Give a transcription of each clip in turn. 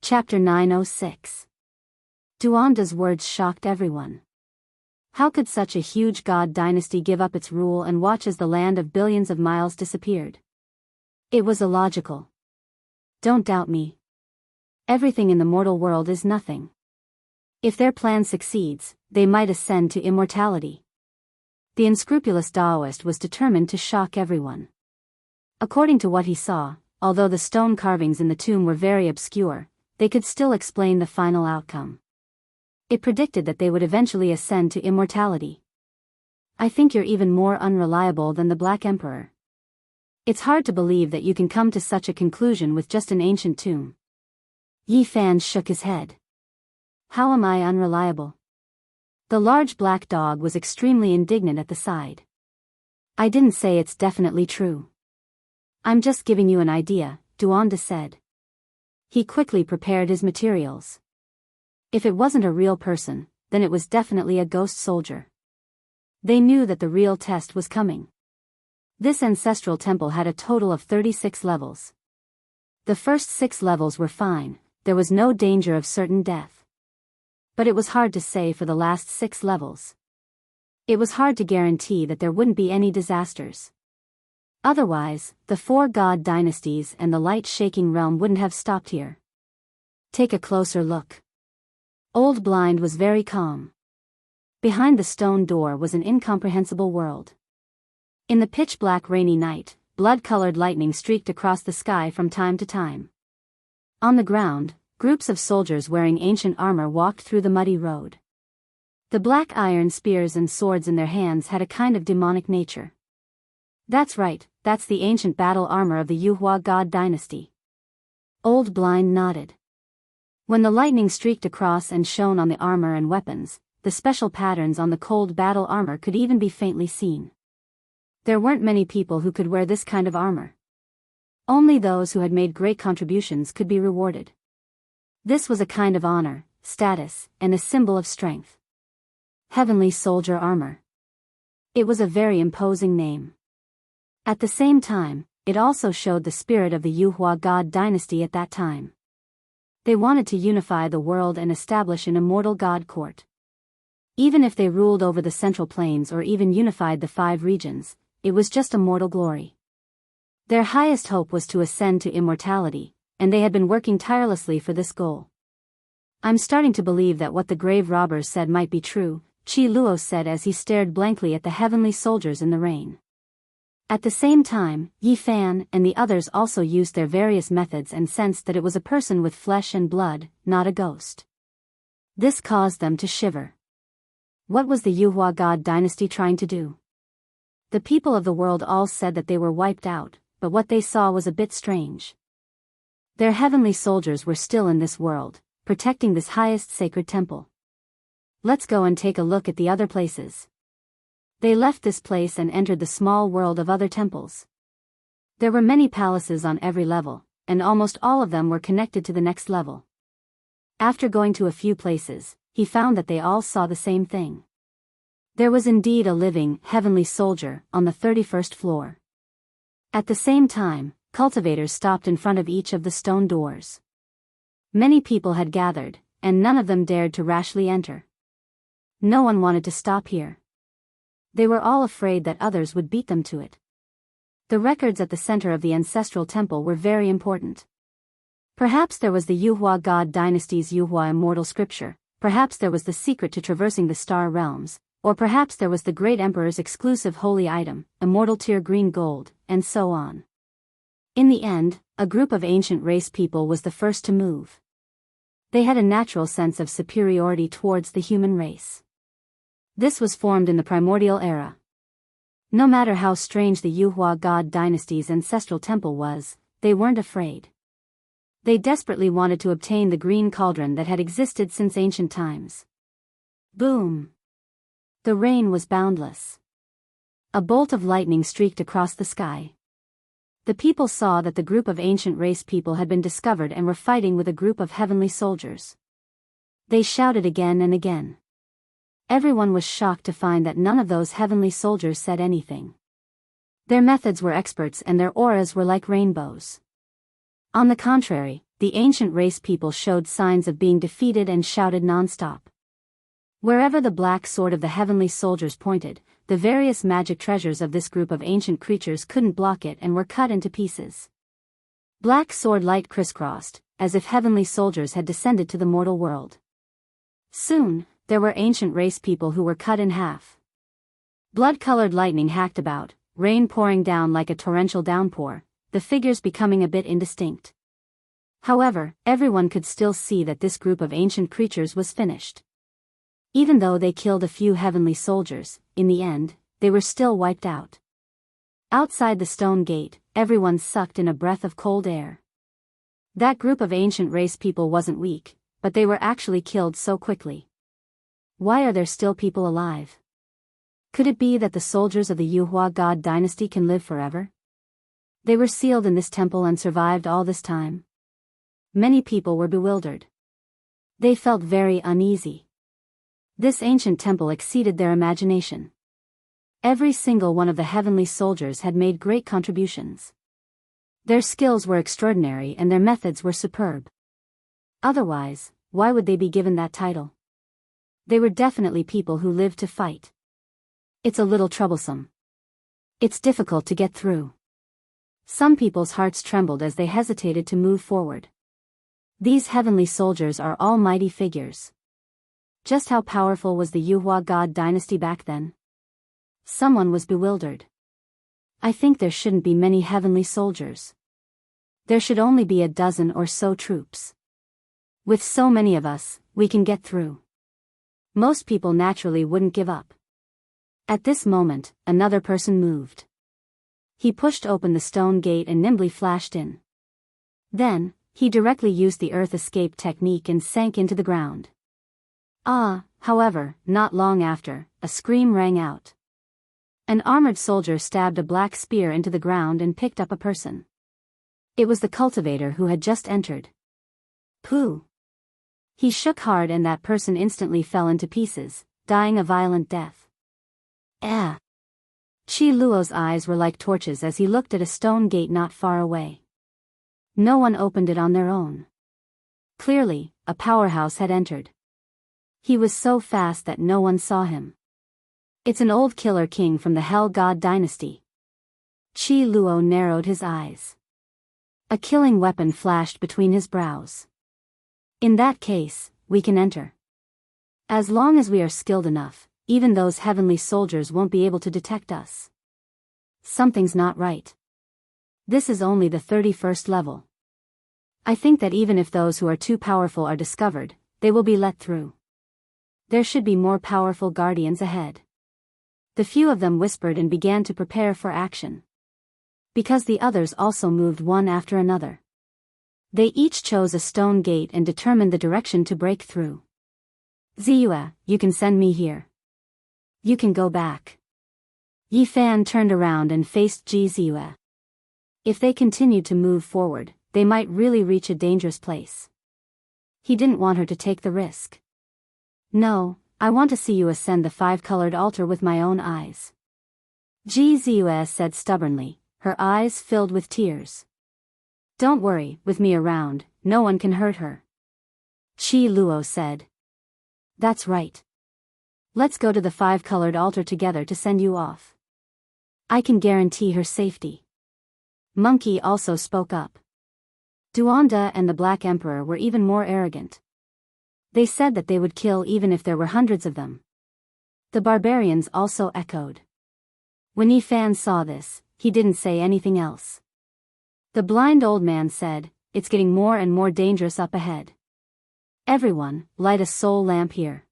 Chapter 906. Duanda's words shocked everyone. How could such a huge god dynasty give up its rule and watch as the land of billions of miles disappeared? It was illogical. Don't doubt me. Everything in the mortal world is nothing. If their plan succeeds, they might ascend to immortality. The unscrupulous Taoist was determined to shock everyone. According to what he saw, although the stone carvings in the tomb were very obscure, they could still explain the final outcome. It predicted that they would eventually ascend to immortality. I think you're even more unreliable than the Black Emperor. It's hard to believe that you can come to such a conclusion with just an ancient tomb. Yi Fan shook his head. How am I unreliable? The large black dog was extremely indignant at the side. I didn't say it's definitely true. I'm just giving you an idea, Duanda said. He quickly prepared his materials. If it wasn't a real person, then it was definitely a ghost soldier. They knew that the real test was coming. This ancestral temple had a total of 36 levels. The first 6 levels were fine, there was no danger of certain death. But it was hard to say for the last 6 levels. It was hard to guarantee that there wouldn't be any disasters. Otherwise, the 4 god dynasties and the light-shaking realm wouldn't have stopped here. Take a closer look. Old Blind was very calm. Behind the stone door was an incomprehensible world. In the pitch-black rainy night, blood-colored lightning streaked across the sky from time to time. On the ground, groups of soldiers wearing ancient armor walked through the muddy road. The black iron spears and swords in their hands had a kind of demonic nature. That's right, that's the ancient battle armor of the Yuhua god dynasty. Old Blind nodded. When the lightning streaked across and shone on the armor and weapons, the special patterns on the cold battle armor could even be faintly seen. There weren't many people who could wear this kind of armor. Only those who had made great contributions could be rewarded. This was a kind of honor, status, and a symbol of strength. Heavenly Soldier Armor. It was a very imposing name. At the same time, it also showed the spirit of the Yuhua god dynasty at that time. They wanted to unify the world and establish an immortal god court. Even if they ruled over the Central Plains or even unified the 5 regions, it was just a mortal glory. Their highest hope was to ascend to immortality, and they had been working tirelessly for this goal. I'm starting to believe that what the grave robbers said might be true, Chi Luo said as he stared blankly at the heavenly soldiers in the rain. At the same time, Yi Fan and the others also used their various methods and sensed that it was a person with flesh and blood, not a ghost. This caused them to shiver. What was the Yuhua god dynasty trying to do? The people of the world all said that they were wiped out, but what they saw was a bit strange. Their heavenly soldiers were still in this world, protecting this highest sacred temple. Let's go and take a look at the other places. They left this place and entered the small world of other temples. There were many palaces on every level, and almost all of them were connected to the next level. After going to a few places, he found that they all saw the same thing. There was indeed a living, heavenly soldier on the 31st floor. At the same time, cultivators stopped in front of each of the stone doors. Many people had gathered, and none of them dared to rashly enter. No one wanted to stop here. They were all afraid that others would beat them to it. The records at the center of the ancestral temple were very important. Perhaps there was the Yuhua god dynasty's Yuhua immortal scripture, perhaps there was the secret to traversing the star realms, or perhaps there was the great emperor's exclusive holy item, immortal tier green gold, and so on. In the end, a group of ancient race people was the first to move. They had a natural sense of superiority towards the human race. This was formed in the primordial era. No matter how strange the Yuhua god dynasty's ancestral temple was, they weren't afraid. They desperately wanted to obtain the green cauldron that had existed since ancient times. Boom! The rain was boundless. A bolt of lightning streaked across the sky. The people saw that the group of ancient race people had been discovered and were fighting with a group of heavenly soldiers. They shouted again and again. Everyone was shocked to find that none of those heavenly soldiers said anything. Their methods were experts and their auras were like rainbows. On the contrary, the ancient race people showed signs of being defeated and shouted non-stop. Wherever the black sword of the heavenly soldiers pointed, the various magic treasures of this group of ancient creatures couldn't block it and were cut into pieces. Black sword light crisscrossed, as if heavenly soldiers had descended to the mortal world. Soon, there were ancient race people who were cut in half. Blood-colored lightning hacked about, rain pouring down like a torrential downpour, the figures becoming a bit indistinct. However, everyone could still see that this group of ancient creatures was finished. Even though they killed a few heavenly soldiers, in the end, they were still wiped out. Outside the stone gate, everyone sucked in a breath of cold air. That group of ancient race people wasn't weak, but they were actually killed so quickly. Why are there still people alive? Could it be that the soldiers of the Yuhua god dynasty can live forever? They were sealed in this temple and survived all this time. Many people were bewildered. They felt very uneasy. This ancient temple exceeded their imagination. Every single one of the heavenly soldiers had made great contributions. Their skills were extraordinary and their methods were superb. Otherwise, why would they be given that title? They were definitely people who lived to fight. It's a little troublesome. It's difficult to get through. Some people's hearts trembled as they hesitated to move forward. These heavenly soldiers are almighty figures. Just how powerful was the Yuhua god dynasty back then? Someone was bewildered. I think there shouldn't be many heavenly soldiers. There should only be a dozen or so troops. With so many of us, we can get through. Most people naturally wouldn't give up. At this moment, another person moved. He pushed open the stone gate and nimbly flashed in. Then, he directly used the earth escape technique and sank into the ground. However, not long after, a scream rang out. An armored soldier stabbed a black spear into the ground and picked up a person. It was the cultivator who had just entered. Pooh! He shook hard and that person instantly fell into pieces, dying a violent death. Chi Luo's eyes were like torches as he looked at a stone gate not far away. No one opened it on their own. Clearly, a powerhouse had entered. He was so fast that no one saw him. It's an old killer king from the Hell God dynasty. Chi Luo narrowed his eyes. A killing weapon flashed between his brows. In that case, we can enter. As long as we are skilled enough, even those heavenly soldiers won't be able to detect us. Something's not right. This is only the 31st level. I think that even if those who are too powerful are discovered, they will be let through. There should be more powerful guardians ahead. The few of them whispered and began to prepare for action. Because the others also moved one after another. They each chose a stone gate and determined the direction to break through. Ziyue, you can send me here. You can go back. Yi Fan turned around and faced Ji Ziyue. If they continued to move forward, they might really reach a dangerous place. He didn't want her to take the risk. No, I want to see you ascend the five-colored altar with my own eyes. Ji Ziyue said stubbornly, her eyes filled with tears. Don't worry, with me around, no one can hurt her. Chi Luo said. That's right. Let's go to the five-colored altar together to send you off. I can guarantee her safety. Monkey also spoke up. Duanda and the Black Emperor were even more arrogant. They said that they would kill even if there were hundreds of them. The barbarians also echoed. When Yi Fan saw this, he didn't say anything else. The blind old man said, it's getting more and more dangerous up ahead. Everyone, light a soul lamp here.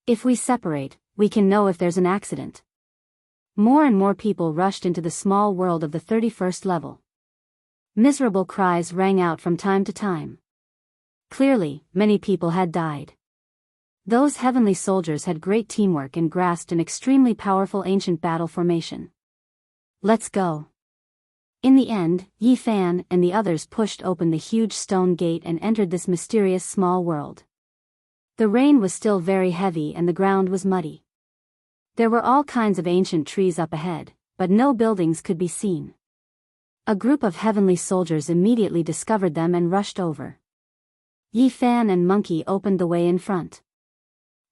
If we separate, we can know if there's an accident. More and more people rushed into the small world of the 31st level. Miserable cries rang out from time to time. Clearly, many people had died. Those heavenly soldiers had great teamwork and grasped an extremely powerful ancient battle formation. Let's go. In the end, Yi Fan and the others pushed open the huge stone gate and entered this mysterious small world. The rain was still very heavy and the ground was muddy. There were all kinds of ancient trees up ahead, but no buildings could be seen. A group of heavenly soldiers immediately discovered them and rushed over. Yi Fan and Monkey opened the way in front.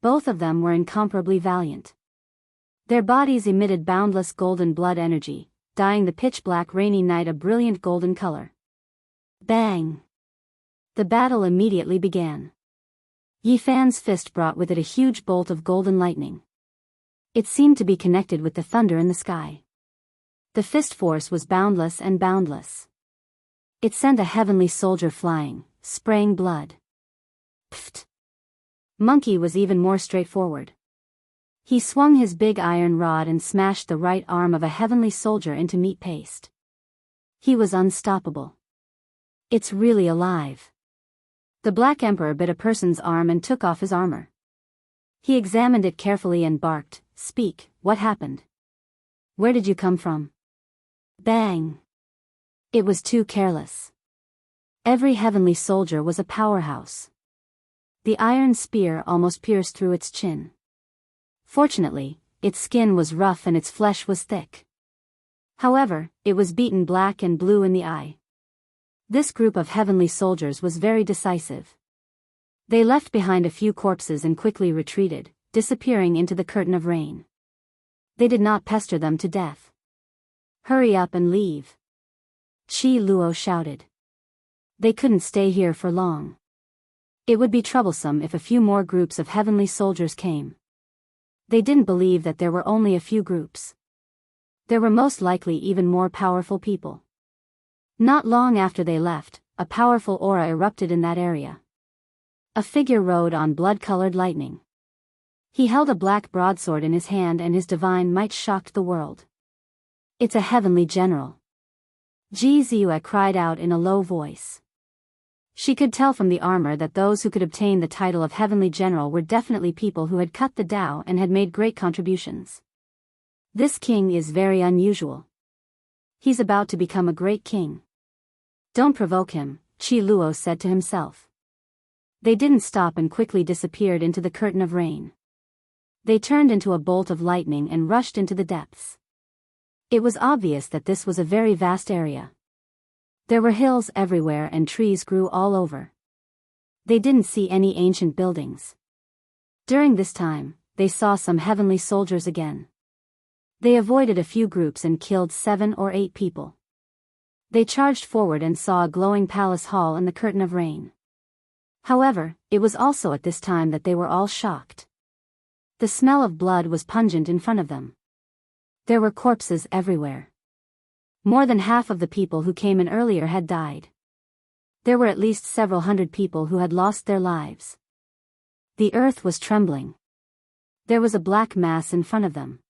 Both of them were incomparably valiant. Their bodies emitted boundless golden blood energy, dyeing the pitch-black rainy night a brilliant golden color. Bang! The battle immediately began. Yi Fan's fist brought with it a huge bolt of golden lightning. It seemed to be connected with the thunder in the sky. The fist force was boundless and boundless. It sent a heavenly soldier flying, spraying blood. Pfft! Monkey was even more straightforward. He swung his big iron rod and smashed the right arm of a heavenly soldier into meat paste. He was unstoppable. It's really alive. The Black Emperor bit a person's arm and took off his armor. He examined it carefully and barked, "Speak, what happened? Where did you come from?" Bang! It was too careless. Every heavenly soldier was a powerhouse. The iron spear almost pierced through its chin. Fortunately, its skin was rough and its flesh was thick. However, it was beaten black and blue in the eye. This group of heavenly soldiers was very decisive. They left behind a few corpses and quickly retreated, disappearing into the curtain of rain. They did not pester them to death. "Hurry up and leave," Qi Luo shouted. They couldn't stay here for long. It would be troublesome if a few more groups of heavenly soldiers came. They didn't believe that there were only a few groups. There were most likely even more powerful people. Not long after they left, a powerful aura erupted in that area. A figure rode on blood-colored lightning. He held a black broadsword in his hand and his divine might shocked the world. "It's a heavenly general," Ji Ziyue cried out in a low voice. She could tell from the armor that those who could obtain the title of heavenly general were definitely people who had cut the Tao and had made great contributions. This king is very unusual. He's about to become a great king. "Don't provoke him," Qi Luo said to himself. They didn't stop and quickly disappeared into the curtain of rain. They turned into a bolt of lightning and rushed into the depths. It was obvious that this was a very vast area. There were hills everywhere and trees grew all over. They didn't see any ancient buildings. During this time, they saw some heavenly soldiers again. They avoided a few groups and killed 7 or 8 people. They charged forward and saw a glowing palace hall in the curtain of rain. However, it was also at this time that they were all shocked. The smell of blood was pungent in front of them. There were corpses everywhere. More than half of the people who came in earlier had died. There were at least several hundred people who had lost their lives. The earth was trembling. There was a black mass in front of them.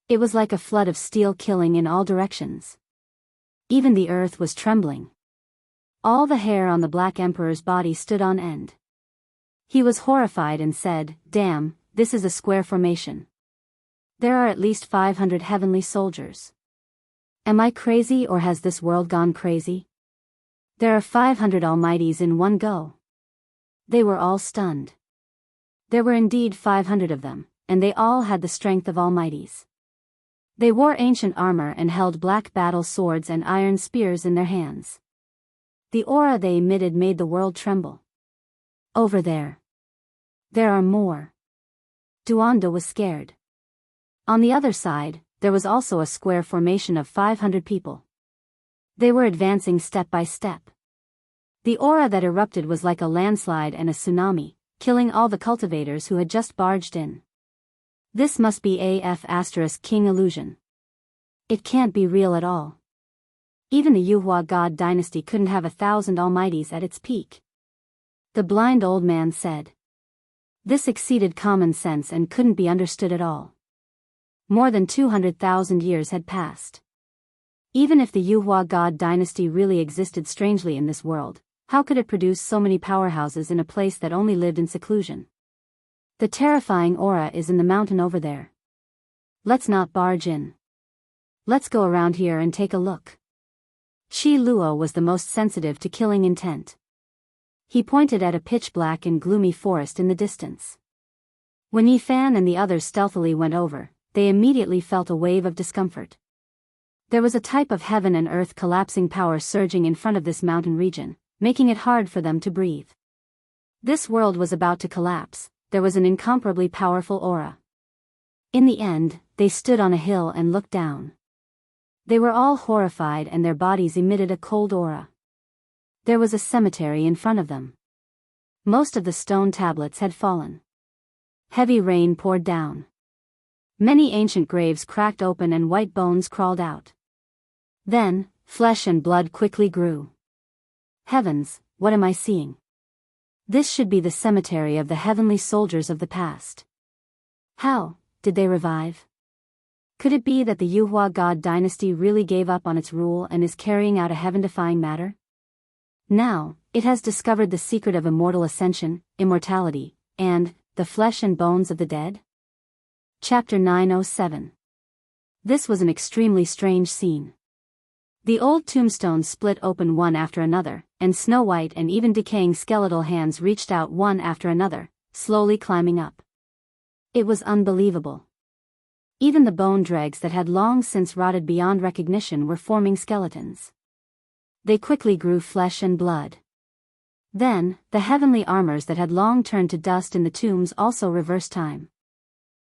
It was like a flood of steel killing in all directions. Even the earth was trembling. All the hair on the Black Emperor's body stood on end. He was horrified and said, "Damn, this is a square formation. There are at least 500 heavenly soldiers. Am I crazy or has this world gone crazy? There are 500 almighties in one go." They were all stunned. There were indeed 500 of them, and they all had the strength of almighties. They wore ancient armor and held black battle swords and iron spears in their hands. The aura they emitted made the world tremble. "Over there. There are more." Duanda was scared. On the other side, there was also a square formation of 500 people. They were advancing step by step. The aura that erupted was like a landslide and a tsunami, killing all the cultivators who had just barged in. This must be King illusion. It can't be real at all. Even the Yuhua God dynasty couldn't have 1,000 almighties at its peak. The blind old man said. This exceeded common sense and couldn't be understood at all. More than 200,000 years had passed. Even if the Yuhua God dynasty really existed strangely in this world, how could it produce so many powerhouses in a place that only lived in seclusion? The terrifying aura is in the mountain over there. Let's not barge in. Let's go around here and take a look. Qi Luo was the most sensitive to killing intent. He pointed at a pitch-black and gloomy forest in the distance. When Yi Fan and the others stealthily went over, they immediately felt a wave of discomfort. There was a type of heaven and earth collapsing power surging in front of this mountain region, making it hard for them to breathe. This world was about to collapse. There was an incomparably powerful aura. In the end, they stood on a hill and looked down. They were all horrified and their bodies emitted a cold aura. There was a cemetery in front of them. Most of the stone tablets had fallen. Heavy rain poured down. Many ancient graves cracked open and white bones crawled out. Then, flesh and blood quickly grew. Heavens, what am I seeing? This should be the cemetery of the heavenly soldiers of the past. How did they revive? Could it be that the Yuhua god dynasty really gave up on its rule and is carrying out a heaven-defying matter? Now, it has discovered the secret of immortal ascension, immortality, and the flesh and bones of the dead? Chapter 907. This was an extremely strange scene. The old tombstones split open one after another, and snow-white and even decaying skeletal hands reached out one after another, slowly climbing up. It was unbelievable. Even the bone dregs that had long since rotted beyond recognition were forming skeletons. They quickly grew flesh and blood. Then, the heavenly armors that had long turned to dust in the tombs also reversed time.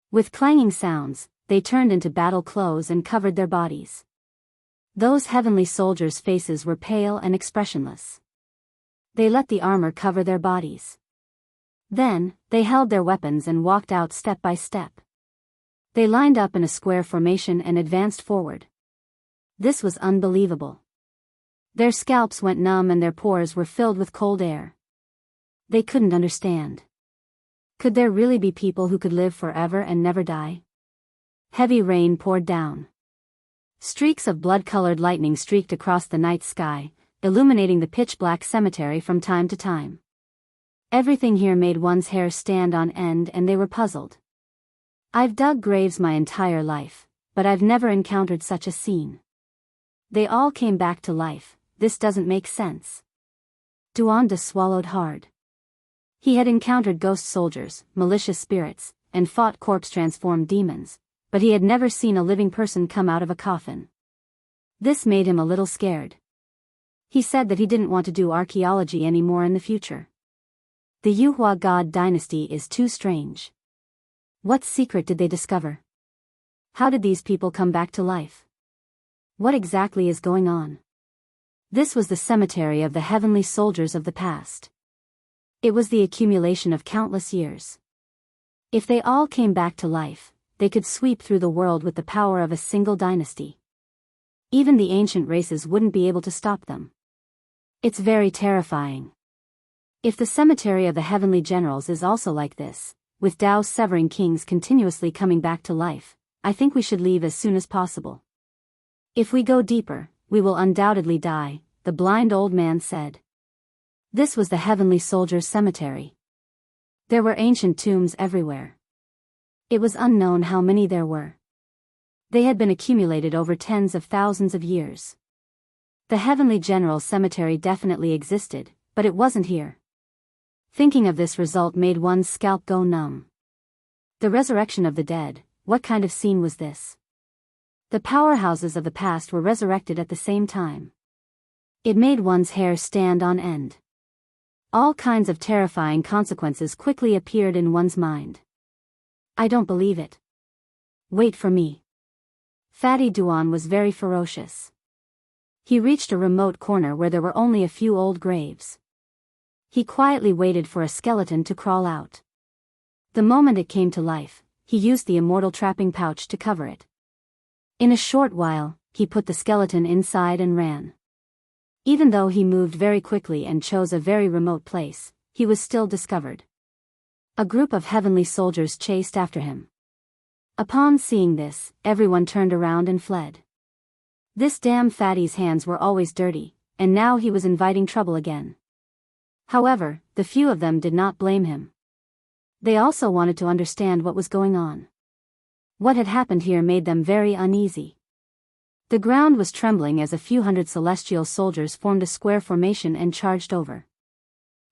With clanging sounds, they turned into battle clothes and covered their bodies. Those heavenly soldiers' faces were pale and expressionless. They let the armor cover their bodies. Then, they held their weapons and walked out step by step. They lined up in a square formation and advanced forward. This was unbelievable. Their scalps went numb and their pores were filled with cold air. They couldn't understand. Could there really be people who could live forever and never die? Heavy rain poured down. Streaks of blood-colored lightning streaked across the night sky, illuminating the pitch-black cemetery from time to time. Everything here made one's hair stand on end and they were puzzled. I've dug graves my entire life, but I've never encountered such a scene. They all came back to life. This doesn't make sense. Duanda swallowed hard. He had encountered ghost soldiers, malicious spirits, and fought corpse-transformed demons, but he had never seen a living person come out of a coffin. This made him a little scared. He said that he didn't want to do archaeology anymore in the future. The Yuhua god dynasty is too strange. What secret did they discover? How did these people come back to life? What exactly is going on? This was the cemetery of the heavenly soldiers of the past. It was the accumulation of countless years. If they all came back to life, they could sweep through the world with the power of a single dynasty. Even the ancient races wouldn't be able to stop them. It's very terrifying. If the cemetery of the heavenly generals is also like this, with Tao's severing kings continuously coming back to life, I think we should leave as soon as possible. If we go deeper, we will undoubtedly die, the blind old man said. This was the heavenly soldiers' cemetery. There were ancient tombs everywhere. It was unknown how many there were. They had been accumulated over tens of thousands of years. The heavenly general cemetery definitely existed, but it wasn't here. Thinking of this result made one's scalp go numb. The resurrection of the dead, what kind of scene was this? The powerhouses of the past were resurrected at the same time. It made one's hair stand on end. All kinds of terrifying consequences quickly appeared in one's mind. I don't believe it. Wait for me. Fatty Duan was very ferocious. He reached a remote corner where there were only a few old graves. He quietly waited for a skeleton to crawl out. The moment it came to life, he used the immortal trapping pouch to cover it. In a short while, he put the skeleton inside and ran. Even though he moved very quickly and chose a very remote place, he was still discovered. A group of heavenly soldiers chased after him. Upon seeing this, everyone turned around and fled. This damn fatty's hands were always dirty, and now he was inviting trouble again. However, the few of them did not blame him. They also wanted to understand what was going on. What had happened here made them very uneasy. The ground was trembling as a few hundred celestial soldiers formed a square formation and charged over.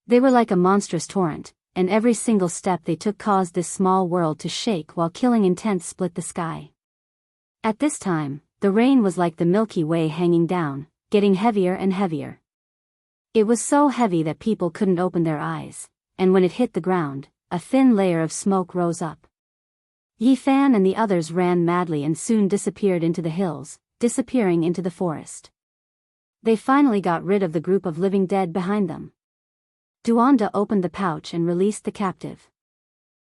They were like a monstrous torrent, and every single step they took caused this small world to shake while killing intent split the sky. At this time, the rain was like the Milky Way hanging down, getting heavier and heavier. It was so heavy that people couldn't open their eyes, and when it hit the ground, a thin layer of smoke rose up. Yi Fan and the others ran madly and soon disappeared into the hills, disappearing into the forest. They finally got rid of the group of living dead behind them. Duanda opened the pouch and released the captive.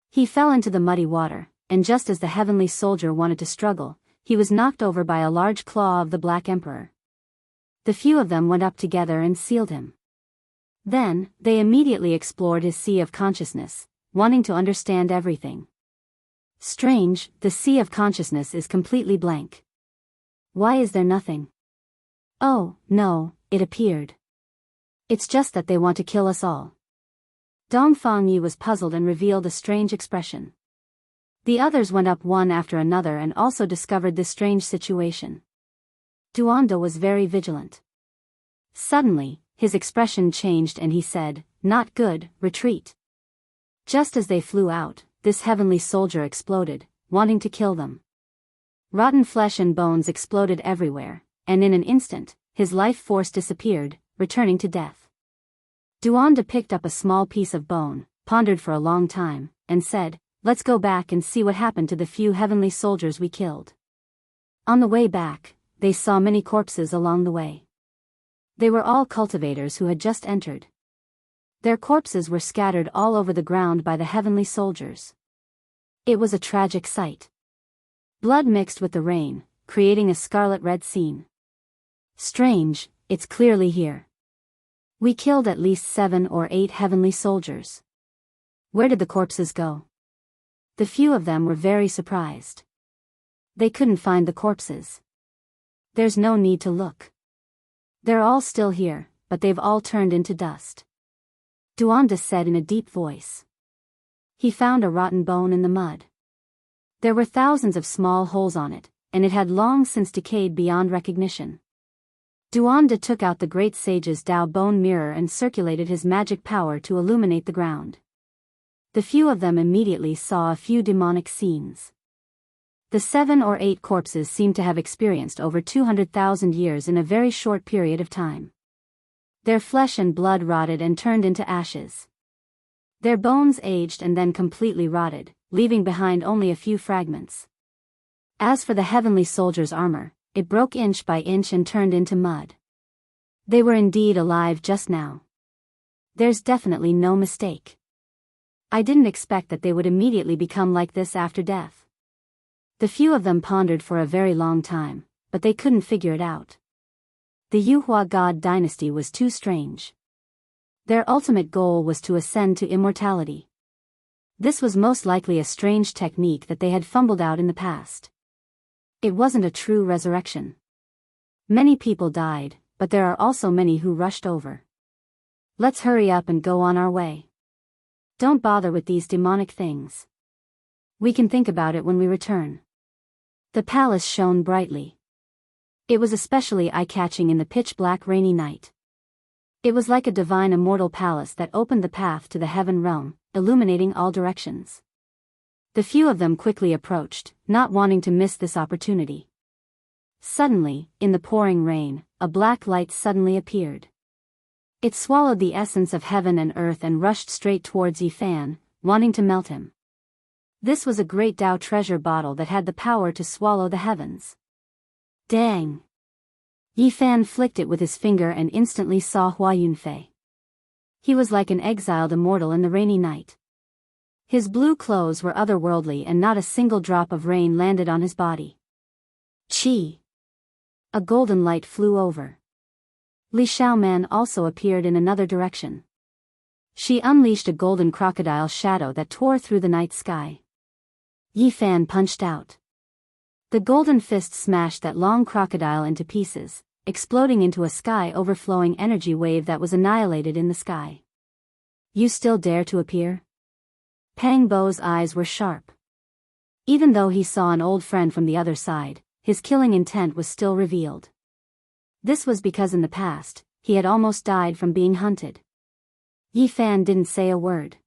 He fell into the muddy water, and just as the heavenly soldier wanted to struggle, he was knocked over by a large claw of the Black Emperor. The few of them went up together and sealed him. Then, they immediately explored his sea of consciousness, wanting to understand everything. Strange, the sea of consciousness is completely blank. Why is there nothing? Oh, no, it appeared. It's just that they want to kill us all. Dongfang Yi was puzzled and revealed a strange expression. The others went up one after another and also discovered this strange situation. Duanda was very vigilant. Suddenly, his expression changed and he said, "Not good, retreat." Just as they flew out, this heavenly soldier exploded, wanting to kill them. Rotten flesh and bones exploded everywhere, and in an instant, his life force disappeared, returning to death. Duanda picked up a small piece of bone, pondered for a long time, and said, "Let's go back and see what happened to the few heavenly soldiers we killed." On the way back, they saw many corpses along the way. They were all cultivators who had just entered. Their corpses were scattered all over the ground by the heavenly soldiers. It was a tragic sight. Blood mixed with the rain, creating a scarlet-red scene. Strange, it's clearly here. We killed at least 7 or 8 heavenly soldiers. Where did the corpses go? The few of them were very surprised. They couldn't find the corpses. There's no need to look. They're all still here, but they've all turned into dust. Duanda said in a deep voice. He found a rotten bone in the mud. There were thousands of small holes on it, and it had long since decayed beyond recognition. Duanda took out the great sage's Dao bone mirror and circulated his magic power to illuminate the ground. The few of them immediately saw a few demonic scenes. The 7 or 8 corpses seemed to have experienced over 200,000 years in a very short period of time. Their flesh and blood rotted and turned into ashes. Their bones aged and then completely rotted, leaving behind only a few fragments. As for the heavenly soldier's armor, it broke inch by inch and turned into mud. They were indeed alive just now. There's definitely no mistake. I didn't expect that they would immediately become like this after death. The few of them pondered for a very long time, but they couldn't figure it out. The Yuhua God dynasty was too strange. Their ultimate goal was to ascend to immortality. This was most likely a strange technique that they had fumbled out in the past. It wasn't a true resurrection. Many people died, but there are also many who rushed over. Let's hurry up and go on our way. Don't bother with these demonic things. We can think about it when we return. The palace shone brightly. It was especially eye-catching in the pitch-black rainy night. It was like a divine immortal palace that opened the path to the heaven realm, illuminating all directions. The few of them quickly approached, not wanting to miss this opportunity. Suddenly, in the pouring rain, a black light suddenly appeared. It swallowed the essence of heaven and earth and rushed straight towards Yi Fan, wanting to melt him. This was a great Dao treasure bottle that had the power to swallow the heavens. Dang! Yi Fan flicked it with his finger and instantly saw Hua Yunfei. He was like an exiled immortal in the rainy night. His blue clothes were otherworldly and not a single drop of rain landed on his body. Chi! A golden light flew over. Li Xiaoman also appeared in another direction. She unleashed a golden crocodile shadow that tore through the night sky. Yi Fan punched out. The golden fist smashed that long crocodile into pieces, exploding into a sky-overflowing energy wave that was annihilated in the sky. You still dare to appear? Pang Bo's eyes were sharp. Even though he saw an old friend from the other side, his killing intent was still revealed. This was because in the past, he had almost died from being hunted. Yi Fan didn't say a word.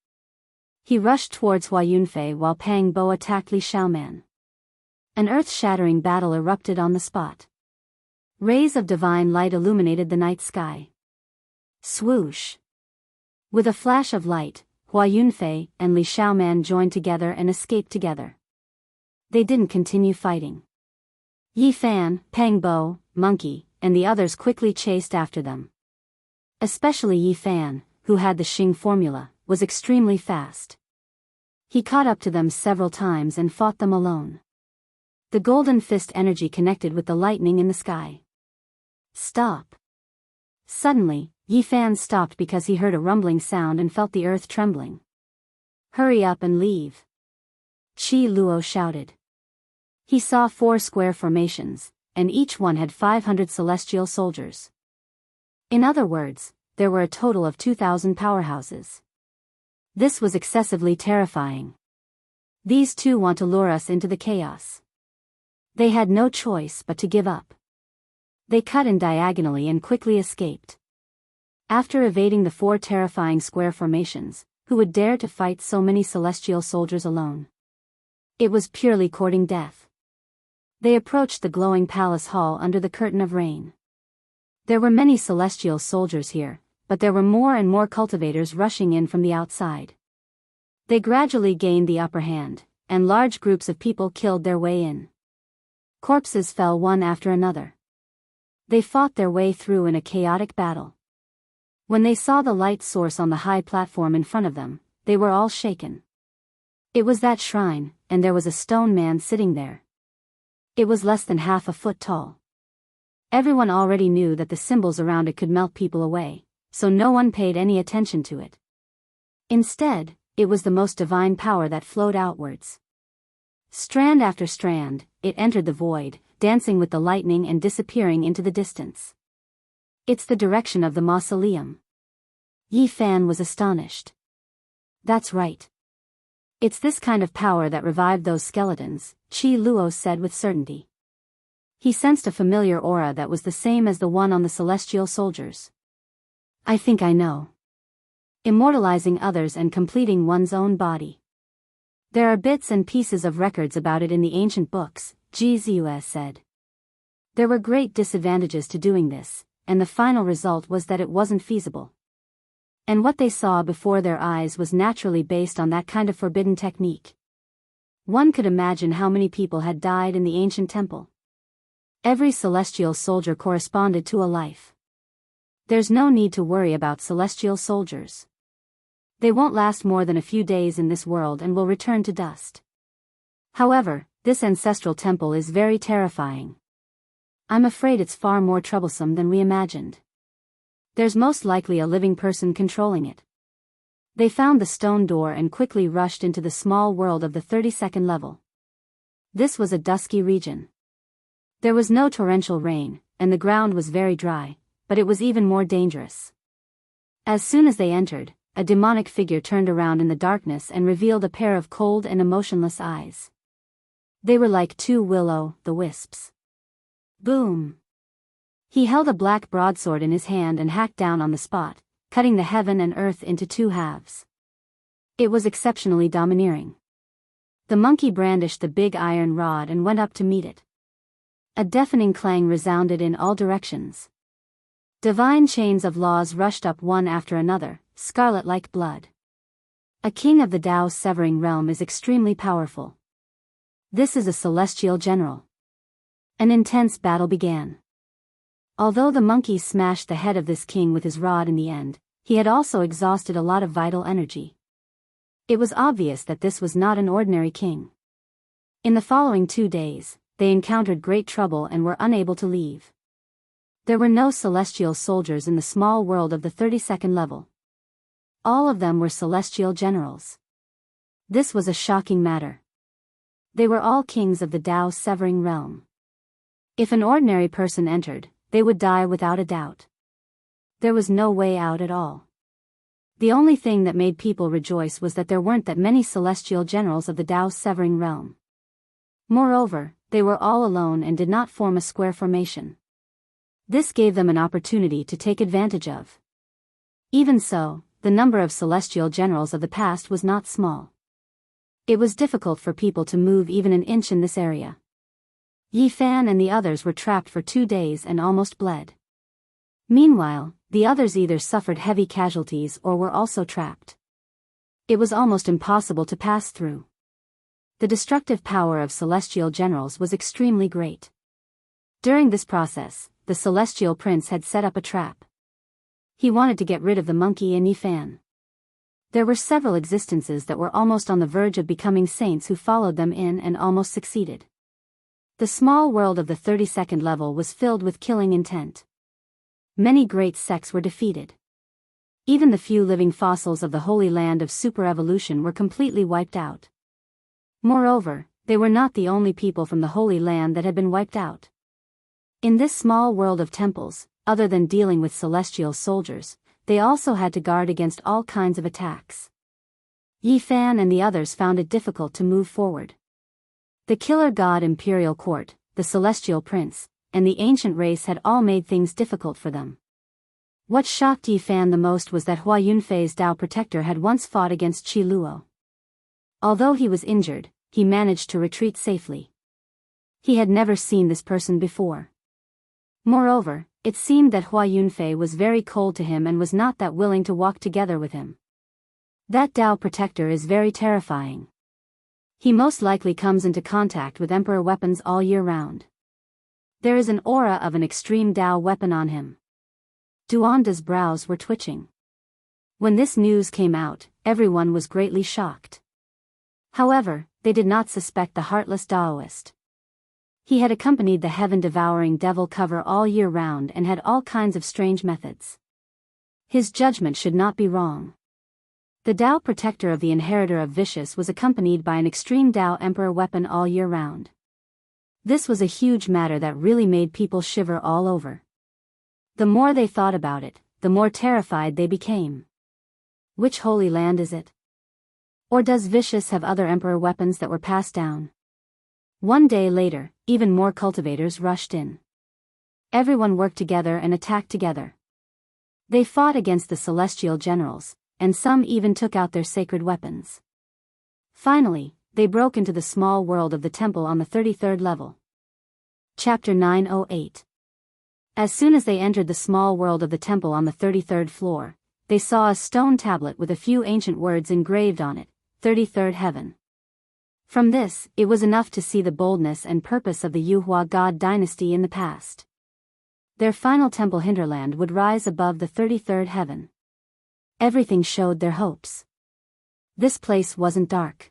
He rushed towards Hua Yunfei while Pang Bo attacked Li Xiaoman. An earth-shattering battle erupted on the spot. Rays of divine light illuminated the night sky. Swoosh! With a flash of light, Hua Yunfei and Li Xiaoman joined together and escaped together. They didn't continue fighting. Yi Fan, Peng Bo, Monkey, and the others quickly chased after them. Especially Yi Fan, who had the Xing formula, was extremely fast. He caught up to them several times and fought them alone. The golden fist energy connected with the lightning in the sky. Stop! Suddenly, Yi Fan stopped because he heard a rumbling sound and felt the earth trembling. Hurry up and leave! Qi Luo shouted. He saw 4 square formations, and each one had 500 celestial soldiers. In other words, there were a total of 2,000 powerhouses. This was excessively terrifying. These two want to lure us into the chaos. They had no choice but to give up. They cut in diagonally and quickly escaped. After evading the 4 terrifying square formations, who would dare to fight so many celestial soldiers alone? It was purely courting death. They approached the glowing palace hall under the curtain of rain. There were many celestial soldiers here, but there were more and more cultivators rushing in from the outside. They gradually gained the upper hand, and large groups of people killed their way in. Corpses fell one after another. They fought their way through in a chaotic battle. When they saw the light source on the high platform in front of them, they were all shaken. It was that shrine, and there was a stone man sitting there. It was less than half a foot tall. Everyone already knew that the symbols around it could melt people away, so no one paid any attention to it. Instead, it was the most divine power that flowed outwards. Strand after strand, it entered the void, dancing with the lightning and disappearing into the distance. It's the direction of the mausoleum. Yi Fan was astonished. That's right. It's this kind of power that revived those skeletons, Qi Luo said with certainty. He sensed a familiar aura that was the same as the one on the celestial soldiers. I think I know. Immortalizing others and completing one's own body. There are bits and pieces of records about it in the ancient books, Ji Ziyu said. There were great disadvantages to doing this, and the final result was that it wasn't feasible. And what they saw before their eyes was naturally based on that kind of forbidden technique. One could imagine how many people had died in the ancient temple. Every celestial soldier corresponded to a life. There's no need to worry about celestial soldiers. They won't last more than a few days in this world and will return to dust. However, this ancestral temple is very terrifying. I'm afraid it's far more troublesome than we imagined. There's most likely a living person controlling it. They found the stone door and quickly rushed into the small world of the 32nd level. This was a dusky region. There was no torrential rain, and the ground was very dry, but it was even more dangerous. As soon as they entered, a demonic figure turned around in the darkness and revealed a pair of cold and emotionless eyes. They were like 2 will-o'-the-wisps. Boom! He held a black broadsword in his hand and hacked down on the spot, cutting the heaven and earth into 2 halves. It was exceptionally domineering. The monkey brandished the big iron rod and went up to meet it. A deafening clang resounded in all directions. Divine chains of laws rushed up one after another, scarlet like blood. A king of the Tao's severing realm is extremely powerful. This is a celestial general. An intense battle began. Although the monkey smashed the head of this king with his rod in the end, he had also exhausted a lot of vital energy. It was obvious that this was not an ordinary king. In the following 2 days, they encountered great trouble and were unable to leave. There were no celestial soldiers in the small world of the 32nd level. All of them were celestial generals. This was a shocking matter. They were all kings of the Tao's severing realm. If an ordinary person entered, they would die without a doubt. There was no way out at all. The only thing that made people rejoice was that there weren't that many celestial generals of the Tao's severing realm. Moreover, they were all alone and did not form a square formation. This gave them an opportunity to take advantage of. Even so, the number of celestial generals of the past was not small. It was difficult for people to move even an inch in this area. Yi Fan and the others were trapped for 2 days and almost bled. Meanwhile, the others either suffered heavy casualties or were also trapped. It was almost impossible to pass through. The destructive power of celestial generals was extremely great. During this process, the celestial prince had set up a trap. He wanted to get rid of the monkey and Yi Fan. There were several existences that were almost on the verge of becoming saints who followed them in and almost succeeded. The small world of the 32nd level was filled with killing intent. Many great sects were defeated. Even the few living fossils of the Holy Land of Super-Evolution were completely wiped out. Moreover, they were not the only people from the Holy Land that had been wiped out. In this small world of temples, other than dealing with celestial soldiers, they also had to guard against all kinds of attacks. Yi Fan and the others found it difficult to move forward. The Killer God Imperial Court, the Celestial Prince, and the ancient race had all made things difficult for them. What shocked Yi Fan the most was that Hua Yunfei's Dao Protector had once fought against Qi Luo. Although he was injured, he managed to retreat safely. He had never seen this person before. Moreover, it seemed that Hua Yunfei was very cold to him and was not that willing to walk together with him. That Dao Protector is very terrifying. He most likely comes into contact with Emperor weapons all year round. There is an aura of an extreme Dao weapon on him. Duanda's brows were twitching. When this news came out, everyone was greatly shocked. However, they did not suspect the heartless Daoist. He had accompanied the heaven-devouring devil cover all year round and had all kinds of strange methods. His judgment should not be wrong. The Dao Protector of the Inheritor of Vicious was accompanied by an extreme Dao Emperor weapon all year round. This was a huge matter that really made people shiver all over. The more they thought about it, the more terrified they became. Which Holy Land is it? Or does Vicious have other Emperor weapons that were passed down? One day later, even more cultivators rushed in. Everyone worked together and attacked together. They fought against the celestial generals, and some even took out their sacred weapons. Finally, they broke into the small world of the temple on the 33rd level. Chapter 908. As soon as they entered the small world of the temple on the 33rd floor, they saw a stone tablet with a few ancient words engraved on it, 33rd Heaven. From this, it was enough to see the boldness and purpose of the Yuhua God dynasty in the past. Their final temple hinterland would rise above the 33rd heaven. Everything showed their hopes. This place wasn't dark.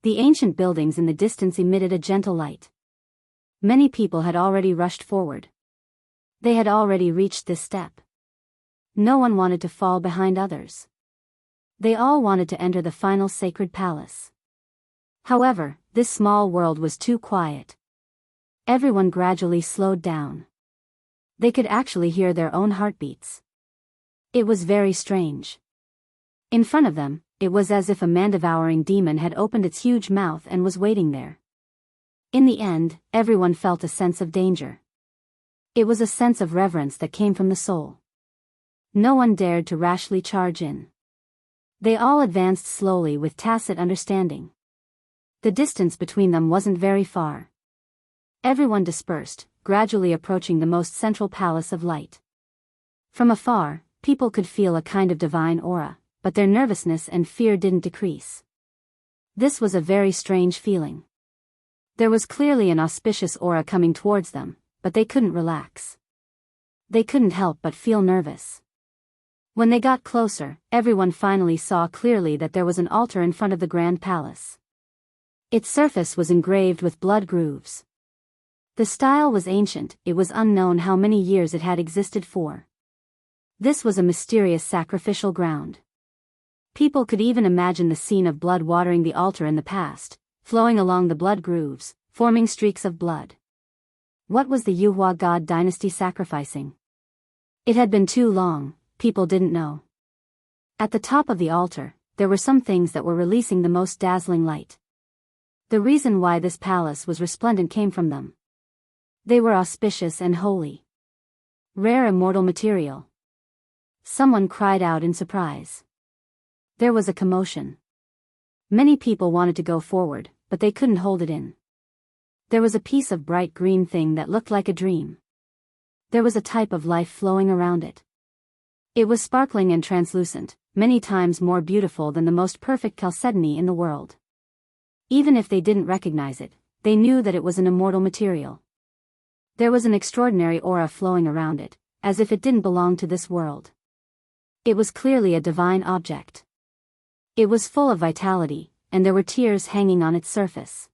The ancient buildings in the distance emitted a gentle light. Many people had already rushed forward. They had already reached this step. No one wanted to fall behind others. They all wanted to enter the final sacred palace. However, this small world was too quiet. Everyone gradually slowed down. They could actually hear their own heartbeats. It was very strange. In front of them, it was as if a man-devouring demon had opened its huge mouth and was waiting there. In the end, everyone felt a sense of danger. It was a sense of reverence that came from the soul. No one dared to rashly charge in. They all advanced slowly with tacit understanding. The distance between them wasn't very far. Everyone dispersed, gradually approaching the most central palace of light. From afar, people could feel a kind of divine aura, but their nervousness and fear didn't decrease. This was a very strange feeling. There was clearly an auspicious aura coming towards them, but they couldn't relax. They couldn't help but feel nervous. When they got closer, everyone finally saw clearly that there was an altar in front of the grand palace. Its surface was engraved with blood grooves. The style was ancient, it was unknown how many years it had existed for. This was a mysterious sacrificial ground. People could even imagine the scene of blood watering the altar in the past, flowing along the blood grooves, forming streaks of blood. What was the Yuhua God dynasty sacrificing? It had been too long, people didn't know. At the top of the altar, there were some things that were releasing the most dazzling light. The reason why this palace was resplendent came from them. They were auspicious and holy. Rare immortal material. Someone cried out in surprise. There was a commotion. Many people wanted to go forward, but they couldn't hold it in. There was a piece of bright green thing that looked like a dream. There was a type of life flowing around it. It was sparkling and translucent, many times more beautiful than the most perfect chalcedony in the world. Even if they didn't recognize it, they knew that it was an immortal material. There was an extraordinary aura flowing around it, as if it didn't belong to this world. It was clearly a divine object. It was full of vitality, and there were tears hanging on its surface.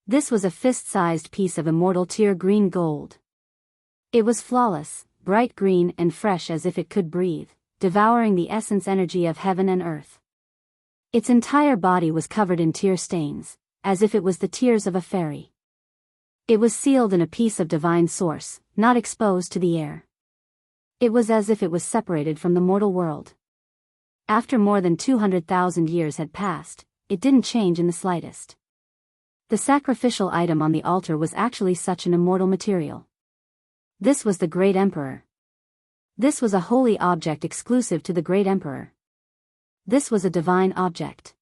This was a fist-sized piece of immortal tear green gold. It was flawless, bright green and fresh as if it could breathe, devouring the essence energy of heaven and earth. Its entire body was covered in tear stains, as if it was the tears of a fairy. It was sealed in a piece of divine source, not exposed to the air. It was as if it was separated from the mortal world. After more than 200,000 years had passed, it didn't change in the slightest. The sacrificial item on the altar was actually such an immortal material. This was the Great Emperor. This was a holy object exclusive to the Great Emperor. This was a divine object.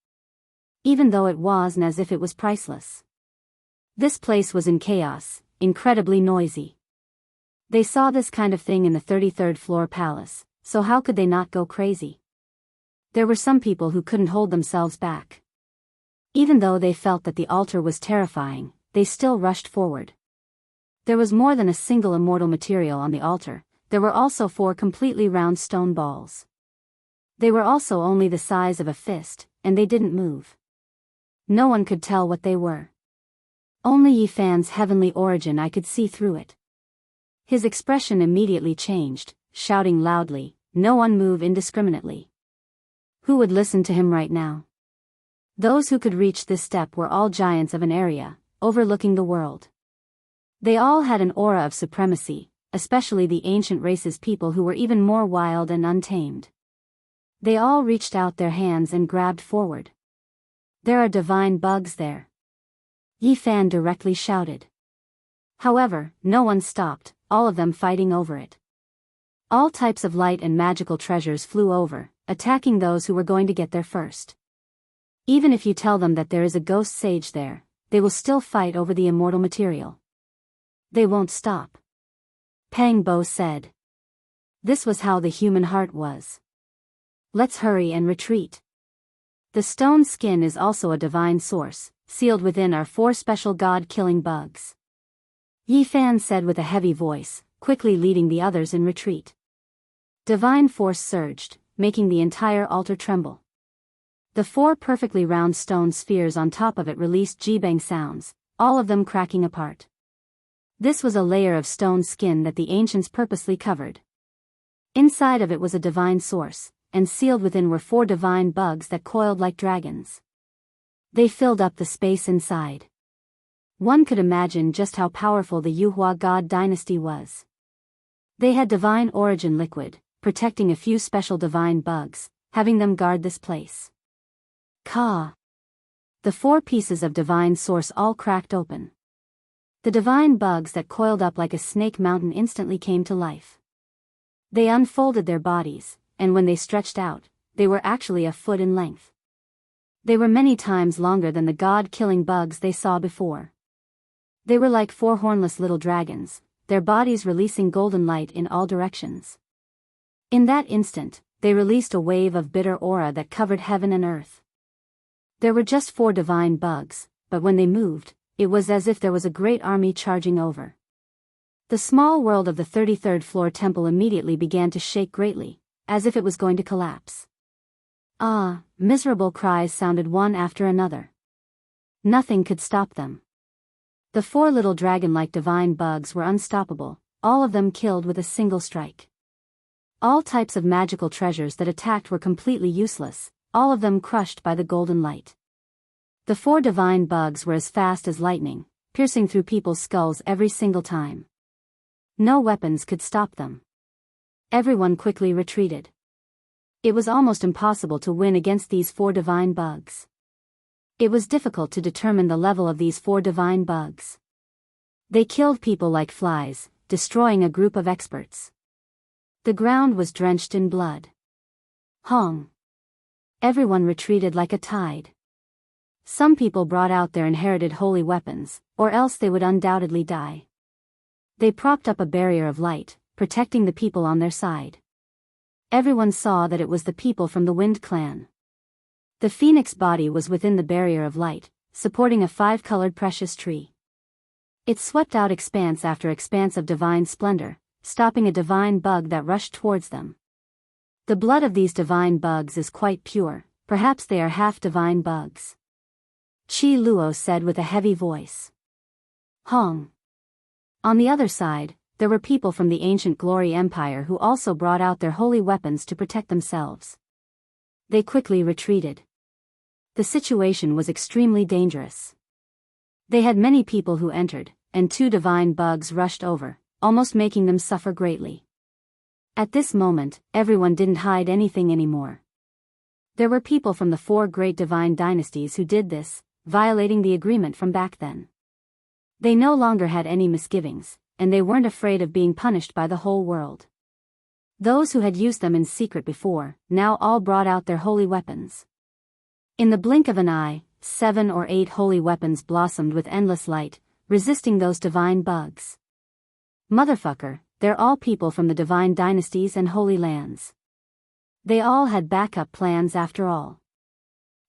Even though it wasn't as if it was priceless. This place was in chaos, incredibly noisy. They saw this kind of thing in the 33rd floor palace, so how could they not go crazy? There were some people who couldn't hold themselves back. Even though they felt that the altar was terrifying, they still rushed forward. There was more than a single immortal material on the altar, there were also 4 completely round stone balls. They were also only the size of a fist, and they didn't move. No one could tell what they were. Only Yifan's heavenly origin I could see through it. His expression immediately changed, shouting loudly, "No one move indiscriminately." Who would listen to him right now? Those who could reach this step were all giants of an area, overlooking the world. They all had an aura of supremacy, especially the ancient race's people who were even more wild and untamed. They all reached out their hands and grabbed forward. "There are divine bugs there," Yifan directly shouted. However, no one stopped, all of them fighting over it. All types of light and magical treasures flew over, attacking those who were going to get there first. Even if you tell them that there is a ghost sage there, they will still fight over the immortal material. They won't stop. Pang Bo said. This was how the human heart was. Let's hurry and retreat. The stone skin is also a divine source, sealed within are 4 special god-killing bugs. Yifan said with a heavy voice, quickly leading the others in retreat. Divine force surged, making the entire altar tremble. The 4 perfectly round stone spheres on top of it released jibang sounds, all of them cracking apart. This was a layer of stone skin that the ancients purposely covered. Inside of it was a divine source, and sealed within were 4 divine bugs that coiled like dragons. They filled up the space inside. One could imagine just how powerful the Yuhua god dynasty was. They had divine origin liquid, protecting a few special divine bugs, having them guard this place. Ka! The 4 pieces of divine source all cracked open. The divine bugs that coiled up like a snake mountain instantly came to life. They unfolded their bodies, and when they stretched out, they were actually a foot in length. They were many times longer than the god-killing bugs they saw before. They were like 4 hornless little dragons, their bodies releasing golden light in all directions. In that instant, they released a wave of bitter aura that covered heaven and earth. There were just 4 divine bugs, but when they moved, it was as if there was a great army charging over. The small world of the 33rd floor temple immediately began to shake greatly, as if it was going to collapse. Ah, miserable cries sounded one after another. Nothing could stop them. The 4 little dragon-like divine bugs were unstoppable, all of them killed with a single strike. All types of magical treasures that attacked were completely useless, all of them crushed by the golden light. The 4 divine bugs were as fast as lightning, piercing through people's skulls every single time. No weapons could stop them. Everyone quickly retreated. It was almost impossible to win against these 4 divine bugs. It was difficult to determine the level of these 4 divine bugs. They killed people like flies, destroying a group of experts. The ground was drenched in blood. Hong! Everyone retreated like a tide. Some people brought out their inherited holy weapons, or else they would undoubtedly die. They propped up a barrier of light, protecting the people on their side. Everyone saw that it was the people from the Wind Clan. The phoenix body was within the barrier of light, supporting a 5-colored precious tree. It swept out expanse after expanse of divine splendor, stopping a divine bug that rushed towards them. The blood of these divine bugs is quite pure, perhaps they are half-divine bugs. Chi Luo said with a heavy voice. Hong. On the other side, there were people from the ancient Glory Empire who also brought out their holy weapons to protect themselves. They quickly retreated. The situation was extremely dangerous. They had many people who entered, and 2 divine bugs rushed over, almost making them suffer greatly. At this moment, everyone didn't hide anything anymore. There were people from the 4 great divine dynasties who did this, violating the agreement from back then. They no longer had any misgivings, and they weren't afraid of being punished by the whole world. Those who had used them in secret before, now all brought out their holy weapons. In the blink of an eye, 7 or 8 holy weapons blossomed with endless light, resisting those divine bugs. Motherfucker, they're all people from the divine dynasties and holy lands. They all had backup plans after all.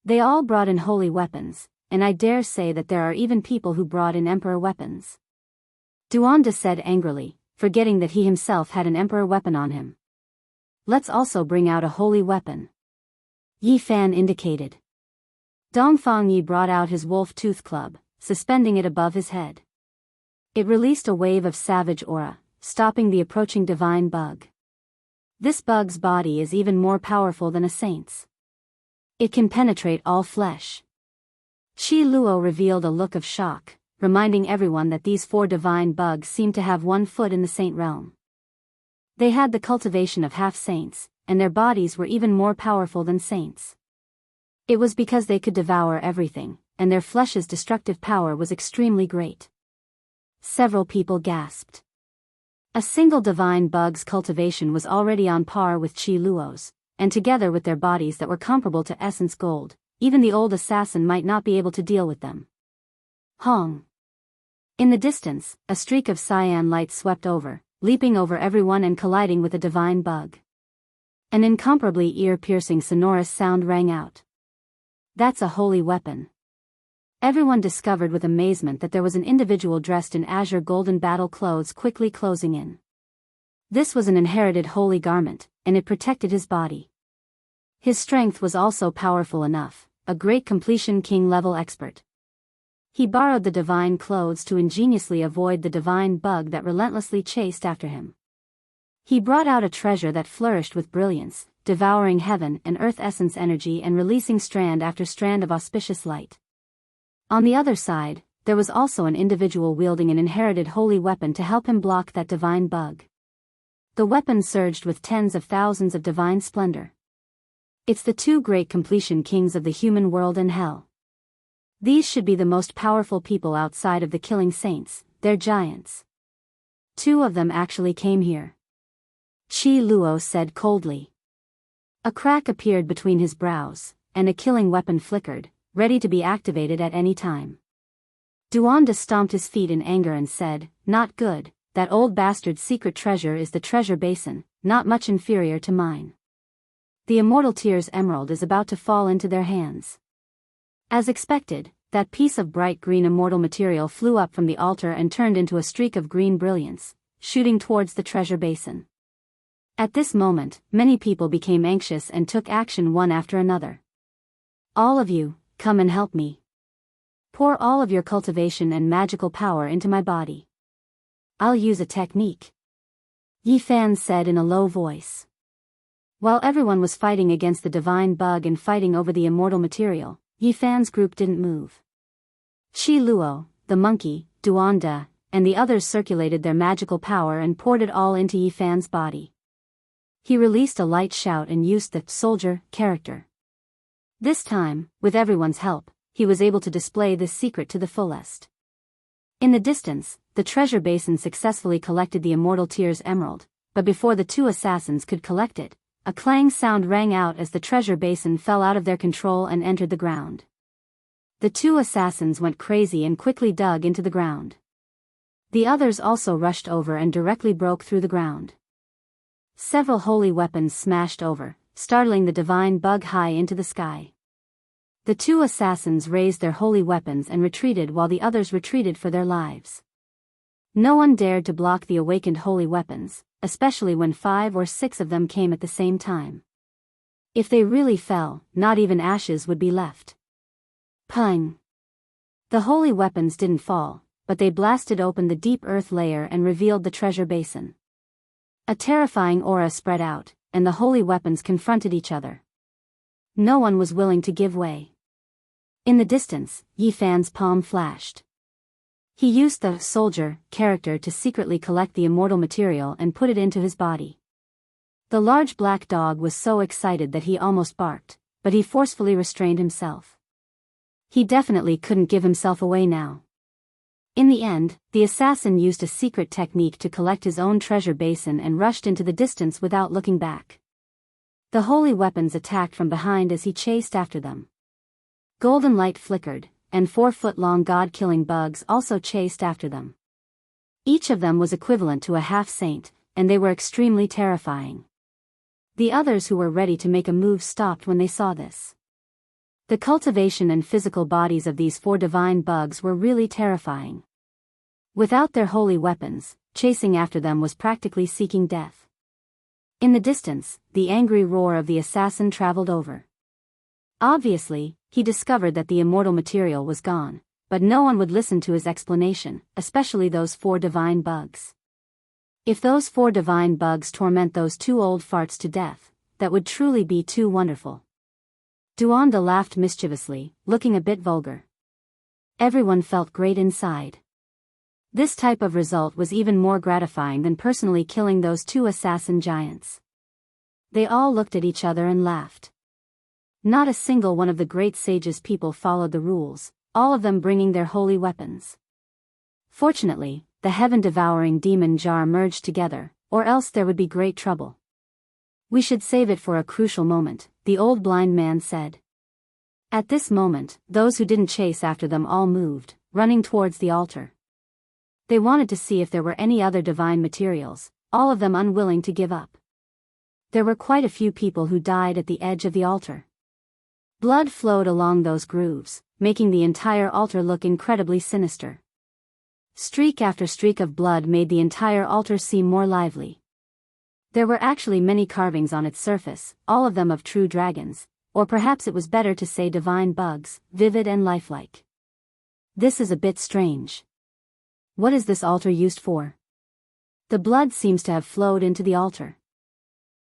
They all brought in holy weapons, and I dare say that there are even people who brought in emperor weapons. Duanda said angrily, forgetting that he himself had an emperor weapon on him. Let's also bring out a holy weapon. Yi Fan indicated. Dongfang Yi brought out his wolf tooth club, suspending it above his head. It released a wave of savage aura, stopping the approaching divine bug. This bug's body is even more powerful than a saint's. It can penetrate all flesh. Chi Luo revealed a look of shock, reminding everyone that these 4 divine bugs seemed to have 1 foot in the saint realm. They had the cultivation of half-saints, and their bodies were even more powerful than saints. It was because they could devour everything, and their flesh's destructive power was extremely great. Several people gasped. A single divine bug's cultivation was already on par with Chi Luo's, and together with their bodies that were comparable to essence gold, even the old assassin might not be able to deal with them. Hong. In the distance, a streak of cyan light swept over, leaping over everyone and colliding with a divine bug. An incomparably ear-piercing sonorous sound rang out. That's a holy weapon. Everyone discovered with amazement that there was an individual dressed in azure golden battle clothes quickly closing in. This was an inherited holy garment, and it protected his body. His strength was also powerful enough, a great completion king-level expert. He borrowed the divine clothes to ingeniously avoid the divine bug that relentlessly chased after him. He brought out a treasure that flourished with brilliance, devouring heaven and earth essence energy and releasing strand after strand of auspicious light. On the other side, there was also an individual wielding an inherited holy weapon to help him block that divine bug. The weapon surged with tens of thousands of divine splendor. It's the 2 great completion kings of the human world and hell. These should be the most powerful people outside of the killing saints, they're giants. 2 of them actually came here. Chi Luo said coldly. A crack appeared between his brows, and a killing weapon flickered, ready to be activated at any time. Duanda stomped his feet in anger and said, "Not good, that old bastard's secret treasure is the treasure basin, not much inferior to mine. The Immortal Tears Emerald is about to fall into their hands." As expected, that piece of bright green immortal material flew up from the altar and turned into a streak of green brilliance, shooting towards the treasure basin. At this moment, many people became anxious and took action one after another. All of you, come and help me. Pour all of your cultivation and magical power into my body. I'll use a technique. Yi Fan said in a low voice. While everyone was fighting against the divine bug and fighting over the immortal material, Yi Fan's group didn't move. Chi Luo, the monkey, Duanda, and the others circulated their magical power and poured it all into Yi Fan's body. He released a light shout and used the soldier character. This time, with everyone's help, he was able to display this secret to the fullest. In the distance, the treasure basin successfully collected the Immortal Tears Emerald, but before the 2 assassins could collect it, a clang sound rang out as the treasure basin fell out of their control and entered the ground. The two assassins went crazy and quickly dug into the ground. The others also rushed over and directly broke through the ground. Several holy weapons smashed over, startling the divine bug high into the sky. The two assassins raised their holy weapons and retreated while the others retreated for their lives. No one dared to block the awakened holy weapons, especially when 5 or 6 of them came at the same time. If they really fell, not even ashes would be left. Pung! The holy weapons didn't fall, but they blasted open the deep earth layer and revealed the treasure basin. A terrifying aura spread out, and the holy weapons confronted each other. No one was willing to give way. In the distance, Yi Fan's palm flashed. He used the soldier character to secretly collect the immortal material and put it into his body. The large black dog was so excited that he almost barked, but he forcefully restrained himself. He definitely couldn't give himself away now. In the end, the assassin used a secret technique to collect his own treasure basin and rushed into the distance without looking back. The holy weapons attacked from behind as he chased after them. Golden light flickered, and 4-foot-long god-killing bugs also chased after them. Each of them was equivalent to a half-saint, and they were extremely terrifying. The others who were ready to make a move stopped when they saw this. The cultivation and physical bodies of these 4 divine bugs were really terrifying. Without their holy weapons, chasing after them was practically seeking death. In the distance, the angry roar of the assassin traveled over. Obviously, he discovered that the immortal material was gone, but no one would listen to his explanation, especially those 4 divine bugs. If those 4 divine bugs torment those 2 old farts to death, that would truly be too wonderful. Duanda laughed mischievously, looking a bit vulgar. Everyone felt great inside. This type of result was even more gratifying than personally killing those 2 assassin giants. They all looked at each other and laughed. Not a single one of the great sage's people followed the rules, all of them bringing their holy weapons. Fortunately, the heaven-devouring demon jar merged together, or else there would be great trouble. "We should save it for a crucial moment," the old blind man said. At this moment, those who didn't chase after them all moved, running towards the altar. They wanted to see if there were any other divine materials, all of them unwilling to give up. There were quite a few people who died at the edge of the altar. Blood flowed along those grooves, making the entire altar look incredibly sinister. Streak after streak of blood made the entire altar seem more lively. There were actually many carvings on its surface, all of them of true dragons, or perhaps it was better to say divine bugs, vivid and lifelike. This is a bit strange. What is this altar used for? The blood seems to have flowed into the altar.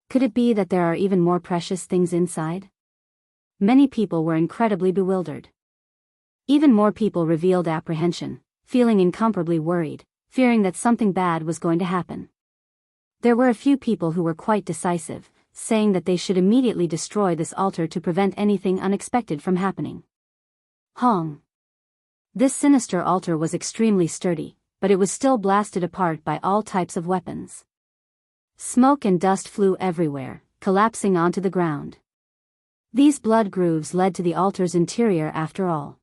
Could it be that there are even more precious things inside? Many people were incredibly bewildered. Even more people revealed apprehension, feeling incomparably worried, fearing that something bad was going to happen. There were a few people who were quite decisive, saying that they should immediately destroy this altar to prevent anything unexpected from happening. Hong. This sinister altar was extremely sturdy, but it was still blasted apart by all types of weapons. Smoke and dust flew everywhere, collapsing onto the ground. These blood grooves led to the altar's interior after all.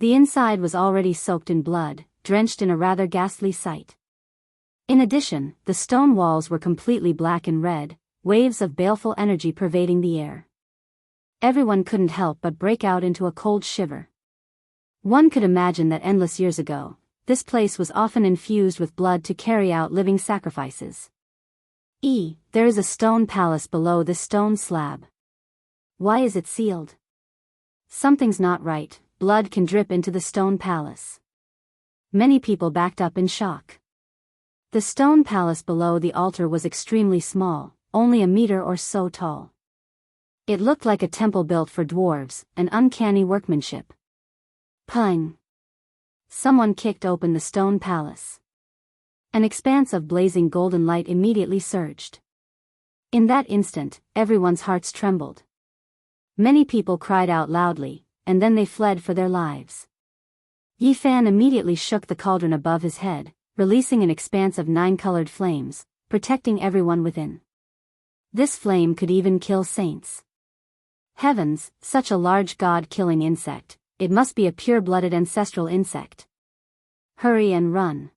The inside was already soaked in blood, drenched in a rather ghastly sight. In addition, the stone walls were completely black and red, waves of baleful energy pervading the air. Everyone couldn't help but break out into a cold shiver. One could imagine that endless years ago, this place was often infused with blood to carry out living sacrifices. There is a stone palace below this stone slab. Why is it sealed? Something's not right, blood can drip into the stone palace. Many people backed up in shock. The stone palace below the altar was extremely small, only a meter or so tall. It looked like a temple built for dwarves, an uncanny workmanship. Pung! Someone kicked open the stone palace. An expanse of blazing golden light immediately surged. In that instant, everyone's hearts trembled. Many people cried out loudly, and then they fled for their lives. Yi Fan immediately shook the cauldron above his head, releasing an expanse of 9-colored flames, protecting everyone within. This flame could even kill saints. Heavens, such a large god-killing insect, it must be a pure-blooded ancestral insect. Hurry and run.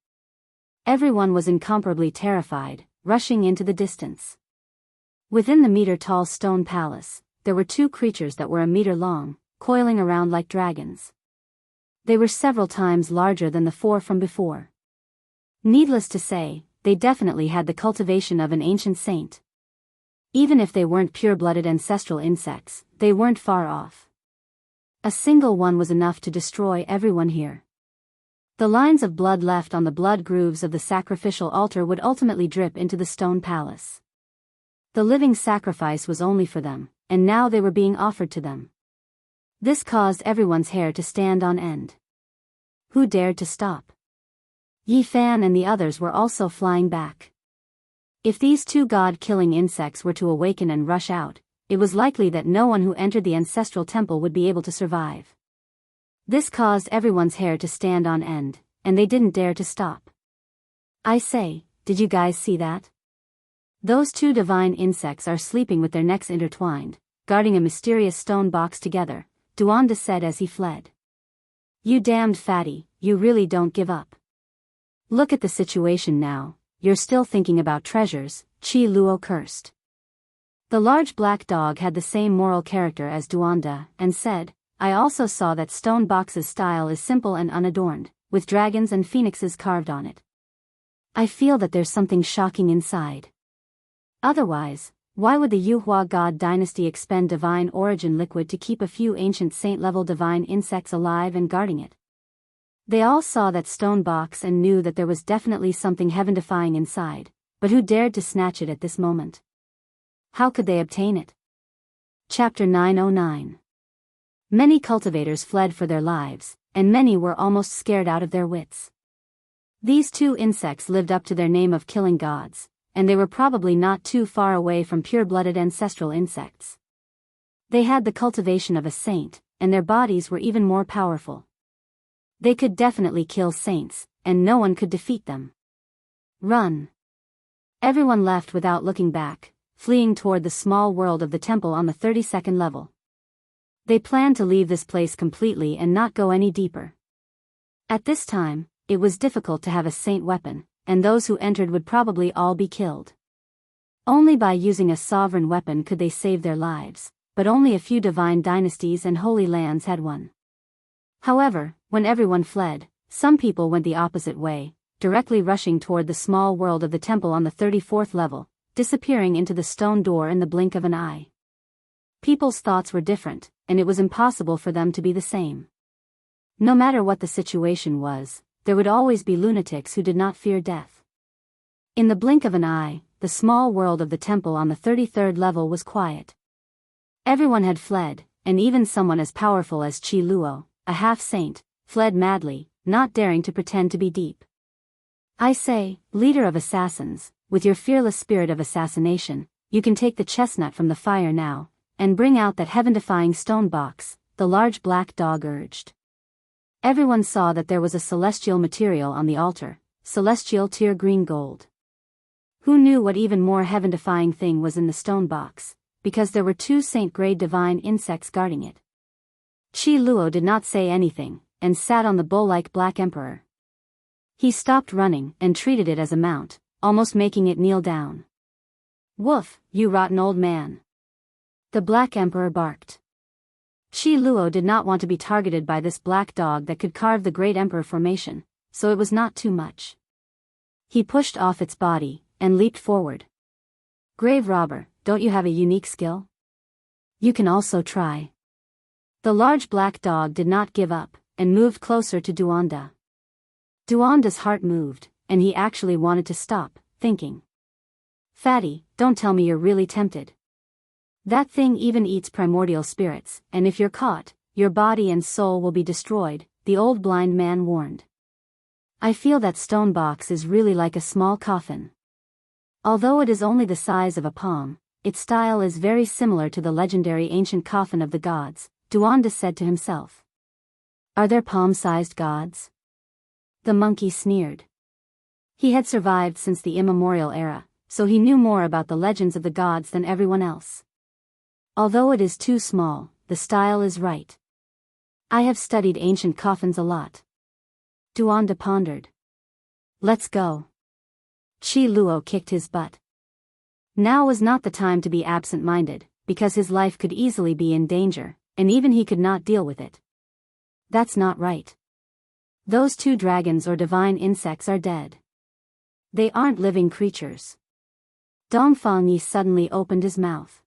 Everyone was incomparably terrified, rushing into the distance. Within the meter-tall stone palace, there were two creatures that were a meter long, coiling around like dragons. They were several times larger than the four from before. Needless to say, they definitely had the cultivation of an ancient saint. Even if they weren't pure-blooded ancestral insects, they weren't far off. A single one was enough to destroy everyone here. The lines of blood left on the blood grooves of the sacrificial altar would ultimately drip into the stone palace. The living sacrifice was only for them, and now they were being offered to them. This caused everyone's hair to stand on end. Who dared to stop? Yi Fan and the others were also flying back. If these two god-killing insects were to awaken and rush out, it was likely that no one who entered the ancestral temple would be able to survive. This caused everyone's hair to stand on end, and they didn't dare to stop. I say, did you guys see that? Those two divine insects are sleeping with their necks intertwined, guarding a mysterious stone box together, Duanda said as he fled. You damned fatty, you really don't give up. Look at the situation now, you're still thinking about treasures, Chi Luo cursed. The large black dog had the same moral character as Duanda, and said, I also saw that stone box's style is simple and unadorned, with dragons and phoenixes carved on it. I feel that there's something shocking inside. Otherwise, why would the Yuhua god dynasty expend divine origin liquid to keep a few ancient saint-level divine insects alive and guarding it? They all saw that stone box and knew that there was definitely something heaven-defying inside, but who dared to snatch it at this moment? How could they obtain it? Chapter 909. Many cultivators fled for their lives, and many were almost scared out of their wits. These two insects lived up to their name of killing gods, and they were probably not too far away from pure-blooded ancestral insects. They had the cultivation of a saint, and their bodies were even more powerful. They could definitely kill saints, and no one could defeat them. Run. Everyone left without looking back, fleeing toward the small world of the temple on the 32nd level. They planned to leave this place completely and not go any deeper. At this time, it was difficult to have a saint weapon, and those who entered would probably all be killed. Only by using a sovereign weapon could they save their lives, but only a few divine dynasties and holy lands had one. However, when everyone fled, some people went the opposite way, directly rushing toward the small world of the temple on the 34th level, disappearing into the stone door in the blink of an eye. People's thoughts were different, and it was impossible for them to be the same. No matter what the situation was, there would always be lunatics who did not fear death. In the blink of an eye, the small world of the temple on the 33rd level was quiet. Everyone had fled, and even someone as powerful as Chi Luo, a half-saint, fled madly, not daring to pretend to be deep. I say, leader of assassins, with your fearless spirit of assassination, you can take the chestnut from the fire now, and bring out that heaven-defying stone box, the large black dog urged. Everyone saw that there was a celestial material on the altar, celestial tear green gold. Who knew what even more heaven-defying thing was in the stone box, because there were two saint-grade divine insects guarding it. Chi Luo did not say anything, and sat on the bull-like black emperor. He stopped running and treated it as a mount, almost making it kneel down. Woof, you rotten old man. The black emperor barked. Chi Luo did not want to be targeted by this black dog that could carve the great emperor formation, so it was not too much. He pushed off its body, and leaped forward. Grave robber, don't you have a unique skill? You can also try. The large black dog did not give up, and moved closer to Duanda. Duanda's heart moved, and he actually wanted to stop, thinking. Fatty, don't tell me you're really tempted. That thing even eats primordial spirits, and if you're caught, your body and soul will be destroyed, the old blind man warned. I feel that stone box is really like a small coffin. Although it is only the size of a palm, its style is very similar to the legendary ancient coffin of the gods, Duanda said to himself. Are there palm-sized gods? The monkey sneered. He had survived since the immemorial era, so he knew more about the legends of the gods than everyone else. Although it is too small, the style is right. I have studied ancient coffins a lot. Duanda pondered. Let's go. Chi Luo kicked his butt. Now was not the time to be absent-minded, because his life could easily be in danger, and even he could not deal with it. That's not right. Those 2 dragons or divine insects are dead. They aren't living creatures. Dongfang Yi suddenly opened his mouth.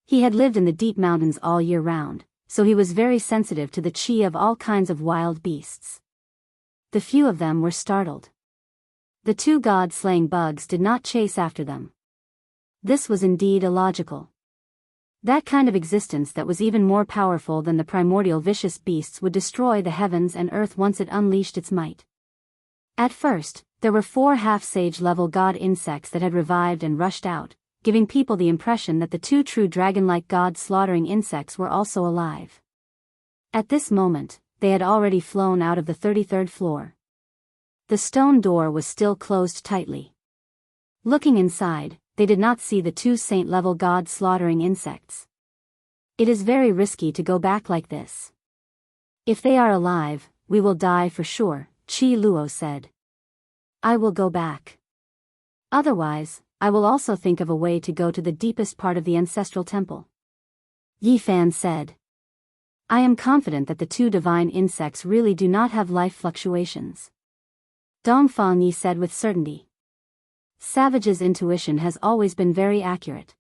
He had lived in the deep mountains all year round, so he was very sensitive to the qi of all kinds of wild beasts. The few of them were startled. The 2 god-slaying bugs did not chase after them. This was indeed illogical. That kind of existence that was even more powerful than the primordial vicious beasts would destroy the heavens and earth once it unleashed its might. At first, there were 4 half-sage level god insects that had revived and rushed out, giving people the impression that the 2 true dragon-like god-slaughtering insects were also alive. At this moment, they had already flown out of the 33rd floor. The stone door was still closed tightly. Looking inside, they did not see the 2 saint-level god-slaughtering insects. It is very risky to go back like this. If they are alive, we will die for sure, Chi Luo said. I will go back. Otherwise, I will also think of a way to go to the deepest part of the ancestral temple. Yi Fan said. I am confident that the 2 divine insects really do not have life fluctuations. Dongfang Yi said with certainty. Savage's intuition has always been very accurate.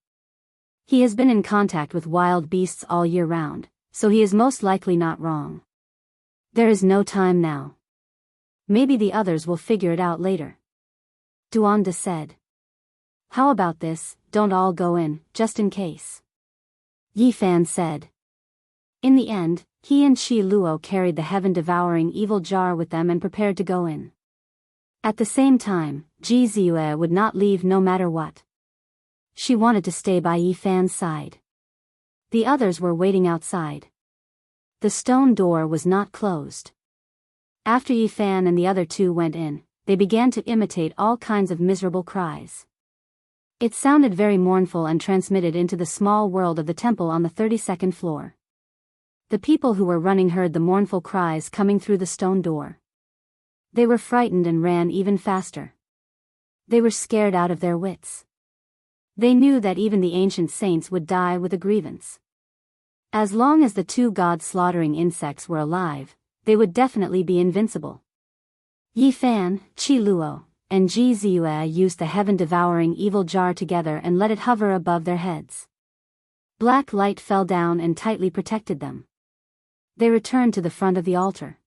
He has been in contact with wild beasts all year round, so he is most likely not wrong. There is no time now. Maybe the others will figure it out later. Duanda said. How about this, don't all go in, just in case. Yi Fan said. In the end, he and Chi Luo carried the heaven-devouring evil jar with them and prepared to go in. At the same time, Ji Ziyue would not leave no matter what. She wanted to stay by Yi Fan's side. The others were waiting outside. The stone door was not closed. After Yi Fan and the other 2 went in, they began to imitate all kinds of miserable cries. It sounded very mournful and transmitted into the small world of the temple on the 32nd floor. The people who were running heard the mournful cries coming through the stone door. They were frightened and ran even faster. They were scared out of their wits. They knew that even the ancient saints would die with a grievance. As long as the 2 god-slaughtering insects were alive, they would definitely be invincible. Yi Fan, Chi Luo, and Ji Ziyue used the heaven-devouring evil jar together and let it hover above their heads. Black light fell down and tightly protected them. They returned to the front of the altar.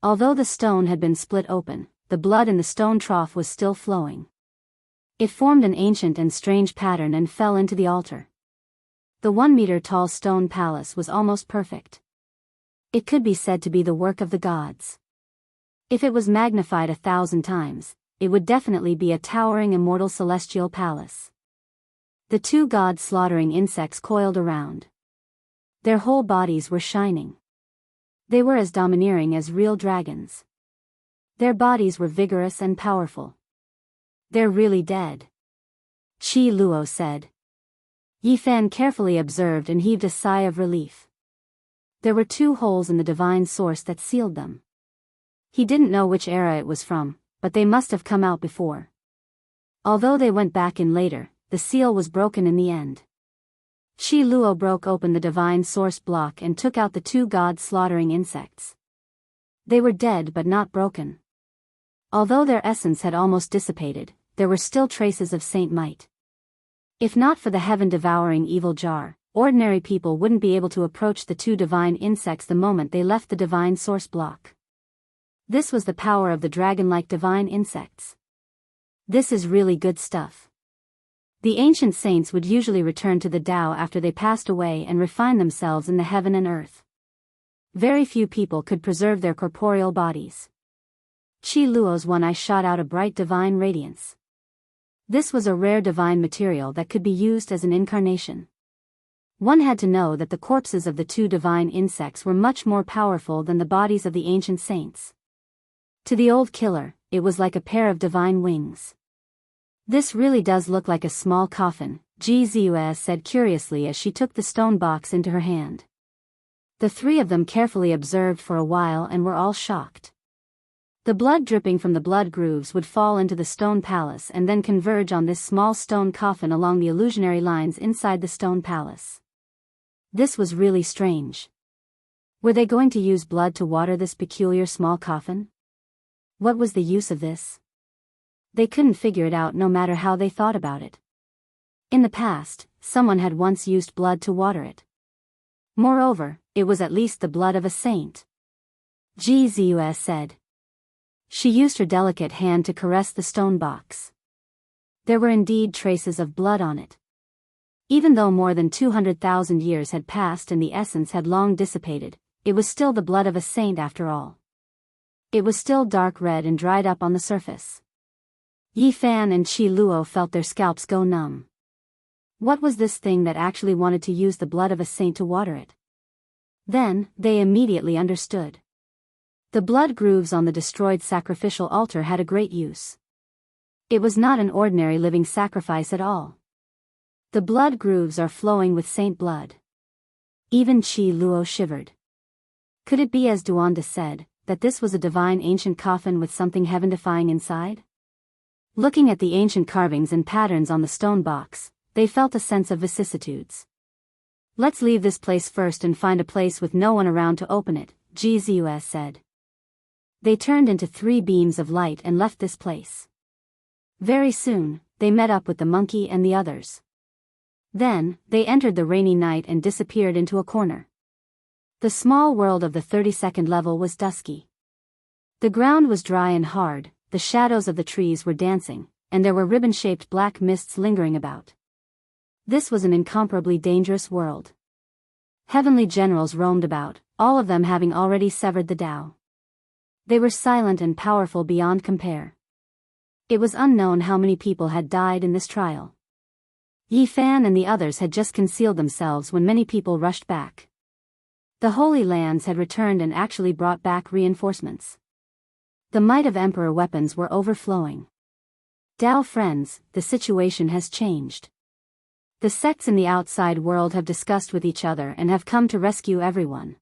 Although the stone had been split open, the blood in the stone trough was still flowing. It formed an ancient and strange pattern and fell into the altar. The 1-meter-tall stone palace was almost perfect. It could be said to be the work of the gods. If it was magnified 1,000 times, it would definitely be a towering immortal celestial palace. The 2 god-slaughtering insects coiled around. Their whole bodies were shining. They were as domineering as real dragons. Their bodies were vigorous and powerful. They're really dead. Chi Luo said. Yi Fan carefully observed and heaved a sigh of relief. There were 2 holes in the divine source that sealed them. He didn't know which era it was from, but they must have come out before. Although they went back in later, the seal was broken in the end. Chi Luo broke open the divine source block and took out the 2 god-slaughtering insects. They were dead but not broken. Although their essence had almost dissipated, there were still traces of saint might. If not for the heaven-devouring evil jar, ordinary people wouldn't be able to approach the 2 divine insects the moment they left the divine source block. This was the power of the dragon-like divine insects. This is really good stuff. The ancient saints would usually return to the Tao after they passed away and refine themselves in the heaven and earth. Very few people could preserve their corporeal bodies. Chi Luo's one eye shot out a bright divine radiance. This was a rare divine material that could be used as an incarnation. One had to know that the corpses of the 2 divine insects were much more powerful than the bodies of the ancient saints. To the old killer, it was like a pair of divine wings. This really does look like a small coffin, Ji Ziyue said curiously as she took the stone box into her hand. The three of them carefully observed for a while and were all shocked. The blood dripping from the blood grooves would fall into the stone palace and then converge on this small stone coffin along the illusionary lines inside the stone palace. This was really strange. Were they going to use blood to water this peculiar small coffin? What was the use of this? They couldn't figure it out no matter how they thought about it. In the past, someone had once used blood to water it. Moreover, it was at least the blood of a saint. Jesus said. She used her delicate hand to caress the stone box. There were indeed traces of blood on it. Even though more than 200,000 years had passed and the essence had long dissipated, it was still the blood of a saint after all. It was still dark red and dried up on the surface. Yi Fan and Qi Luo felt their scalps go numb. What was this thing that actually wanted to use the blood of a saint to water it? Then, they immediately understood. The blood grooves on the destroyed sacrificial altar had a great use. It was not an ordinary living sacrifice at all. The blood grooves are flowing with saint blood. Even Qi Luo shivered. Could it be, as Duanda said, that this was a divine ancient coffin with something heaven-defying inside? Looking at the ancient carvings and patterns on the stone box, they felt a sense of vicissitudes. Let's leave this place first and find a place with no one around to open it, Jesus said. They turned into 3 beams of light and left this place. Very soon, they met up with the monkey and the others. Then, they entered the rainy night and disappeared into a corner. The small world of the 32nd level was dusky. The ground was dry and hard, the shadows of the trees were dancing, and there were ribbon-shaped black mists lingering about. This was an incomparably dangerous world. Heavenly generals roamed about, all of them having already severed the Tao. They were silent and powerful beyond compare. It was unknown how many people had died in this trial. Yi Fan and the others had just concealed themselves when many people rushed back. The Holy Lands had returned and actually brought back reinforcements. The might of Emperor weapons were overflowing. Tao friends, the situation has changed. The sects in the outside world have discussed with each other and have come to rescue everyone.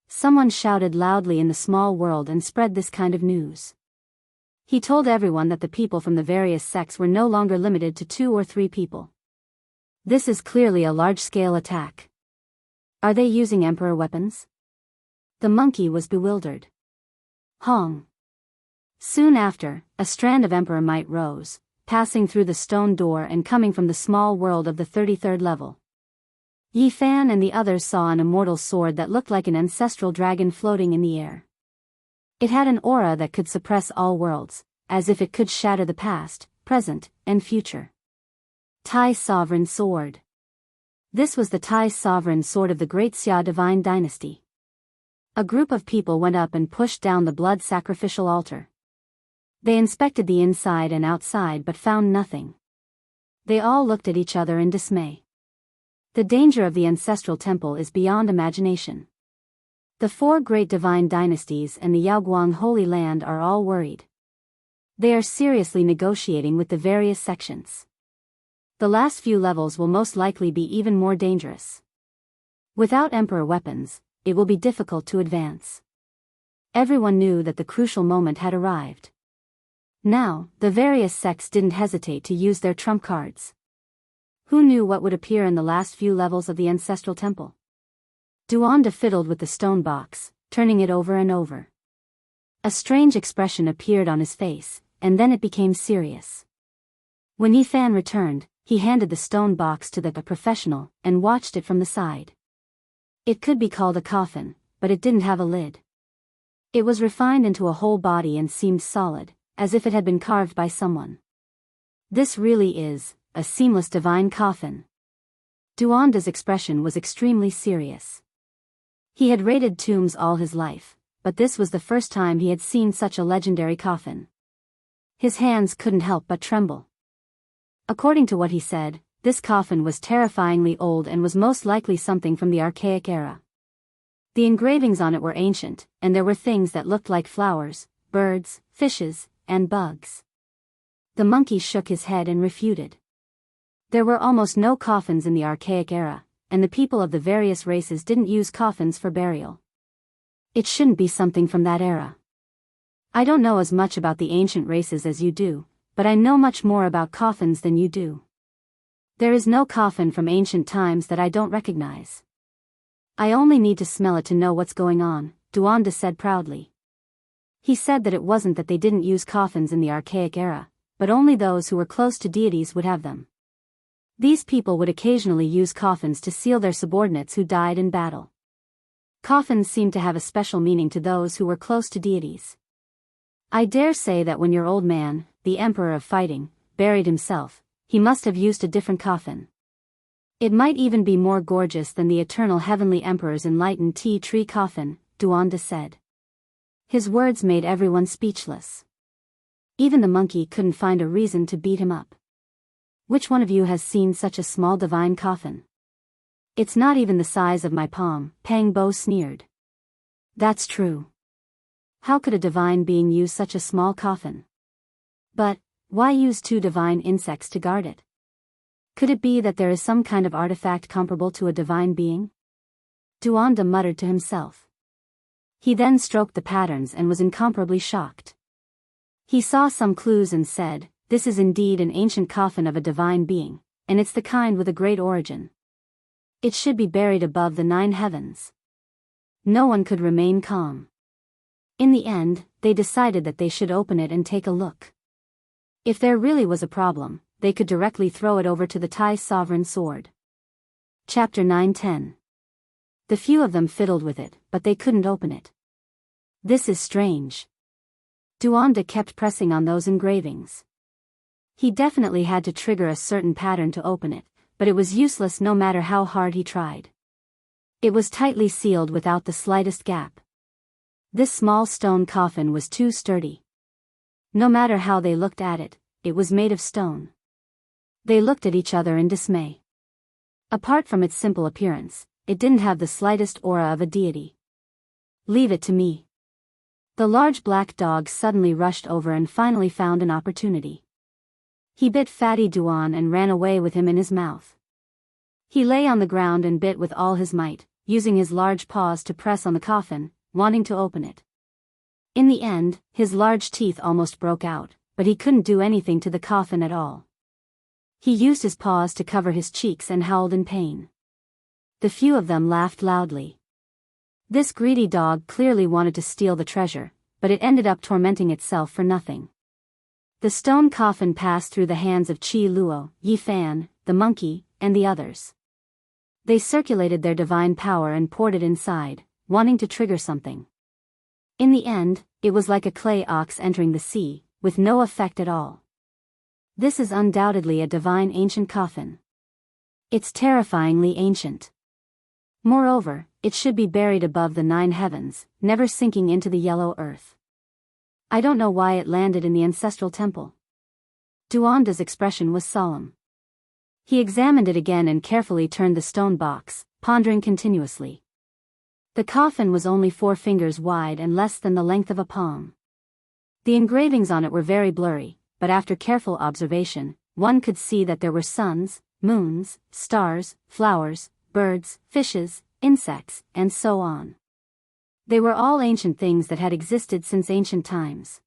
Someone shouted loudly in the small world and spread this kind of news. He told everyone that the people from the various sects were no longer limited to 2 or 3 people. This is clearly a large-scale attack. Are they using Emperor weapons? The monkey was bewildered. Hong. Soon after, a strand of Emperor might rose, passing through the stone door and coming from the small world of the 33rd level. Yi Fan and the others saw an immortal sword that looked like an ancestral dragon floating in the air. It had an aura that could suppress all worlds, as if it could shatter the past, present, and future. Tai Sovereign Sword. This was the Tai Sovereign Sword of the Great Xia Divine Dynasty. A group of people went up and pushed down the blood sacrificial altar. They inspected the inside and outside but found nothing. They all looked at each other in dismay. The danger of the ancestral temple is beyond imagination. The 4 great divine dynasties and the Yaoguang Holy Land are all worried. They are seriously negotiating with the various sections. The last few levels will most likely be even more dangerous. Without Emperor weapons, it will be difficult to advance. Everyone knew that the crucial moment had arrived. Now, the various sects didn't hesitate to use their trump cards. Who knew what would appear in the last few levels of the ancestral temple? Duanda fiddled with the stone box, turning it over and over. A strange expression appeared on his face, and then it became serious. When Yi Fan returned, he handed the stone box to the professional, and watched it from the side. It could be called a coffin, but it didn't have a lid. It was refined into a whole body and seemed solid, as if it had been carved by someone. This really is a seamless divine coffin. Duanda's expression was extremely serious. He had raided tombs all his life, but this was the first time he had seen such a legendary coffin. His hands couldn't help but tremble. According to what he said, this coffin was terrifyingly old and was most likely something from the archaic era. The engravings on it were ancient, and there were things that looked like flowers, birds, fishes, and bugs. The monkey shook his head and refuted. There were almost no coffins in the archaic era, and the people of the various races didn't use coffins for burial. It shouldn't be something from that era. I don't know as much about the ancient races as you do, but I know much more about coffins than you do. There is no coffin from ancient times that I don't recognize. I only need to smell it to know what's going on, Duanda said proudly. He said that it wasn't that they didn't use coffins in the archaic era, but only those who were close to deities would have them. These people would occasionally use coffins to seal their subordinates who died in battle. Coffins seemed to have a special meaning to those who were close to deities. I dare say that when your old man, the Emperor of Fighting, buried himself, he must have used a different coffin. It might even be more gorgeous than the eternal heavenly Emperor's enlightened tea tree coffin, Duanda said. His words made everyone speechless. Even the monkey couldn't find a reason to beat him up. Which one of you has seen such a small divine coffin? It's not even the size of my palm, Pang Bo sneered. That's true. How could a divine being use such a small coffin? But, why use 2 divine insects to guard it? Could it be that there is some kind of artifact comparable to a divine being? Duanda muttered to himself. He then stroked the patterns and was incomparably shocked. He saw some clues and said, "This is indeed an ancient coffin of a divine being, and it's the kind with a great origin. It should be buried above the 9 heavens." No one could remain calm. In the end, they decided that they should open it and take a look. If there really was a problem, they could directly throw it over to the Thai sovereign sword. Chapter 9-10. The few of them fiddled with it, but they couldn't open it. This is strange. Duanda kept pressing on those engravings. He definitely had to trigger a certain pattern to open it, but it was useless no matter how hard he tried. It was tightly sealed without the slightest gap. This small stone coffin was too sturdy. No matter how they looked at it, it was made of stone. They looked at each other in dismay. Apart from its simple appearance, it didn't have the slightest aura of a deity. "Leave it to me." The large black dog suddenly rushed over and finally found an opportunity. He bit Fatty Duan and ran away with him in his mouth. He lay on the ground and bit with all his might, using his large paws to press on the coffin, wanting to open it. In the end, his large teeth almost broke out, but he couldn't do anything to the coffin at all. He used his paws to cover his cheeks and howled in pain. The few of them laughed loudly. This greedy dog clearly wanted to steal the treasure, but it ended up tormenting itself for nothing. The stone coffin passed through the hands of Chi Luo, Yi Fan, the monkey, and the others. They circulated their divine power and poured it inside, wanting to trigger something. In the end, it was like a clay ox entering the sea, with no effect at all. This is undoubtedly a divine ancient coffin. It's terrifyingly ancient. Moreover, it should be buried above the 9 heavens, never sinking into the yellow earth. I don't know why it landed in the ancestral temple. Duanda's expression was solemn. He examined it again and carefully turned the stone box, pondering continuously. The coffin was only 4 fingers wide and less than the length of a palm. The engravings on it were very blurry, but after careful observation, one could see that there were suns, moons, stars, flowers, birds, fishes, insects, and so on. They were all ancient things that had existed since ancient times.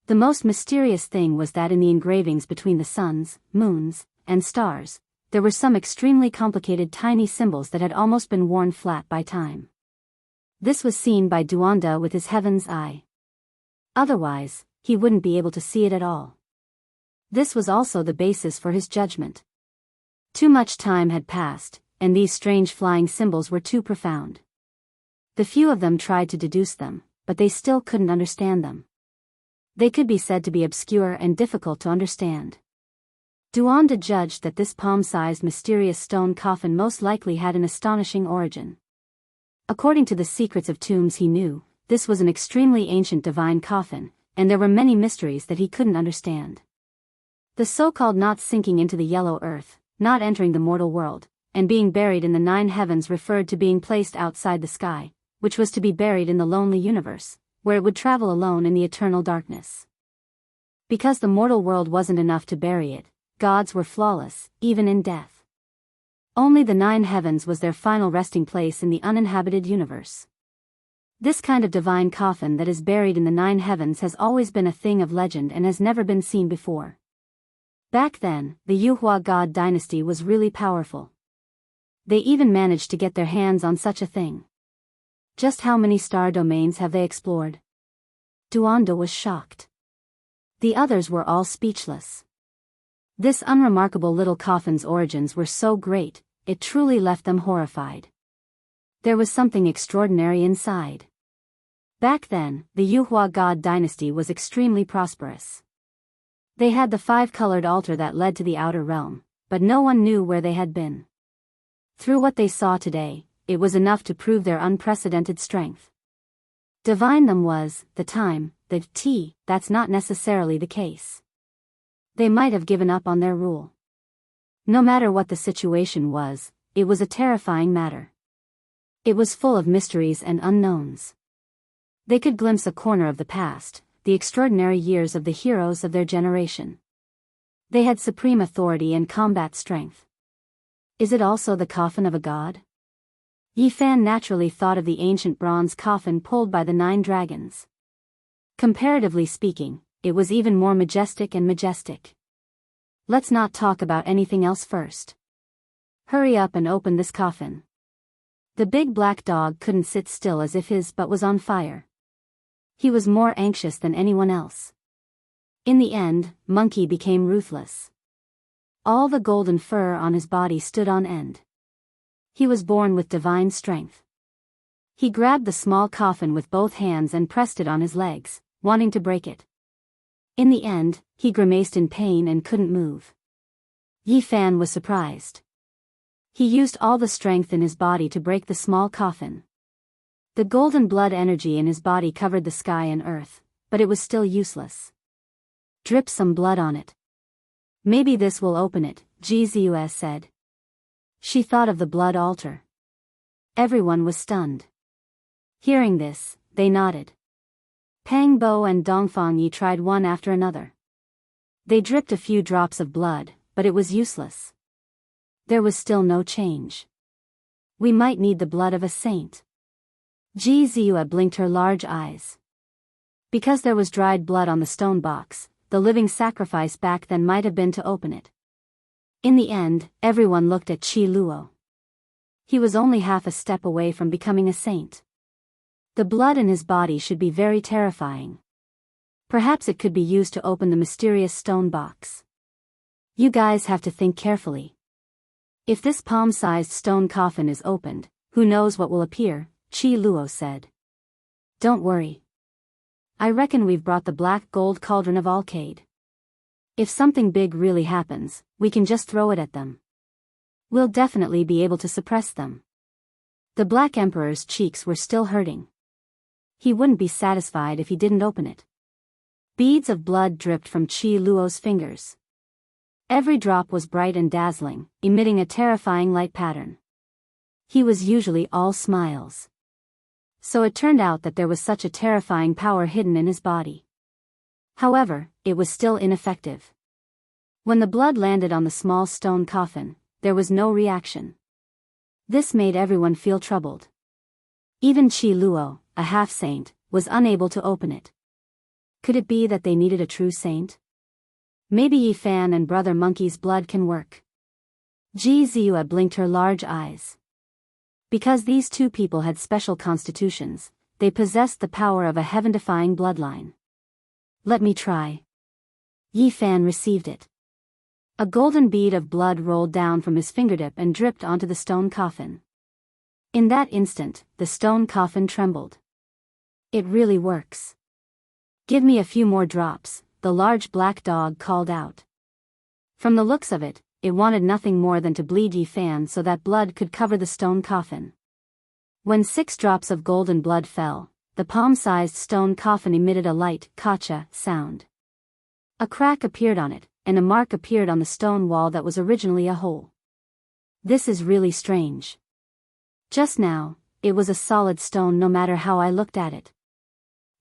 The most mysterious thing was that in the engravings between the suns, moons, and stars, there were some extremely complicated tiny symbols that had almost been worn flat by time. This was seen by Duanda with his heaven's eye. Otherwise, he wouldn't be able to see it at all. This was also the basis for his judgment. Too much time had passed, and these strange flying symbols were too profound. The few of them tried to deduce them, but they still couldn't understand them. They could be said to be obscure and difficult to understand. Duanda judged that this palm-sized mysterious stone coffin most likely had an astonishing origin. According to the secrets of tombs he knew, this was an extremely ancient divine coffin, and there were many mysteries that he couldn't understand. The so-called not sinking into the yellow earth, not entering the mortal world, and being buried in the 9 heavens referred to being placed outside the sky, which was to be buried in the lonely universe, where it would travel alone in the eternal darkness. Because the mortal world wasn't enough to bury it, gods were flawless, even in death. Only the 9 heavens was their final resting place in the uninhabited universe. This kind of divine coffin that is buried in the 9 heavens has always been a thing of legend and has never been seen before. Back then, the Yuhua god dynasty was really powerful. They even managed to get their hands on such a thing. Just how many star domains have they explored? Duanda was shocked. The others were all speechless. This unremarkable little coffin's origins were so great, it truly left them horrified. There was something extraordinary inside. Back then, the Yuhua god dynasty was extremely prosperous. They had the 5-colored altar that led to the outer realm, but no one knew where they had been. Through what they saw today, it was enough to prove their unprecedented strength. Divine them was, the time, the T, that's not necessarily the case. They might have given up on their rule. No matter what the situation was, it was a terrifying matter. It was full of mysteries and unknowns. They could glimpse a corner of the past, the extraordinary years of the heroes of their generation. They had supreme authority and combat strength. Is it also the coffin of a god? Yi Fan naturally thought of the ancient bronze coffin pulled by the 9 dragons. Comparatively speaking, it was even more majestic and majestic. Let's not talk about anything else first. Hurry up and open this coffin. The big black dog couldn't sit still as if his butt was on fire. He was more anxious than anyone else. In the end, Monkey became ruthless. All the golden fur on his body stood on end. He was born with divine strength. He grabbed the small coffin with both hands and pressed it on his legs, wanting to break it. In the end, he grimaced in pain and couldn't move. Yi Fan was surprised. He used all the strength in his body to break the small coffin. The golden blood energy in his body covered the sky and earth, but it was still useless. Drip some blood on it. Maybe this will open it, Gzus said. She thought of the blood altar. Everyone was stunned. Hearing this, they nodded. Pang Bo and Dongfang Yi tried one after another. They dripped a few drops of blood, but it was useless. There was still no change. We might need the blood of a saint. Gzua blinked her large eyes. Because there was dried blood on the stone box, the living sacrifice back then might have been to open it. In the end, everyone looked at Qi Luo. He was only half a step away from becoming a saint. The blood in his body should be very terrifying. Perhaps it could be used to open the mysterious stone box. You guys have to think carefully. If this palm-sized stone coffin is opened, who knows what will appear, Qi Luo said. Don't worry. I reckon we've brought the black gold cauldron of Alcade. If something big really happens, we can just throw it at them. We'll definitely be able to suppress them. The Black Emperor's cheeks were still hurting. He wouldn't be satisfied if he didn't open it. Beads of blood dripped from Qi Luo's fingers. Every drop was bright and dazzling, emitting a terrifying light pattern. He was usually all smiles. So it turned out that there was such a terrifying power hidden in his body. However, it was still ineffective. When the blood landed on the small stone coffin, there was no reaction. This made everyone feel troubled. Even Qi Luo, a half-saint, was unable to open it. Could it be that they needed a true saint? Maybe Yi Fan and Brother Monkey's blood can work. Gzua blinked her large eyes. Because these two people had special constitutions, they possessed the power of a heaven-defying bloodline. Let me try. Yi Fan received it. A golden bead of blood rolled down from his fingertip and dripped onto the stone coffin. In that instant, the stone coffin trembled. It really works. Give me a few more drops, the large black dog called out. From the looks of it, it wanted nothing more than to bleed Yi Fan so that blood could cover the stone coffin. When 6 drops of golden blood fell, the palm-sized stone coffin emitted a light, kacha, sound. A crack appeared on it, and a mark appeared on the stone wall that was originally a hole. This is really strange. Just now, it was a solid stone no matter how I looked at it.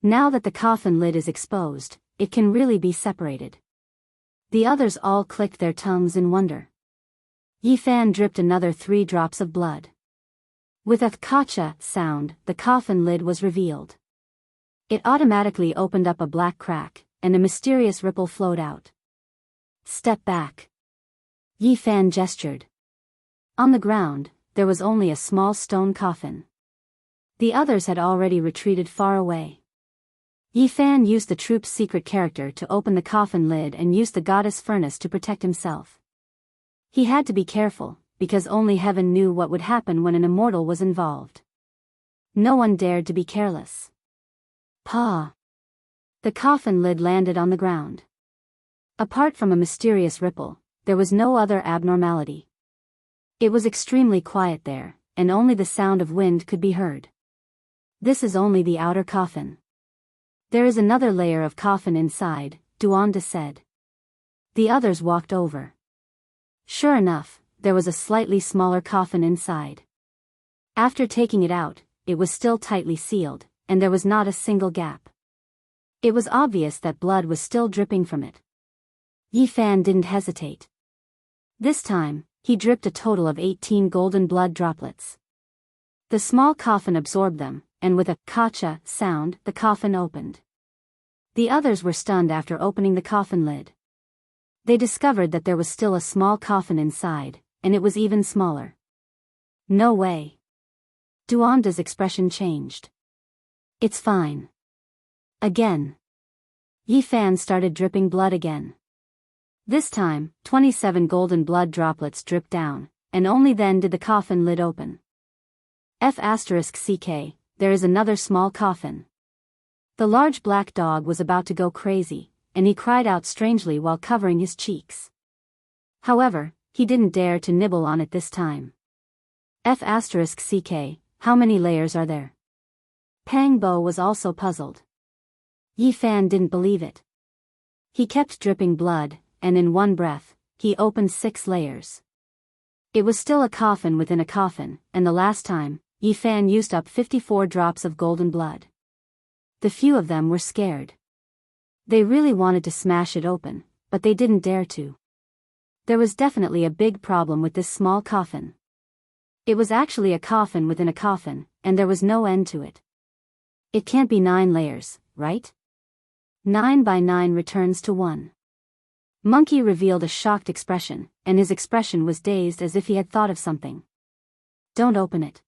Now that the coffin lid is exposed, it can really be separated. The others all clicked their tongues in wonder. Yifan dripped another 3 drops of blood. With a kacha sound, the coffin lid was revealed. It automatically opened up a black crack, and a mysterious ripple flowed out. Step back. Yifan gestured. On the ground, there was only a small stone coffin. The others had already retreated far away. Yifan used the troupe's secret character to open the coffin lid and used the goddess furnace to protect himself. He had to be careful, because only heaven knew what would happen when an immortal was involved. No one dared to be careless. Pa! The coffin lid landed on the ground. Apart from a mysterious ripple, there was no other abnormality. It was extremely quiet there, and only the sound of wind could be heard. This is only the outer coffin. There is another layer of coffin inside, Duanda said. The others walked over. Sure enough, there was a slightly smaller coffin inside. After taking it out, it was still tightly sealed, and there was not a single gap. It was obvious that blood was still dripping from it. Yifan didn't hesitate. This time, he dripped a total of 18 golden blood droplets. The small coffin absorbed them, and with a kacha sound, the coffin opened. The others were stunned after opening the coffin lid. They discovered that there was still a small coffin inside, and it was even smaller. No way. Duanda's expression changed. It's fine. Again. Yifan started dripping blood again. This time, 27 golden blood droplets dripped down, and only then did the coffin lid open. F***ck, there is another small coffin. The large black dog was about to go crazy, and he cried out strangely while covering his cheeks. However, he didn't dare to nibble on it this time. F***ck, how many layers are there? Pang Bo was also puzzled. Yifan didn't believe it. He kept dripping blood, and in one breath, he opened 6 layers. It was still a coffin within a coffin, and the last time, Yifan used up 54 drops of golden blood. The few of them were scared. They really wanted to smash it open, but they didn't dare to. There was definitely a big problem with this small coffin. It was actually a coffin within a coffin, and there was no end to it. It can't be 9 layers, right? 9 by 9 returns to 1. Monkey revealed a shocked expression, and his expression was dazed as if he had thought of something. Don't open it.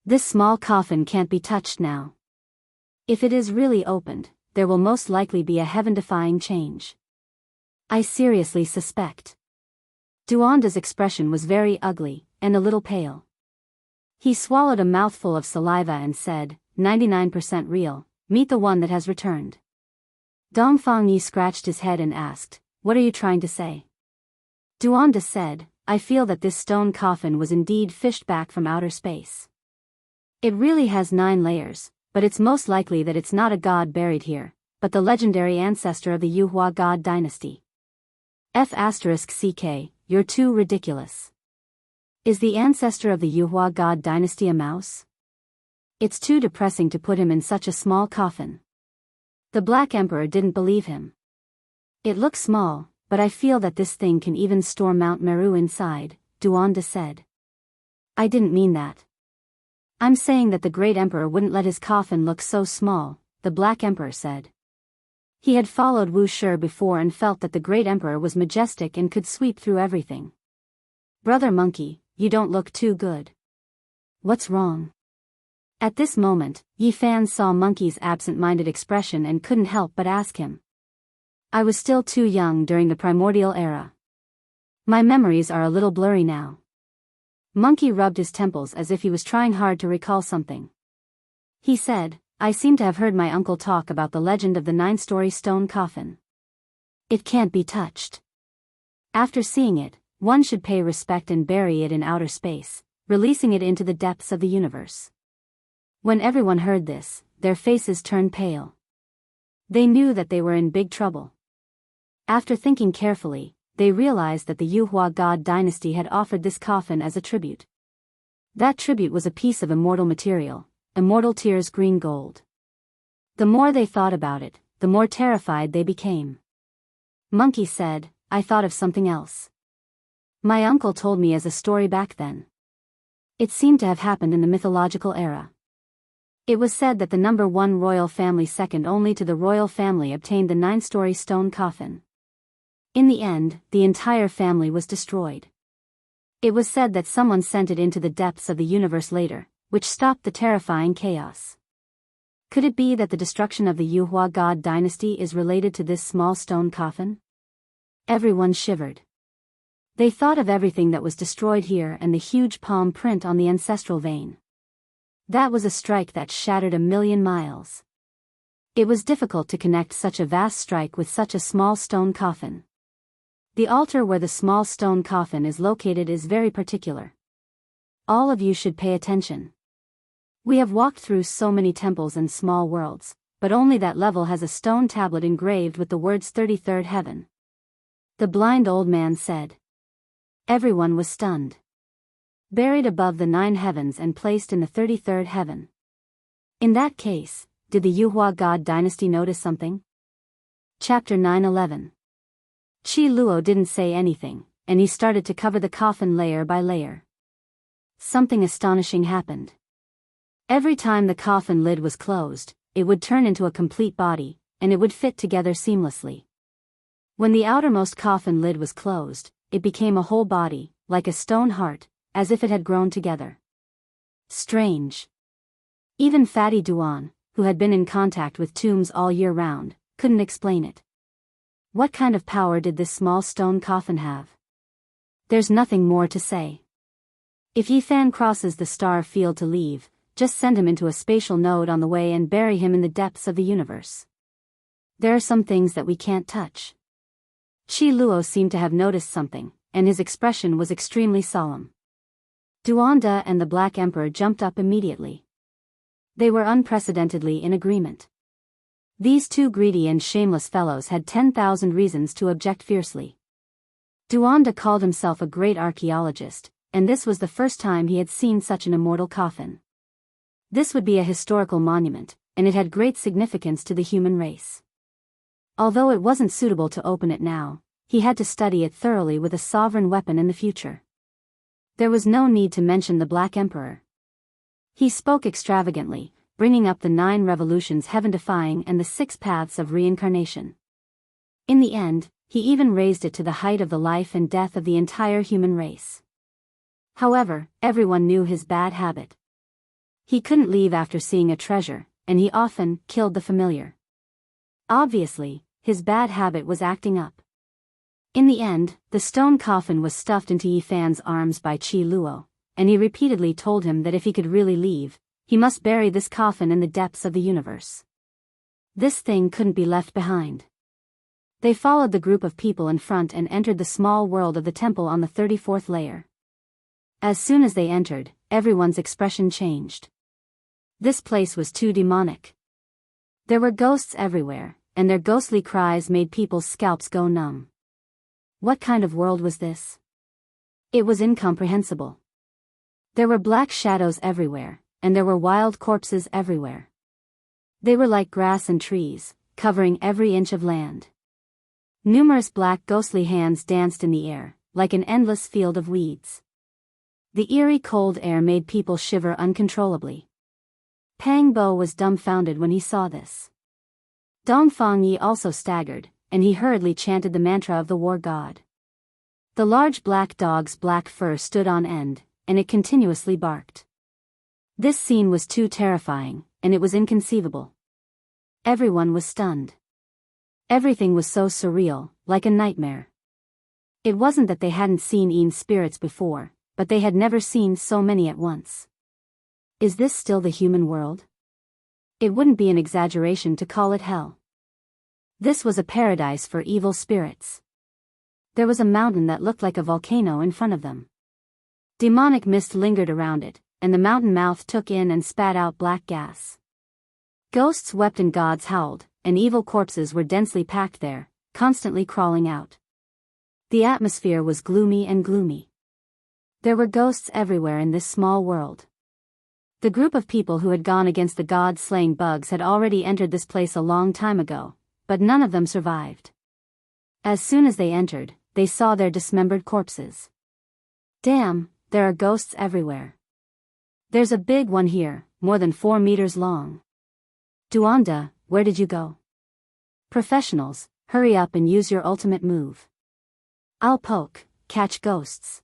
This small coffin can't be touched now. If it is really opened, there will most likely be a heaven-defying change. I seriously suspect. Duanda's expression was very ugly, and a little pale. He swallowed a mouthful of saliva and said, 99% real, meet the one that has returned. Dongfang Yi scratched his head and asked, what are you trying to say? Duanda said, I feel that this stone coffin was indeed fished back from outer space. It really has 9 layers, but it's most likely that it's not a god buried here, but the legendary ancestor of the Yuhua god dynasty. F***ck, you're too ridiculous. Is the ancestor of the Yuhua god dynasty a mouse? It's too depressing to put him in such a small coffin. The Black Emperor didn't believe him. It looks small, but I feel that this thing can even store Mount Meru inside, Duanda said. I didn't mean that. I'm saying that the Great Emperor wouldn't let his coffin look so small, the Black Emperor said. He had followed Wu Shi before and felt that the Great Emperor was majestic and could sweep through everything. Brother Monkey, you don't look too good. What's wrong? At this moment, Yifan saw Monkey's absent-minded expression and couldn't help but ask him. I was still too young during the primordial era. My memories are a little blurry now. Monkey rubbed his temples as if he was trying hard to recall something. He said, I seem to have heard my uncle talk about the legend of the 9-story stone coffin. It can't be touched. After seeing it, one should pay respect and bury it in outer space, releasing it into the depths of the universe. When everyone heard this, their faces turned pale. They knew that they were in big trouble. After thinking carefully, they realized that the Yuhua god dynasty had offered this coffin as a tribute. That tribute was a piece of immortal material, immortal tears green gold. The more they thought about it, the more terrified they became. Monkey said, I thought of something else. My uncle told me as a story back then. It seemed to have happened in the mythological era. It was said that the number one royal family, second only to the royal family, obtained the 9-story stone coffin. In the end, the entire family was destroyed. It was said that someone sent it into the depths of the universe later, which stopped the terrifying chaos. Could it be that the destruction of the Yuhua god dynasty is related to this small stone coffin? Everyone shivered. They thought of everything that was destroyed here and the huge palm print on the ancestral vein. That was a strike that shattered 1,000,000 miles. It was difficult to connect such a vast strike with such a small stone coffin. The altar where the small stone coffin is located is very particular. All of you should pay attention. We have walked through so many temples and small worlds, but only that level has a stone tablet engraved with the words 33rd heaven. The blind old man said. Everyone was stunned. Buried above the 9 heavens and placed in the 33rd heaven. In that case, did the Yuhua god dynasty notice something? Chapter 9:11. Qi Luo didn't say anything, and he started to cover the coffin layer by layer. Something astonishing happened. Every time the coffin lid was closed, it would turn into a complete body, and it would fit together seamlessly. When the outermost coffin lid was closed, it became a whole body, like a stone heart, as if it had grown together. Strange. Even Fatty Duan, who had been in contact with tombs all year round, couldn't explain it. What kind of power did this small stone coffin have? There's nothing more to say. If Yifan crosses the star field to leave, just send him into a spatial node on the way and bury him in the depths of the universe. There are some things that we can't touch. Qi Luo seemed to have noticed something, and his expression was extremely solemn. Duanda and the Black Emperor jumped up immediately. They were unprecedentedly in agreement. These two greedy and shameless fellows had 10,000 reasons to object fiercely. Duanda called himself a great archaeologist, and this was the first time he had seen such an immortal coffin. This would be a historical monument, and it had great significance to the human race. Although it wasn't suitable to open it now, he had to study it thoroughly with a sovereign weapon in the future. There was no need to mention the Black Emperor. He spoke extravagantly, bringing up the 9 revolutions heaven-defying and the 6 paths of reincarnation. In the end, he even raised it to the height of the life and death of the entire human race. However, everyone knew his bad habit. He couldn't leave after seeing a treasure, and he often killed the familiar. Obviously, his bad habit was acting up. In the end, the stone coffin was stuffed into Yifan's arms by Qi Luo, and he repeatedly told him that if he could really leave, he must bury this coffin in the depths of the universe. This thing couldn't be left behind. They followed the group of people in front and entered the small world of the temple on the 34th layer. As soon as they entered, everyone's expression changed. This place was too demonic. There were ghosts everywhere, and their ghostly cries made people's scalps go numb. What kind of world was this? It was incomprehensible. There were black shadows everywhere, and there were wild corpses everywhere. They were like grass and trees, covering every inch of land. Numerous black ghostly hands danced in the air, like an endless field of weeds. The eerie cold air made people shiver uncontrollably. Pang Bo was dumbfounded when he saw this. Dongfang Yi also staggered, and he hurriedly chanted the mantra of the war god. The large black dog's black fur stood on end, and it continuously barked. This scene was too terrifying, and it was inconceivable. Everyone was stunned. Everything was so surreal, like a nightmare. It wasn't that they hadn't seen Yin spirits before, but they had never seen so many at once. Is this still the human world? It wouldn't be an exaggeration to call it hell. This was a paradise for evil spirits. There was a mountain that looked like a volcano in front of them. Demonic mist lingered around it, and the mountain mouth took in and spat out black gas. Ghosts wept and gods howled, and evil corpses were densely packed there, constantly crawling out. The atmosphere was gloomy and gloomy. There were ghosts everywhere in this small world. The group of people who had gone against the god-slaying bugs had already entered this place a long time ago, but none of them survived. As soon as they entered, they saw their dismembered corpses. Damn, there are ghosts everywhere. There's a big one here, more than 4 meters long. Duanda, where did you go? Professionals, hurry up and use your ultimate move. I'll poke, catch ghosts.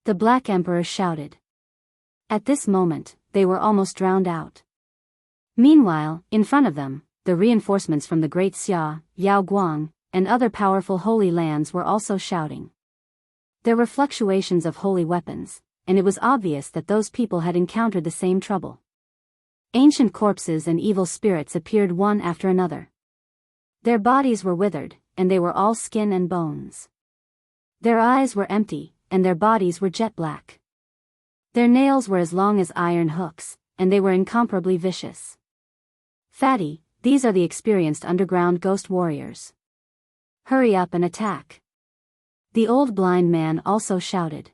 The Black Emperor shouted. At this moment, they were almost drowned out. Meanwhile, in front of them, the reinforcements from the Great Xia, Yao Guang, and other powerful holy lands were also shouting. There were fluctuations of holy weapons, and it was obvious that those people had encountered the same trouble. Ancient corpses and evil spirits appeared one after another. Their bodies were withered, and they were all skin and bones. Their eyes were empty, and their bodies were jet black. Their nails were as long as iron hooks, and they were incomparably vicious. Fatty, these are the experienced underground ghost warriors. Hurry up and attack. The old blind man also shouted.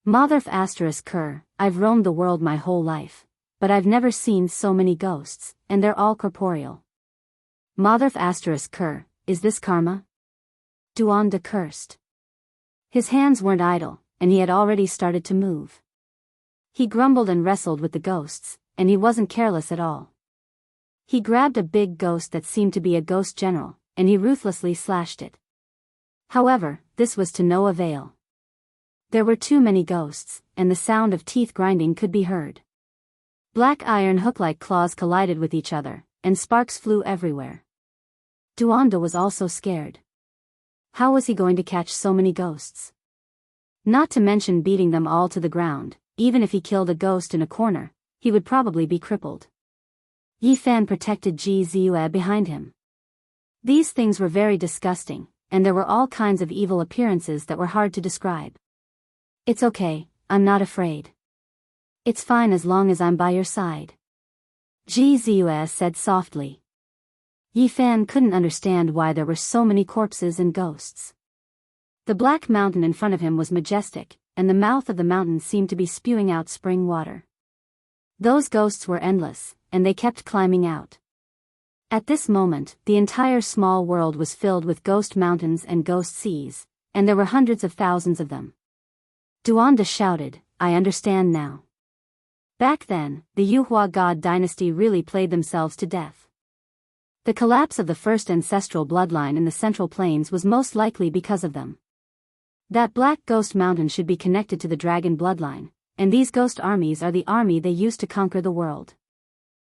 Motherf asterisk cur, I've roamed the world my whole life, but I've never seen so many ghosts, and they're all corporeal. Motherf asterisk cur, is this karma? Duanda cursed. His hands weren't idle, and he had already started to move. He grumbled and wrestled with the ghosts, and he wasn't careless at all. He grabbed a big ghost that seemed to be a ghost general, and he ruthlessly slashed it. However, this was to no avail. There were too many ghosts, and the sound of teeth grinding could be heard. Black iron hook-like claws collided with each other, and sparks flew everywhere. Duanda was also scared. How was he going to catch so many ghosts? Not to mention beating them all to the ground. Even if he killed a ghost in a corner, he would probably be crippled. Yi Fan protected Ji Ziyue behind him. These things were very disgusting, and there were all kinds of evil appearances that were hard to describe. It's okay, I'm not afraid. It's fine as long as I'm by your side. Ji Ziyue said softly. Yi Fan couldn't understand why there were so many corpses and ghosts. The black mountain in front of him was majestic, and the mouth of the mountain seemed to be spewing out spring water. Those ghosts were endless, and they kept climbing out. At this moment, the entire small world was filled with ghost mountains and ghost seas, and there were hundreds of thousands of them. Duanda shouted, I understand now. Back then, the Yuhua god dynasty really played themselves to death. The collapse of the first ancestral bloodline in the Central Plains was most likely because of them. That black ghost mountain should be connected to the dragon bloodline, and these ghost armies are the army they used to conquer the world.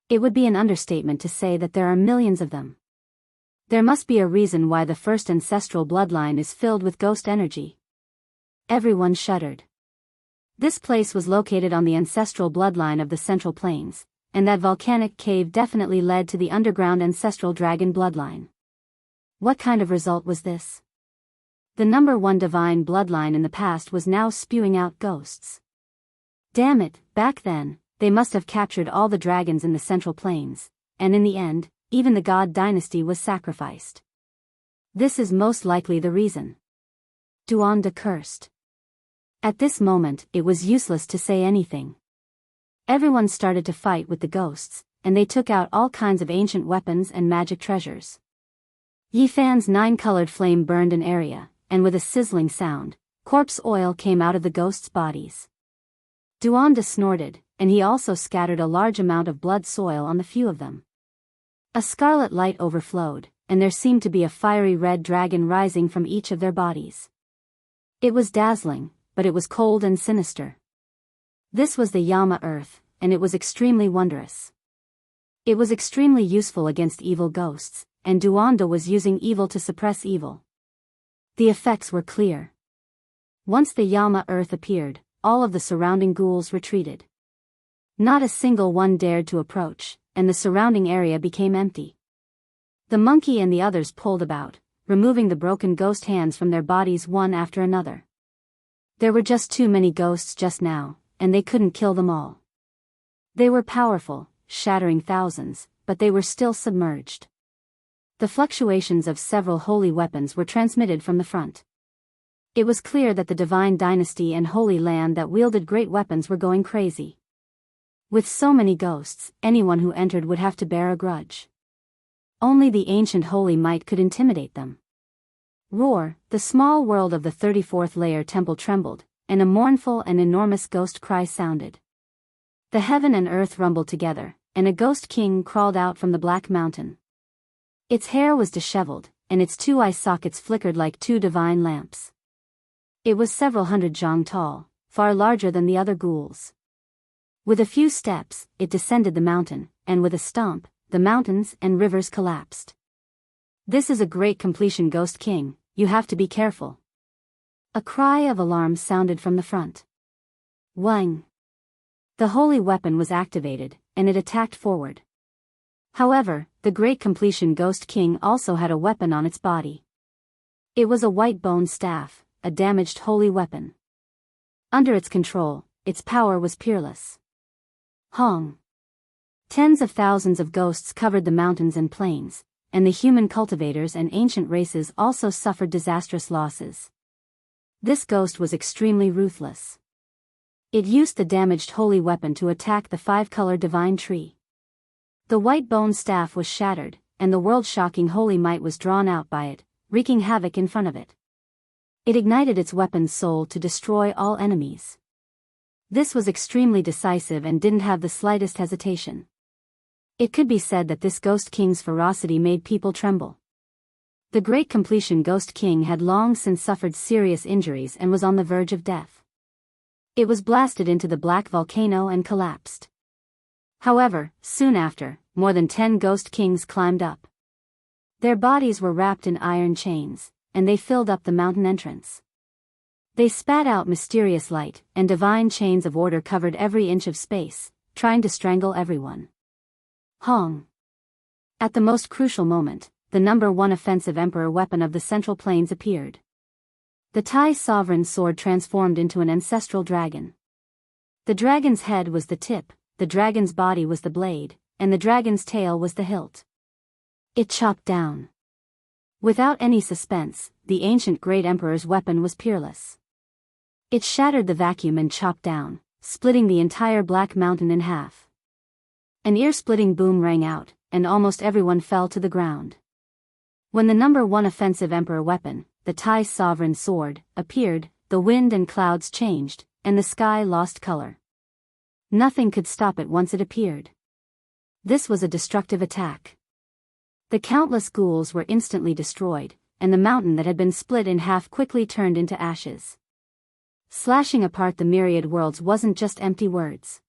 It would be an understatement to say that there are millions of them. There must be a reason why the first ancestral bloodline is filled with ghost energy. Everyone shuddered. This place was located on the ancestral bloodline of the Central Plains, and that volcanic cave definitely led to the underground ancestral dragon bloodline. What kind of result was this? The number one divine bloodline in the past was now spewing out ghosts. Damn it, back then, they must have captured all the dragons in the Central Plains, and in the end, even the god dynasty was sacrificed. This is most likely the reason. Duanda cursed. At this moment, it was useless to say anything. Everyone started to fight with the ghosts, and they took out all kinds of ancient weapons and magic treasures. Yi Fan's 9-colored flame burned an area, and with a sizzling sound, corpse oil came out of the ghosts' bodies. Duanda snorted, and he also scattered a large amount of blood soil on the few of them. A scarlet light overflowed, and there seemed to be a fiery red dragon rising from each of their bodies. It was dazzling, but it was cold and sinister. This was the Yama Earth, and it was extremely wondrous. It was extremely useful against evil ghosts, and Duanda was using evil to suppress evil. The effects were clear. Once the Yama Earth appeared, all of the surrounding ghouls retreated. Not a single one dared to approach, and the surrounding area became empty. The monkey and the others pulled about, removing the broken ghost hands from their bodies one after another. There were just too many ghosts just now, and they couldn't kill them all. They were powerful, shattering thousands, but they were still submerged. The fluctuations of several holy weapons were transmitted from the front. It was clear that the divine dynasty and holy land that wielded great weapons were going crazy. With so many ghosts, anyone who entered would have to bear a grudge. Only the ancient holy might could intimidate them. Roar, the small world of the 34th layer temple trembled, and a mournful and enormous ghost cry sounded. The heaven and earth rumbled together, and a ghost king crawled out from the black mountain. Its hair was disheveled, and its 2 eye sockets flickered like 2 divine lamps. It was several hundred jong tall, far larger than the other ghouls. With a few steps, it descended the mountain, and with a stomp, the mountains and rivers collapsed. "This is a great completion, Ghost King, you have to be careful." A cry of alarm sounded from the front. Wang! The holy weapon was activated, and it attacked forward. However, the great completion Ghost King also had a weapon on its body. It was a white bone staff, a damaged holy weapon. Under its control, its power was peerless. Hong! Tens of thousands of ghosts covered the mountains and plains, and the human cultivators and ancient races also suffered disastrous losses. This ghost was extremely ruthless. It used the damaged holy weapon to attack the 5-color divine tree. The white bone staff was shattered, and the world-shocking holy might was drawn out by it, wreaking havoc in front of it. It ignited its weapon's soul to destroy all enemies. This was extremely decisive and didn't have the slightest hesitation. It could be said that this Ghost King's ferocity made people tremble. The great completion Ghost King had long since suffered serious injuries and was on the verge of death. It was blasted into the black volcano and collapsed. However, soon after, more than 10 Ghost Kings climbed up. Their bodies were wrapped in iron chains, and they filled up the mountain entrance. They spat out mysterious light, and divine chains of order covered every inch of space, trying to strangle everyone. Hong! At the most crucial moment, the number 1 offensive emperor weapon of the Central Plains appeared. The Thai sovereign sword transformed into an ancestral dragon. The dragon's head was the tip, the dragon's body was the blade, and the dragon's tail was the hilt. It chopped down. Without any suspense, the ancient great emperor's weapon was peerless. It shattered the vacuum and chopped down, splitting the entire Black Mountain in half. An ear-splitting boom rang out, and almost everyone fell to the ground. When the number 1 offensive emperor weapon, the Thai sovereign sword, appeared, the wind and clouds changed, and the sky lost color. Nothing could stop it once it appeared. This was a destructive attack. The countless ghouls were instantly destroyed, and the mountain that had been split in half quickly turned into ashes. Slashing apart the myriad worlds wasn't just empty words.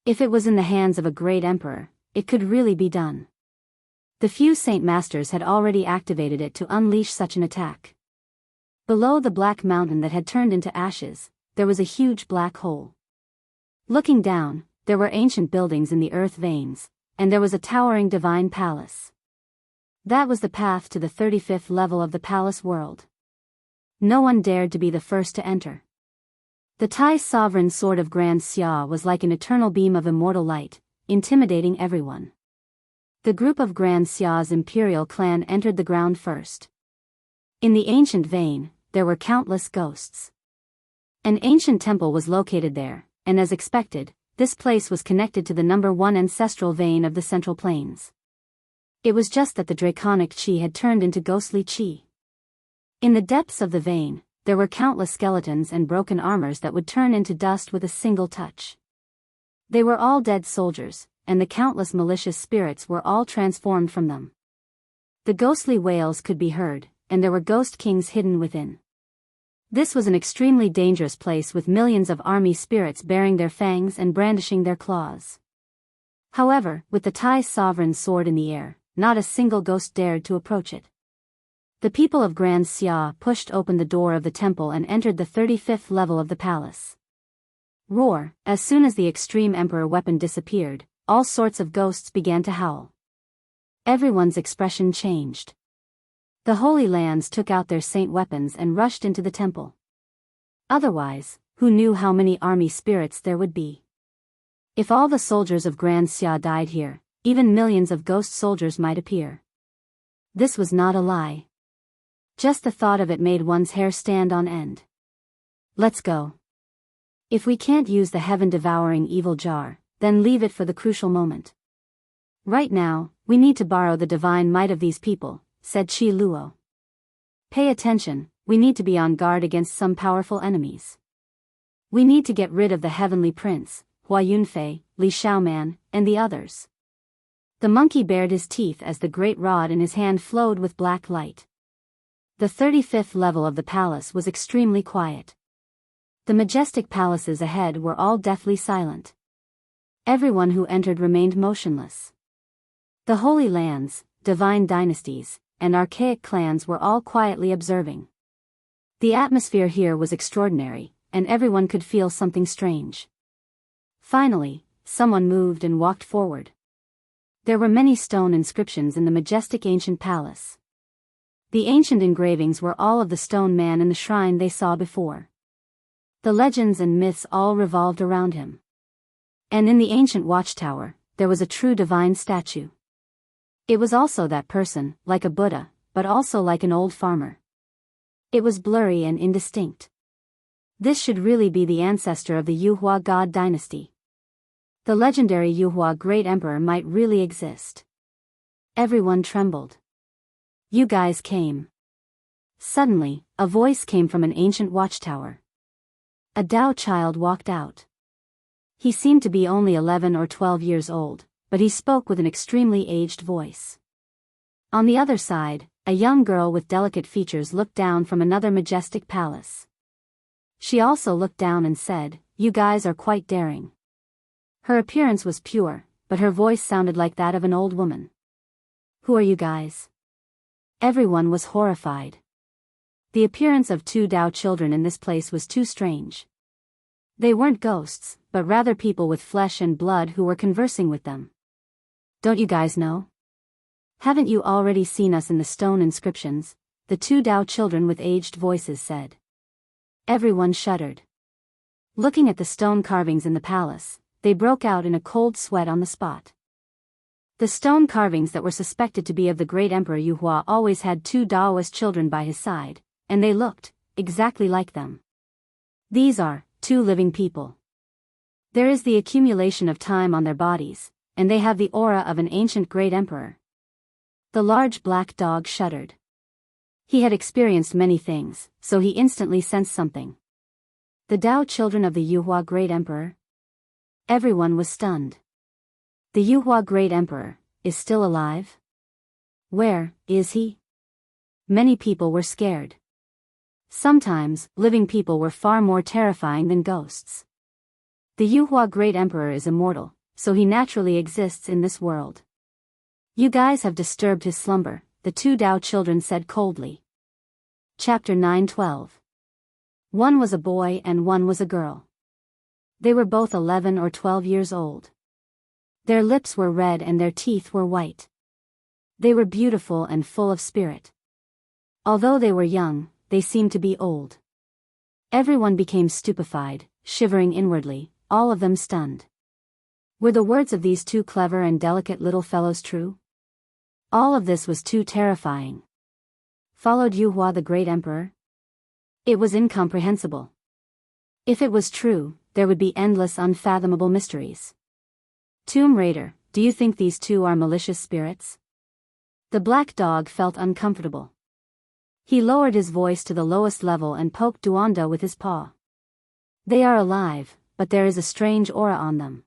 If it was in the hands of a great emperor, it could really be done. The few Saint Masters had already activated it to unleash such an attack. Below the black mountain that had turned into ashes, there was a huge black hole. Looking down, there were ancient buildings in the earth veins, and there was a towering divine palace. That was the path to the 35th level of the palace world. No one dared to be the first to enter. The Thai sovereign sword of Grand Xia was like an eternal beam of immortal light, intimidating everyone. The group of Grand Xia's imperial clan entered the ground first. In the ancient vein, there were countless ghosts. An ancient temple was located there, and as expected, this place was connected to the number 1 ancestral vein of the Central Plains. It was just that the draconic chi had turned into ghostly chi. In the depths of the vein, there were countless skeletons and broken armors that would turn into dust with a single touch. They were all dead soldiers, and the countless malicious spirits were all transformed from them. The ghostly wails could be heard, and there were ghost kings hidden within. This was an extremely dangerous place with millions of army spirits bearing their fangs and brandishing their claws. However, with the Thai sovereign sword in the air, not a single ghost dared to approach it. The people of Grand Xia pushed open the door of the temple and entered the 35th level of the palace. Roar! As soon as the extreme emperor weapon disappeared, all sorts of ghosts began to howl. Everyone's expression changed. The Holy Lands took out their saint weapons and rushed into the temple. Otherwise, who knew how many army spirits there would be? If all the soldiers of Grand Xia died here, even millions of ghost soldiers might appear. This was not a lie. Just the thought of it made one's hair stand on end. Let's go. If we can't use the heaven-devouring evil jar, then leave it for the crucial moment. Right now, we need to borrow the divine might of these people, said Chi Luo. Pay attention, we need to be on guard against some powerful enemies. We need to get rid of the Heavenly Prince, Hua Yunfei, Li Xiaoman, and the others. The monkey bared his teeth as the great rod in his hand flowed with black light. The 35th level of the palace was extremely quiet. The majestic palaces ahead were all deathly silent. Everyone who entered remained motionless. The Holy Lands, divine dynasties, and archaic clans were all quietly observing. The atmosphere here was extraordinary, and everyone could feel something strange. Finally, someone moved and walked forward. There were many stone inscriptions in the majestic ancient palace. The ancient engravings were all of the stone man in the shrine they saw before. The legends and myths all revolved around him. And in the ancient watchtower, there was a true divine statue. It was also that person, like a Buddha, but also like an old farmer. It was blurry and indistinct. This should really be the ancestor of the Yuhua God dynasty. The legendary Yuhua Great Emperor might really exist. Everyone trembled. You guys came. Suddenly, a voice came from an ancient watchtower. A Dao child walked out. He seemed to be only 11 or 12 years old, but he spoke with an extremely aged voice. On the other side, a young girl with delicate features looked down from another majestic palace. She also looked down and said, "You guys are quite daring." Her appearance was pure, but her voice sounded like that of an old woman. Who are you guys? Everyone was horrified. The appearance of two Dao children in this place was too strange. They weren't ghosts, but rather people with flesh and blood who were conversing with them. Don't you guys know? Haven't you already seen us in the stone inscriptions? The two Dao children with aged voices said. Everyone shuddered. Looking at the stone carvings in the palace, they broke out in a cold sweat on the spot. The stone carvings that were suspected to be of the great Emperor Yuhua always had two Daoist children by his side, and they looked exactly like them. These are two living people. There is the accumulation of time on their bodies, and they have the aura of an ancient great emperor. The large black dog shuddered. He had experienced many things, so he instantly sensed something. The Dao children of the Yuhua great emperor? Everyone was stunned. The Yuhua great emperor is still alive? Where is he? Many people were scared. Sometimes, living people were far more terrifying than ghosts. The Yuhua great emperor is immortal, so he naturally exists in this world. You guys have disturbed his slumber, the two Dao children said coldly. Chapter 9:12. One was a boy and one was a girl. They were both 11 or 12 years old. Their lips were red and their teeth were white. They were beautiful and full of spirit. Although they were young, they seemed to be old. Everyone became stupefied, shivering inwardly, all of them stunned. Were the words of these two clever and delicate little fellows true? All of this was too terrifying. Followed Yuhua the great emperor? It was incomprehensible. If it was true, there would be endless unfathomable mysteries. Tomb Raider, do you think these two are malicious spirits? The black dog felt uncomfortable. He lowered his voice to the lowest level and poked Duanda with his paw. They are alive, but there is a strange aura on them.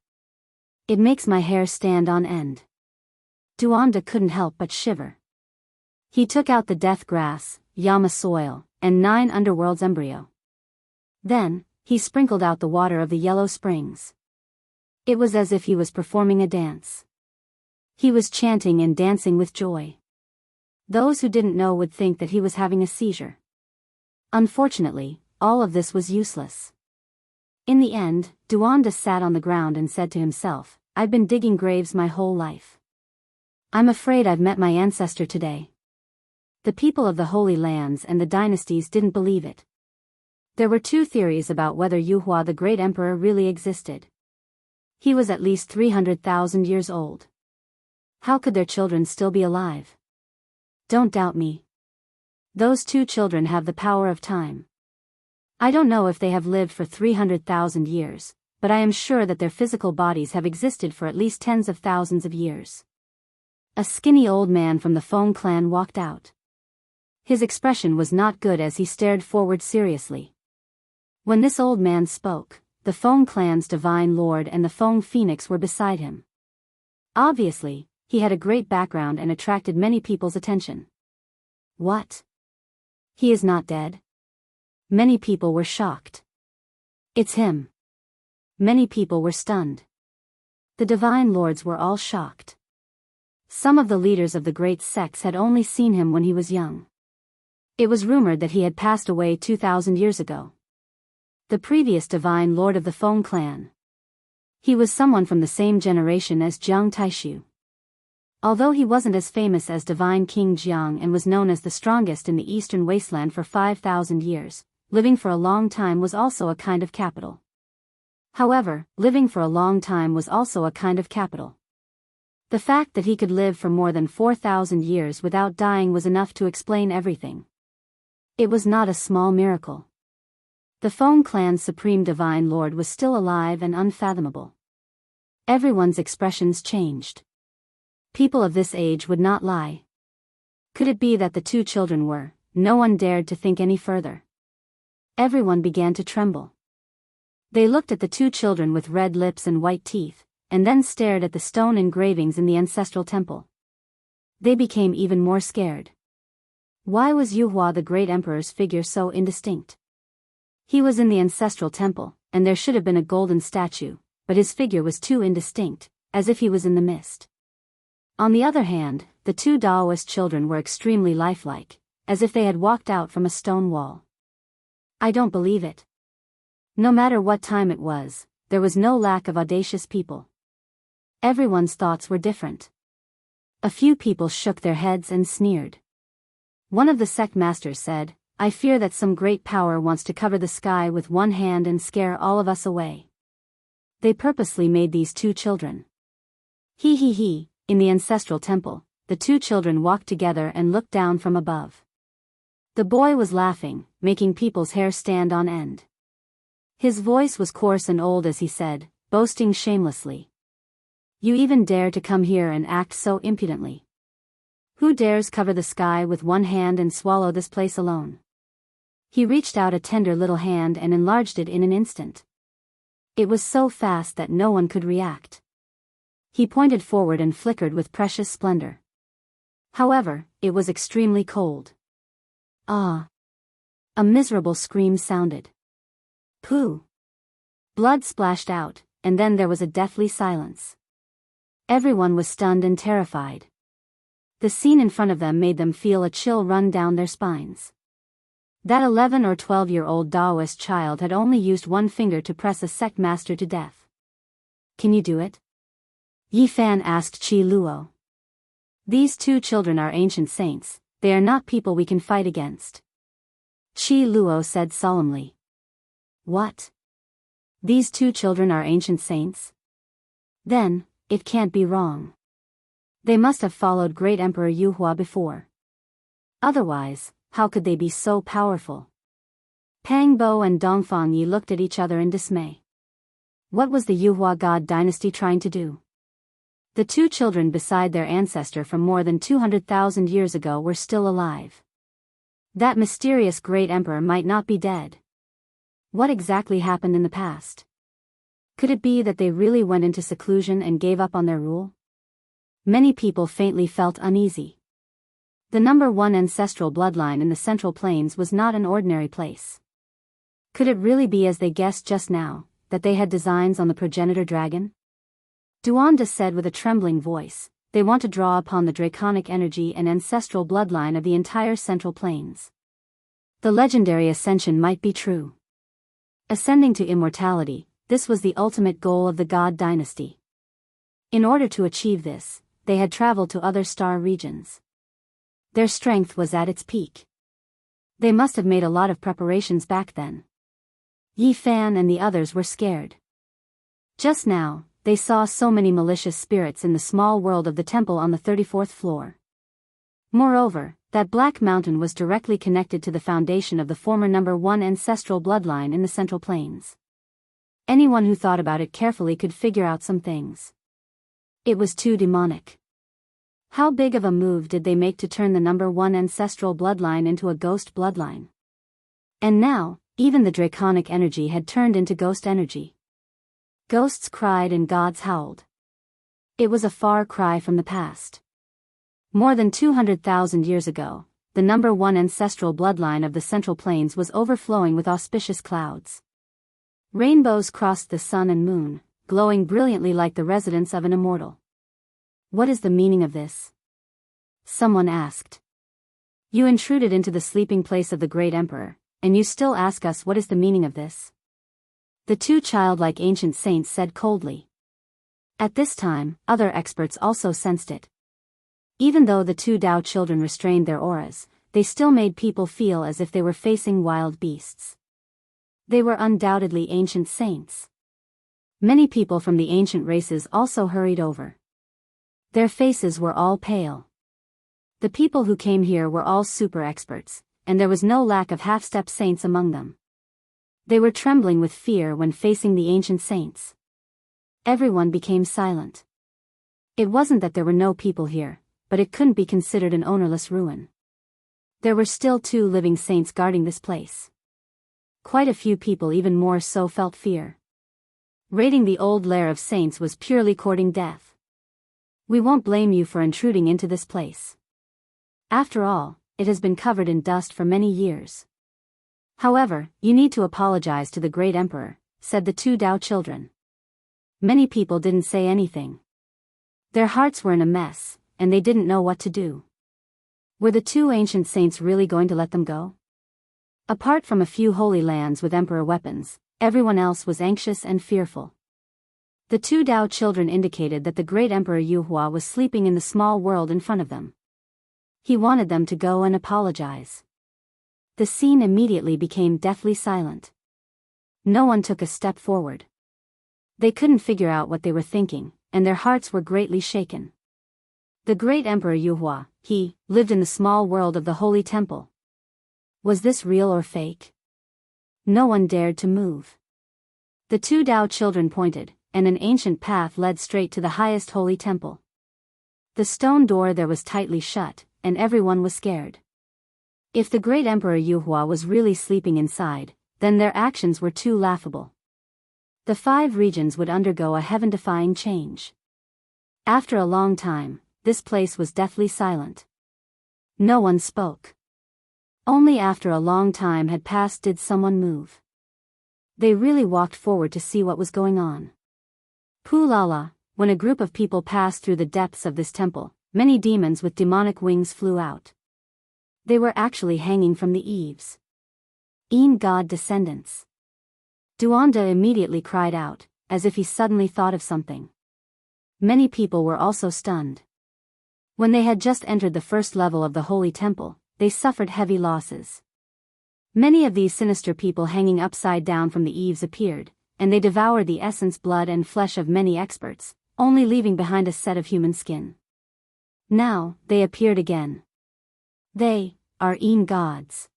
It makes my hair stand on end. Duanda couldn't help but shiver. He took out the death grass, Yama soil, and 9 underworlds embryo. Then, he sprinkled out the water of the yellow springs. It was as if he was performing a dance. He was chanting and dancing with joy. Those who didn't know would think that he was having a seizure. Unfortunately, all of this was useless. In the end, Duanda sat on the ground and said to himself, I've been digging graves my whole life. I'm afraid I've met my ancestor today. The people of the Holy Lands and the dynasties didn't believe it. There were 2 theories about whether Yuhua the great emperor really existed. He was at least 300,000 years old. How could their children still be alive? Don't doubt me. Those 2 children have the power of time. I don't know if they have lived for 300,000 years, but I am sure that their physical bodies have existed for at least tens of thousands of years. A skinny old man from the Feng clan walked out. His expression was not good as he stared forward seriously. When this old man spoke, the Feng clan's divine lord and the Feng phoenix were beside him. Obviously, he had a great background and attracted many people's attention. What? He is not dead? Many people were shocked. It's him. Many people were stunned. The divine lords were all shocked. Some of the leaders of the great sects had only seen him when he was young. It was rumored that he had passed away 2,000 years ago. The previous divine lord of the Feng clan. He was someone from the same generation as Jiang Taishu. Although he wasn't as famous as divine King Jiang and was known as the strongest in the eastern wasteland for 5,000 years, living for a long time was also a kind of capital. However, living for a long time was also a kind of capital. The fact that he could live for more than 4,000 years without dying was enough to explain everything. It was not a small miracle. The Feng clan's supreme divine lord was still alive and unfathomable. Everyone's expressions changed. People of this age would not lie. Could it be that the two children were? No one dared to think any further. Everyone began to tremble. They looked at the two children with red lips and white teeth, and then stared at the stone engravings in the ancestral temple. They became even more scared. Why was Yuhua the great emperor's figure so indistinct? He was in the ancestral temple, and there should have been a golden statue, but his figure was too indistinct, as if he was in the mist. On the other hand, the two Daoist children were extremely lifelike, as if they had walked out from a stone wall. I don't believe it. No matter what time it was, there was no lack of audacious people. Everyone's thoughts were different. A few people shook their heads and sneered. One of the sect masters said, I fear that some great power wants to cover the sky with one hand and scare all of us away. They purposely made these two children. He. In the ancestral temple, the two children walked together and looked down from above. The boy was laughing, making people's hair stand on end. His voice was coarse and old as he said, boasting shamelessly. You even dare to come here and act so impudently. Who dares cover the sky with one hand and swallow this place alone? He reached out a tender little hand and enlarged it in an instant. It was so fast that no one could react. He pointed forward and flickered with precious splendor. However, it was extremely cold. Ah! A miserable scream sounded. Pooh! Blood splashed out, and then there was a deathly silence. Everyone was stunned and terrified. The scene in front of them made them feel a chill run down their spines. That 11 or 12-year-old Daoist child had only used one finger to press a sect master to death. Can you do it? Yi Fan asked Qi Luo. These two children are ancient saints, they are not people we can fight against. Qi Luo said solemnly. What? These two children are ancient saints? Then, it can't be wrong. They must have followed great Emperor Yuhua before. Otherwise, how could they be so powerful? Pang Bo and Dongfang Yi looked at each other in dismay. What was the Yuhua God dynasty trying to do? The two children beside their ancestor from more than 200,000 years ago were still alive. That mysterious great emperor might not be dead. What exactly happened in the past? Could it be that they really went into seclusion and gave up on their rule? Many people faintly felt uneasy. The number 1 ancestral bloodline in the Central Plains was not an ordinary place. Could it really be as they guessed just now, that they had designs on the progenitor dragon? Duanda said with a trembling voice, they want to draw upon the draconic energy and ancestral bloodline of the entire Central Plains. The legendary ascension might be true. Ascending to immortality, this was the ultimate goal of the God dynasty. In order to achieve this, they had traveled to other star regions. Their strength was at its peak. They must have made a lot of preparations back then. Yi Fan and the others were scared. Just now, they saw so many malicious spirits in the small world of the temple on the 34th floor. Moreover, that black mountain was directly connected to the foundation of the former number 1 ancestral bloodline in the Central Plains. Anyone who thought about it carefully could figure out some things. It was too demonic. How big of a move did they make to turn the number 1 ancestral bloodline into a ghost bloodline? And now, Even the draconic energy had turned into ghost energy. Ghosts cried and gods howled. It was a far cry from the past. More than 200,000 years ago, the number one ancestral bloodline of the Central Plains was overflowing with auspicious clouds. Rainbows crossed the sun and moon, glowing brilliantly like the residence of an immortal. What is the meaning of this? Someone asked. You intruded into the sleeping place of the great emperor, and you still ask us what is the meaning of this? The two childlike ancient saints said coldly. At this time, other experts also sensed it. Even though the two Tao children restrained their auras, they still made people feel as if they were facing wild beasts. They were undoubtedly ancient saints. Many people from the ancient races also hurried over. Their faces were all pale. The people who came here were all super experts, and there was no lack of half-step saints among them. They were trembling with fear when facing the ancient saints. Everyone became silent. It wasn't that there were no people here, but it couldn't be considered an ownerless ruin. There were still 2 living saints guarding this place. Quite a few people even more so felt fear. Raiding the old lair of saints was purely courting death. We won't blame you for intruding into this place. After all, it has been covered in dust for many years. However, you need to apologize to the great emperor, said the 2 Tao children. Many people didn't say anything. Their hearts were in a mess, and they didn't know what to do. Were the 2 ancient saints really going to let them go? Apart from a few holy lands with emperor weapons, everyone else was anxious and fearful. The 2 Tao children indicated that the great emperor Yuhua was sleeping in the small world in front of them. He wanted them to go and apologize. The scene immediately became deathly silent. No one took a step forward. They couldn't figure out what they were thinking, and their hearts were greatly shaken. The great emperor Yuhua, he, lived in the small world of the holy temple. Was this real or fake? No one dared to move. The 2 Tao children pointed, and an ancient path led straight to the highest holy temple. The stone door there was tightly shut, and everyone was scared. If the great emperor Yuhua was really sleeping inside, then their actions were too laughable. The 5 regions would undergo a heaven-defying change. After a long time, this place was deathly silent. No one spoke. Only after a long time had passed did someone move. They really walked forward to see what was going on. Poo-la-la, when a group of people passed through the depths of this temple, many demons with demonic wings flew out. They were actually hanging from the eaves. God descendants. Duanda immediately cried out, as if he suddenly thought of something. Many people were also stunned. When they had just entered the first level of the holy temple, they suffered heavy losses. Many of these sinister people hanging upside down from the eaves appeared, and they devoured the essence, blood and flesh of many experts, only leaving behind a set of human skin. Now, they appeared again. They are gods.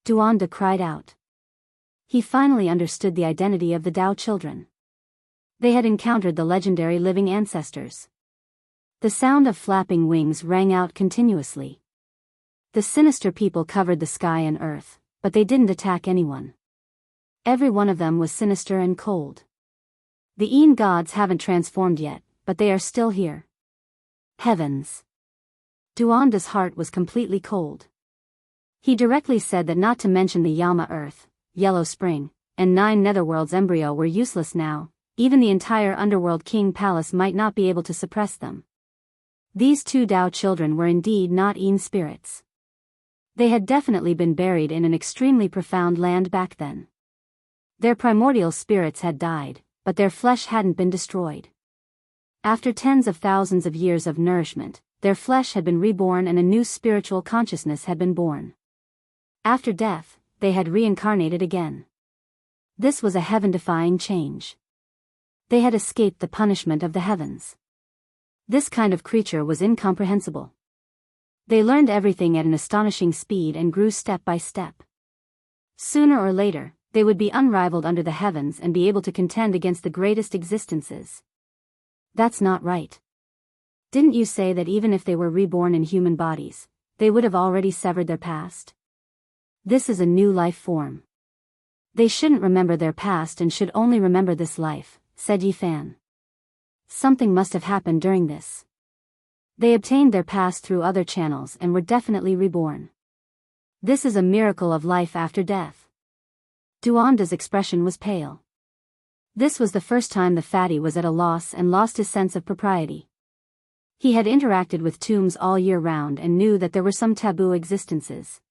Duanda cried out. He finally understood the identity of the Tao children. They had encountered the legendary living ancestors. The sound of flapping wings rang out continuously. The sinister people covered the sky and earth, but they didn't attack anyone. Every one of them was sinister and cold. The gods haven't transformed yet, but they are still here. Heavens! Duanda's heart was completely cold. He directly said that not to mention the Yama Earth, Yellow Spring, and 9 Netherworlds embryo were useless now, even the entire Underworld King Palace might not be able to suppress them. These 2 Tao children were indeed not spirits. They had definitely been buried in an extremely profound land back then. Their primordial spirits had died, but their flesh hadn't been destroyed. After tens of thousands of years of nourishment, their flesh had been reborn and a new spiritual consciousness had been born. After death, they had reincarnated again. This was a heaven-defying change. They had escaped the punishment of the heavens. This kind of creature was incomprehensible. They learned everything at an astonishing speed and grew step by step. Sooner or later, they would be unrivaled under the heavens and be able to contend against the greatest existences. That's not right. Didn't you say that even if they were reborn in human bodies, they would have already severed their past? This is a new life form. They shouldn't remember their past and should only remember this life, said Yifan. Something must have happened during this. They obtained their past through other channels and were definitely reborn. This is a miracle of life after death. Duanda's expression was pale. This was the first time the fatty was at a loss and lost his sense of propriety. He had interacted with tombs all year round and knew that there were some taboo existences.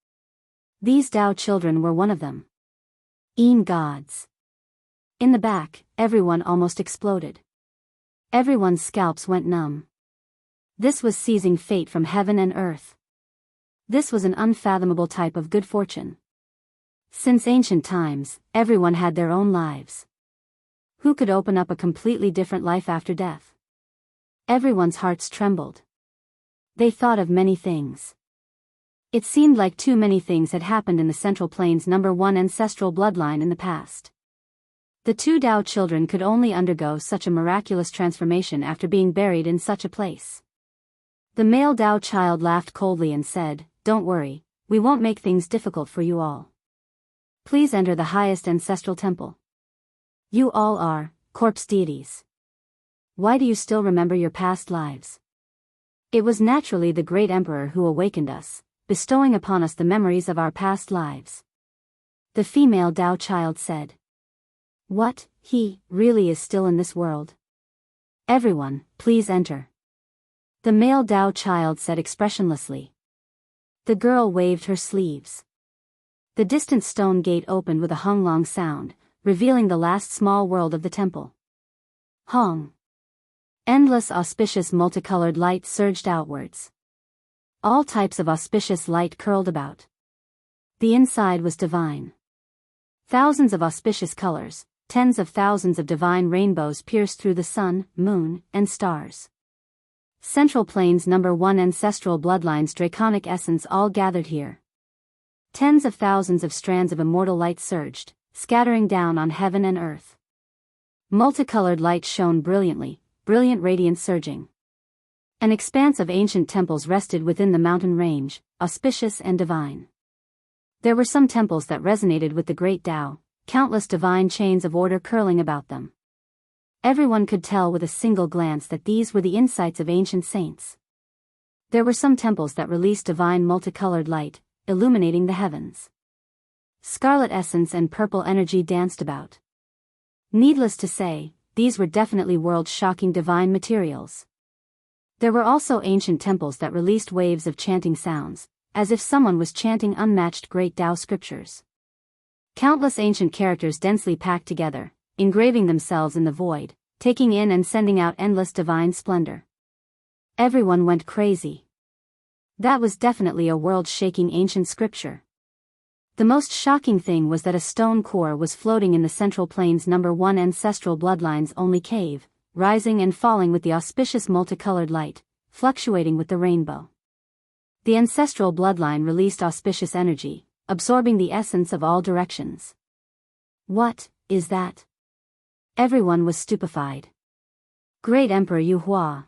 These Dao children were one of them. Gods. In the back, everyone almost exploded. Everyone's scalps went numb. This was seizing fate from heaven and earth. This was an unfathomable type of good fortune. Since ancient times, everyone had their own lives. Who could open up a completely different life after death? Everyone's hearts trembled. They thought of many things. It seemed like too many things had happened in the Central Plains #1 ancestral bloodline in the past. The two Dao children could only undergo such a miraculous transformation after being buried in such a place. The male Dao child laughed coldly and said, "Don't worry, we won't make things difficult for you all. Please enter the highest ancestral temple. You all are corpse deities. Why do you still remember your past lives?" It was naturally the great emperor who awakened us, bestowing upon us the memories of our past lives. The female Dao child said. What, he really is still in this world? Everyone, please enter. The male Dao child said expressionlessly. The girl waved her sleeves. The distant stone gate opened with a hung-long sound, revealing the last small world of the temple. Hong. Endless auspicious multicolored light surged outwards. All types of auspicious light curled about. The inside was divine. Thousands of auspicious colors, tens of thousands of divine rainbows pierced through the sun, moon, and stars. Central Plains #1 ancestral bloodlines draconic essence all gathered here. Tens of thousands of strands of immortal light surged, scattering down on heaven and earth. Multicolored light shone brilliantly, brilliant radiance surging. An expanse of ancient temples rested within the mountain range, auspicious and divine. There were some temples that resonated with the great Tao, countless divine chains of order curling about them. Everyone could tell with a single glance that these were the insights of ancient saints. There were some temples that released divine multicolored light, illuminating the heavens. Scarlet essence and purple energy danced about. Needless to say, these were definitely world-shocking divine materials. There were also ancient temples that released waves of chanting sounds, as if someone was chanting unmatched great Tao scriptures. Countless ancient characters densely packed together, engraving themselves in the void, taking in and sending out endless divine splendor. Everyone went crazy. That was definitely a world-shaking ancient scripture. The most shocking thing was that a stone core was floating in the Central Plains #1 ancestral bloodline's only cave, rising and falling with the auspicious multicolored light, fluctuating with the rainbow. The ancestral bloodline released auspicious energy, absorbing the essence of all directions. What is that? Everyone was stupefied. Great Emperor Yu Hua.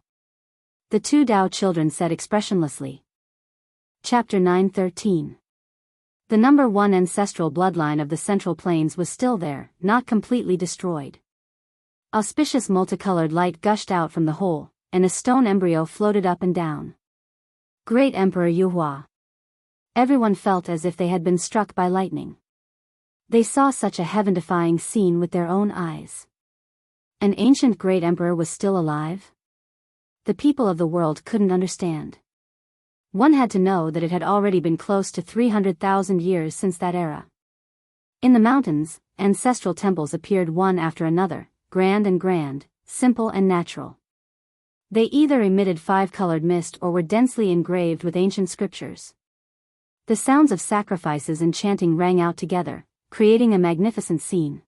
The two Dao children said expressionlessly. Chapter 9:13. The #1 ancestral bloodline of the Central Plains was still there, not completely destroyed. Auspicious multicolored light gushed out from the hole, and a stone embryo floated up and down. Great Emperor Yu Hua. Everyone felt as if they had been struck by lightning. They saw such a heaven-defying scene with their own eyes. An ancient great emperor was still alive? The people of the world couldn't understand. One had to know that it had already been close to 300,000 years since that era. In the mountains, ancestral temples appeared one after another, grand, simple and natural. They either emitted five-colored mist or were densely engraved with ancient scriptures. The sounds of sacrifices and chanting rang out together, creating a magnificent scene.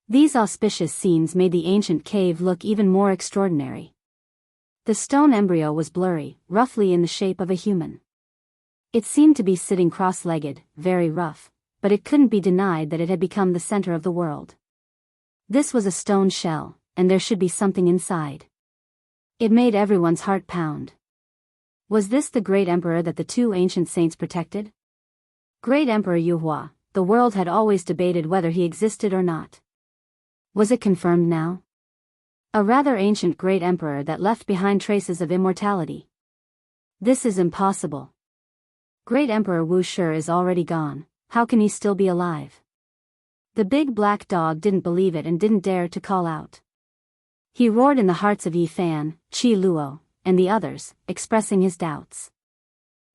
These auspicious scenes made the ancient cave look even more extraordinary. The stone embryo was blurry, roughly in the shape of a human. It seemed to be sitting cross-legged, very rough, but it couldn't be denied that it had become the center of the world. This was a stone shell, and there should be something inside. It made everyone's heart pound. Was this the great emperor that the two ancient saints protected? Great Emperor Yu Hua, the world had always debated whether he existed or not. Was it confirmed now? A rather ancient great emperor that left behind traces of immortality. This is impossible. Great Emperor Wu Shi is already gone, how can he still be alive? The big black dog didn't believe it and didn't dare to call out. He roared in the hearts of Yi Fan, Qi Luo, and the others, expressing his doubts.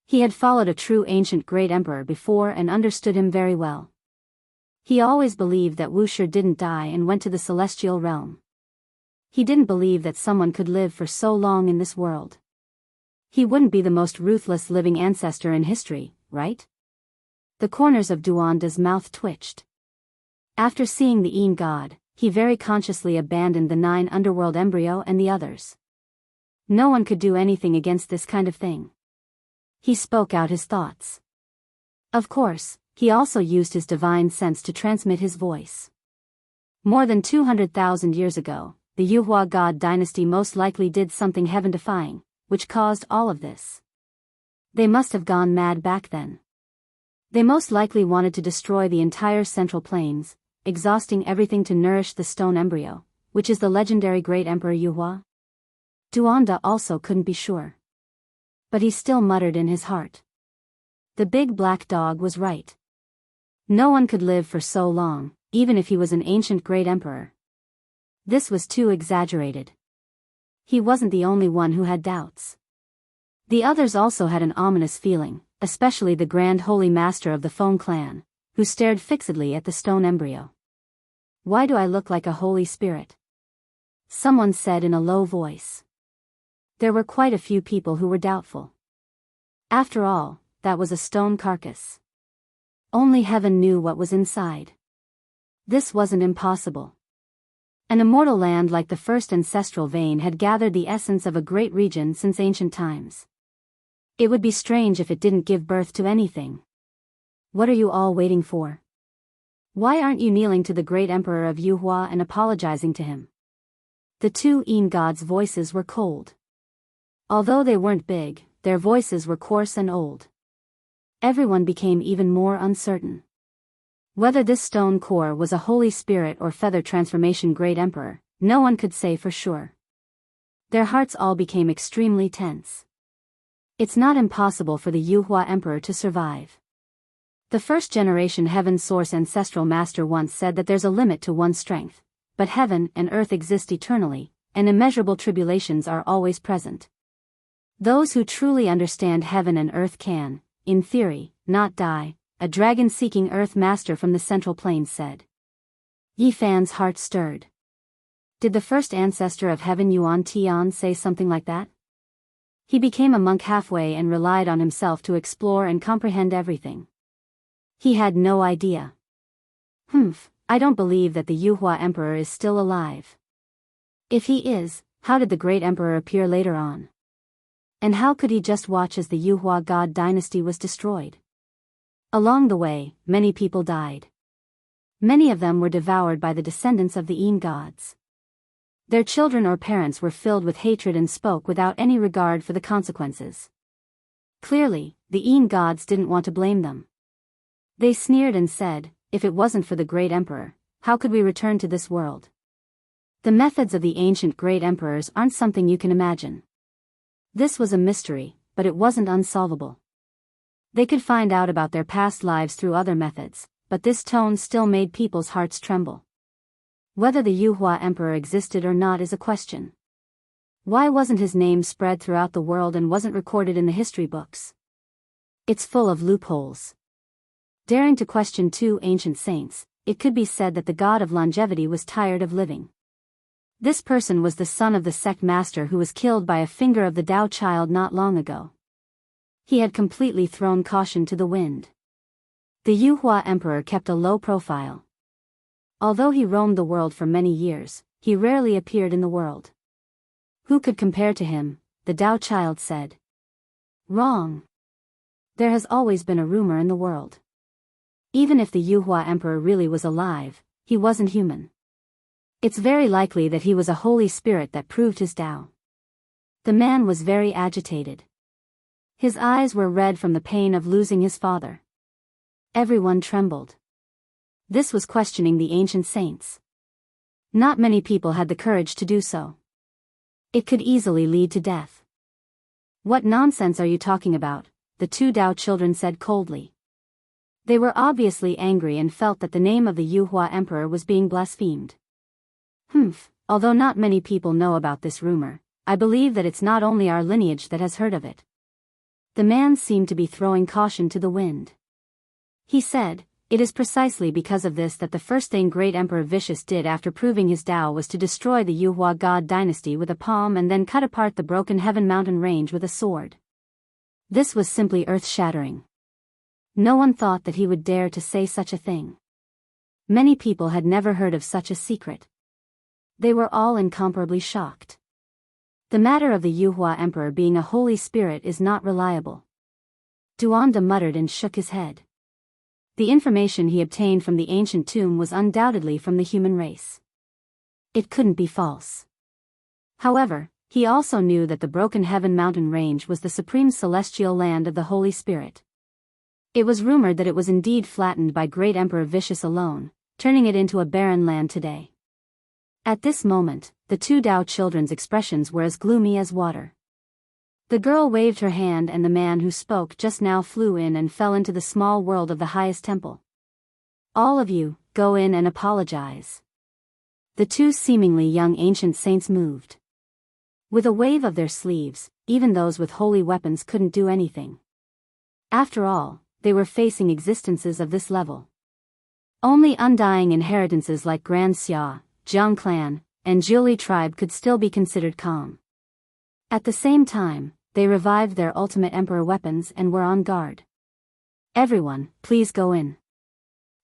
He had followed a true ancient great emperor before and understood him very well. He always believed that Wu Shi didn't die and went to the celestial realm. He didn't believe that someone could live for so long in this world. He wouldn't be the most ruthless living ancestor in history, right? The corners of Duanda's mouth twitched. After seeing the Een god, he very consciously abandoned the 9 underworld embryo and the others. No one could do anything against this kind of thing. He spoke out his thoughts. Of course, he also used his divine sense to transmit his voice. More than 200,000 years ago, the Yuhua god dynasty most likely did something heaven-defying, which caused all of this. They must have gone mad back then. They most likely wanted to destroy the entire Central Plains, exhausting everything to nourish the stone embryo, which is the legendary great emperor Yuhua. Duanda also couldn't be sure. But he still muttered in his heart. The big black dog was right. No one could live for so long, even if he was an ancient great emperor. This was too exaggerated. He wasn't the only one who had doubts. The others also had an ominous feeling, especially the Grand Holy Master of the Feng clan, who stared fixedly at the stone embryo. Why do I look like a holy spirit? Someone said in a low voice. There were quite a few people who were doubtful. After all, that was a stone carcass. Only heaven knew what was inside. This wasn't impossible. An immortal land like the first ancestral vein had gathered the essence of a great region since ancient times. It would be strange if it didn't give birth to anything. What are you all waiting for? Why aren't you kneeling to the great emperor of Yuhua and apologizing to him? The 2 Een gods' voices were cold. Although they weren't big, their voices were coarse and old. Everyone became even more uncertain. Whether this stone core was a holy spirit or feather transformation great emperor, no one could say for sure. Their hearts all became extremely tense. It's not impossible for the Yuhua emperor to survive. The first generation heaven source ancestral master once said that there's a limit to one's strength, but heaven and earth exist eternally, and immeasurable tribulations are always present. Those who truly understand heaven and earth can, in theory, not die, a dragon-seeking earth master from the Central Plains said. Yi Fan's heart stirred. Did the first ancestor of heaven Yuan Tian say something like that? He became a monk halfway and relied on himself to explore and comprehend everything. He had no idea. I don't believe that the Yuhua emperor is still alive. If he is, how did the great emperor appear later on? And how could he just watch as the Yuhua god dynasty was destroyed? Along the way, many people died. Many of them were devoured by the descendants of the Een gods. Their children or parents were filled with hatred and spoke without any regard for the consequences. Clearly, the Een gods didn't want to blame them. They sneered and said, if it wasn't for the great emperor, how could we return to this world? The methods of the ancient great emperors aren't something you can imagine. This was a mystery, but it wasn't unsolvable. They could find out about their past lives through other methods, but this tone still made people's hearts tremble. Whether the Yuhua emperor existed or not is a question. Why wasn't his name spread throughout the world and wasn't recorded in the history books? It's full of loopholes. Daring to question 2 ancient saints, it could be said that the god of longevity was tired of living. This person was the son of the sect master who was killed by a finger of the Tao child not long ago. He had completely thrown caution to the wind. The Yuhua emperor kept a low profile. Although he roamed the world for many years, he rarely appeared in the world. Who could compare to him, the Tao child said. Wrong. There has always been a rumor in the world. Even if the Yuhua emperor really was alive, he wasn't human. It's very likely that he was a holy spirit that proved his Tao. The man was very agitated. His eyes were red from the pain of losing his father. Everyone trembled. This was questioning the ancient saints. Not many people had the courage to do so. It could easily lead to death. What nonsense are you talking about? The two Dao children said coldly. They were obviously angry and felt that the name of the Yuhua emperor was being blasphemed. Although not many people know about this rumor, I believe that it's not only our lineage that has heard of it. The man seemed to be throwing caution to the wind. He said, "It is precisely because of this that the first thing great Emperor Vicious did after proving his Tao was to destroy the Yuhua god dynasty with a palm and then cut apart the broken heaven mountain range with a sword." This was simply earth-shattering. No one thought that he would dare to say such a thing. Many people had never heard of such a secret. They were all incomparably shocked. The matter of the Yuhua emperor being a holy spirit is not reliable. Duanda muttered and shook his head. The information he obtained from the ancient tomb was undoubtedly from the human race. It couldn't be false. However, he also knew that the broken heaven mountain range was the supreme celestial land of the Holy Spirit. It was rumored that it was indeed flattened by great Emperor Vicious alone, turning it into a barren land today. At this moment, the two Dao children's expressions were as gloomy as water. The girl waved her hand and the man who spoke just now flew in and fell into the small world of the highest temple. "All of you, go in and apologize." The two seemingly young ancient saints moved. With a wave of their sleeves, even those with holy weapons couldn't do anything. After all, they were facing existences of this level. Only undying inheritances like Grand Xia, Jiang clan, and Jiuli tribe could still be considered calm. At the same time, they revived their ultimate emperor weapons and were on guard. "Everyone, please go in.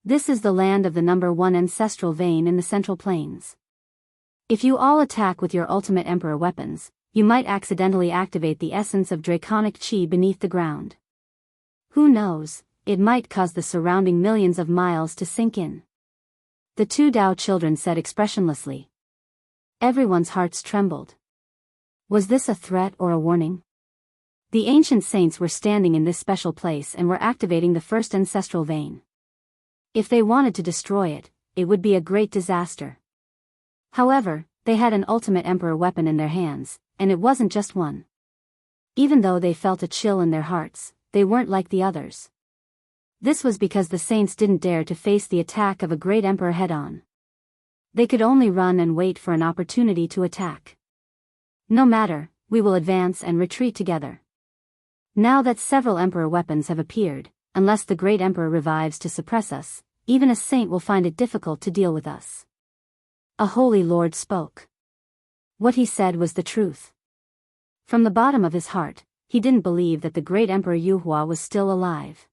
This is the land of the number 1 ancestral vein in the Central Plains. If you all attack with your ultimate emperor weapons, you might accidentally activate the essence of draconic chi beneath the ground. Who knows, it might cause the surrounding millions of miles to sink in." The two Dao children said expressionlessly. Everyone's hearts trembled. Was this a threat or a warning? The ancient saints were standing in this special place and were activating the first ancestral vein. If they wanted to destroy it, it would be a great disaster. However, they had an ultimate emperor weapon in their hands, and it wasn't just one. Even though they felt a chill in their hearts, they weren't like the others. This was because the saints didn't dare to face the attack of a great emperor head-on. They could only run and wait for an opportunity to attack. "No matter, we will advance and retreat together. Now that several emperor weapons have appeared, unless the great emperor revives to suppress us, even a saint will find it difficult to deal with us." A holy lord spoke. What he said was the truth. From the bottom of his heart, he didn't believe that the great Emperor Yuhua was still alive.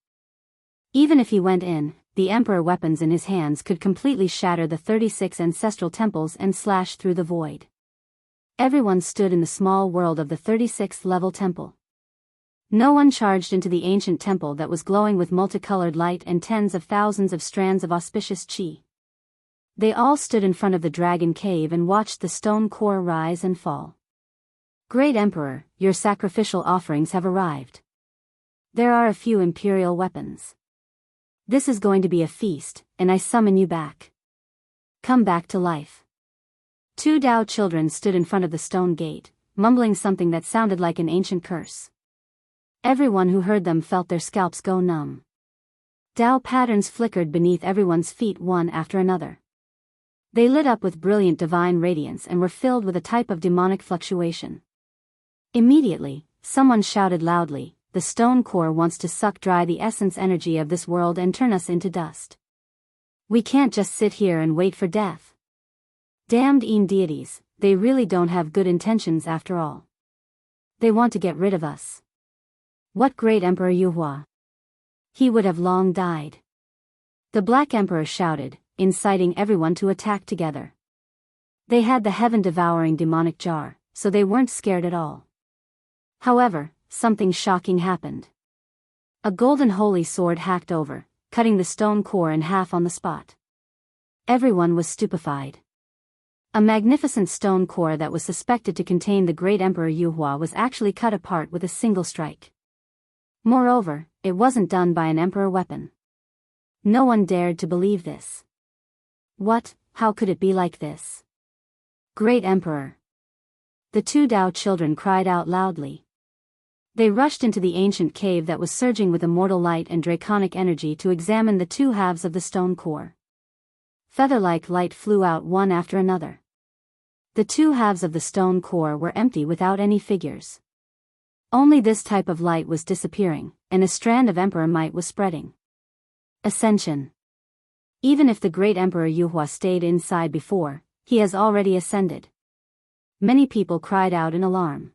Even if he went in, the emperor weapons in his hands could completely shatter the 36 ancestral temples and slash through the void. Everyone stood in the small world of the 36th level temple. No one charged into the ancient temple that was glowing with multicolored light and tens of thousands of strands of auspicious chi. They all stood in front of the dragon cave and watched the stone core rise and fall. "Great Emperor, your sacrificial offerings have arrived. There are a few imperial weapons. This is going to be a feast, and I summon you back. Come back to life." Two Dao children stood in front of the stone gate, mumbling something that sounded like an ancient curse. Everyone who heard them felt their scalps go numb. Dao patterns flickered beneath everyone's feet one after another. They lit up with brilliant divine radiance and were filled with a type of demonic fluctuation. Immediately, someone shouted loudly, "The stone core wants to suck dry the essence energy of this world and turn us into dust. We can't just sit here and wait for death. Damned deities, they really don't have good intentions after all. They want to get rid of us. What great Emperor Yuhua? He would have long died." The Black Emperor shouted, inciting everyone to attack together. They had the heaven-devouring demonic jar, so they weren't scared at all. However, something shocking happened. A golden holy sword hacked over, cutting the stone core in half on the spot. Everyone was stupefied. A magnificent stone core that was suspected to contain the great Emperor Yuhua was actually cut apart with a single strike. Moreover, it wasn't done by an emperor weapon. No one dared to believe this. What? How could it be like this? Great Emperor! The two Tao children cried out loudly. They rushed into the ancient cave that was surging with immortal light and draconic energy to examine the two halves of the stone core. Feather-like light flew out one after another. The two halves of the stone core were empty without any figures. Only this type of light was disappearing, and a strand of Emperor might was spreading. Ascension. Even if the great Emperor Yuhua stayed inside before, he has already ascended. Many people cried out in alarm.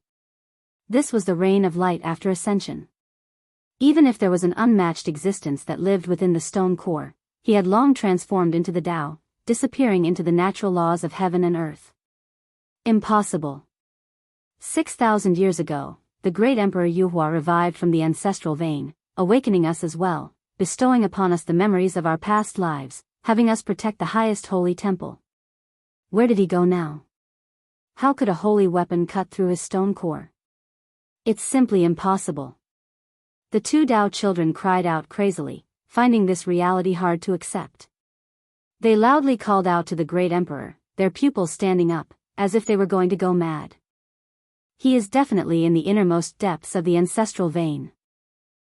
This was the reign of light after ascension. Even if there was an unmatched existence that lived within the stone core, he had long transformed into the Tao, disappearing into the natural laws of heaven and earth. Impossible. 6,000 years ago, the great Emperor Yuhua revived from the ancestral vein, awakening us as well, bestowing upon us the memories of our past lives, having us protect the highest holy temple. Where did he go now? How could a holy weapon cut through his stone core? It's simply impossible. The two Tao children cried out crazily, finding this reality hard to accept. They loudly called out to the great emperor, their pupils standing up, as if they were going to go mad. He is definitely in the innermost depths of the ancestral vein.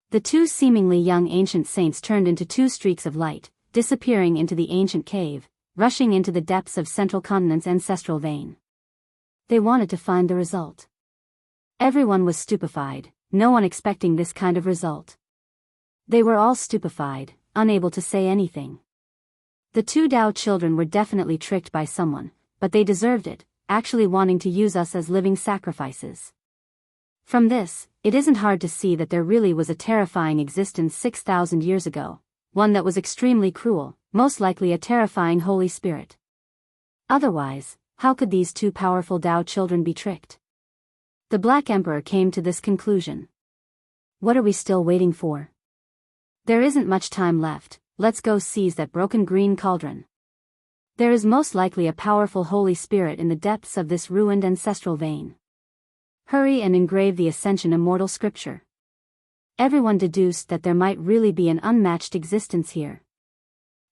The two seemingly young ancient saints turned into two streaks of light, disappearing into the ancient cave, rushing into the depths of Central Continent's ancestral vein. They wanted to find the result. Everyone was stupefied, no one expecting this kind of result. They were all stupefied, unable to say anything. The two Tao children were definitely tricked by someone, but they deserved it, actually wanting to use us as living sacrifices. From this, it isn't hard to see that there really was a terrifying existence 6,000 years ago, one that was extremely cruel, most likely a terrifying Holy Spirit. Otherwise, how could these two powerful Tao children be tricked? The Black Emperor came to this conclusion. What are we still waiting for? There isn't much time left, let's go seize that broken green cauldron. There is most likely a powerful Holy Spirit in the depths of this ruined ancestral vein. Hurry and engrave the Ascension Immortal Scripture. Everyone deduced that there might really be an unmatched existence here.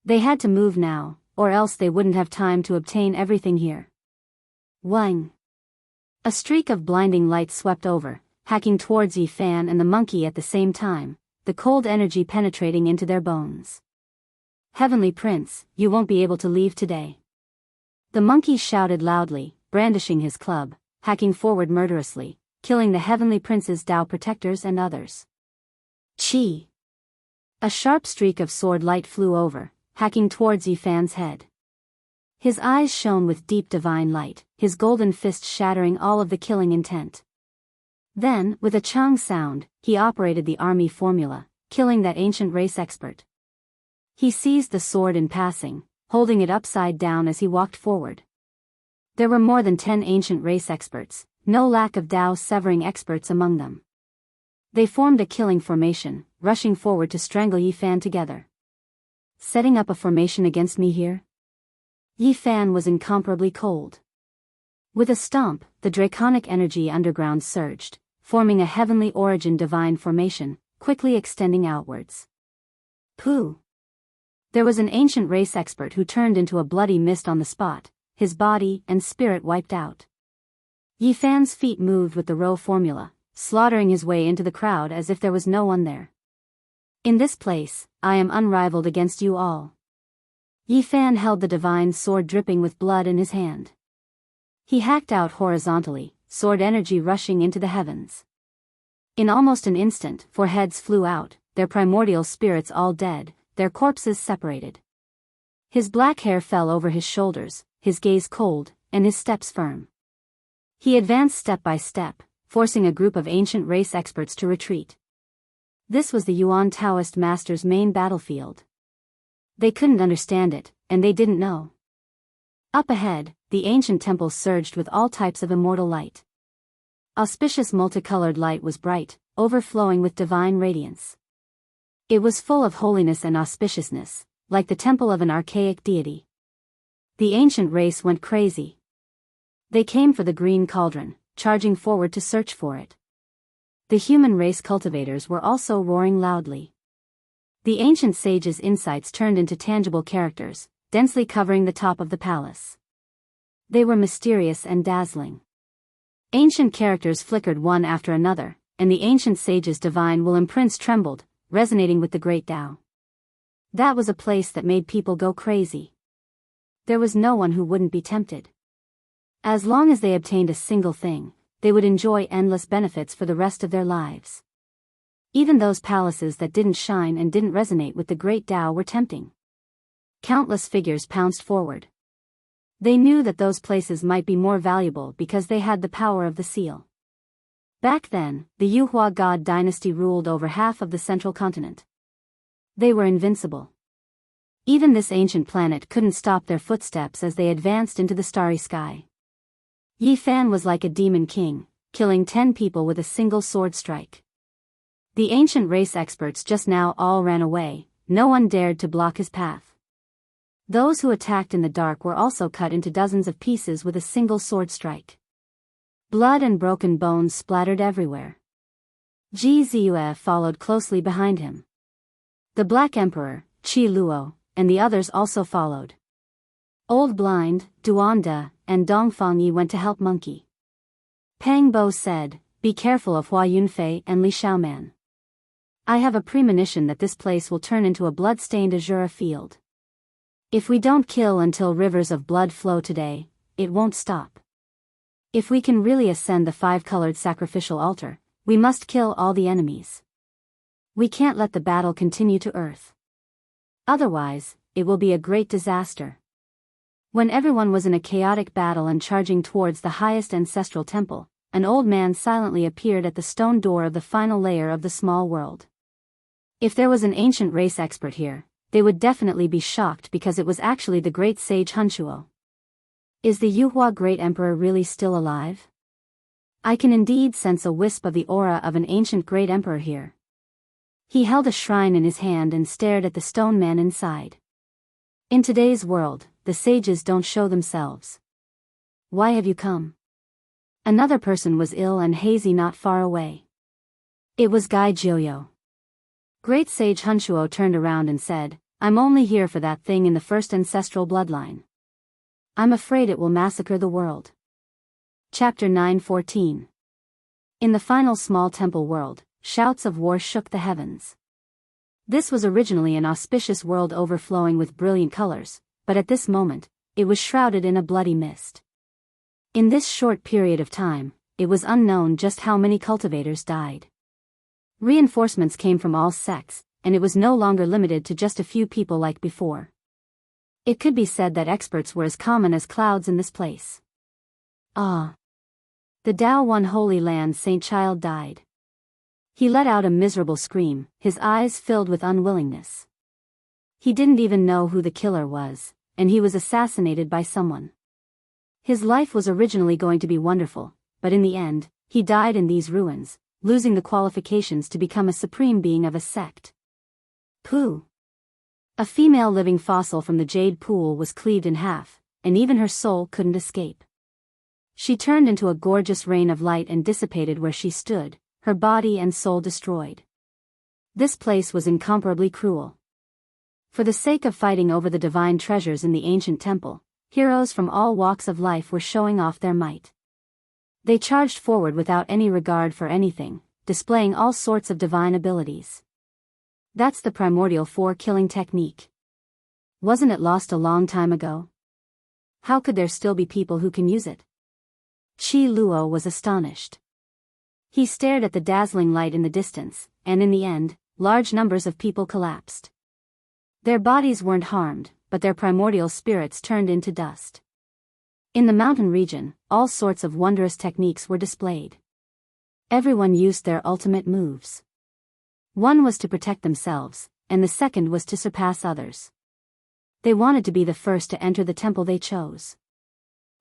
They had to move now, or else they wouldn't have time to obtain everything here. Wang. A streak of blinding light swept over, hacking towards Yi Fan and the monkey at the same time, the cold energy penetrating into their bones. Heavenly Prince, you won't be able to leave today. The monkey shouted loudly, brandishing his club, hacking forward murderously, killing the Heavenly Prince's Tao protectors and others. Chi! A sharp streak of sword light flew over, hacking towards Yi Fan's head. His eyes shone with deep divine light, his golden fist shattering all of the killing intent. Then, with a chung sound, he operated the army formula, killing that ancient race expert. He seized the sword in passing, holding it upside down as he walked forward. There were more than 10 ancient race experts, no lack of Tao severing experts among them. They formed a killing formation, rushing forward to strangle Yi Fan together. Setting up a formation against me here? Yi Fan was incomparably cold. With a stomp, the draconic energy underground surged, forming a heavenly origin divine formation, quickly extending outwards. Pooh! There was an ancient race expert who turned into a bloody mist on the spot, his body and spirit wiped out. Yi Fan's feet moved with the row formula, slaughtering his way into the crowd as if there was no one there. In this place, I am unrivaled against you all. Yi Fan held the divine sword dripping with blood in his hand. He hacked out horizontally, sword energy rushing into the heavens. In almost an instant, 4 heads flew out, their primordial spirits all dead, their corpses separated. His black hair fell over his shoulders, his gaze cold, and his steps firm. He advanced step by step, forcing a group of ancient race experts to retreat. This was the Yuan Taoist master's main battlefield. They couldn't understand it, and they didn't know. Up ahead, the ancient temple surged with all types of immortal light. Auspicious multicolored light was bright, overflowing with divine radiance. It was full of holiness and auspiciousness, like the temple of an archaic deity. The ancient race went crazy. They came for the green cauldron, charging forward to search for it. The human race cultivators were also roaring loudly. The ancient sage's insights turned into tangible characters, densely covering the top of the palace. They were mysterious and dazzling. Ancient characters flickered one after another, and the ancient sage's divine will imprints trembled, resonating with the great Tao. That was a place that made people go crazy. There was no one who wouldn't be tempted. As long as they obtained a single thing, they would enjoy endless benefits for the rest of their lives. Even those palaces that didn't shine and didn't resonate with the great Tao were tempting. Countless figures pounced forward. They knew that those places might be more valuable because they had the power of the seal. Back then, the Yuhua God dynasty ruled over half of the central continent. They were invincible. Even this ancient planet couldn't stop their footsteps as they advanced into the starry sky. Yi Fan was like a demon king, killing 10 people with a single sword strike. The ancient race experts just now all ran away, no one dared to block his path. Those who attacked in the dark were also cut into dozens of pieces with a single sword strike. Blood and broken bones splattered everywhere. Ji Ziyue followed closely behind him. The Black Emperor, Qi Luo, and the others also followed. Old Blind, Duanda, and Dongfang Yi went to help Monkey. Pang Bo said, "Be careful of Hua Yunfei and Li Xiaoman. I have a premonition that this place will turn into a blood-stained Azura field. If we don't kill until rivers of blood flow today, it won't stop. If we can really ascend the 5-colored sacrificial altar, we must kill all the enemies. We can't let the battle continue to Earth. Otherwise, it will be a great disaster." When everyone was in a chaotic battle and charging towards the highest ancestral temple, an old man silently appeared at the stone door of the final layer of the small world. If there was an ancient race expert here, they would definitely be shocked because it was actually the great sage Hunshuo. Is the Yuhua Great Emperor really still alive? I can indeed sense a wisp of the aura of an ancient Great Emperor here. He held a shrine in his hand and stared at the stone man inside. In today's world, the sages don't show themselves. Why have you come? Another person was ill and hazy not far away. It was Gai Jiuyo. Great Sage Hunshuo turned around and said, "I'm only here for that thing in the first ancestral bloodline. I'm afraid it will massacre the world." Chapter 9:14. In the final small temple world, shouts of war shook the heavens. This was originally an auspicious world overflowing with brilliant colors, but at this moment, it was shrouded in a bloody mist. In this short period of time, it was unknown just how many cultivators died. Reinforcements came from all sects, and it was no longer limited to just a few people like before. It could be said that experts were as common as clouds in this place. Ah! The Tao One Holy Land Saint Child died. He let out a miserable scream, his eyes filled with unwillingness. He didn't even know who the killer was, and he was assassinated by someone. His life was originally going to be wonderful, but in the end, he died in these ruins, losing the qualifications to become a supreme being of a sect. Pooh! A female living fossil from the jade pool was cleaved in half, and even her soul couldn't escape. She turned into a gorgeous rain of light and dissipated where she stood, her body and soul destroyed. This place was incomparably cruel. For the sake of fighting over the divine treasures in the ancient temple, heroes from all walks of life were showing off their might. They charged forward without any regard for anything, displaying all sorts of divine abilities. That's the primordial 4-killing technique. Wasn't it lost a long time ago? How could there still be people who can use it? Qi Luo was astonished. He stared at the dazzling light in the distance, and in the end, large numbers of people collapsed. Their bodies weren't harmed, but their primordial spirits turned into dust. In the mountain region, all sorts of wondrous techniques were displayed. Everyone used their ultimate moves. One was to protect themselves, and the second was to surpass others. They wanted to be the first to enter the temple they chose.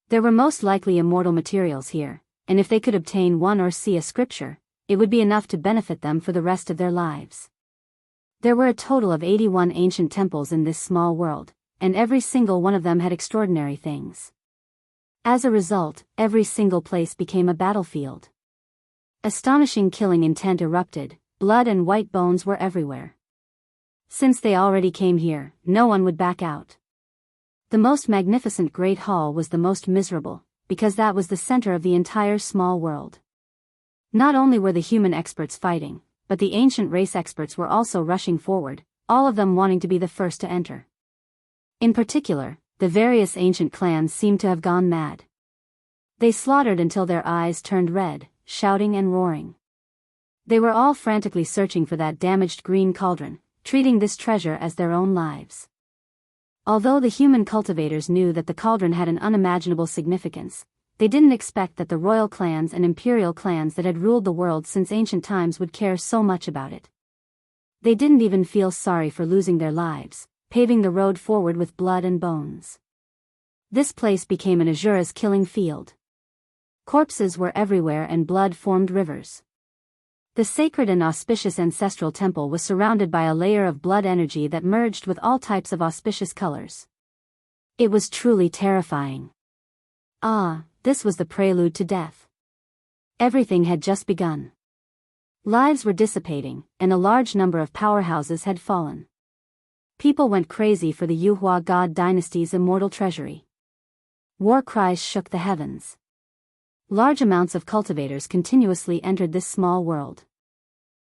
There were most likely immortal materials here, and if they could obtain one or see a scripture, it would be enough to benefit them for the rest of their lives. There were a total of 81 ancient temples in this small world, and every single one of them had extraordinary things. As a result, every single place became a battlefield. Astonishing killing intent erupted, blood and white bones were everywhere. Since they already came here, no one would back out. The most magnificent Great Hall was the most miserable, because that was the center of the entire small world. Not only were the human experts fighting, but the ancient race experts were also rushing forward, all of them wanting to be the first to enter. In particular, the various ancient clans seemed to have gone mad. They slaughtered until their eyes turned red, shouting and roaring. They were all frantically searching for that damaged green cauldron, treating this treasure as their own lives. Although the human cultivators knew that the cauldron had an unimaginable significance, they didn't expect that the royal clans and imperial clans that had ruled the world since ancient times would care so much about it. They didn't even feel sorry for losing their lives, paving the road forward with blood and bones. This place became an Azura's killing field. Corpses were everywhere and blood formed rivers. The sacred and auspicious ancestral temple was surrounded by a layer of blood energy that merged with all types of auspicious colors. It was truly terrifying. This was the prelude to death. Everything had just begun. Lives were dissipating, and a large number of powerhouses had fallen. People went crazy for the Yuhua god dynasty's immortal treasury. War cries shook the heavens. Large amounts of cultivators continuously entered this small world.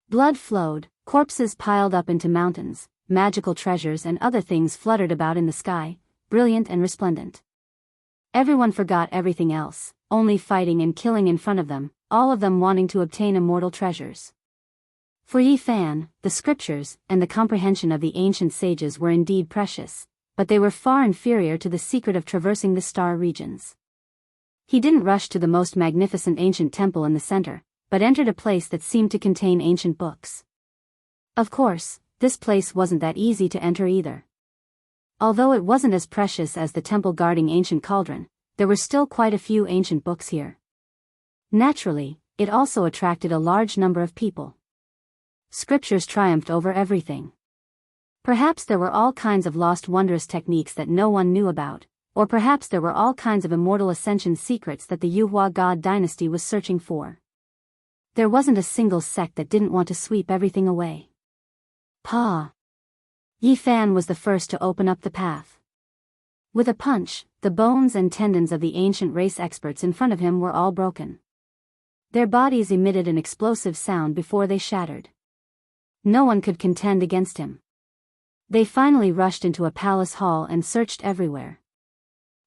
Blood flowed, corpses piled up into mountains, magical treasures and other things fluttered about in the sky, brilliant and resplendent. Everyone forgot everything else, only fighting and killing in front of them, all of them wanting to obtain immortal treasures. For Yi Fan, the scriptures and the comprehension of the ancient sages were indeed precious, but they were far inferior to the secret of traversing the star regions. He didn't rush to the most magnificent ancient temple in the center, but entered a place that seemed to contain ancient books. Of course, this place wasn't that easy to enter either. Although it wasn't as precious as the temple guarding ancient cauldron, there were still quite a few ancient books here. Naturally, it also attracted a large number of people. Scriptures triumphed over everything. Perhaps there were all kinds of lost wondrous techniques that no one knew about, or perhaps there were all kinds of immortal ascension secrets that the Yuhua god dynasty was searching for. There wasn't a single sect that didn't want to sweep everything away. Yi Fan was the first to open up the path. With a punch, the bones and tendons of the ancient race experts in front of him were all broken. Their bodies emitted an explosive sound before they shattered. No one could contend against him. They finally rushed into a palace hall and searched everywhere.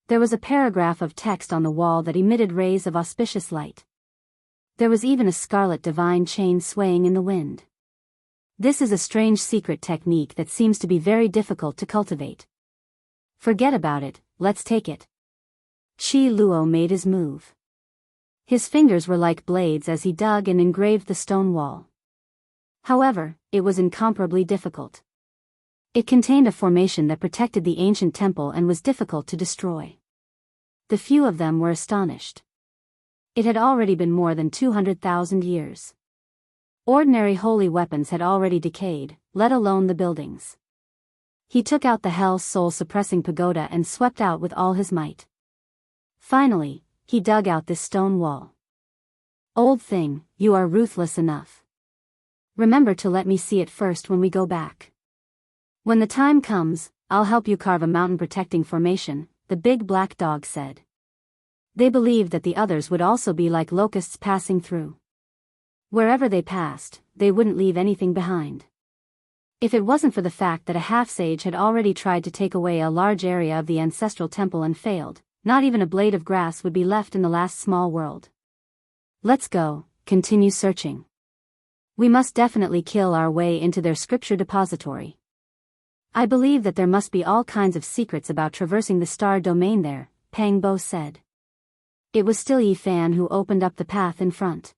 There was a paragraph of text on the wall that emitted rays of auspicious light. There was even a scarlet divine chain swaying in the wind. This is a strange secret technique that seems to be very difficult to cultivate. Forget about it, let's take it. Qi Luo made his move. His fingers were like blades as he dug and engraved the stone wall. However, it was incomparably difficult. It contained a formation that protected the ancient temple and was difficult to destroy. The few of them were astonished. It had already been more than 200,000 years. Ordinary holy weapons had already decayed, let alone the buildings. He took out the hell soul-suppressing pagoda and swept out with all his might. Finally, he dug out this stone wall. Old thing, you are ruthless enough. Remember to let me see it first when we go back. When the time comes, I'll help you carve a mountain-protecting formation, the big black dog said. They believed that the others would also be like locusts passing through. Wherever they passed, they wouldn't leave anything behind. If it wasn't for the fact that a half-sage had already tried to take away a large area of the ancestral temple and failed, not even a blade of grass would be left in the last small world. Let's go, continue searching. We must definitely kill our way into their scripture depository. I believe that there must be all kinds of secrets about traversing the star domain there, Pang Bo said. It was still Yi Fan who opened up the path in front.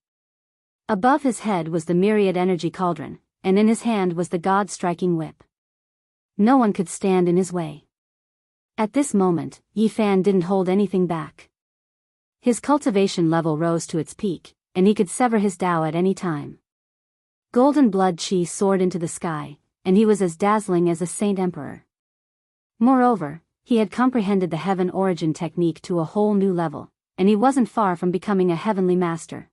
Above his head was the myriad energy cauldron, and in his hand was the god-striking whip. No one could stand in his way. At this moment, Yi Fan didn't hold anything back. His cultivation level rose to its peak, and he could sever his Tao at any time. Golden blood qi soared into the sky, and he was as dazzling as a saint emperor. Moreover, he had comprehended the heaven origin technique to a whole new level, and he wasn't far from becoming a heavenly master.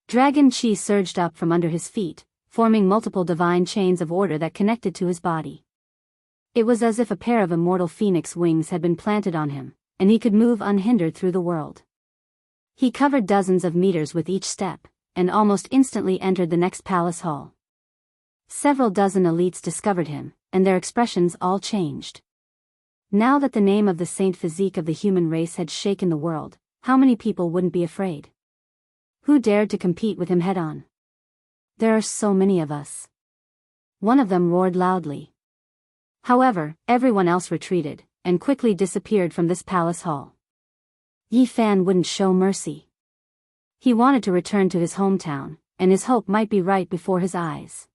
Dragon qi surged up from under his feet, forming multiple divine chains of order that connected to his body. It was as if a pair of immortal phoenix wings had been planted on him, and he could move unhindered through the world. He covered dozens of meters with each step, and almost instantly entered the next palace hall. Several dozen elites discovered him, and their expressions all changed. Now that the name of the saint physique of the human race had shaken the world, how many people wouldn't be afraid? Who dared to compete with him head-on? There are so many of us. One of them roared loudly. However, everyone else retreated, and quickly disappeared from this palace hall. Yi Fan wouldn't show mercy. He wanted to return to his hometown, and his hope might be right before his eyes.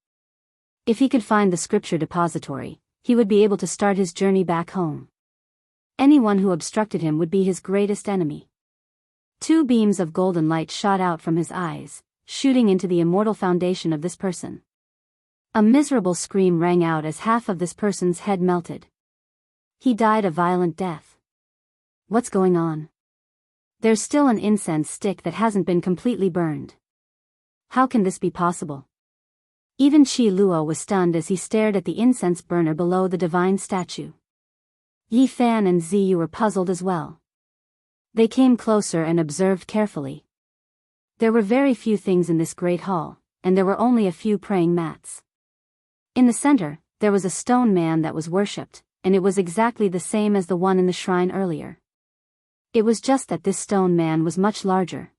If he could find the scripture depository, he would be able to start his journey back home. Anyone who obstructed him would be his greatest enemy. Two beams of golden light shot out from his eyes, shooting into the immortal foundation of this person. A miserable scream rang out as half of this person's head melted. He died a violent death. What's going on? There's still an incense stick that hasn't been completely burned. How can this be possible? Even Qi Luo was stunned as he stared at the incense burner below the divine statue. Yi Fan and Ziyu were puzzled as well. They came closer and observed carefully. There were very few things in this great hall, and there were only a few praying mats. In the center, there was a stone man that was worshipped, and it was exactly the same as the one in the shrine earlier. It was just that this stone man was much larger.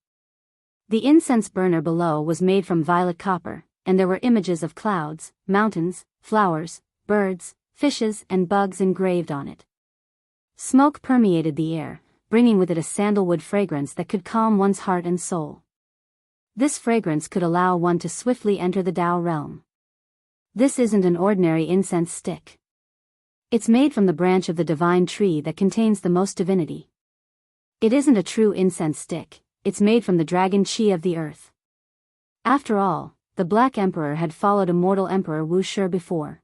The incense burner below was made from violet copper, and there were images of clouds, mountains, flowers, birds, fishes, and bugs engraved on it. Smoke permeated the air, bringing with it a sandalwood fragrance that could calm one's heart and soul. This fragrance could allow one to swiftly enter the Tao realm. This isn't an ordinary incense stick. It's made from the branch of the divine tree that contains the most divinity. It isn't a true incense stick, it's made from the dragon Qi of the earth. After all, the Black Emperor had followed immortal Emperor Wu Shi before.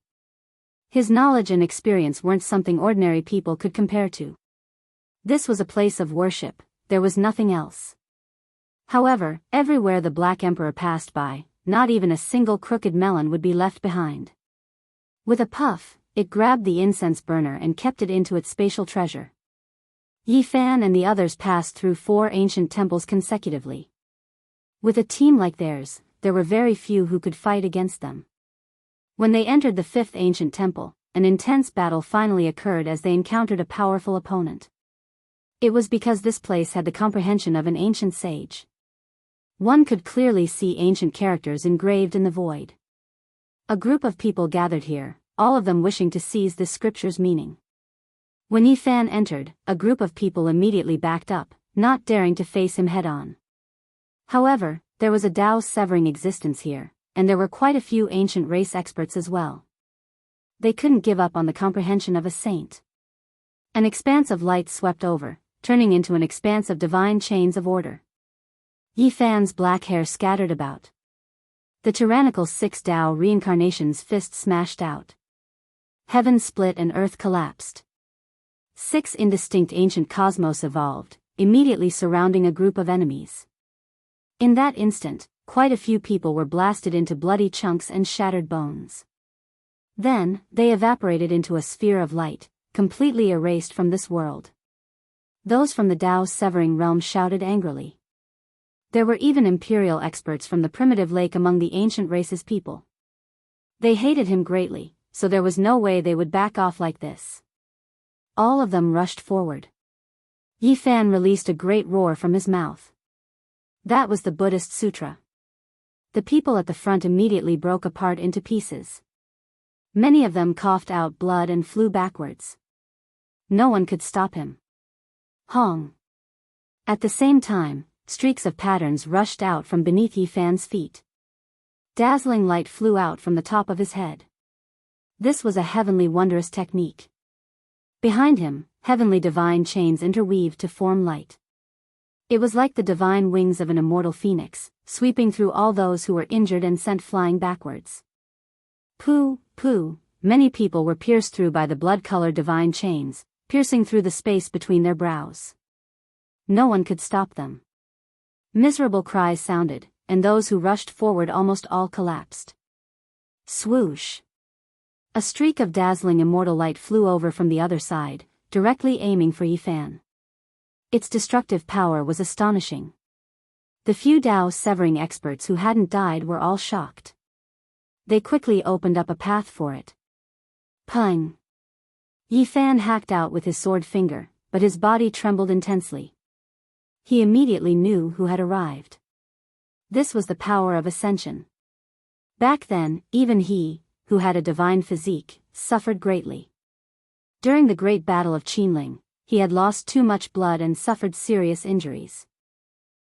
His knowledge and experience weren't something ordinary people could compare to. This was a place of worship, there was nothing else. However, everywhere the Black Emperor passed by, not even a single crooked melon would be left behind. With a puff, it grabbed the incense burner and kept it into its spatial treasure. Yi Fan and the others passed through 4 ancient temples consecutively. With a team like theirs, there were very few who could fight against them. When they entered the 5th ancient temple, an intense battle finally occurred as they encountered a powerful opponent. It was because this place had the comprehension of an ancient sage. One could clearly see ancient characters engraved in the void. A group of people gathered here, all of them wishing to seize this scripture's meaning. When Yi Fan entered, a group of people immediately backed up, not daring to face him head-on. However, there was a Tao-severing existence here, and there were quite a few ancient race experts as well. They couldn't give up on the comprehension of a saint. An expanse of light swept over, turning into an expanse of divine chains of order. Yi Fan's black hair scattered about. The tyrannical 6 Tao reincarnation's fist smashed out. Heaven split and earth collapsed. 6 indistinct ancient cosmos evolved, immediately surrounding a group of enemies. In that instant, quite a few people were blasted into bloody chunks and shattered bones. Then, they evaporated into a sphere of light, completely erased from this world. Those from the Tao-severing realm shouted angrily. There were even imperial experts from the primitive lake among the ancient race's people. They hated him greatly, so there was no way they would back off like this. All of them rushed forward. Yi Fan released a great roar from his mouth. That was the Buddhist sutra. The people at the front immediately broke apart into pieces. Many of them coughed out blood and flew backwards. No one could stop him. Hong. At the same time, streaks of patterns rushed out from beneath Yi Fan's feet. Dazzling light flew out from the top of his head. This was a heavenly wondrous technique. Behind him, heavenly divine chains interweaved to form light. It was like the divine wings of an immortal phoenix, sweeping through all those who were injured and sent flying backwards. Pooh, pooh, many people were pierced through by the blood-colored divine chains, piercing through the space between their brows. No one could stop them. Miserable cries sounded, and those who rushed forward almost all collapsed. Swoosh! A streak of dazzling immortal light flew over from the other side, directly aiming for Yifan. Its destructive power was astonishing. The few Dao severing experts who hadn't died were all shocked. They quickly opened up a path for it. Pung! Yifan hacked out with his sword finger, but his body trembled intensely. He immediately knew who had arrived. This was the power of ascension. Back then, even he, who had a divine physique, suffered greatly. During the great battle of Qinling, he had lost too much blood and suffered serious injuries.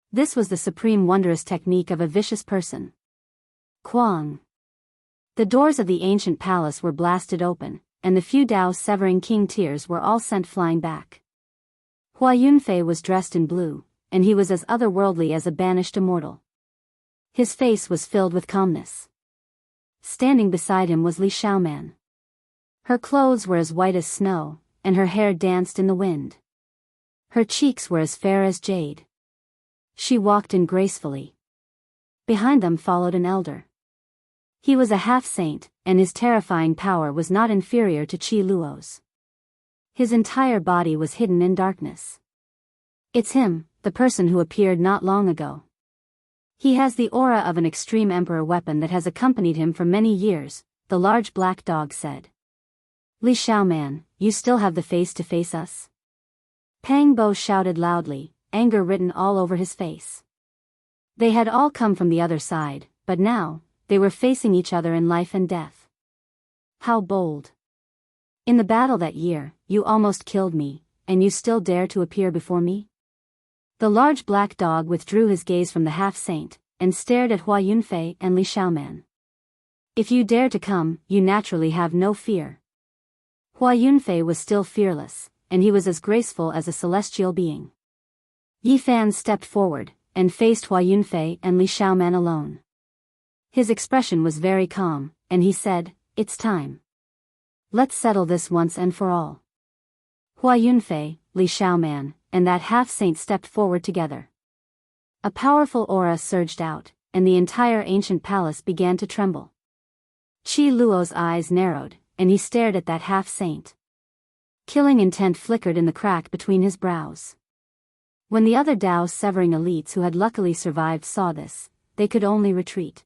This was the supreme wondrous technique of a vicious person. Quang! The doors of the ancient palace were blasted open, and the few Dao severing king tiers were all sent flying back. Hua Yunfei was dressed in blue, and he was as otherworldly as a banished immortal. His face was filled with calmness. Standing beside him was Li Xiaoman. Her clothes were as white as snow, and her hair danced in the wind. Her cheeks were as fair as jade. She walked in gracefully. Behind them followed an elder. He was a half-saint, and his terrifying power was not inferior to Qi Luo's. His entire body was hidden in darkness. It's him, the person who appeared not long ago. He has the aura of an extreme emperor weapon that has accompanied him for many years, the large black dog said. Li Xiaoman, you still have the face to face us? Pang Bo shouted loudly, anger written all over his face. They had all come from the other side, but now, they were facing each other in life and death. How bold. In the battle that year, you almost killed me, and you still dare to appear before me? The large black dog withdrew his gaze from the half-saint, and stared at Hua Yunfei and Li Xiaoman. If you dare to come, you naturally have no fear. Hua Yunfei was still fearless, and he was as graceful as a celestial being. Yifan stepped forward, and faced Hua Yunfei and Li Xiaoman alone. His expression was very calm, and he said, "It's time. Let's settle this once and for all." Hua Yunfei, Li Xiaoman, and that half-saint stepped forward together. A powerful aura surged out, and the entire ancient palace began to tremble. Qi Luo's eyes narrowed, and he stared at that half-saint. Killing intent flickered in the crack between his brows. When the other Dao severing elites who had luckily survived saw this, they could only retreat.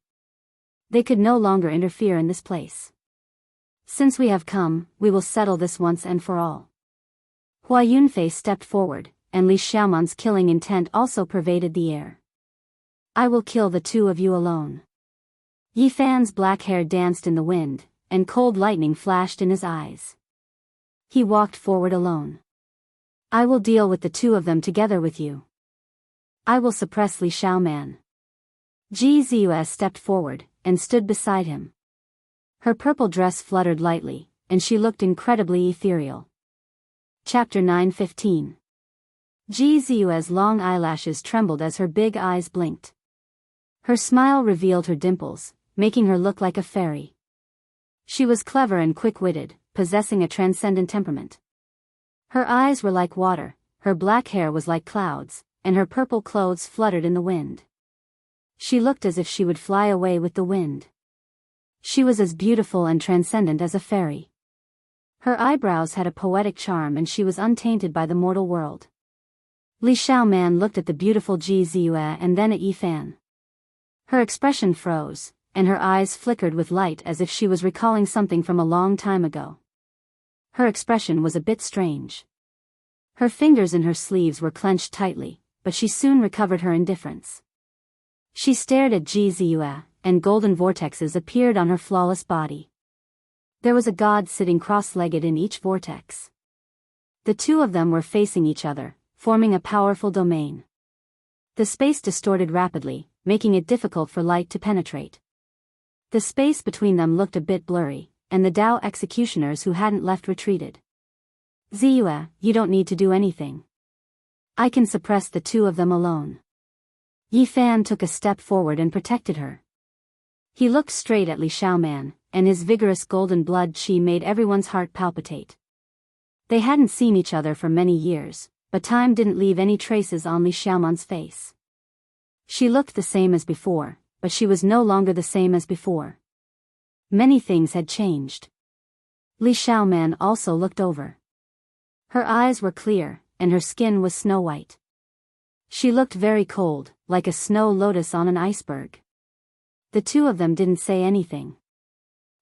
They could no longer interfere in this place. Since we have come, we will settle this once and for all. Hua Yunfei stepped forward, and Li Xiaoman's killing intent also pervaded the air. I will kill the two of you alone. Yifan's black hair danced in the wind, and cold lightning flashed in his eyes. He walked forward alone. I will deal with the two of them together with you. I will suppress Li Xiaoman. Ji Ziyue stepped forward, and stood beside him. Her purple dress fluttered lightly, and she looked incredibly ethereal. Chapter 9:15. Ji Ziyue's long eyelashes trembled as her big eyes blinked. Her smile revealed her dimples, making her look like a fairy. She was clever and quick-witted, possessing a transcendent temperament. Her eyes were like water, her black hair was like clouds, and her purple clothes fluttered in the wind. She looked as if she would fly away with the wind. She was as beautiful and transcendent as a fairy. Her eyebrows had a poetic charm and she was untainted by the mortal world. Li Xiaoman looked at the beautiful Ji Ziyue and then at Yifan. Her expression froze, and her eyes flickered with light as if she was recalling something from a long time ago. Her expression was a bit strange. Her fingers in her sleeves were clenched tightly, but she soon recovered her indifference. She stared at Ji Ziyue, and golden vortexes appeared on her flawless body. There was a god sitting cross-legged in each vortex. The two of them were facing each other, forming a powerful domain. The space distorted rapidly, making it difficult for light to penetrate. The space between them looked a bit blurry, and the Dao executioners who hadn't left retreated. Ziyue, you don't need to do anything. I can suppress the two of them alone. Yifan took a step forward and protected her. He looked straight at Li Xiaoman, and his vigorous golden blood qi made everyone's heart palpitate. They hadn't seen each other for many years, but time didn't leave any traces on Li Xiaoman's face. She looked the same as before, but she was no longer the same as before. Many things had changed. Li Xiaoman also looked over. Her eyes were clear, and her skin was snow-white. She looked very cold, like a snow lotus on an iceberg. The two of them didn't say anything.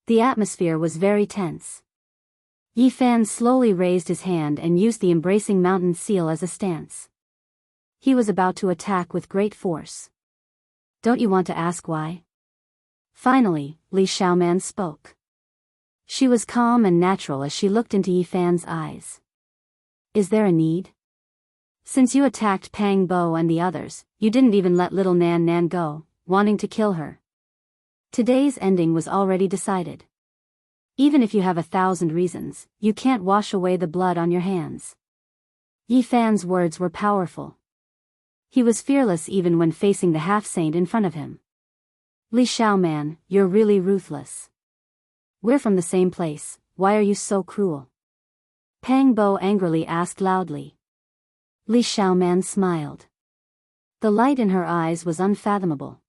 The atmosphere was very tense. Yi Fan slowly raised his hand and used the embracing mountain seal as a stance. He was about to attack with great force. Don't you want to ask why? Finally, Li Xiaoman spoke. She was calm and natural as she looked into Yi Fan's eyes. Is there a need? Since you attacked Pang Bo and the others, you didn't even let little Nan Nan go, wanting to kill her. Today's ending was already decided. Even if you have 1,000 reasons, you can't wash away the blood on your hands. Yi Fan's words were powerful. He was fearless even when facing the half-saint in front of him. Li Xiaoman, you're really ruthless. We're from the same place, why are you so cruel? Pang Bo angrily asked loudly. Li Xiaoman smiled. The light in her eyes was unfathomable.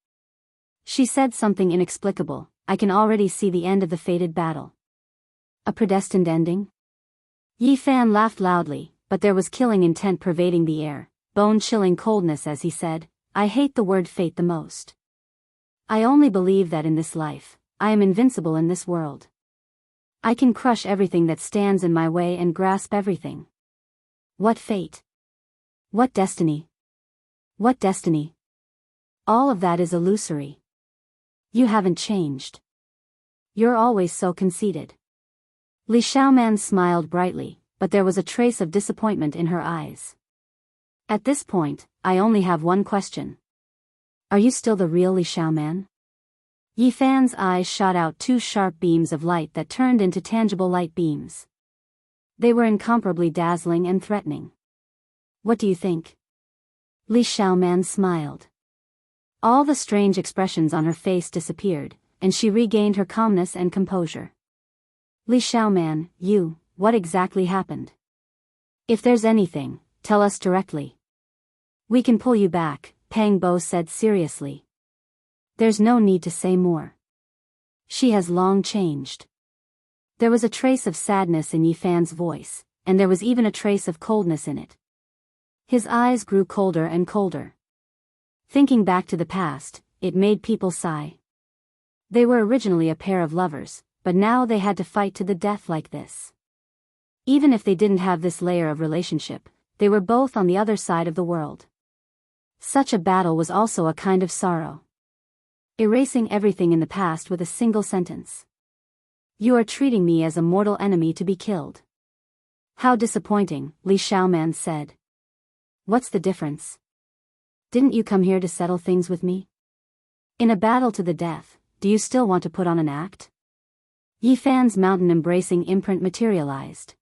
She said something inexplicable, I can already see the end of the fated battle. A predestined ending? Yi Fan laughed loudly, but there was killing intent pervading the air, bone-chilling coldness as he said, I hate the word fate the most. I only believe that in this life, I am invincible in this world. I can crush everything that stands in my way and grasp everything. What fate? What destiny? What destiny? All of that is illusory. You haven't changed. You're always so conceited. Li Xiaoman smiled brightly, but there was a trace of disappointment in her eyes. At this point, I only have one question. Are you still the real Li Xiaoman? Yi Fan's eyes shot out two sharp beams of light that turned into tangible light beams. They were incomparably dazzling and threatening. What do you think? Li Xiaoman smiled. All the strange expressions on her face disappeared, and she regained her calmness and composure. Li Xiaoman, what exactly happened? If there's anything, tell us directly. We can pull you back, Pang Bo said seriously. There's no need to say more. She has long changed. There was a trace of sadness in Yi Fan's voice, and there was even a trace of coldness in it. His eyes grew colder and colder. Thinking back to the past, it made people sigh. They were originally a pair of lovers, but now they had to fight to the death like this. Even if they didn't have this layer of relationship, they were both on the other side of the world. Such a battle was also a kind of sorrow. Erasing everything in the past with a single sentence. You are treating me as a mortal enemy to be killed. How disappointing, Li Xiaoman said. What's the difference? Didn't you come here to settle things with me? In a battle to the death, do you still want to put on an act? Yi Fan's mountain-embracing imprint materialized.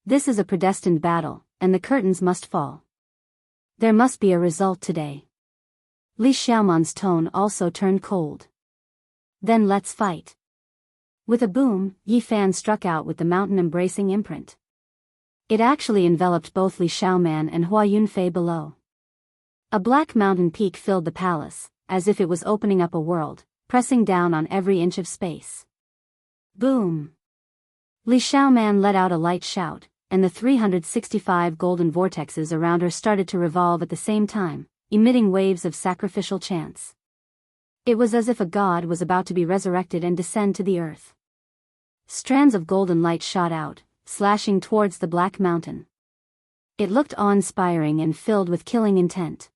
This is a predestined battle, and the curtains must fall. There must be a result today. Li Xiaoman's tone also turned cold. Then let's fight. With a boom, Yi Fan struck out with the mountain-embracing imprint. It actually enveloped both Li Xiaoman and Hua Yunfei below. A black mountain peak filled the palace, as if it was opening up a world, pressing down on every inch of space. Boom! Li Xiaoman let out a light shout, and the 365 golden vortexes around her started to revolve at the same time, emitting waves of sacrificial chants. It was as if a god was about to be resurrected and descend to the earth. Strands of golden light shot out, slashing towards the black mountain. It looked awe-inspiring and filled with killing intent.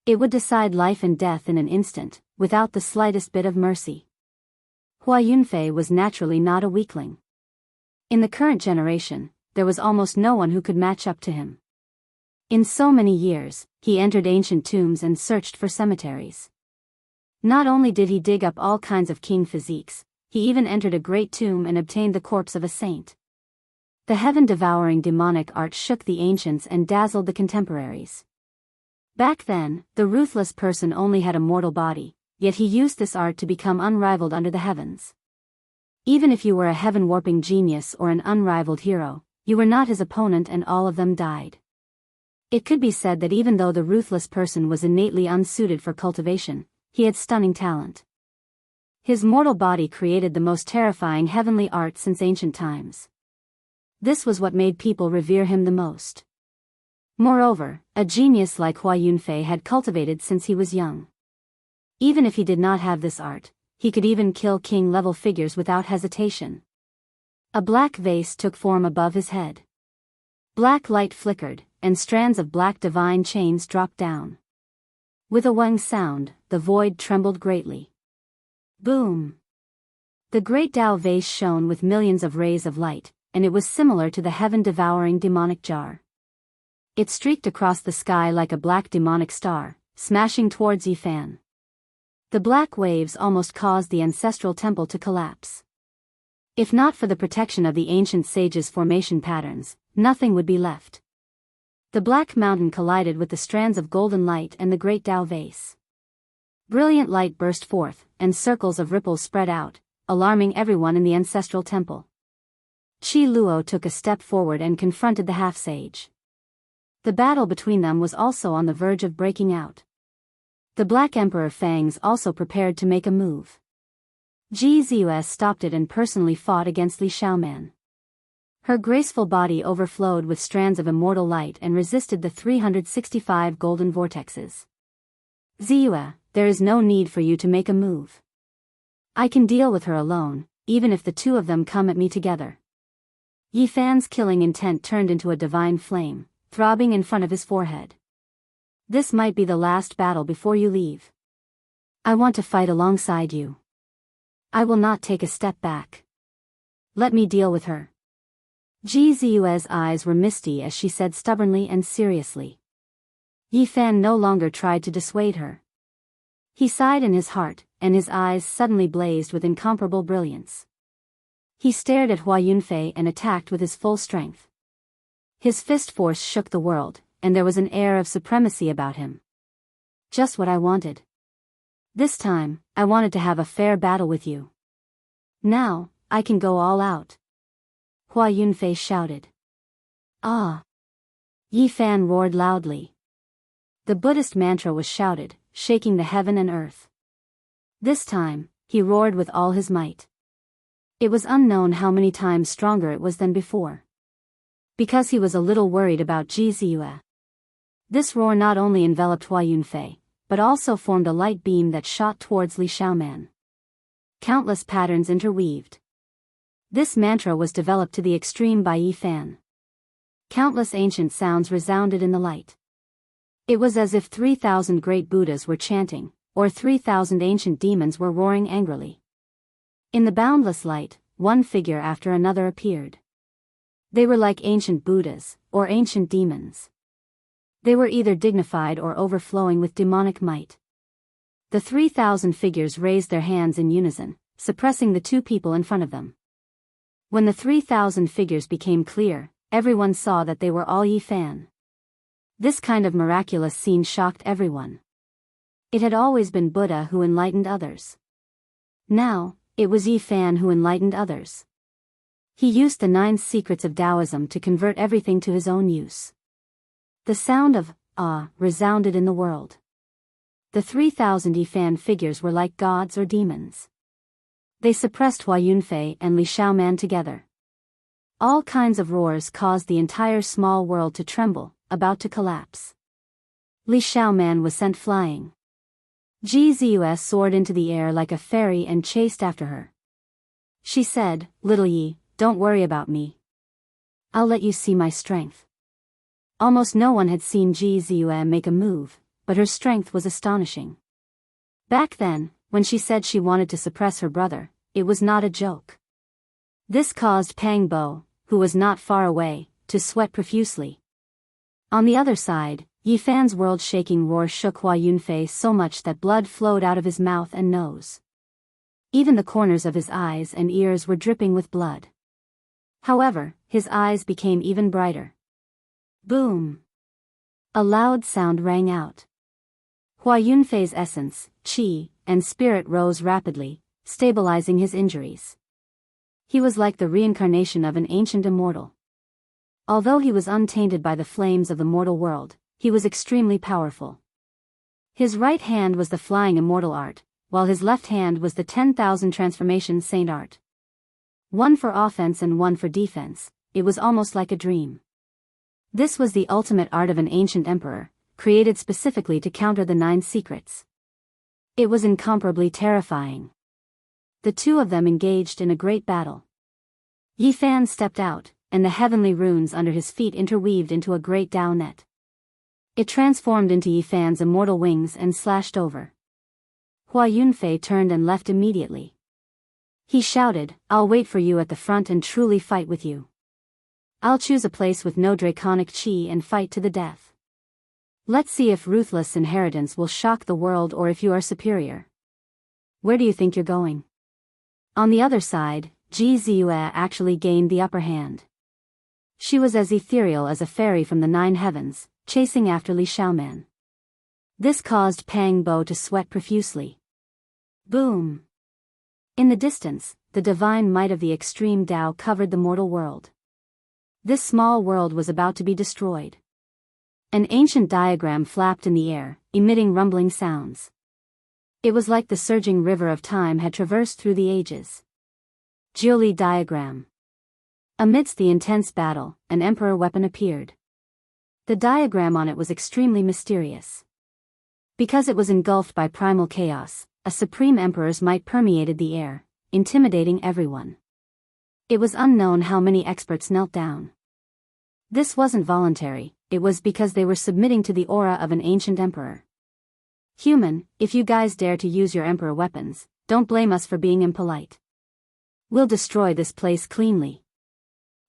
It would decide life and death in an instant, without the slightest bit of mercy. Hua Yunfei was naturally not a weakling. In the current generation, there was almost no one who could match up to him. In so many years, he entered ancient tombs and searched for cemeteries. Not only did he dig up all kinds of king physiques, he even entered a great tomb and obtained the corpse of a saint. The heaven-devouring demonic art shook the ancients and dazzled the contemporaries. Back then, the ruthless person only had a mortal body, yet he used this art to become unrivaled under the heavens. Even if you were a heaven-warping genius or an unrivaled hero, you were not his opponent, and all of them died. It could be said that even though the ruthless person was innately unsuited for cultivation, he had stunning talent. His mortal body created the most terrifying heavenly art since ancient times. This was what made people revere him the most. Moreover, a genius like Hua Yunfei had cultivated since he was young. Even if he did not have this art, he could even kill king-level figures without hesitation. A black vase took form above his head. Black light flickered, and strands of black divine chains dropped down. With a wang sound, the void trembled greatly. Boom! The great Tao vase shone with millions of rays of light, and it was similar to the heaven-devouring demonic jar. It streaked across the sky like a black demonic star, smashing towards Yifan. The black waves almost caused the ancestral temple to collapse. If not for the protection of the ancient sages' formation patterns, nothing would be left. The black mountain collided with the strands of golden light and the great Tao vase. Brilliant light burst forth, and circles of ripples spread out, alarming everyone in the ancestral temple. Qi Luo took a step forward and confronted the half-sage. The battle between them was also on the verge of breaking out. The Black Emperor Fangs also prepared to make a move. Ji Zius stopped it and personally fought against Li Xiaoman. Her graceful body overflowed with strands of immortal light and resisted the 365 golden vortexes. Ziyue, there is no need for you to make a move. I can deal with her alone, even if the two of them come at me together. Yifan's killing intent turned into a divine flame, throbbing in front of his forehead. This might be the last battle before you leave. I want to fight alongside you. I will not take a step back. Let me deal with her. Ji Ziyue's eyes were misty as she said stubbornly and seriously. Yifan no longer tried to dissuade her. He sighed in his heart, and his eyes suddenly blazed with incomparable brilliance. He stared at Hua Yunfei and attacked with his full strength. His fist force shook the world, and there was an air of supremacy about him. Just what I wanted. This time, I wanted to have a fair battle with you. Now, I can go all out. Hua Yunfei shouted. Ah! Yifan roared loudly. The Buddhist mantra was shouted, shaking the heaven and earth. This time, he roared with all his might. It was unknown how many times stronger it was than before. Because he was a little worried about Ji Ziyue. This roar not only enveloped Hua Yunfei, but also formed a light beam that shot towards Li Xiaoman. Countless patterns interweaved. This mantra was developed to the extreme by Yifan. Countless ancient sounds resounded in the light. It was as if 3,000 great Buddhas were chanting, or 3,000 ancient demons were roaring angrily. In the boundless light, one figure after another appeared. They were like ancient Buddhas, or ancient demons. They were either dignified or overflowing with demonic might. The 3,000 figures raised their hands in unison, suppressing the two people in front of them. When the 3,000 figures became clear, everyone saw that they were all Yifan. This kind of miraculous scene shocked everyone. It had always been Buddha who enlightened others. Now, it was Yifan who enlightened others. He used the 9 secrets of Taoism to convert everything to his own use. The sound of resounded in the world. The 3,000 Yifan figures were like gods or demons. They suppressed Hua Yunfei and Li Xiaoman together. All kinds of roars caused the entire small world to tremble, about to collapse. Li Xiaoman was sent flying. Ji Ziyue soared into the air like a fairy and chased after her. She said, "Little Yi, don't worry about me. I'll let you see my strength." Almost no one had seen Ji Ziyue make a move, but her strength was astonishing. Back then, when she said she wanted to suppress her brother, it was not a joke. This caused Pang Bo, who was not far away, to sweat profusely. On the other side, Yifan's world-shaking roar shook Hua Yunfei so much that blood flowed out of his mouth and nose. Even the corners of his eyes and ears were dripping with blood. However, his eyes became even brighter. Boom! A loud sound rang out. Hua Yunfei's essence, qi, and spirit rose rapidly, stabilizing his injuries. He was like the reincarnation of an ancient immortal. Although he was untainted by the flames of the mortal world, he was extremely powerful. His right hand was the flying immortal art, while his left hand was the 10,000 transformation Saint Art. One for offense and one for defense. It was almost like a dream. This was the ultimate art of an ancient emperor, created specifically to counter the 9 secrets. It was incomparably terrifying. The two of them engaged in a great battle. Yi Fan stepped out, and the heavenly runes under his feet interweaved into a great Dao net. It transformed into Yi Fan's immortal wings and slashed over. Hua Yunfei turned and left immediately. He shouted, "I'll wait for you at the front and truly fight with you. I'll choose a place with no draconic chi and fight to the death. Let's see if ruthless inheritance will shock the world or if you are superior. Where do you think you're going?" On the other side, Ji Ziyue actually gained the upper hand. She was as ethereal as a fairy from the 9 heavens, chasing after Li Xiaoman. This caused Pang Bo to sweat profusely. Boom! In the distance, the divine might of the extreme Tao covered the mortal world. This small world was about to be destroyed. An ancient diagram flapped in the air, emitting rumbling sounds. It was like the surging river of time had traversed through the ages. Jiuli diagram. Amidst the intense battle, an emperor weapon appeared. The diagram on it was extremely mysterious. Because it was engulfed by primal chaos, a supreme emperor's might permeated the air, intimidating everyone. It was unknown how many experts knelt down. This wasn't voluntary, it was because they were submitting to the aura of an ancient emperor. "Human, if you guys dare to use your emperor weapons, don't blame us for being impolite. We'll destroy this place cleanly."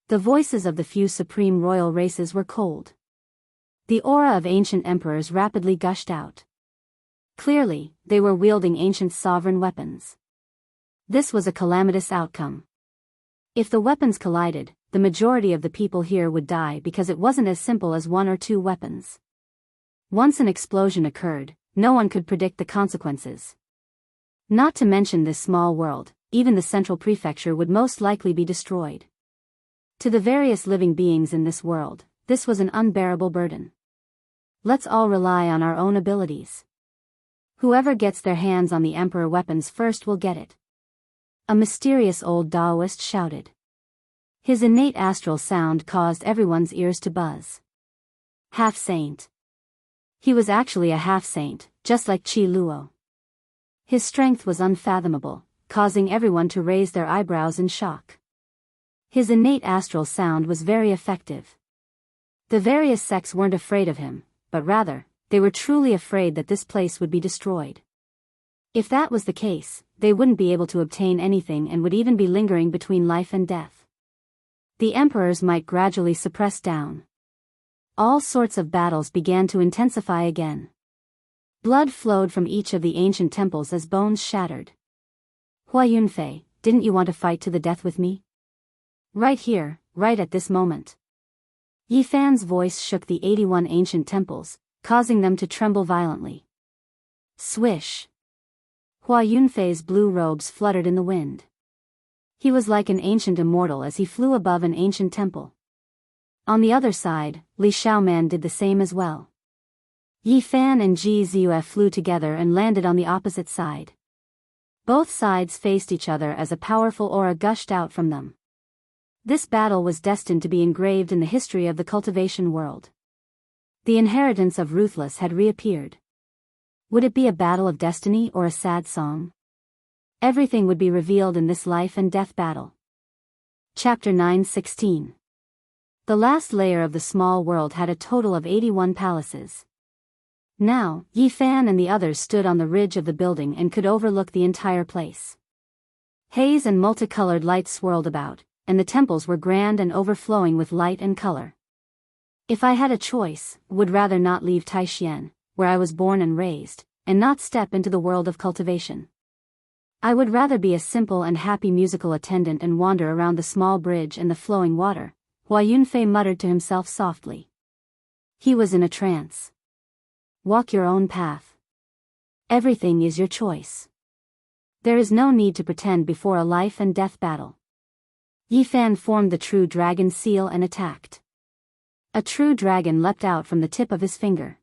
The voices of the few supreme royal races were cold. The aura of ancient emperors rapidly gushed out. Clearly, they were wielding ancient sovereign weapons. This was a calamitous outcome. If the weapons collided, the majority of the people here would die because it wasn't as simple as 1 or 2 weapons. Once an explosion occurred, no one could predict the consequences. Not to mention this small world, even the central prefecture would most likely be destroyed. To the various living beings in this world, this was an unbearable burden. Let's all rely on our own abilities. Whoever gets their hands on the emperor weapons first will get it. A mysterious old Taoist shouted. His innate astral sound caused everyone's ears to buzz. Half-saint. He was actually a half-saint, just like Qi Luo. His strength was unfathomable, causing everyone to raise their eyebrows in shock. His innate astral sound was very effective. The various sects weren't afraid of him, but rather, they were truly afraid that this place would be destroyed. If that was the case, they wouldn't be able to obtain anything and would even be lingering between life and death. The emperors might gradually suppress down. All sorts of battles began to intensify again. Blood flowed from each of the ancient temples as bones shattered. Hua Yunfei, didn't you want to fight to the death with me? Right here, right at this moment. Yi Fan's voice shook the 81 ancient temples, causing them to tremble violently. Swish! Hua Yunfei's blue robes fluttered in the wind. He was like an ancient immortal as he flew above an ancient temple. On the other side, Li Xiaoman did the same as well. Yi Fan and Ji Ziyue flew together and landed on the opposite side. Both sides faced each other as a powerful aura gushed out from them. This battle was destined to be engraved in the history of the cultivation world. The inheritance of Ruthless had reappeared. Would it be a battle of destiny or a sad song? Everything would be revealed in this life and death battle. Chapter 9:16. The last layer of the small world had a total of 81 palaces. Now, Yi Fan and the others stood on the ridge of the building and could overlook the entire place. Haze and multicolored light swirled about, and the temples were grand and overflowing with light and color. If I had a choice, would rather not leave Taixuan, where I was born and raised, and not step into the world of cultivation. I would rather be a simple and happy musical attendant and wander around the small bridge and the flowing water, Hua Yunfei muttered to himself softly. He was in a trance. Walk your own path. Everything is your choice. There is no need to pretend before a life and death battle. Yi Fan formed the true dragon seal and attacked. A true dragon leapt out from the tip of his finger.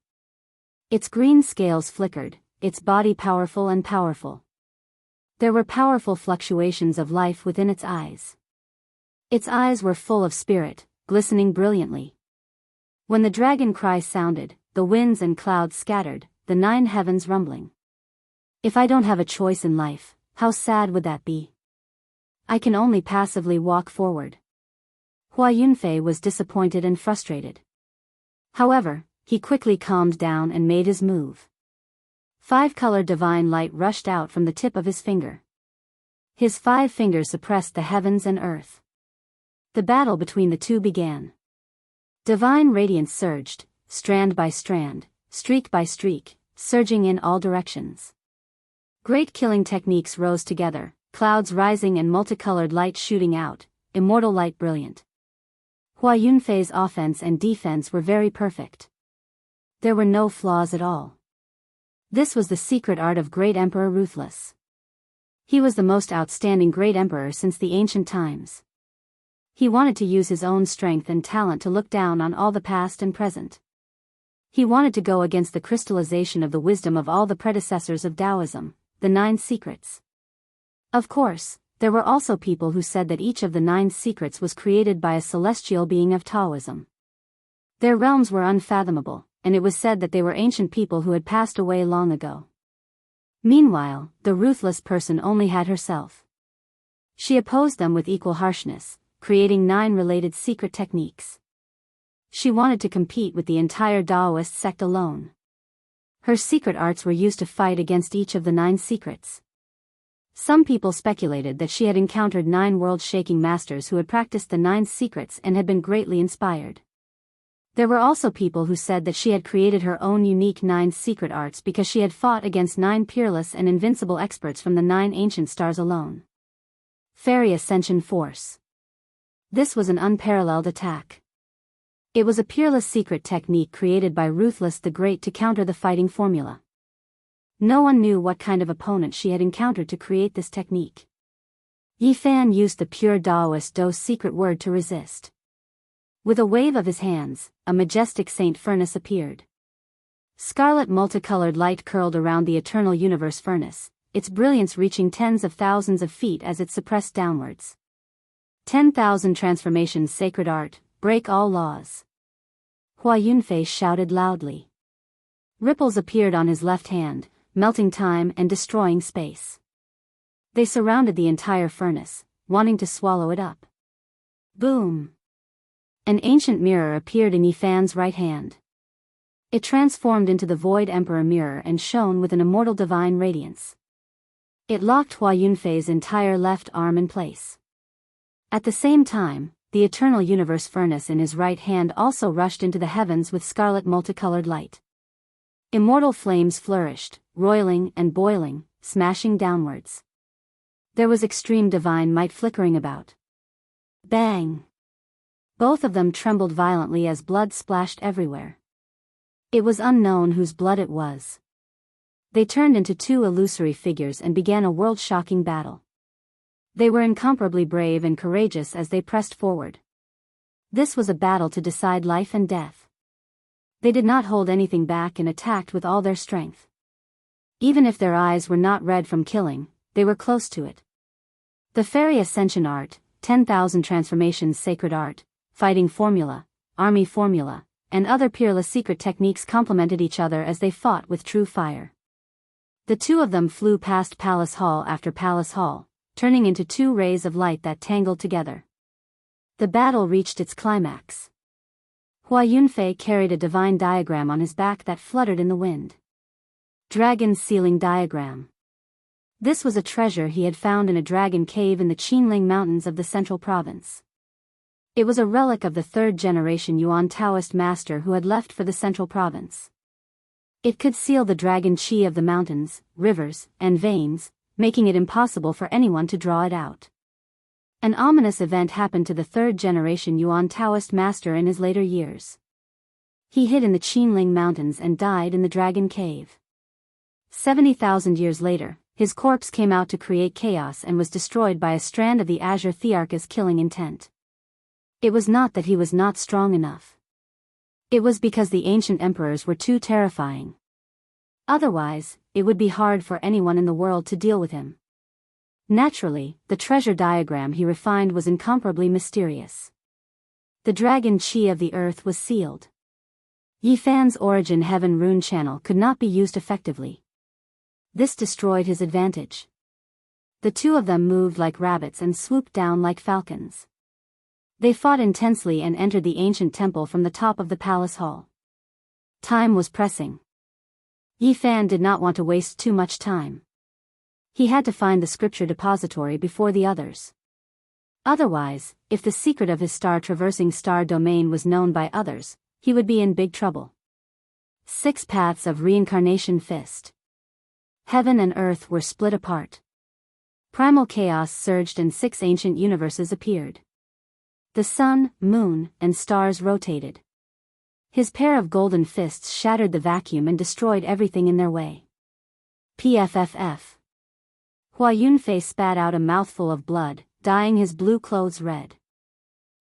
Its green scales flickered, its body powerful and powerful. There were powerful fluctuations of life within its eyes. Its eyes were full of spirit, glistening brilliantly. When the dragon cry sounded, the winds and clouds scattered, the 9 heavens rumbling. If I don't have a choice in life, how sad would that be? I can only passively walk forward. Hua Yunfei was disappointed and frustrated. However, he quickly calmed down and made his move. 5-color divine light rushed out from the tip of his finger. His 5 fingers suppressed the heavens and earth. The battle between the two began. Divine radiance surged, strand by strand, streak by streak, surging in all directions. Great killing techniques rose together, clouds rising and multicolored light shooting out, immortal light brilliant. Hua Yunfei's offense and defense were very perfect. There were no flaws at all. This was the secret art of Great Emperor Ruthless. He was the most outstanding Great Emperor since the ancient times. He wanted to use his own strength and talent to look down on all the past and present. He wanted to go against the crystallization of the wisdom of all the predecessors of Taoism, the 9 secrets. Of course, there were also people who said that each of the 9 secrets was created by a celestial being of Taoism. Their realms were unfathomable, and it was said that they were ancient people who had passed away long ago. Meanwhile, the ruthless person only had herself. She opposed them with equal harshness, creating 9 related secret techniques. She wanted to compete with the entire Taoist sect alone. Her secret arts were used to fight against each of the 9 secrets. Some people speculated that she had encountered 9 world-shaking masters who had practiced the 9 secrets and had been greatly inspired. There were also people who said that she had created her own unique 9 secret arts because she had fought against 9 peerless and invincible experts from the 9 ancient stars alone. Fairy Ascension Force. This was an unparalleled attack. It was a peerless secret technique created by Ruthless the Great to counter the fighting formula. No one knew what kind of opponent she had encountered to create this technique. Yi Fan used the pure Taoist Do's secret word to resist. With a wave of his hands, a majestic saint furnace appeared. Scarlet multicolored light curled around the eternal universe furnace, its brilliance reaching tens of thousands of feet as it suppressed downwards. 10,000 transformations sacred art, break all laws. Hua Yunfei shouted loudly. Ripples appeared on his left hand, melting time and destroying space. They surrounded the entire furnace, wanting to swallow it up. Boom! An ancient mirror appeared in Yi Fan's right hand. It transformed into the Void Emperor mirror and shone with an immortal divine radiance. It locked Hua Yunfei's entire left arm in place. At the same time, the eternal universe furnace in his right hand also rushed into the heavens with scarlet multicolored light. Immortal flames flourished, roiling and boiling, smashing downwards. There was extreme divine might flickering about. Bang! Both of them trembled violently as blood splashed everywhere. It was unknown whose blood it was. They turned into 2 illusory figures and began a world-shocking battle. They were incomparably brave and courageous as they pressed forward. This was a battle to decide life and death. They did not hold anything back and attacked with all their strength. Even if their eyes were not red from killing, they were close to it. The Fairy Ascension Art, 10,000 Transformations Sacred Art, Fighting Formula, Army Formula, and other peerless secret techniques complemented each other as they fought with true fire. The 2 of them flew past Palace Hall after Palace Hall, turning into 2 rays of light that tangled together. The battle reached its climax. Hua Yunfei carried a divine diagram on his back that fluttered in the wind. Dragon's Sealing Diagram. This was a treasure he had found in a dragon cave in the Qinling Mountains of the Central Province. It was a relic of the 3rd generation Yuan Taoist master who had left for the Central Province. It could seal the dragon qi of the mountains, rivers, and veins, making it impossible for anyone to draw it out. An ominous event happened to the 3rd generation Yuan Taoist master in his later years. He hid in the Qinling Mountains and died in the Dragon Cave. 70,000 years later, his corpse came out to create chaos and was destroyed by a strand of the Azure Thearka's killing intent. It was not that he was not strong enough. It was because the ancient emperors were too terrifying. Otherwise, it would be hard for anyone in the world to deal with him. Naturally, the treasure diagram he refined was incomparably mysterious. The dragon chi of the earth was sealed. Yifan's origin heaven rune channel could not be used effectively. This destroyed his advantage. The two of them moved like rabbits and swooped down like falcons. They fought intensely and entered the ancient temple from the top of the palace hall. Time was pressing. Yifan did not want to waste too much time. He had to find the scripture depository before the others. Otherwise, if the secret of his star-traversing star domain was known by others, he would be in big trouble. 6 paths of reincarnation fist. Heaven and earth were split apart. Primal chaos surged and 6 ancient universes appeared. The sun, moon, and stars rotated. His pair of golden fists shattered the vacuum and destroyed everything in their way. PFFF. Hua Yunfei spat out a mouthful of blood, dyeing his blue clothes red.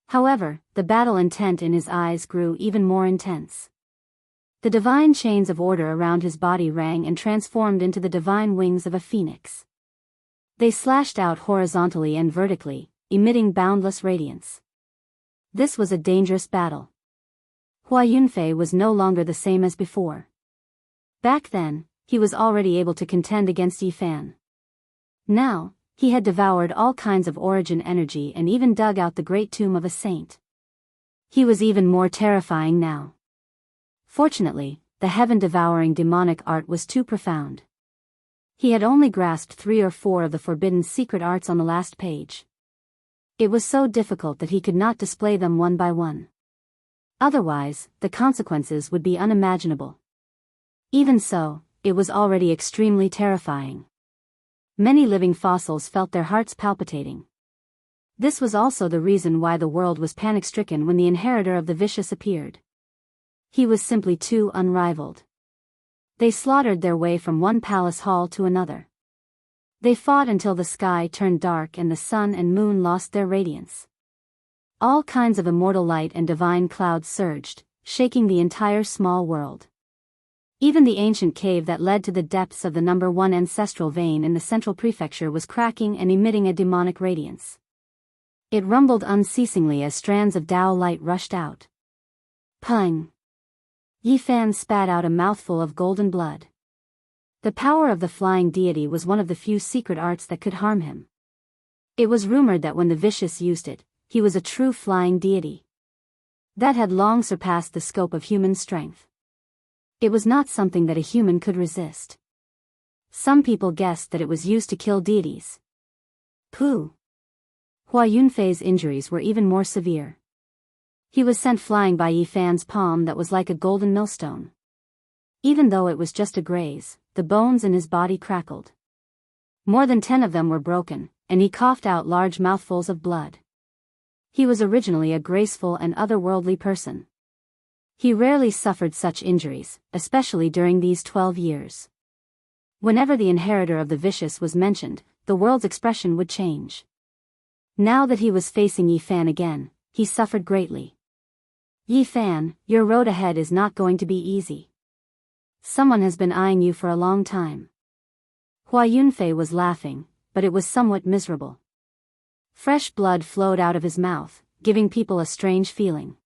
However, the battle intent in his eyes grew even more intense. The divine chains of order around his body rang and transformed into the divine wings of a phoenix. They slashed out horizontally and vertically, emitting boundless radiance. This was a dangerous battle. Hua Yunfei was no longer the same as before. Back then, he was already able to contend against Yifan. Now, he had devoured all kinds of origin energy and even dug out the great tomb of a saint. He was even more terrifying now. Fortunately, the heaven-devouring demonic art was too profound. He had only grasped 3 or 4 of the forbidden secret arts on the last page. It was so difficult that he could not display them one by one. Otherwise, the consequences would be unimaginable. Even so, it was already extremely terrifying. Many living fossils felt their hearts palpitating. This was also the reason why the world was panic-stricken when the inheritor of the vicious appeared. He was simply too unrivaled. They slaughtered their way from one palace hall to another. They fought until the sky turned dark and the sun and moon lost their radiance. All kinds of immortal light and divine clouds surged, shaking the entire small world. Even the ancient cave that led to the depths of the number 1 ancestral vein in the central prefecture was cracking and emitting a demonic radiance. It rumbled unceasingly as strands of Tao light rushed out. Pung! Yifan spat out a mouthful of golden blood. The power of the flying deity was one of the few secret arts that could harm him. It was rumored that when the vicious used it, he was a true flying deity. That had long surpassed the scope of human strength. It was not something that a human could resist. Some people guessed that it was used to kill deities. Pooh! Hua Yunfei's injuries were even more severe. He was sent flying by Yifan's palm that was like a golden millstone. Even though it was just a graze, the bones in his body crackled. More than 10 of them were broken, and he coughed out large mouthfuls of blood. He was originally a graceful and otherworldly person. He rarely suffered such injuries, especially during these 12 years. Whenever the inheritor of the vicious was mentioned, the world's expression would change. Now that he was facing Yifan again, he suffered greatly. Yifan, your road ahead is not going to be easy. Someone has been eyeing you for a long time. Hua Yunfei was laughing, but it was somewhat miserable. Fresh blood flowed out of his mouth, giving people a strange feeling.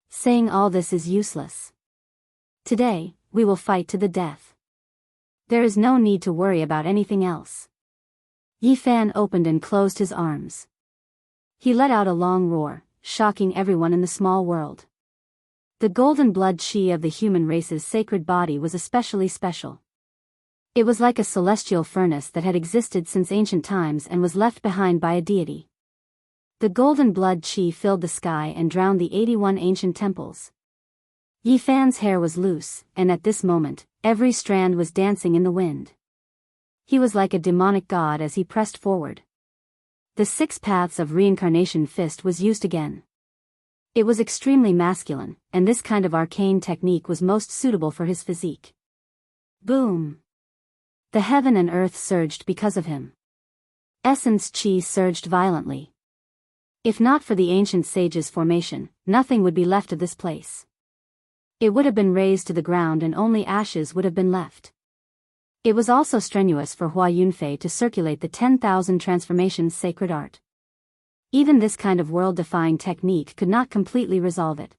Saying all this is useless. Today, we will fight to the death. There is no need to worry about anything else. Yifan opened and closed his arms. He let out a long roar, shocking everyone in the small world. The golden blood chi of the human race's sacred body was especially special. It was like a celestial furnace that had existed since ancient times and was left behind by a deity. The golden blood chi filled the sky and drowned the 81 ancient temples. Yifan's hair was loose, and at this moment, every strand was dancing in the wind. He was like a demonic god as he pressed forward. The 6 paths of reincarnation fist was used again. It was extremely masculine, and this kind of arcane technique was most suitable for his physique. Boom! The heaven and earth surged because of him. Essence chi surged violently. If not for the ancient sage's formation, nothing would be left of this place. It would have been razed to the ground and only ashes would have been left. It was also strenuous for Hua Yunfei to circulate the 10,000 transformations sacred art. Even this kind of world-defying technique could not completely resolve it.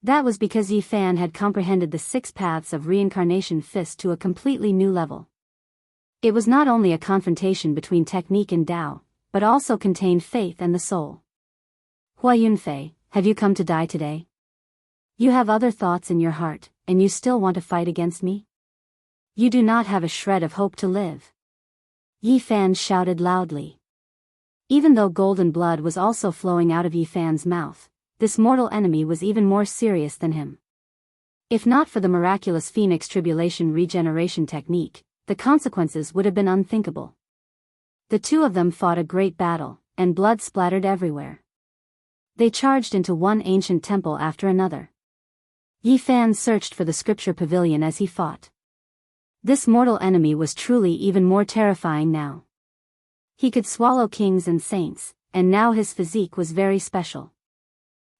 That was because Yi Fan had comprehended the 6 paths of reincarnation fist to a completely new level. It was not only a confrontation between technique and Tao, but also contained faith and the soul. Hua Yunfei, have you come to die today? You have other thoughts in your heart, and you still want to fight against me? You do not have a shred of hope to live. Yi Fan shouted loudly. Even though golden blood was also flowing out of Yi Fan's mouth, this mortal enemy was even more serious than him. If not for the miraculous Phoenix Tribulation regeneration technique, the consequences would have been unthinkable. The two of them fought a great battle, and blood splattered everywhere. They charged into one ancient temple after another. Yi Fan searched for the scripture pavilion as he fought. This mortal enemy was truly even more terrifying now. He could swallow kings and saints, and now his physique was very special.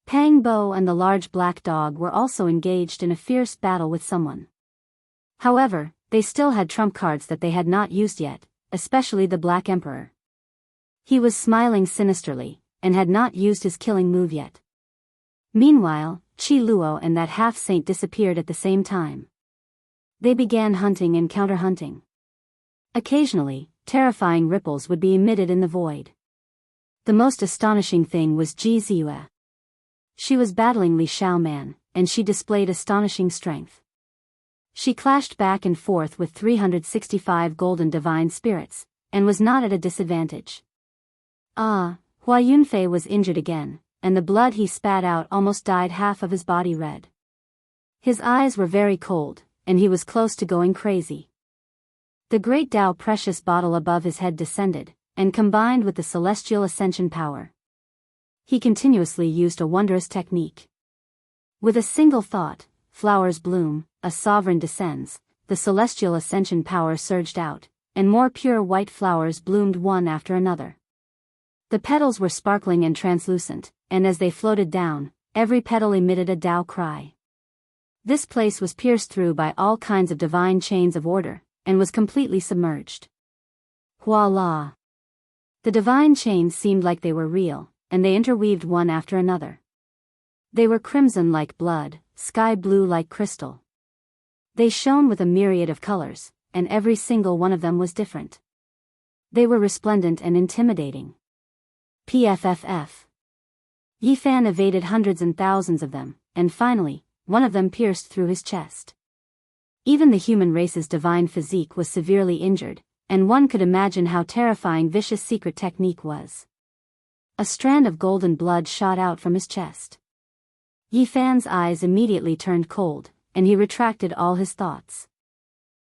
Pang Bo and the large black dog were also engaged in a fierce battle with someone. However, they still had trump cards that they had not used yet, especially the Black Emperor. He was smiling sinisterly, and had not used his killing move yet. Meanwhile, Qi Luo and that half-saint disappeared at the same time. They began hunting and counter-hunting. Occasionally, terrifying ripples would be emitted in the void. The most astonishing thing was Ji Ziyue. She was battling Li Xiaoman, and she displayed astonishing strength. She clashed back and forth with 365 golden divine spirits, and was not at a disadvantage. Hua Yunfei was injured again, and the blood he spat out almost dyed half of his body red. His eyes were very cold, and he was close to going crazy. The great Tao precious bottle above his head descended, and combined with the celestial ascension power. He continuously used a wondrous technique. With a single thought, flowers bloom, a sovereign descends, the celestial ascension power surged out, and more pure white flowers bloomed one after another. The petals were sparkling and translucent, and as they floated down, every petal emitted a Tao cry. This place was pierced through by all kinds of divine chains of order, and was completely submerged. Voila! The divine chains seemed like they were real, and they interweaved one after another. They were crimson like blood, sky blue like crystal. They shone with a myriad of colors, and every single one of them was different. They were resplendent and intimidating. PFFF. Yi Fan evaded hundreds and thousands of them, and finally, one of them pierced through his chest. Even the human race's divine physique was severely injured, and one could imagine how terrifying vicious secret technique was. A strand of golden blood shot out from his chest. Yi Fan's eyes immediately turned cold, and he retracted all his thoughts.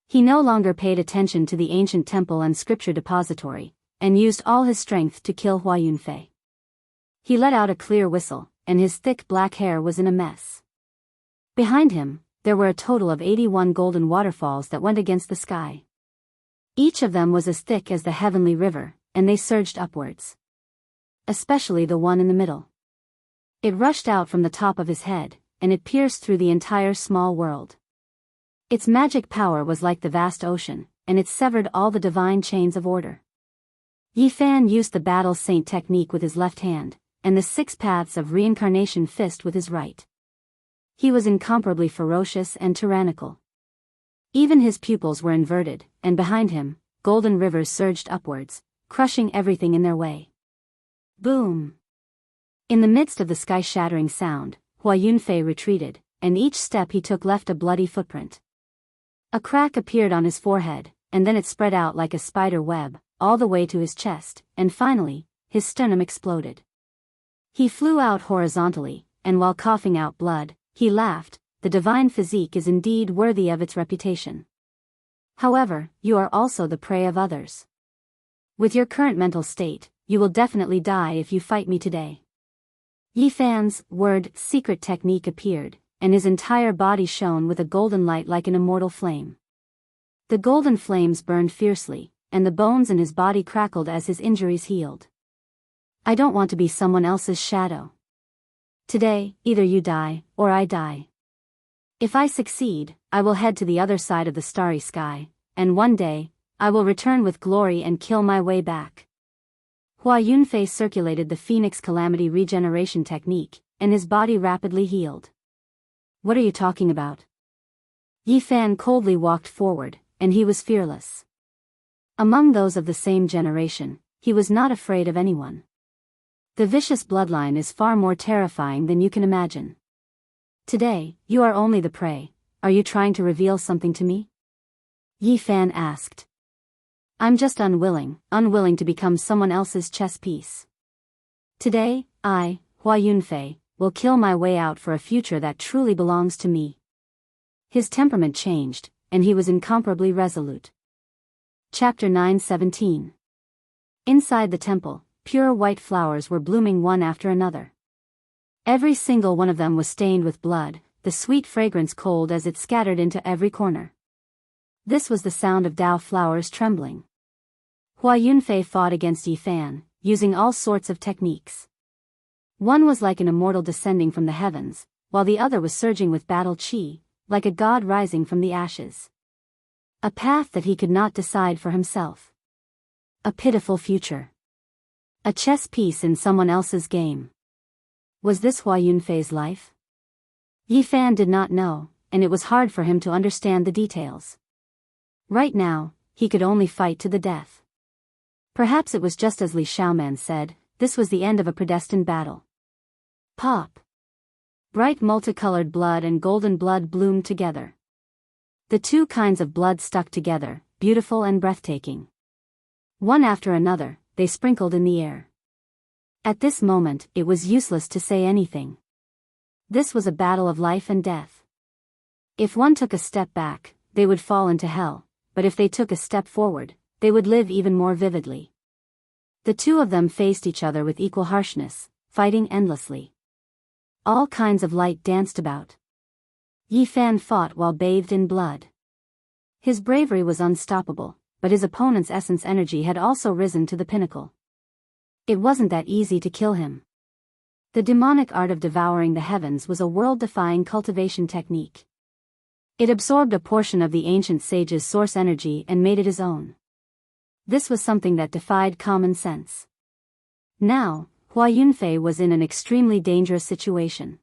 He no longer paid attention to the ancient temple and scripture depository, and used all his strength to kill Hua Yunfei. He let out a clear whistle, and his thick black hair was in a mess. Behind him, there were a total of 81 golden waterfalls that went against the sky. Each of them was as thick as the heavenly river, and they surged upwards. Especially the one in the middle. It rushed out from the top of his head, and it pierced through the entire small world. Its magic power was like the vast ocean, and it severed all the divine chains of order. Yi Fan used the battle saint technique with his left hand, and the 6 paths of reincarnation fist with his right. He was incomparably ferocious and tyrannical. Even his pupils were inverted, and behind him, golden rivers surged upwards, crushing everything in their way. Boom! In the midst of the sky-shattering sound, Hua Yunfei retreated, and each step he took left a bloody footprint. A crack appeared on his forehead, and then it spread out like a spider web, all the way to his chest, and finally, his sternum exploded. He flew out horizontally, and while coughing out blood, he laughed. The divine physique is indeed worthy of its reputation. However, you are also the prey of others. With your current mental state, you will definitely die if you fight me today. Yi Fan's word secret technique appeared, and his entire body shone with a golden light like an immortal flame. The golden flames burned fiercely, and the bones in his body crackled as his injuries healed. I don't want to be someone else's shadow. Today, either you die, or I die. If I succeed, I will head to the other side of the starry sky, and one day, I will return with glory and kill my way back. Hua Yunfei circulated the Phoenix Calamity regeneration technique, and his body rapidly healed. What are you talking about? Yi Fan coldly walked forward, and he was fearless. Among those of the same generation, he was not afraid of anyone. The vicious bloodline is far more terrifying than you can imagine. Today, you are only the prey. Are you trying to reveal something to me? Yi Fan asked. I'm just unwilling to become someone else's chess piece. Today, I, Hua Yunfei, will kill my way out for a future that truly belongs to me. His temperament changed, and he was incomparably resolute. Chapter 9:17. Inside the temple, pure white flowers were blooming one after another. Every single one of them was stained with blood, the sweet fragrance cold as it scattered into every corner. This was the sound of Dao flowers trembling. Hua Yunfei fought against Yi Fan, using all sorts of techniques. One was like an immortal descending from the heavens, while the other was surging with battle chi, like a god rising from the ashes. A path that he could not decide for himself. A pitiful future. A chess piece in someone else's game. Was this Hua Yunfei's life? Yi Fan did not know, and it was hard for him to understand the details. Right now, he could only fight to the death. Perhaps it was just as Li Xiaoman said, this was the end of a predestined battle. Pop! Bright multicolored blood and golden blood bloomed together. The two kinds of blood stuck together, beautiful and breathtaking. One after another, they sprinkled in the air. At this moment, it was useless to say anything. This was a battle of life and death. If one took a step back, they would fall into hell, but if they took a step forward, they would live even more vividly. The two of them faced each other with equal harshness, fighting endlessly. All kinds of light danced about. Yi Fan fought while bathed in blood. His bravery was unstoppable, but his opponent's essence energy had also risen to the pinnacle. It wasn't that easy to kill him. The demonic art of devouring the heavens was a world-defying cultivation technique. It absorbed a portion of the ancient sage's source energy and made it his own. This was something that defied common sense. Now, Hua Yunfei was in an extremely dangerous situation.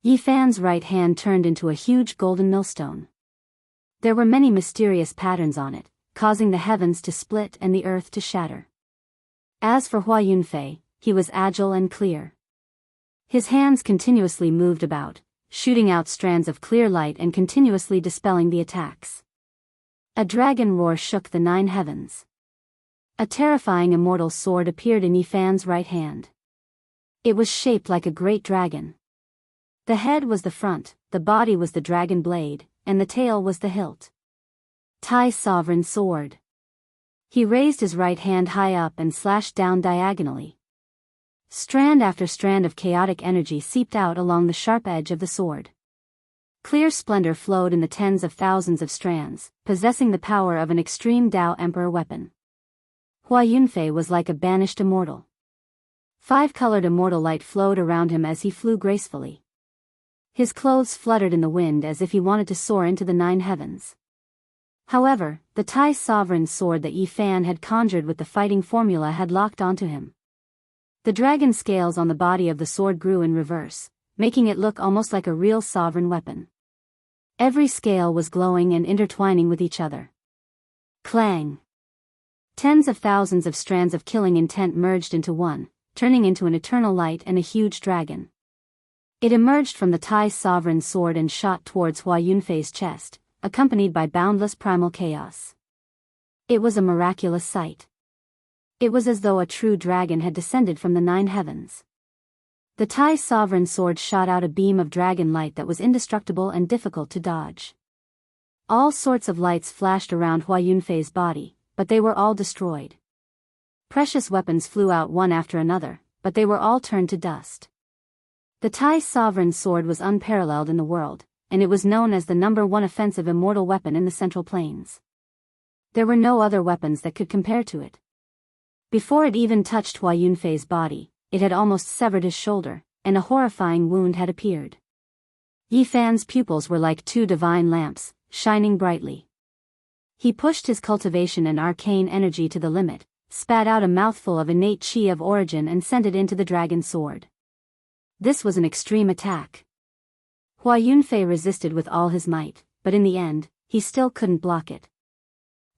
Yi Fan's right hand turned into a huge golden millstone. There were many mysterious patterns on it, causing the heavens to split and the earth to shatter. As for Hua Yunfei, he was agile and clear. His hands continuously moved about, shooting out strands of clear light and continuously dispelling the attacks. A dragon roar shook the 9 heavens. A terrifying immortal sword appeared in Yi Fan's right hand. It was shaped like a great dragon. The head was the front, the body was the dragon blade, and the tail was the hilt. Tai Sovereign Sword. He raised his right hand high up and slashed down diagonally. Strand after strand of chaotic energy seeped out along the sharp edge of the sword. Clear splendor flowed in the tens of thousands of strands, possessing the power of an extreme Dao Emperor weapon. Hua Yunfei was like a banished immortal. 5-colored immortal light flowed around him as he flew gracefully. His clothes fluttered in the wind as if he wanted to soar into the 9 heavens. However, the Tai Sovereign Sword that Yi Fan had conjured with the fighting formula had locked onto him. The dragon scales on the body of the sword grew in reverse, making it look almost like a real sovereign weapon. Every scale was glowing and intertwining with each other. Clang! Tens of thousands of strands of killing intent merged into one, turning into an eternal light and a huge dragon. It emerged from the Tai Sovereign Sword and shot towards Hua Yunfei's chest, accompanied by boundless primal chaos. It was a miraculous sight. It was as though a true dragon had descended from the 9 heavens. The Tai Sovereign Sword shot out a beam of dragon light that was indestructible and difficult to dodge. All sorts of lights flashed around Hua Yunfei's body, but they were all destroyed. Precious weapons flew out one after another, but they were all turned to dust. The Tai Sovereign Sword was unparalleled in the world, and it was known as the #1 offensive immortal weapon in the Central Plains. There were no other weapons that could compare to it. Before it even touched Hua Yunfei's body, it had almost severed his shoulder, and a horrifying wound had appeared. Yi Fan's pupils were like 2 divine lamps, shining brightly. He pushed his cultivation and arcane energy to the limit, spat out a mouthful of innate chi of origin and sent it into the dragon's sword. This was an extreme attack. Hua Yunfei resisted with all his might, but in the end, he still couldn't block it.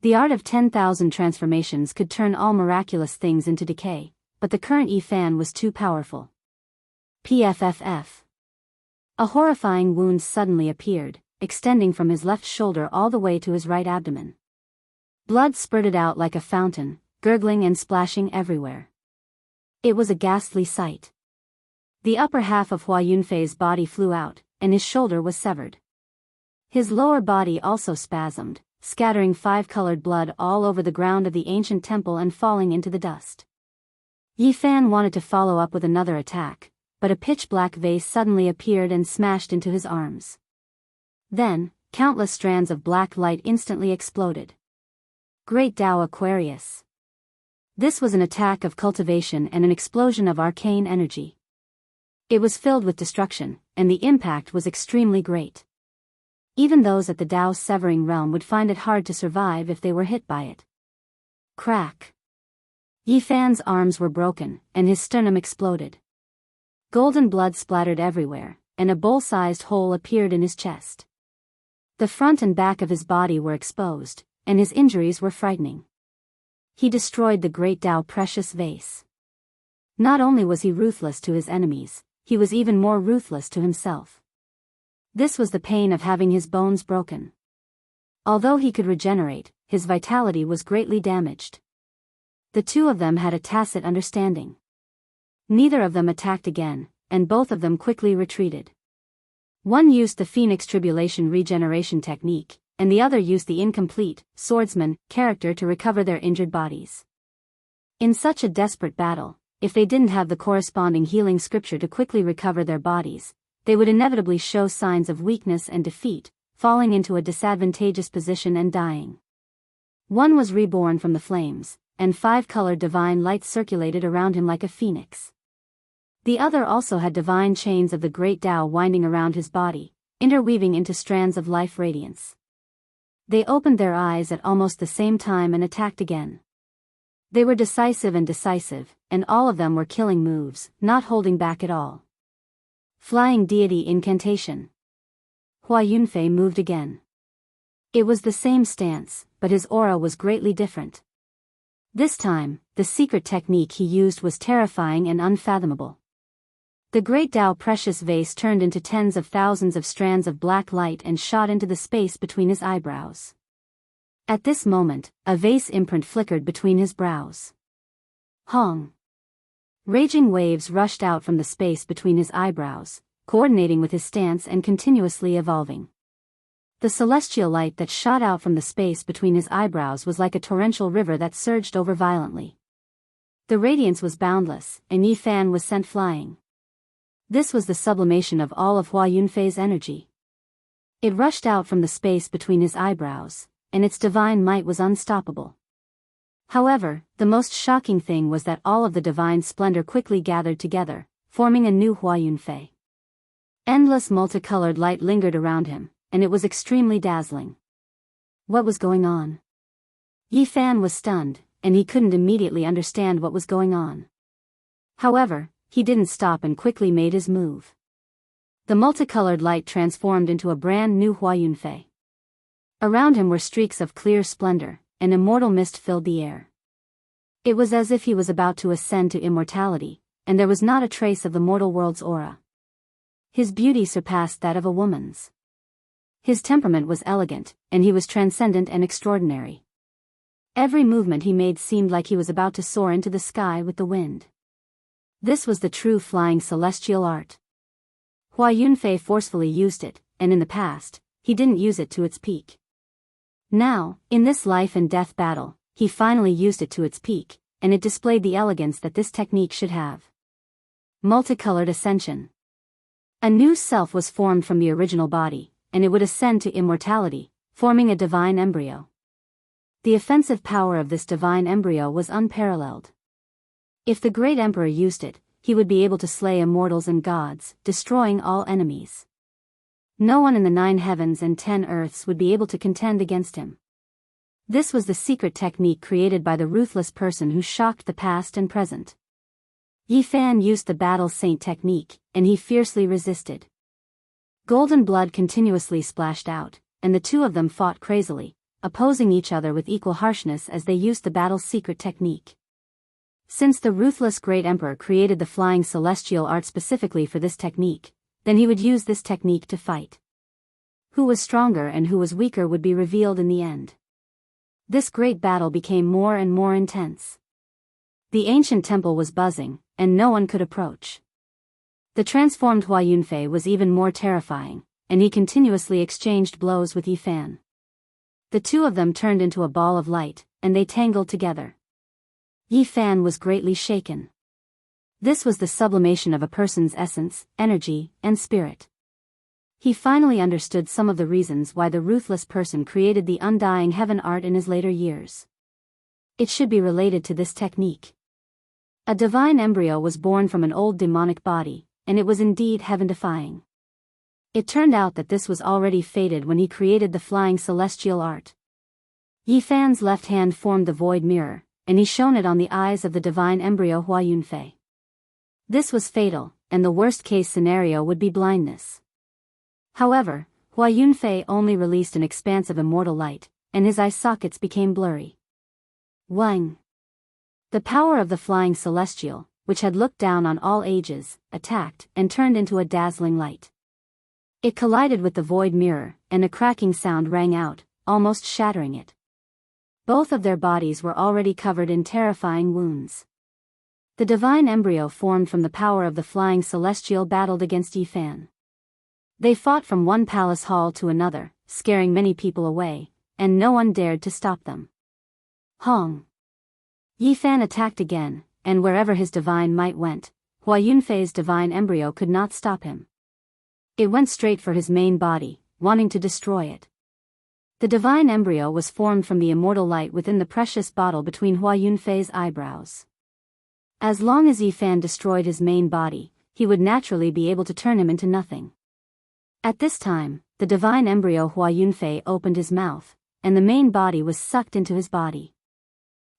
The art of 10,000 transformations could turn all miraculous things into decay, but the current Yi Fan was too powerful. PFFF. A horrifying wound suddenly appeared, extending from his left shoulder all the way to his right abdomen. Blood spurted out like a fountain, gurgling and splashing everywhere. It was a ghastly sight. The upper half of Hua Yunfei's body flew out, and his shoulder was severed. His lower body also spasmed, scattering five-colored blood all over the ground of the ancient temple and falling into the dust. Yi Fan wanted to follow up with another attack, but a pitch-black vase suddenly appeared and smashed into his arms. Then, countless strands of black light instantly exploded. Great Tao Aquarius. This was an attack of cultivation and an explosion of arcane energy. It was filled with destruction, and the impact was extremely great. Even those at the Tao's severing realm would find it hard to survive if they were hit by it. Crack. Yi Fan's arms were broken, and his sternum exploded. Golden blood splattered everywhere, and a bowl-sized hole appeared in his chest. The front and back of his body were exposed, and his injuries were frightening. He destroyed the Great Tao precious vase. Not only was he ruthless to his enemies, he was even more ruthless to himself. This was the pain of having his bones broken. Although he could regenerate, his vitality was greatly damaged. The two of them had a tacit understanding. Neither of them attacked again, and both of them quickly retreated. One used the Phoenix Tribulation regeneration technique, and the other used the incomplete, swordsman, character to recover their injured bodies. In such a desperate battle, if they didn't have the corresponding healing scripture to quickly recover their bodies, they would inevitably show signs of weakness and defeat, falling into a disadvantageous position and dying. One was reborn from the flames, and five-colored divine light circulated around him like a phoenix. The other also had divine chains of the Great Tao winding around his body, interweaving into strands of life radiance. They opened their eyes at almost the same time and attacked again. They were decisive, and all of them were killing moves, not holding back at all. Flying Deity Incantation. Hua Yunfei moved again. It was the same stance, but his aura was greatly different. This time, the secret technique he used was terrifying and unfathomable. The Great Tao precious vase turned into tens of thousands of strands of black light and shot into the space between his eyebrows. At this moment, a vase imprint flickered between his brows. Hong. Raging waves rushed out from the space between his eyebrows, coordinating with his stance and continuously evolving. The celestial light that shot out from the space between his eyebrows was like a torrential river that surged over violently. The radiance was boundless, and Yi Fan was sent flying. This was the sublimation of all of Hua Yunfei's energy. It rushed out from the space between his eyebrows, and its divine might was unstoppable. However, the most shocking thing was that all of the divine splendor quickly gathered together, forming a new Hua Yunfei. Endless multicolored light lingered around him, and it was extremely dazzling. What was going on? Yi Fan was stunned, and he couldn't immediately understand what was going on. However, he didn't stop and quickly made his move. The multicolored light transformed into a brand new Hua Yunfei. Around him were streaks of clear splendor, and immortal mist filled the air. It was as if he was about to ascend to immortality, and there was not a trace of the mortal world's aura. His beauty surpassed that of a woman's. His temperament was elegant, and he was transcendent and extraordinary. Every movement he made seemed like he was about to soar into the sky with the wind. This was the true flying celestial art. Hua Yunfei forcefully used it, and in the past, he didn't use it to its peak. Now, in this life and death battle, he finally used it to its peak, and it displayed the elegance that this technique should have. Multicolored ascension. A new self was formed from the original body, and it would ascend to immortality, forming a divine embryo. The offensive power of this divine embryo was unparalleled. If the great emperor used it, he would be able to slay immortals and gods, destroying all enemies. No one in the 9 heavens and 10 earths would be able to contend against him. This was the secret technique created by the ruthless person who shocked the past and present. Yi Fan used the battle saint technique, and he fiercely resisted. Golden blood continuously splashed out, and the two of them fought crazily, opposing each other with equal harshness as they used the battle's secret technique. Since the ruthless great emperor created the flying celestial art specifically for this technique, then he would use this technique to fight. Who was stronger and who was weaker would be revealed in the end. This great battle became more and more intense. The ancient temple was buzzing, and no one could approach. The transformed Hua Yunfei was even more terrifying, and he continuously exchanged blows with Yi Fan. The two of them turned into a ball of light, and they tangled together. Yi Fan was greatly shaken. This was the sublimation of a person's essence, energy, and spirit. He finally understood some of the reasons why the ruthless person created the undying heaven art in his later years. It should be related to this technique. A divine embryo was born from an old demonic body, and it was indeed heaven-defying. It turned out that this was already fated when he created the flying celestial art. Yi Fan's left hand formed the void mirror, and he shone it on the eyes of the divine embryo Hua Yunfei. This was fatal, and the worst-case scenario would be blindness. However, Hua Yunfei only released an expanse of immortal light, and his eye sockets became blurry. Wang. The power of the flying celestial, which had looked down on all ages, attacked and turned into a dazzling light. It collided with the void mirror, and a cracking sound rang out, almost shattering it. Both of their bodies were already covered in terrifying wounds. The divine embryo formed from the power of the flying celestial battled against Yi Fan. They fought from one palace hall to another, scaring many people away, and no one dared to stop them. Hong. Yi Fan attacked again, and wherever his divine might went, Hua Yunfei's divine embryo could not stop him. It went straight for his main body, wanting to destroy it. The divine embryo was formed from the immortal light within the precious bottle between Hua Yunfei's eyebrows. As long as Yi Fan destroyed his main body, he would naturally be able to turn him into nothing. At this time, the divine embryo Hua Yunfei opened his mouth, and the main body was sucked into his body.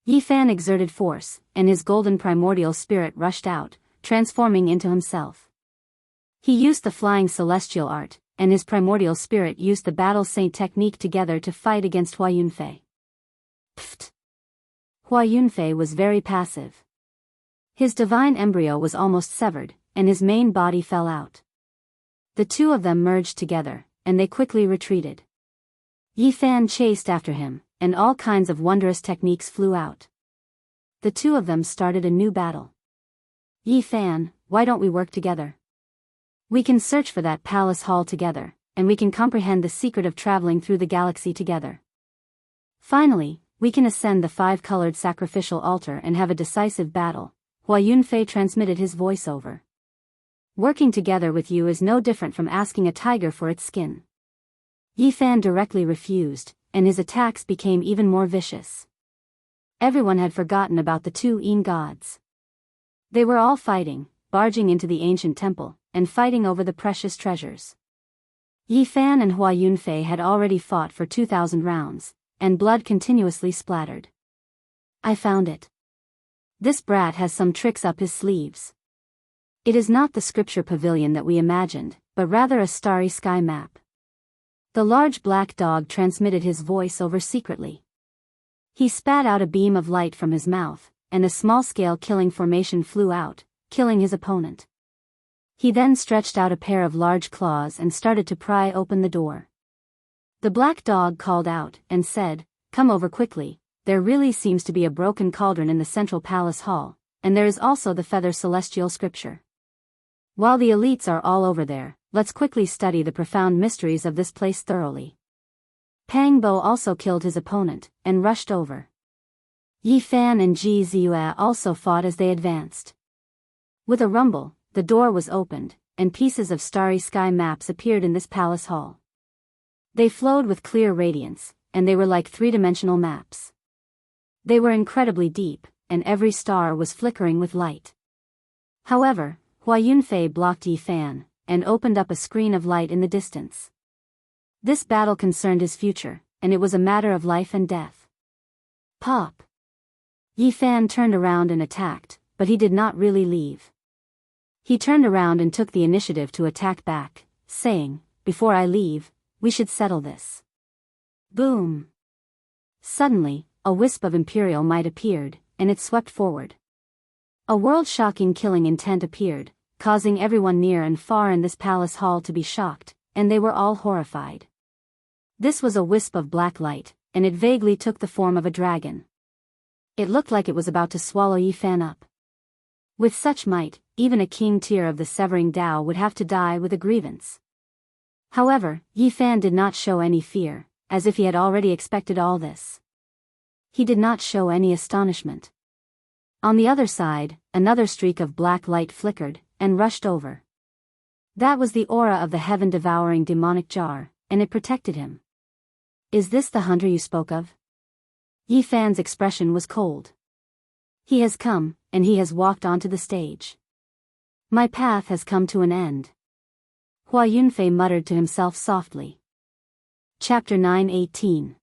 Yi Fan exerted force, and his golden primordial spirit rushed out, transforming into himself. He used the flying celestial art, and his primordial spirit used the battle saint technique together to fight against Hua Yunfei. Pfft! Hua Yunfei was very passive. His divine embryo was almost severed, and his main body fell out. The two of them merged together, and they quickly retreated. Yi Fan chased after him, and all kinds of wondrous techniques flew out. The two of them started a new battle. Yi Fan, why don't we work together? We can search for that palace hall together, and we can comprehend the secret of traveling through the galaxy together. Finally, we can ascend the five-colored sacrificial altar and have a decisive battle. Hua Yunfei transmitted his voiceover. Working together with you is no different from asking a tiger for its skin. Yi Fan directly refused, and his attacks became even more vicious. Everyone had forgotten about the two Yin gods. They were all fighting, barging into the ancient temple, and fighting over the precious treasures. Yi Fan and Hua Yunfei had already fought for 2,000 rounds, and blood continuously splattered. I found it. This brat has some tricks up his sleeves. It is not the scripture pavilion that we imagined, but rather a starry sky map. The large black dog transmitted his voice over secretly. He spat out a beam of light from his mouth, and a small-scale killing formation flew out, killing his opponent. He then stretched out a pair of large claws and started to pry open the door. The black dog called out and said, "Come over quickly, there really seems to be a broken cauldron in the central palace hall, and there is also the feather celestial scripture. While the elites are all over there, let's quickly study the profound mysteries of this place thoroughly." Pang Bo also killed his opponent, and rushed over. Yi Fan and Ji Ziyue also fought as they advanced. With a rumble, the door was opened, and pieces of starry sky maps appeared in this palace hall. They flowed with clear radiance, and they were like three-dimensional maps. They were incredibly deep, and every star was flickering with light. However, Hua Yunfei blocked Yi Fan, and opened up a screen of light in the distance. This battle concerned his future, and it was a matter of life and death. Pop! Yi Fan turned around and attacked, but he did not really leave. He turned around and took the initiative to attack back, saying, "Before I leave, we should settle this." Boom! Suddenly, a wisp of imperial might appeared, and it swept forward. A world-shocking killing intent appeared, causing everyone near and far in this palace hall to be shocked, and they were all horrified. This was a wisp of black light, and it vaguely took the form of a dragon. It looked like it was about to swallow Yi Fan up. With such might, even a king tier of the Severing Dao would have to die with a grievance. However, Yi Fan did not show any fear, as if he had already expected all this. He did not show any astonishment. On the other side, another streak of black light flickered, and rushed over. That was the aura of the heaven-devouring demonic jar, and it protected him. "Is this the hunter you spoke of?" Yi Fan's expression was cold. "He has come, and he has walked onto the stage. My path has come to an end." Hua Yunfei muttered to himself softly. Chapter 9:18.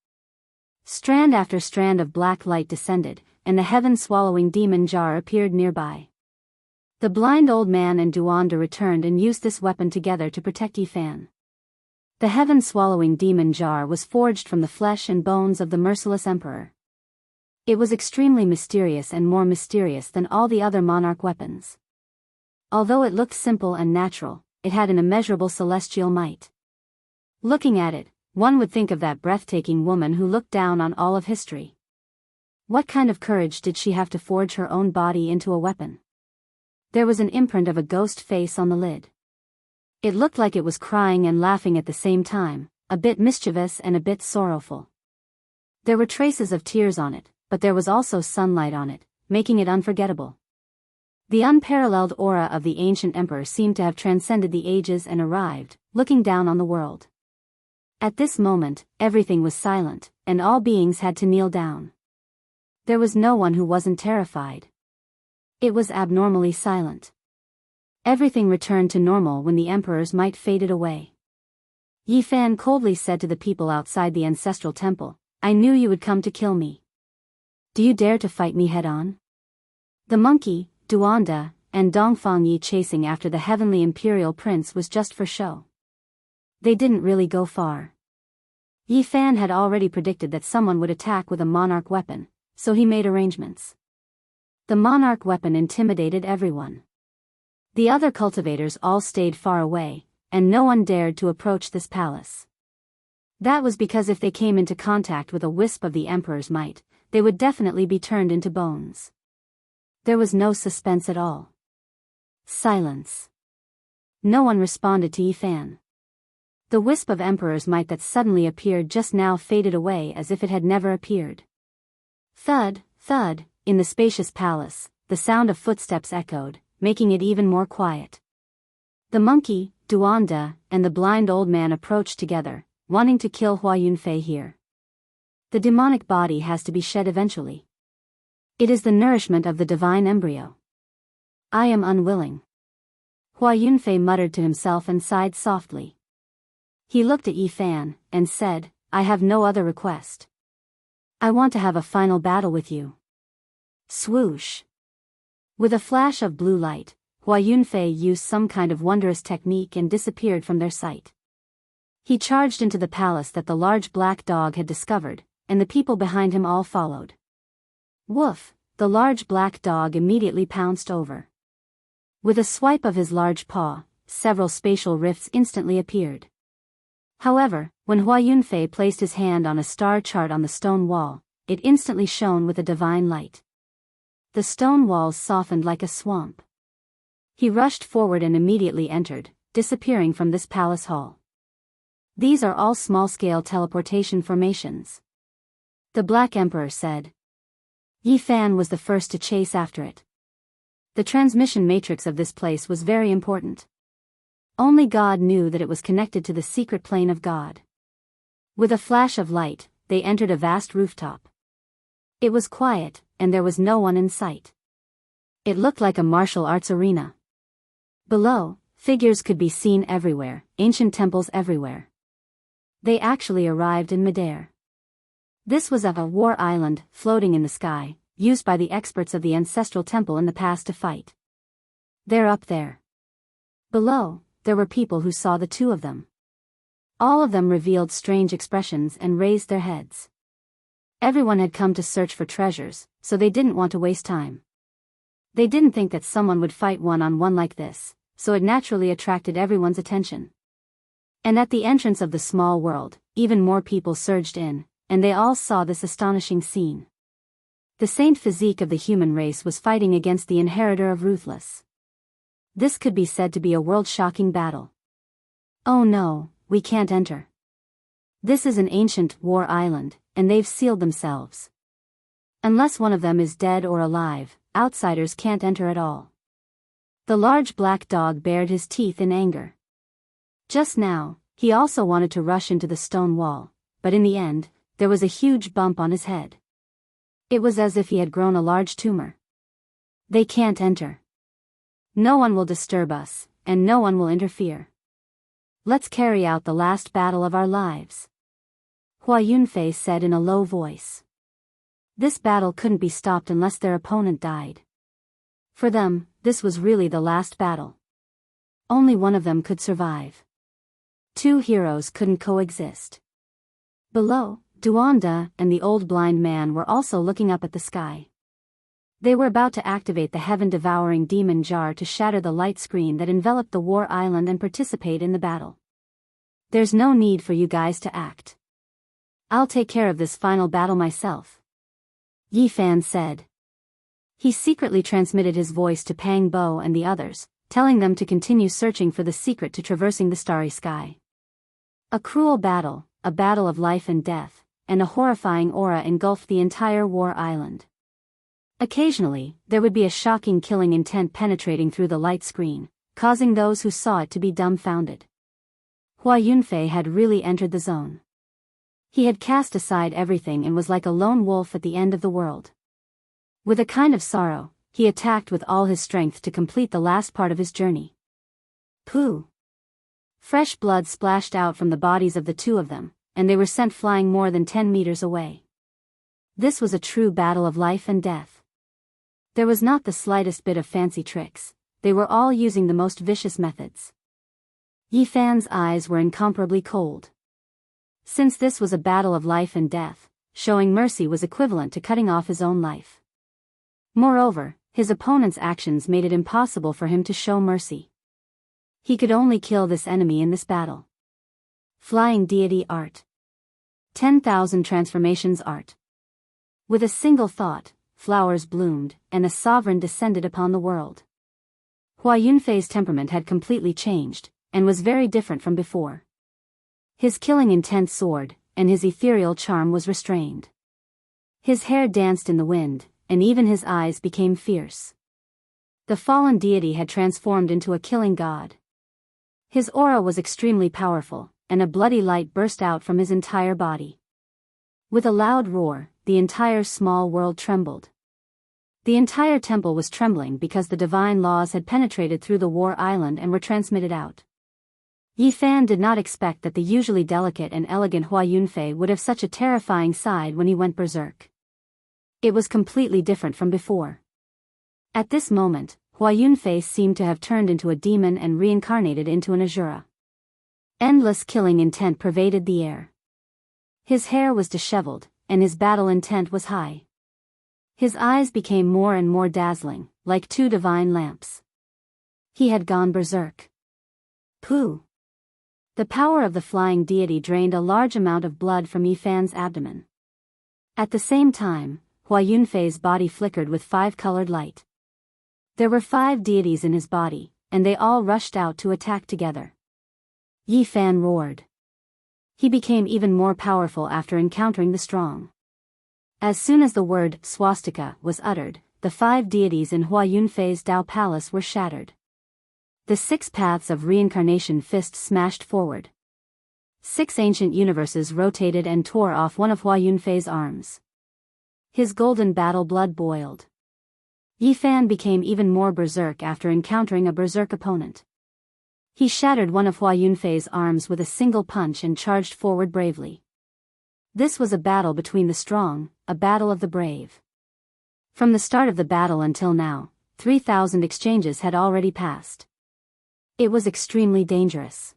Strand after strand of black light descended, and the heaven-swallowing demon jar appeared nearby. The blind old man and Duanda returned and used this weapon together to protect Yi Fan. The heaven-swallowing demon jar was forged from the flesh and bones of the merciless emperor. It was extremely mysterious and more mysterious than all the other monarch weapons. Although it looked simple and natural, it had an immeasurable celestial might. Looking at it, one would think of that breathtaking woman who looked down on all of history. What kind of courage did she have to forge her own body into a weapon? There was an imprint of a ghost face on the lid. It looked like it was crying and laughing at the same time, a bit mischievous and a bit sorrowful. There were traces of tears on it, but there was also sunlight on it, making it unforgettable. The unparalleled aura of the ancient emperor seemed to have transcended the ages and arrived, looking down on the world. At this moment, everything was silent, and all beings had to kneel down. There was no one who wasn't terrified. It was abnormally silent. Everything returned to normal when the emperor's might faded away. Yi Fan coldly said to the people outside the ancestral temple, "I knew you would come to kill me. Do you dare to fight me head-on?" The monkey, Duanda, and Dongfang Yi chasing after the heavenly imperial prince was just for show. They didn't really go far. Yi Fan had already predicted that someone would attack with a monarch weapon, so he made arrangements. The monarch weapon intimidated everyone. The other cultivators all stayed far away, and no one dared to approach this palace. That was because if they came into contact with a wisp of the emperor's might, they would definitely be turned into bones. There was no suspense at all. Silence. No one responded to Yi Fan. The wisp of emperor's might that suddenly appeared just now faded away as if it had never appeared. Thud, thud, in the spacious palace, the sound of footsteps echoed, making it even more quiet. The monkey, Duanda, and the blind old man approached together, wanting to kill Hua Yunfei here. The demonic body has to be shed eventually. It is the nourishment of the divine embryo. I am unwilling. Hua Yunfei muttered to himself and sighed softly. He looked at Yi Fan, and said, "I have no other request. I want to have a final battle with you." Swoosh. With a flash of blue light, Hua Yunfei used some kind of wondrous technique and disappeared from their sight. He charged into the palace that the large black dog had discovered, and the people behind him all followed. Woof, the large black dog immediately pounced over. With a swipe of his large paw, several spatial rifts instantly appeared. However, when Hua Yunfei placed his hand on a star chart on the stone wall, it instantly shone with a divine light. The stone walls softened like a swamp. He rushed forward and immediately entered, disappearing from this palace hall. These are all small-scale teleportation formations. The Black Emperor said. Yi Fan was the first to chase after it. The transmission matrix of this place was very important. Only God knew that it was connected to the secret plane of God. With a flash of light, they entered a vast rooftop. It was quiet, and there was no one in sight. It looked like a martial arts arena. Below, figures could be seen everywhere, ancient temples everywhere. They actually arrived in midair. This was a war island, floating in the sky, used by the experts of the ancestral temple in the past to fight. They're up there. Below, there were people who saw the two of them. All of them revealed strange expressions and raised their heads. Everyone had come to search for treasures, so they didn't want to waste time. They didn't think that someone would fight one-on-one like this, so it naturally attracted everyone's attention. And at the entrance of the small world, even more people surged in, and they all saw this astonishing scene. The saint physique of the human race was fighting against the inheritor of Ruthless. This could be said to be a world-shocking battle. Oh no, we can't enter. This is an ancient war island, and they've sealed themselves. Unless one of them is dead or alive, outsiders can't enter at all. The large black dog bared his teeth in anger. Just now, he also wanted to rush into the stone wall, but in the end, there was a huge bump on his head. It was as if he had grown a large tumor. They can't enter. No one will disturb us, and no one will interfere. Let's carry out the last battle of our lives. Hua Yunfei said in a low voice. This battle couldn't be stopped unless their opponent died. For them, this was really the last battle. Only one of them could survive. Two heroes couldn't coexist. Below, Duanda and the old blind man were also looking up at the sky. They were about to activate the heaven-devouring demon jar to shatter the light screen that enveloped the war island and participate in the battle. There's no need for you guys to act. I'll take care of this final battle myself. Yi Fan said. He secretly transmitted his voice to Pang Bo and the others, telling them to continue searching for the secret to traversing the starry sky. A cruel battle, a battle of life and death, and a horrifying aura engulfed the entire war island. Occasionally, there would be a shocking killing intent penetrating through the light screen, causing those who saw it to be dumbfounded. Hua Yunfei had really entered the zone. He had cast aside everything and was like a lone wolf at the end of the world. With a kind of sorrow, he attacked with all his strength to complete the last part of his journey. Pooh! Fresh blood splashed out from the bodies of the two of them, and they were sent flying more than 10 meters away. This was a true battle of life and death. There was not the slightest bit of fancy tricks, they were all using the most vicious methods. Yi Fan's eyes were incomparably cold. Since this was a battle of life and death, showing mercy was equivalent to cutting off his own life. Moreover, his opponent's actions made it impossible for him to show mercy. He could only kill this enemy in this battle. Flying Deity Art. 10,000 Transformations Art. With a single thought, flowers bloomed, and a sovereign descended upon the world. Hua Yunfei's temperament had completely changed, and was very different from before. His killing intent soared, and his ethereal charm was restrained. His hair danced in the wind, and even his eyes became fierce. The fallen deity had transformed into a killing god. His aura was extremely powerful, and a bloody light burst out from his entire body. With a loud roar, the entire small world trembled. The entire temple was trembling because the divine laws had penetrated through the war island and were transmitted out. Yi Fan did not expect that the usually delicate and elegant Hua Yunfei would have such a terrifying side when he went berserk. It was completely different from before. At this moment, Hua Yunfei seemed to have turned into a demon and reincarnated into an Asura. Endless killing intent pervaded the air. His hair was disheveled, and his battle intent was high. His eyes became more and more dazzling, like two divine lamps. He had gone berserk. Pooh! The power of the flying deity drained a large amount of blood from Yi Fan's abdomen. At the same time, Hua Yunfei's body flickered with 5-colored light. There were 5 deities in his body, and they all rushed out to attack together. Yi Fan roared. He became even more powerful after encountering the strong. As soon as the word swastika was uttered, the 5 deities in Hua Yunfei's Dao Palace were shattered. The 6 paths of reincarnation fist smashed forward. 6 ancient universes rotated and tore off one of Hua Yunfei's arms. His golden battle blood boiled. Yi Fan became even more berserk after encountering a berserk opponent. He shattered one of Hua Yunfei's arms with a single punch and charged forward bravely. This was a battle between the strong, a battle of the brave. From the start of the battle until now, 3,000 exchanges had already passed. It was extremely dangerous.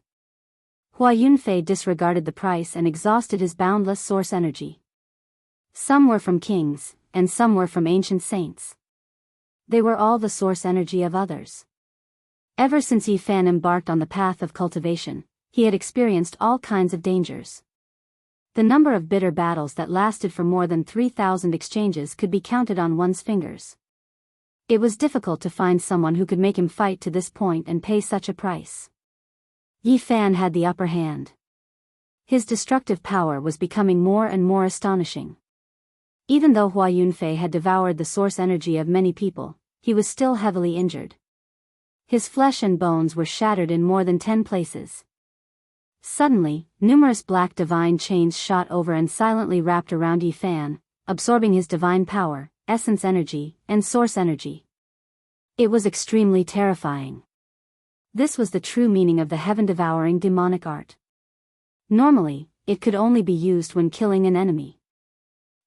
Hua Yunfei disregarded the price and exhausted his boundless source energy. Some were from kings, and some were from ancient saints. They were all the source energy of others. Ever since Yi Fan embarked on the path of cultivation, he had experienced all kinds of dangers. The number of bitter battles that lasted for more than 3,000 exchanges could be counted on one's fingers. It was difficult to find someone who could make him fight to this point and pay such a price. Yi Fan had the upper hand. His destructive power was becoming more and more astonishing. Even though Hua Yunfei had devoured the source energy of many people, he was still heavily injured. His flesh and bones were shattered in more than 10 places. Suddenly, numerous black divine chains shot over and silently wrapped around Yi Fan, absorbing his divine power, essence energy, and source energy. It was extremely terrifying. This was the true meaning of the heaven-devouring demonic art. Normally, it could only be used when killing an enemy.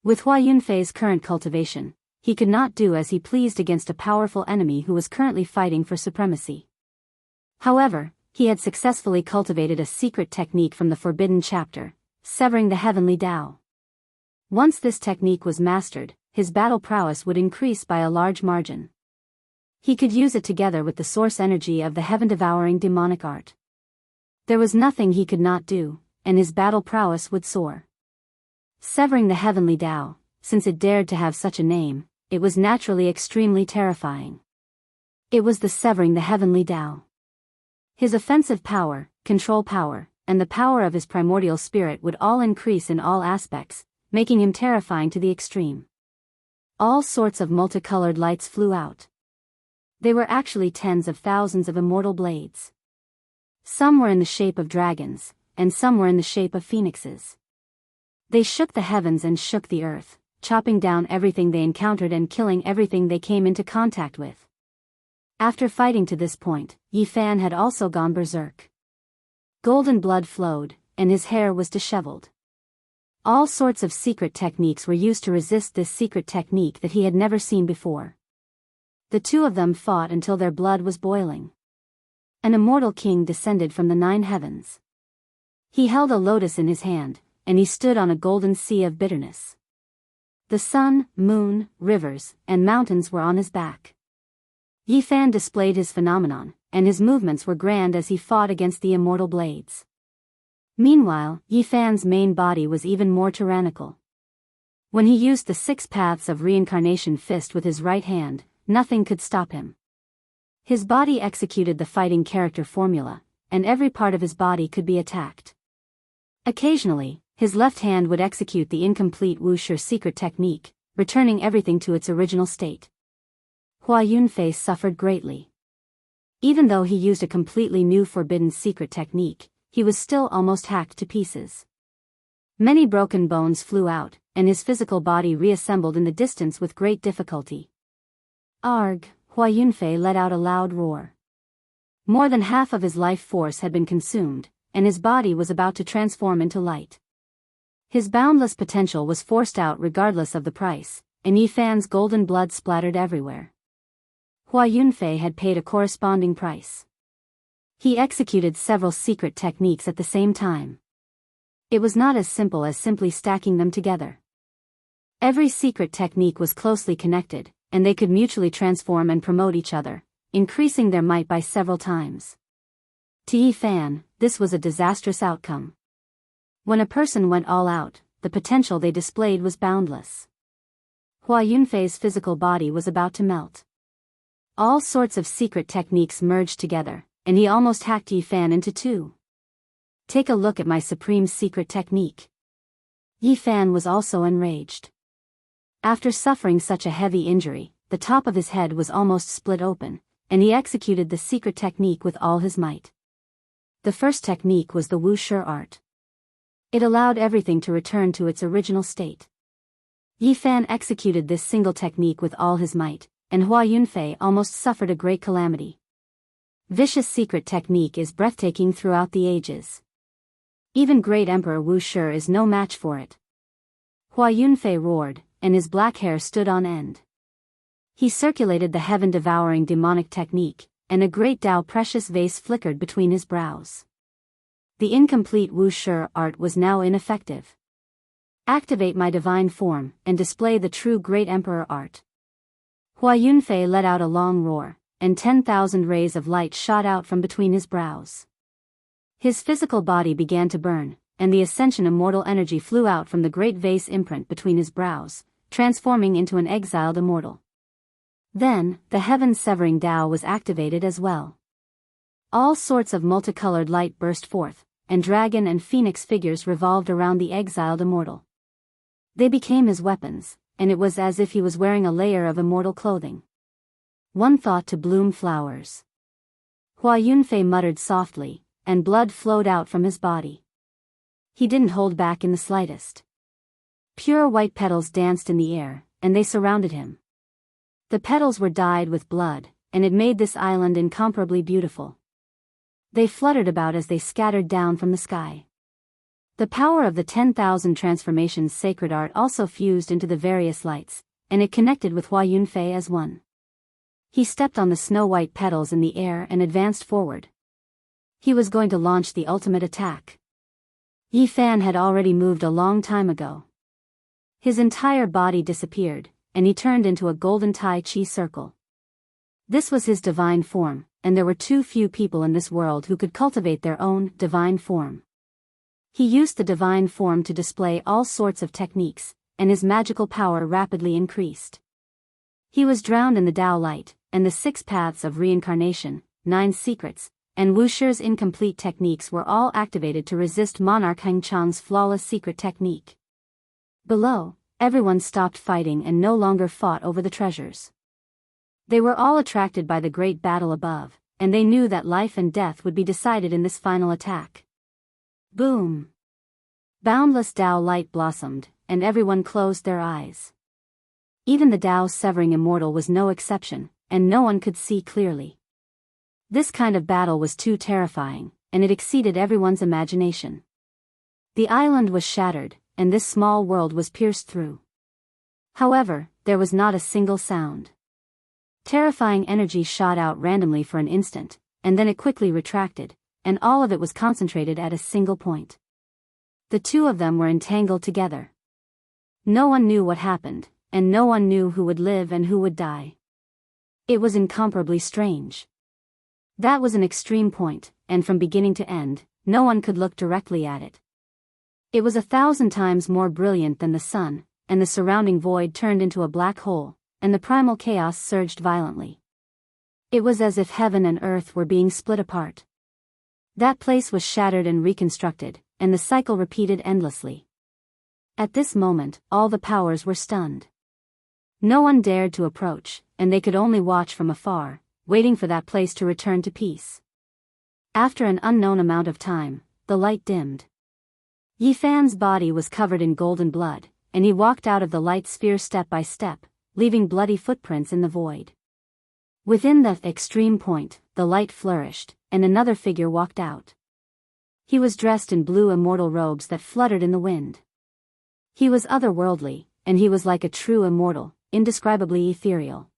With Hua Yunfei's current cultivation, he could not do as he pleased against a powerful enemy who was currently fighting for supremacy. However, he had successfully cultivated a secret technique from the forbidden chapter, severing the heavenly Tao. Once this technique was mastered, his battle prowess would increase by a large margin. He could use it together with the source energy of the heaven-devouring demonic art. There was nothing he could not do, and his battle prowess would soar. Severing the heavenly Tao, since it dared to have such a name, it was naturally extremely terrifying. It was the severing the heavenly Tao. His offensive power, control power, and the power of his primordial spirit would all increase in all aspects, making him terrifying to the extreme. All sorts of multicolored lights flew out. They were actually tens of thousands of immortal blades. Some were in the shape of dragons, and some were in the shape of phoenixes. They shook the heavens and shook the earth, chopping down everything they encountered and killing everything they came into contact with. After fighting to this point, Yi Fan had also gone berserk. Golden blood flowed, and his hair was disheveled. All sorts of secret techniques were used to resist this secret technique that he had never seen before. The two of them fought until their blood was boiling. An immortal king descended from the 9 heavens. He held a lotus in his hand, and he stood on a golden sea of bitterness. The sun, moon, rivers, and mountains were on his back. Yi Fan displayed his phenomenon, and his movements were grand as he fought against the immortal blades. Meanwhile, Yi Fan's main body was even more tyrannical. When he used the 6 paths of reincarnation fist with his right hand, nothing could stop him. His body executed the fighting character formula, and every part of his body could be attacked. Occasionally, his left hand would execute the incomplete Wuxi secret technique, returning everything to its original state. Hua Yunfei suffered greatly. Even though he used a completely new forbidden secret technique, he was still almost hacked to pieces. Many broken bones flew out, and his physical body reassembled in the distance with great difficulty. Arg! Hua Yunfei let out a loud roar. More than half of his life force had been consumed, and his body was about to transform into light. His boundless potential was forced out regardless of the price, and Yi Fan's golden blood splattered everywhere. Hua Yunfei had paid a corresponding price. He executed several secret techniques at the same time. It was not as simple as simply stacking them together. Every secret technique was closely connected, and they could mutually transform and promote each other, increasing their might by several times. To Yi Fan, this was a disastrous outcome. When a person went all out, the potential they displayed was boundless. Hua Yunfei's physical body was about to melt. All sorts of secret techniques merged together, and he almost hacked Yi Fan into 2. Take a look at my supreme secret technique. Yi Fan was also enraged. After suffering such a heavy injury, the top of his head was almost split open, and he executed the secret technique with all his might. The first technique was the Wuxi art. It allowed everything to return to its original state. Yi Fan executed this single technique with all his might, and Hua Yunfei almost suffered a great calamity. Vicious secret technique is breathtaking throughout the ages. Even great Emperor Wuxi is no match for it. Hua Yunfei roared, and his black hair stood on end. He circulated the heaven-devouring demonic technique, and a great Tao precious vase flickered between his brows. The incomplete wuxi art was now ineffective. Activate my divine form, and display the true great emperor art. Hua Yunfei let out a long roar, and 10,000 rays of light shot out from between his brows. His physical body began to burn, and the ascension immortal energy flew out from the great vase imprint between his brows, transforming into an exiled immortal. Then, the heaven-severing Tao was activated as well. All sorts of multicolored light burst forth, and dragon and phoenix figures revolved around the exiled immortal. They became his weapons, and it was as if he was wearing a layer of immortal clothing. One thought to bloom flowers. Hua Yunfei muttered softly, and blood flowed out from his body. He didn't hold back in the slightest. Pure white petals danced in the air, and they surrounded him. The petals were dyed with blood, and it made this island incomparably beautiful. They fluttered about as they scattered down from the sky. The power of the 10,000 transformations sacred art also fused into the various lights, and it connected with Hua Yunfei as one. He stepped on the snow-white petals in the air and advanced forward. He was going to launch the ultimate attack. Yi Fan had already moved a long time ago. His entire body disappeared, and he turned into a golden Tai Chi circle. This was his divine form, and there were too few people in this world who could cultivate their own divine form. He used the divine form to display all sorts of techniques, and his magical power rapidly increased. He was drowned in the Tao light, and the 6 paths of reincarnation, 9 secrets, and Wuxi's incomplete techniques were all activated to resist Monarch Heng Chang's flawless secret technique. Below, everyone stopped fighting and no longer fought over the treasures. They were all attracted by the great battle above, and they knew that life and death would be decided in this final attack. Boom! Boundless Tao light blossomed, and everyone closed their eyes. Even the Tao-severing immortal was no exception, and no one could see clearly. This kind of battle was too terrifying, and it exceeded everyone's imagination. The island was shattered, and this small world was pierced through. However, there was not a single sound. Terrifying energy shot out randomly for an instant, and then it quickly retracted, and all of it was concentrated at a single point. The two of them were entangled together. No one knew what happened, and no one knew who would live and who would die. It was incomparably strange. That was an extreme point, and from beginning to end, no one could look directly at it. It was 1,000 times more brilliant than the sun, and the surrounding void turned into a black hole, and the primal chaos surged violently. It was as if heaven and earth were being split apart. That place was shattered and reconstructed, and the cycle repeated endlessly. At this moment, all the powers were stunned. No one dared to approach, and they could only watch from afar, waiting for that place to return to peace. After an unknown amount of time, the light dimmed. Yi Fan's body was covered in golden blood, and he walked out of the light sphere step by step, leaving bloody footprints in the void. Within the extreme point, the light flourished, and another figure walked out. He was dressed in blue immortal robes that fluttered in the wind. He was otherworldly, and he was like a true immortal, indescribably ethereal.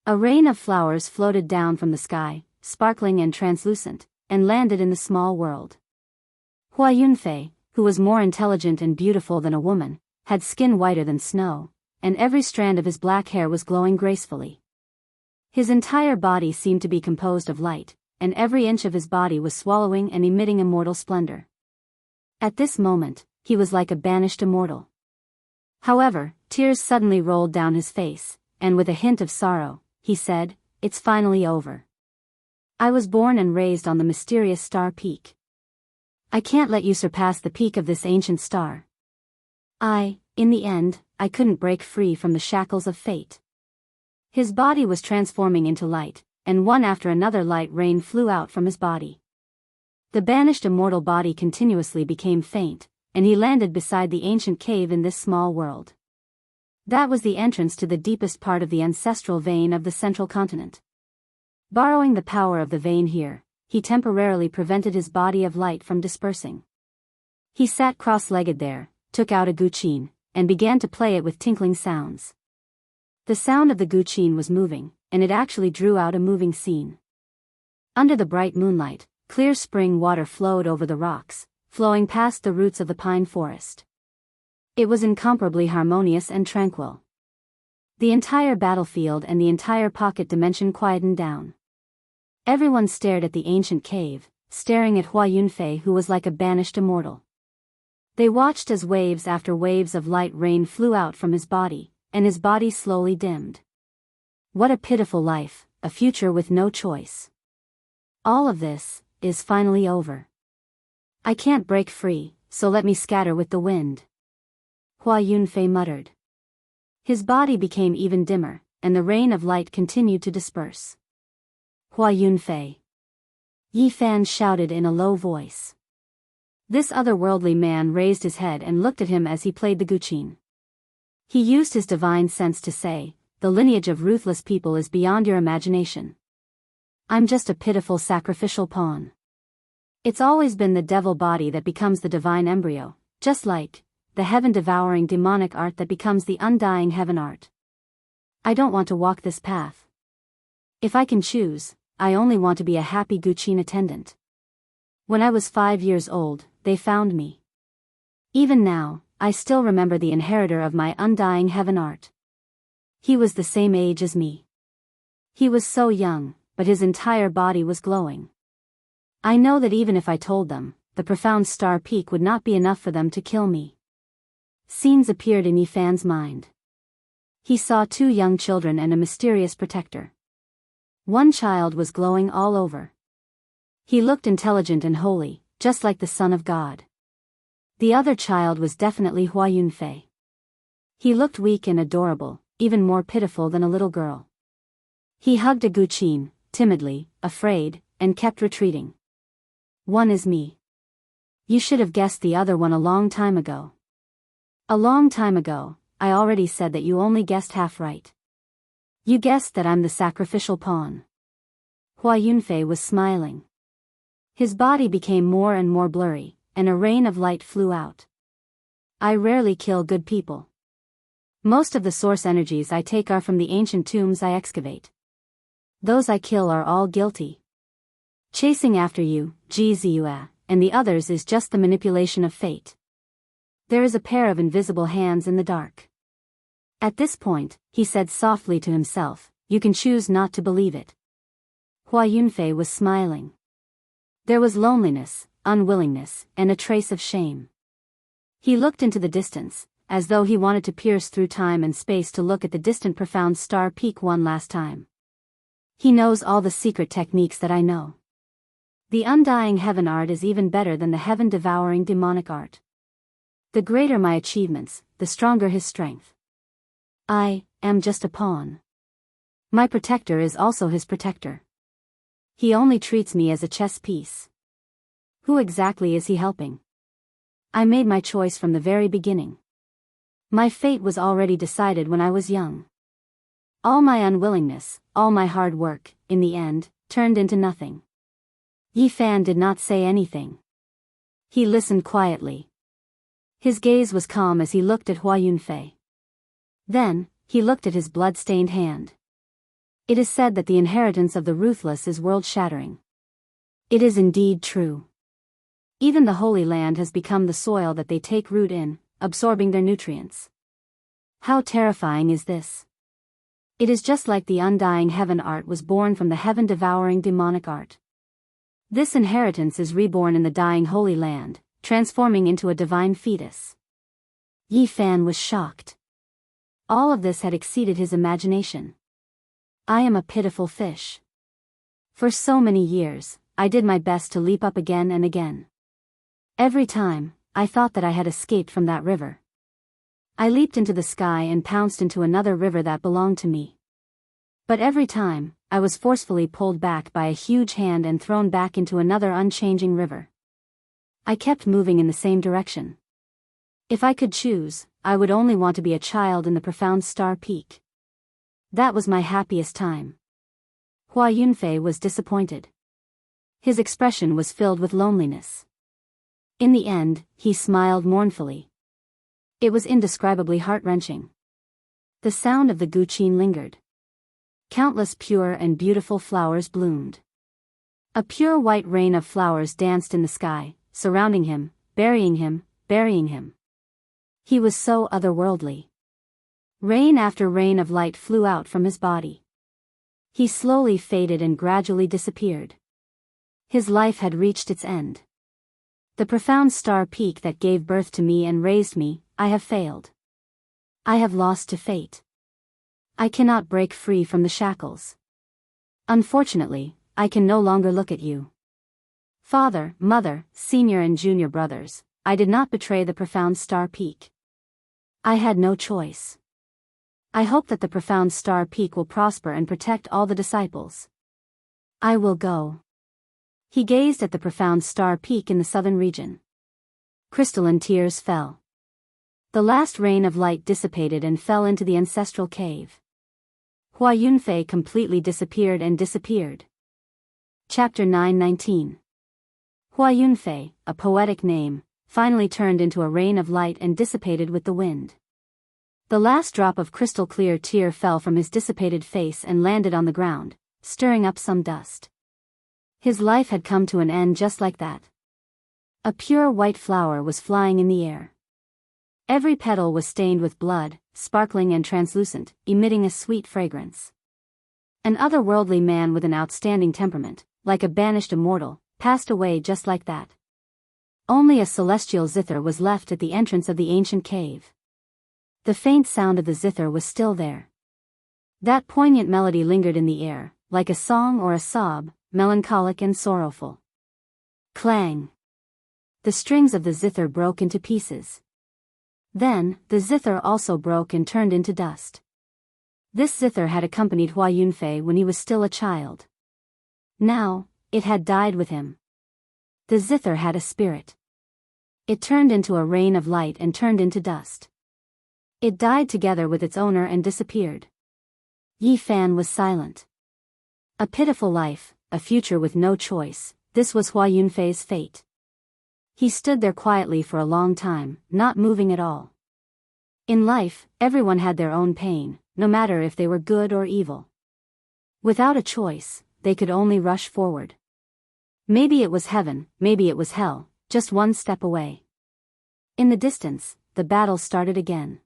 A rain of flowers floated down from the sky, sparkling and translucent, and landed in the small world. Hua Yunfei, who was more intelligent and beautiful than a woman, had skin whiter than snow, and every strand of his black hair was glowing gracefully. His entire body seemed to be composed of light, and every inch of his body was swallowing and emitting immortal splendor. At this moment, he was like a banished immortal. However, tears suddenly rolled down his face, and with a hint of sorrow, he said, "It's finally over. I was born and raised on the mysterious star peak. I can't let you surpass the peak of this ancient star. In the end, I couldn't break free from the shackles of fate." His body was transforming into light, and one after another light rain flew out from his body. The banished immortal body continuously became faint, and he landed beside the ancient cave in this small world. That was the entrance to the deepest part of the ancestral vein of the central continent. Borrowing the power of the vein here, he temporarily prevented his body of light from dispersing. He sat cross-legged there, took out a guqin, and began to play it with tinkling sounds. The sound of the guqin was moving, and it actually drew out a moving scene. Under the bright moonlight, clear spring water flowed over the rocks, flowing past the roots of the pine forest. It was incomparably harmonious and tranquil. The entire battlefield and the entire pocket dimension quietened down. Everyone stared at the ancient cave, staring at Hua Yunfei, who was like a banished immortal. They watched as waves after waves of light rain flew out from his body, and his body slowly dimmed. What a pitiful life, a future with no choice. All of this is finally over. I can't break free, so let me scatter with the wind. Hua Yunfei muttered. His body became even dimmer, and the rain of light continued to disperse. Hua Yunfei. Yi Fan shouted in a low voice. This otherworldly man raised his head and looked at him as he played the guqin. He used his divine sense to say, "The lineage of ruthless people is beyond your imagination. I'm just a pitiful sacrificial pawn. It's always been the devil body that becomes the divine embryo, just like the heaven-devouring demonic art that becomes the undying heaven art. I don't want to walk this path. If I can choose, I only want to be a happy guqin attendant. When I was 5 years old, they found me. Even now, I still remember the inheritor of my undying heaven art. He was the same age as me. He was so young, but his entire body was glowing. I know that even if I told them, the profound star peak would not be enough for them to kill me." Scenes appeared in Yi Fan's mind. He saw 2 young children and a mysterious protector. One child was glowing all over. He looked intelligent and holy, just like the Son of God. The other child was definitely Hua Yunfei. He looked weak and adorable, even more pitiful than a little girl. He hugged a guqin, timidly, afraid, and kept retreating. "One is me. You should have guessed the other one a long time ago. A long time ago, I already said that you only guessed half right. You guessed that I'm the sacrificial pawn." Hua Yunfei was smiling. His body became more and more blurry, and a rain of light flew out. "I rarely kill good people. Most of the source energies I take are from the ancient tombs I excavate. Those I kill are all guilty. Chasing after you, Jizua, and the others is just the manipulation of fate. There is a pair of invisible hands in the dark." At this point, he said softly to himself, "You can choose not to believe it." Hua Yunfei was smiling. There was loneliness, unwillingness, and a trace of shame. He looked into the distance, as though he wanted to pierce through time and space to look at the distant profound star peak one last time. He knows all the secret techniques that I know. The undying heaven art is even better than the heaven-devouring demonic art. The greater my achievements, the stronger his strength. I am just a pawn. My protector is also his protector. He only treats me as a chess piece. Who exactly is he helping? I made my choice from the very beginning. My fate was already decided when I was young. All my unwillingness, all my hard work, in the end, turned into nothing." Yi Fan did not say anything. He listened quietly. His gaze was calm as he looked at Hua Yunfei. Then, he looked at his blood-stained hand. It is said that the inheritance of the ruthless is world-shattering. It is indeed true. Even the Holy Land has become the soil that they take root in, absorbing their nutrients. How terrifying is this? It is just like the undying heaven art was born from the heaven-devouring demonic art. This inheritance is reborn in the dying Holy Land, transforming into a divine fetus. Yi Fan was shocked. All of this had exceeded his imagination. I am a pitiful fish. For so many years, I did my best to leap up again and again. Every time, I thought that I had escaped from that river. I leaped into the sky and pounced into another river that belonged to me. But every time, I was forcefully pulled back by a huge hand and thrown back into another unchanging river. I kept moving in the same direction. If I could choose, I would only want to be a child in the profound star peak. That was my happiest time. Hua Yunfei was disappointed. His expression was filled with loneliness. In the end, he smiled mournfully. It was indescribably heart-wrenching. The sound of the guqin lingered. Countless pure and beautiful flowers bloomed. A pure white rain of flowers danced in the sky, surrounding him, burying him, burying him. He was so otherworldly. Rain after rain of light flew out from his body. He slowly faded and gradually disappeared. His life had reached its end. The profound star peak that gave birth to me and raised me, I have failed. I have lost to fate. I cannot break free from the shackles. Unfortunately, I can no longer look at you. Father, mother, senior and junior brothers, I did not betray the profound star peak. I had no choice. I hope that the profound star peak will prosper and protect all the disciples. I will go. He gazed at the profound star peak in the southern region. Crystalline tears fell. The last rain of light dissipated and fell into the ancestral cave. Hua Yunfei completely disappeared and disappeared. Chapter 9:19. Hua Yunfei, a poetic name, finally turned into a rain of light and dissipated with the wind. The last drop of crystal-clear tear fell from his dissipated face and landed on the ground, stirring up some dust. His life had come to an end just like that. A pure white flower was flying in the air. Every petal was stained with blood, sparkling and translucent, emitting a sweet fragrance. An otherworldly man with an outstanding temperament, like a banished immortal, passed away just like that. Only a celestial zither was left at the entrance of the ancient cave. The faint sound of the zither was still there. That poignant melody lingered in the air, like a song or a sob, melancholic and sorrowful. Clang! The strings of the zither broke into pieces. Then, the zither also broke and turned into dust. This zither had accompanied Hua Yunfei when he was still a child. Now, it had died with him. The zither had a spirit. It turned into a rain of light and turned into dust. It died together with its owner and disappeared. Yi Fan was silent. A pitiful life, a future with no choice, this was Hua Yunfei's fate. He stood there quietly for a long time, not moving at all. In life, everyone had their own pain, no matter if they were good or evil. Without a choice, they could only rush forward. Maybe it was heaven, maybe it was hell, just one step away. In the distance, the battle started again.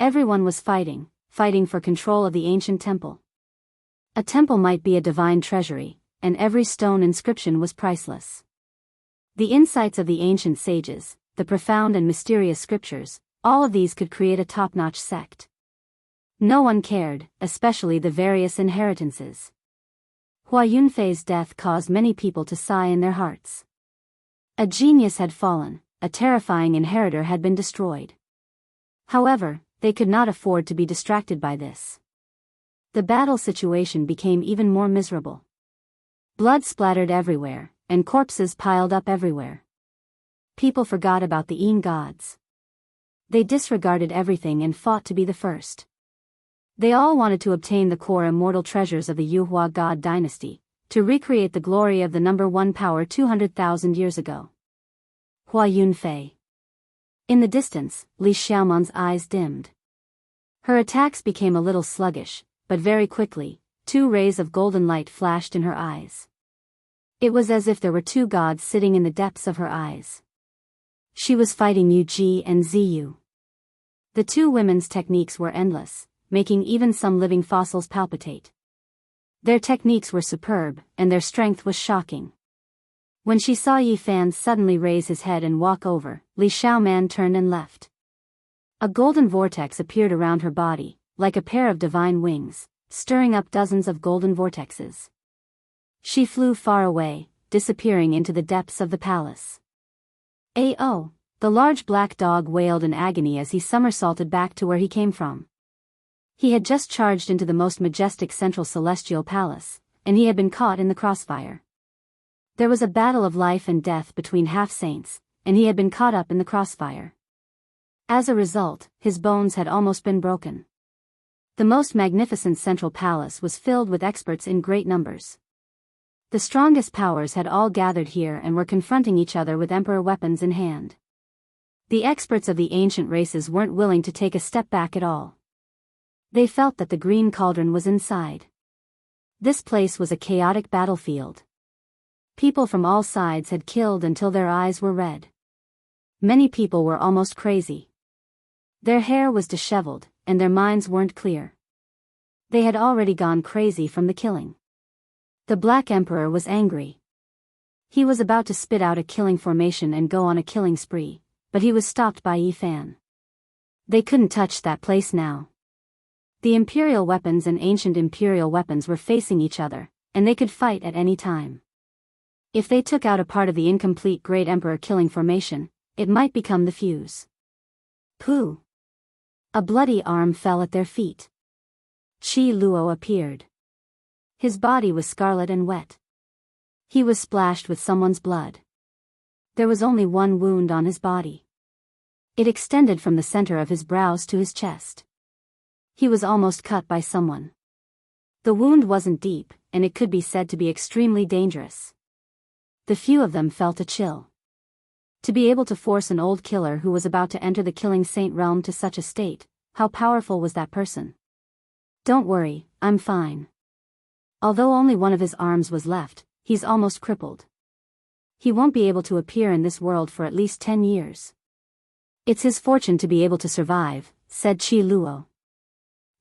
Everyone was fighting for control of the ancient temple. A temple might be a divine treasury, and every stone inscription was priceless. The insights of the ancient sages, the profound and mysterious scriptures, all of these could create a top-notch sect. No one cared, especially the various inheritances. Hua Yunfei's death caused many people to sigh in their hearts. A genius had fallen, a terrifying inheritor had been destroyed. However, they could not afford to be distracted by this. The battle situation became even more miserable. Blood splattered everywhere, and corpses piled up everywhere. People forgot about the Yin gods. They disregarded everything and fought to be the first. They all wanted to obtain the core immortal treasures of the Yuhua god dynasty, to recreate the glory of the number one power 200,000 years ago. Hua Yunfei. In the distance, Li Xiaoman's eyes dimmed. Her attacks became a little sluggish, but very quickly, two rays of golden light flashed in her eyes. It was as if there were two gods sitting in the depths of her eyes. She was fighting Yu Ji and Ziyu. The two women's techniques were endless, making even some living fossils palpitate. Their techniques were superb, and their strength was shocking. When she saw Yi Fan suddenly raise his head and walk over, Li Xiaoman turned and left. A golden vortex appeared around her body, like a pair of divine wings, stirring up dozens of golden vortexes. She flew far away, disappearing into the depths of the palace. "Oh!" The large black dog wailed in agony as he somersaulted back to where he came from. He had just charged into the most majestic central celestial palace, and he had been caught in the crossfire. There was a battle of life and death between half-saints, and he had been caught up in the crossfire. As a result, his bones had almost been broken. The most magnificent central palace was filled with experts in great numbers. The strongest powers had all gathered here and were confronting each other with emperor weapons in hand. The experts of the ancient races weren't willing to take a step back at all. They felt that the green cauldron was inside. This place was a chaotic battlefield. People from all sides had killed until their eyes were red. Many people were almost crazy. Their hair was disheveled, and their minds weren't clear. They had already gone crazy from the killing. The Black Emperor was angry. He was about to spit out a killing formation and go on a killing spree, but he was stopped by Yi Fan. They couldn't touch that place now. The Imperial weapons and ancient Imperial weapons were facing each other, and they could fight at any time. If they took out a part of the incomplete Great Emperor killing formation, it might become the fuse. Pooh! A bloody arm fell at their feet. Qi Luo appeared. His body was scarlet and wet. He was splashed with someone's blood. There was only one wound on his body. It extended from the center of his brows to his chest. He was almost cut by someone. The wound wasn't deep, and it could be said to be extremely dangerous. The few of them felt a chill. To be able to force an old killer who was about to enter the killing saint realm to such a state, how powerful was that person? Don't worry, I'm fine. Although only one of his arms was left, he's almost crippled. He won't be able to appear in this world for at least 10 years. It's his fortune to be able to survive, said Qi Luo.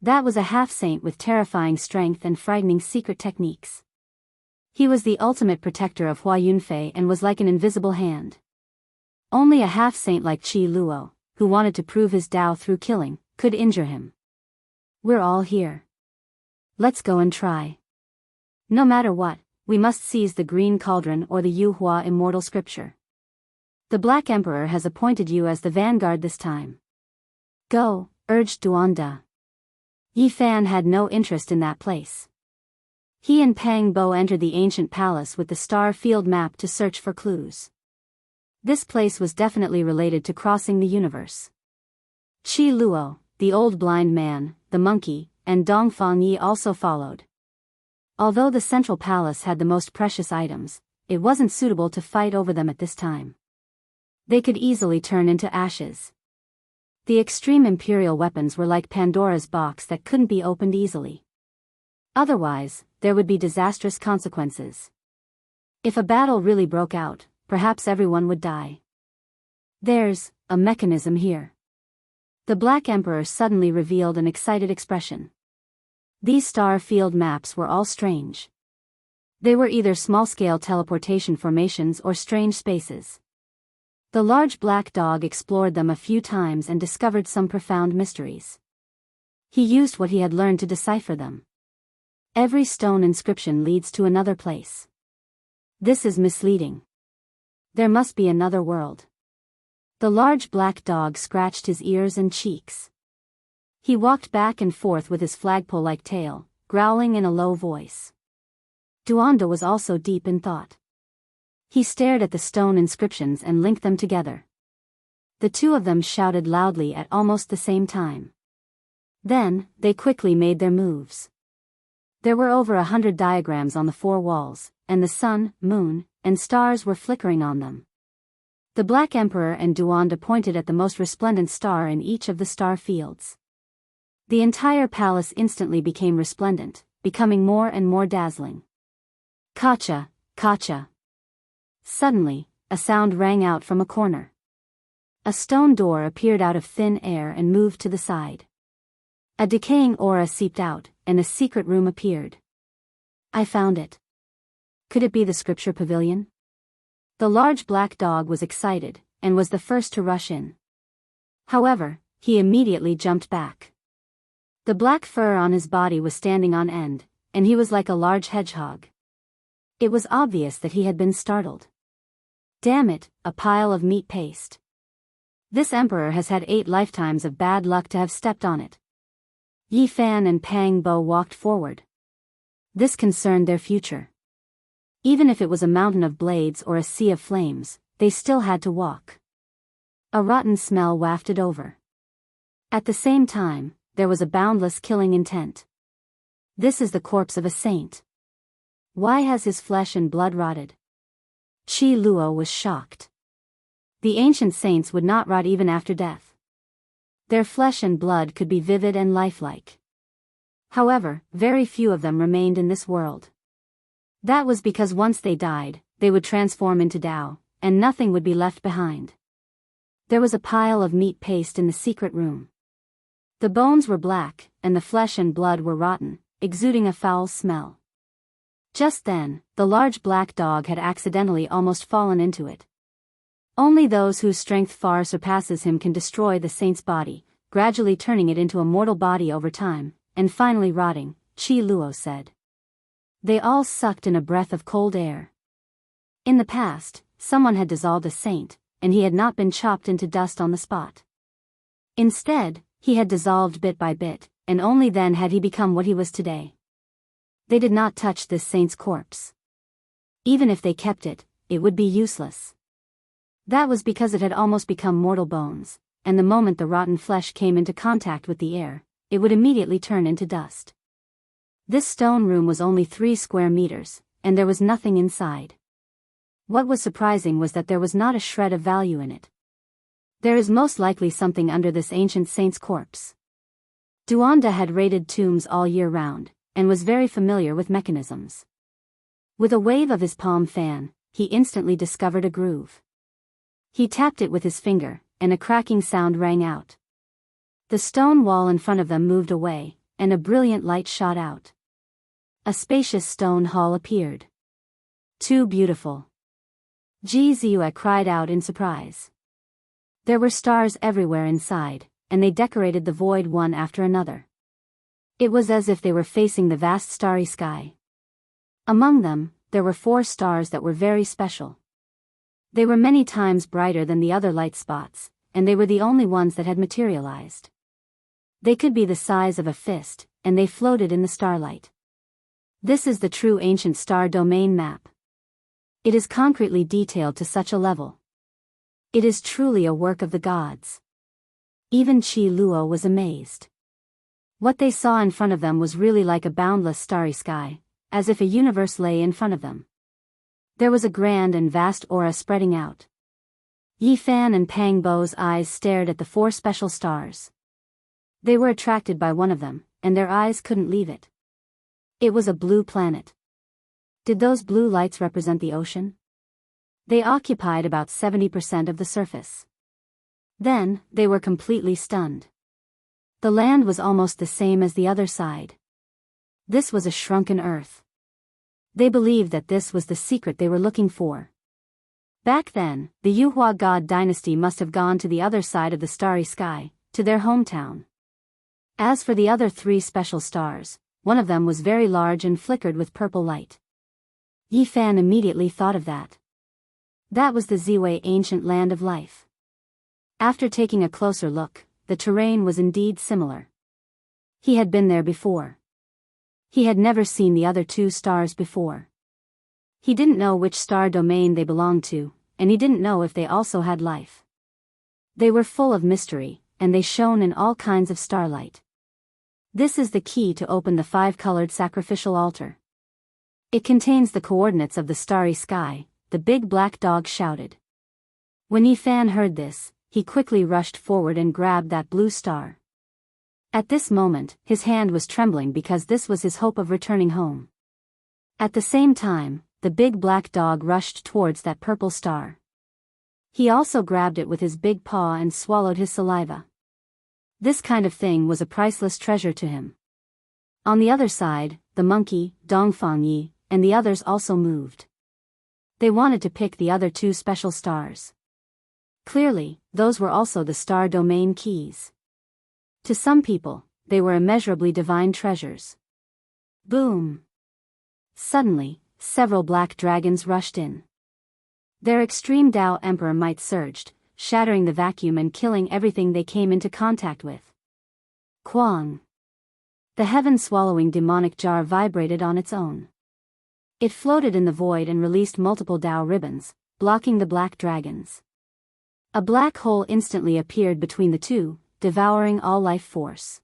That was a half-saint with terrifying strength and frightening secret techniques. He was the ultimate protector of Hua Yunfei and was like an invisible hand. Only a half-saint like Qi Luo, who wanted to prove his Tao through killing, could injure him. We're all here. Let's go and try. No matter what, we must seize the Green Cauldron or the Yu Hua Immortal Scripture. The Black Emperor has appointed you as the vanguard this time. Go, urged Duanda. Yi Fan had no interest in that place. He and Pang Bo entered the ancient palace with the star field map to search for clues. This place was definitely related to crossing the universe. Qi Luo, the old blind man, the monkey, and Dongfang Yi also followed. Although the central palace had the most precious items, it wasn't suitable to fight over them at this time. They could easily turn into ashes. The extreme imperial weapons were like Pandora's box that couldn't be opened easily. Otherwise, there would be disastrous consequences. If a battle really broke out, perhaps everyone would die. There's a mechanism here. The Black Emperor suddenly revealed an excited expression. These star field maps were all strange. They were either small-scale teleportation formations or strange spaces. The large black dog explored them a few times and discovered some profound mysteries. He used what he had learned to decipher them. Every stone inscription leads to another place. This is misleading. There must be another world. The large black dog scratched his ears and cheeks. He walked back and forth with his flagpole-like tail, growling in a low voice. Duanda was also deep in thought. He stared at the stone inscriptions and linked them together. The two of them shouted loudly at almost the same time. Then, they quickly made their moves. There were over 100 diagrams on the four walls, and the sun, moon, and stars were flickering on them. The Black Emperor and Duanda pointed at the most resplendent star in each of the star fields. The entire palace instantly became resplendent, becoming more and more dazzling. Kacha, kacha. Suddenly, a sound rang out from a corner. A stone door appeared out of thin air and moved to the side. A decaying aura seeped out, and a secret room appeared. I found it. Could it be the scripture pavilion? The large black dog was excited, and was the first to rush in. However, he immediately jumped back. The black fur on his body was standing on end, and he was like a large hedgehog. It was obvious that he had been startled. Damn it, a pile of meat paste. This emperor has had 8 lifetimes of bad luck to have stepped on it. Yi Fan and Pang Bo walked forward. This concerned their future. Even if it was a mountain of blades or a sea of flames, they still had to walk. A rotten smell wafted over. At the same time, there was a boundless killing intent. This is the corpse of a saint. Why has his flesh and blood rotted? Qi Luo was shocked. The ancient saints would not rot even after death. Their flesh and blood could be vivid and lifelike. However, very few of them remained in this world. That was because once they died, they would transform into Tao, and nothing would be left behind. There was a pile of meat paste in the secret room. The bones were black, and the flesh and blood were rotten, exuding a foul smell. Just then, the large black dog had accidentally almost fallen into it. Only those whose strength far surpasses him can destroy the saint's body, gradually turning it into a mortal body over time, and finally rotting, Qi Luo said. They all sucked in a breath of cold air. In the past, someone had dissolved a saint, and he had not been chopped into dust on the spot. Instead, he had dissolved bit by bit, and only then had he become what he was today. They did not touch this saint's corpse. Even if they kept it, it would be useless. That was because it had almost become mortal bones, and the moment the rotten flesh came into contact with the air, it would immediately turn into dust. This stone room was only 3 square meters, and there was nothing inside. What was surprising was that there was not a shred of value in it. There is most likely something under this ancient saint's corpse. Duanda had raided tombs all year round, and was very familiar with mechanisms. With a wave of his palm fan, he instantly discovered a groove. He tapped it with his finger, and a cracking sound rang out. The stone wall in front of them moved away, and a brilliant light shot out. A spacious stone hall appeared. Too beautiful. Ji Ziyue cried out in surprise. There were stars everywhere inside, and they decorated the void one after another. It was as if they were facing the vast starry sky. Among them, there were 4 stars that were very special. They were many times brighter than the other light spots, and they were the only ones that had materialized. They could be the size of a fist, and they floated in the starlight. This is the true ancient star domain map. It is concretely detailed to such a level. It is truly a work of the gods. Even Qi Luo was amazed. What they saw in front of them was really like a boundless starry sky, as if a universe lay in front of them. There was a grand and vast aura spreading out. Yi Fan and Pang Bo's eyes stared at the 4 special stars. They were attracted by one of them, and their eyes couldn't leave it. It was a blue planet. Did those blue lights represent the ocean? They occupied about 70% of the surface. Then, they were completely stunned. The land was almost the same as the other side. This was a shrunken earth. They believed that this was the secret they were looking for. Back then, the Yuhua god dynasty must have gone to the other side of the starry sky, to their hometown. As for the other 3 special stars, one of them was very large and flickered with purple light. Yi Fan immediately thought of that. That was the Ziwei ancient land of life. After taking a closer look, the terrain was indeed similar. He had been there before. He had never seen the other 2 stars before. He didn't know which star domain they belonged to, and he didn't know if they also had life. They were full of mystery, and they shone in all kinds of starlight. This is the key to open the 5-colored sacrificial altar. It contains the coordinates of the starry sky, the big black dog shouted. When Yi Fan heard this, he quickly rushed forward and grabbed that blue star. At this moment, his hand was trembling because this was his hope of returning home. At the same time, the big black dog rushed towards that purple star. He also grabbed it with his big paw and swallowed his saliva. This kind of thing was a priceless treasure to him. On the other side, the monkey, Dongfang Yi, and the others also moved. They wanted to pick the other 2 special stars. Clearly, those were also the star domain keys. To some people, they were immeasurably divine treasures. Boom! Suddenly, several black dragons rushed in. Their extreme Tao Emperor might surged, shattering the vacuum and killing everything they came into contact with. Quang! The heaven-swallowing demonic jar vibrated on its own. It floated in the void and released multiple Tao ribbons, blocking the black dragons. A black hole instantly appeared between the 2, devouring all life force.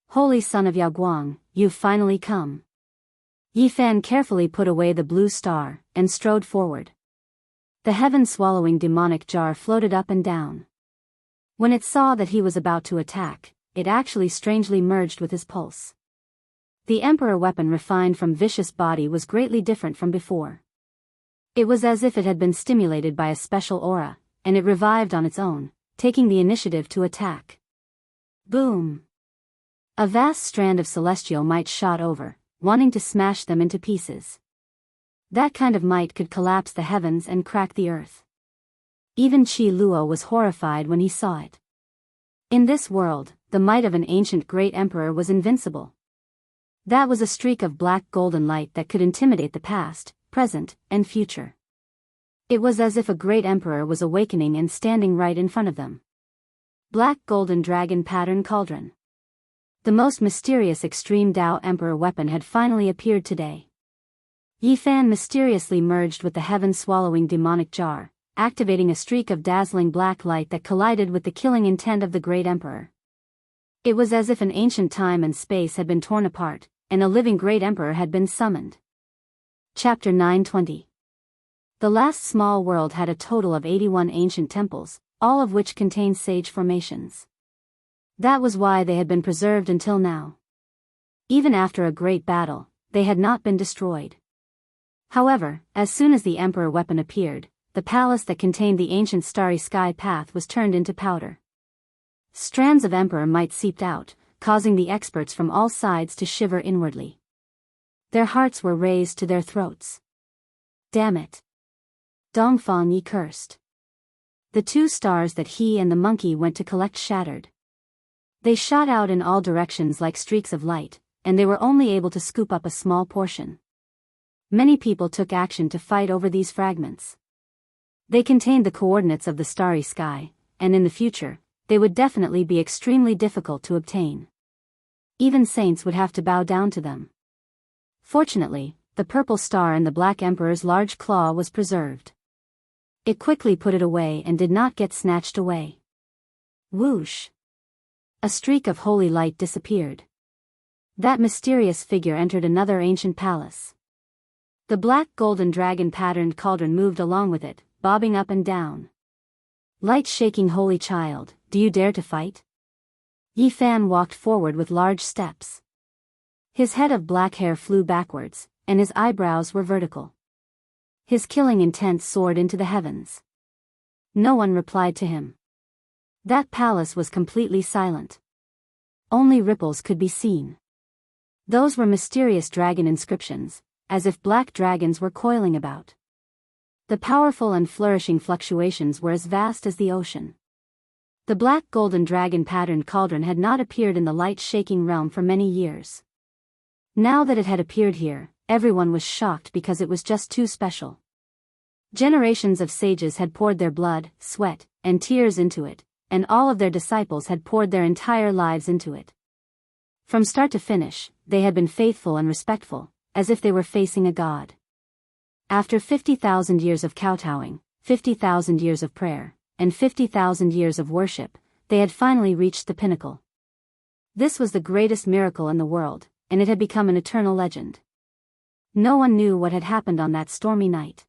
Holy Son of Yaoguang, you've finally come. Yi Fan carefully put away the blue star, and strode forward. The heaven-swallowing demonic jar floated up and down. When it saw that he was about to attack, it actually strangely merged with his pulse. The emperor weapon refined from vicious body was greatly different from before. It was as if it had been stimulated by a special aura, and it revived on its own, taking the initiative to attack. Boom! A vast strand of celestial might shot over, wanting to smash them into pieces. That kind of might could collapse the heavens and crack the earth. Even Qi Luo was horrified when he saw it. In this world, the might of an ancient great emperor was invincible. That was a streak of black golden light that could intimidate the past, present, and future. It was as if a great emperor was awakening and standing right in front of them. Black golden dragon pattern cauldron. The most mysterious extreme Tao emperor weapon had finally appeared today. Yi Fan mysteriously merged with the heaven-swallowing demonic jar, activating a streak of dazzling black light that collided with the killing intent of the great emperor. It was as if an ancient time and space had been torn apart, and a living great emperor had been summoned. Chapter 920. The last small world had a total of 81 ancient temples, all of which contained sage formations. That was why they had been preserved until now. Even after a great battle, they had not been destroyed. However, as soon as the emperor weapon appeared, the palace that contained the ancient starry sky path was turned into powder. Strands of emperor might seeped out, causing the experts from all sides to shiver inwardly. Their hearts were raised to their throats. Damn it! Dongfang Yi cursed. The 2 stars that he and the monkey went to collect shattered. They shot out in all directions like streaks of light, and they were only able to scoop up a small portion. Many people took action to fight over these fragments. They contained the coordinates of the starry sky, and in the future, they would definitely be extremely difficult to obtain. Even saints would have to bow down to them. Fortunately, the purple star and the black emperor's large claw was preserved. It quickly put it away and did not get snatched away. Whoosh! A streak of holy light disappeared. That mysterious figure entered another ancient palace. The black golden dragon-patterned cauldron moved along with it, bobbing up and down. Light-shaking holy child, do you dare to fight? Yi Fan walked forward with large steps. His head of black hair flew backwards, and his eyebrows were vertical. His killing intent soared into the heavens. No one replied to him. That palace was completely silent. Only ripples could be seen. Those were mysterious dragon inscriptions, as if black dragons were coiling about. The powerful and flourishing fluctuations were as vast as the ocean. The black golden dragon-patterned cauldron had not appeared in the light-shaking realm for many years. Now that it had appeared here, everyone was shocked because it was just too special. Generations of sages had poured their blood, sweat, and tears into it, and all of their disciples had poured their entire lives into it. From start to finish, they had been faithful and respectful, as if they were facing a god. After 50,000 years of kowtowing, 50,000 years of prayer, and 50,000 years of worship, they had finally reached the pinnacle. This was the greatest miracle in the world, and it had become an eternal legend. No one knew what had happened on that stormy night.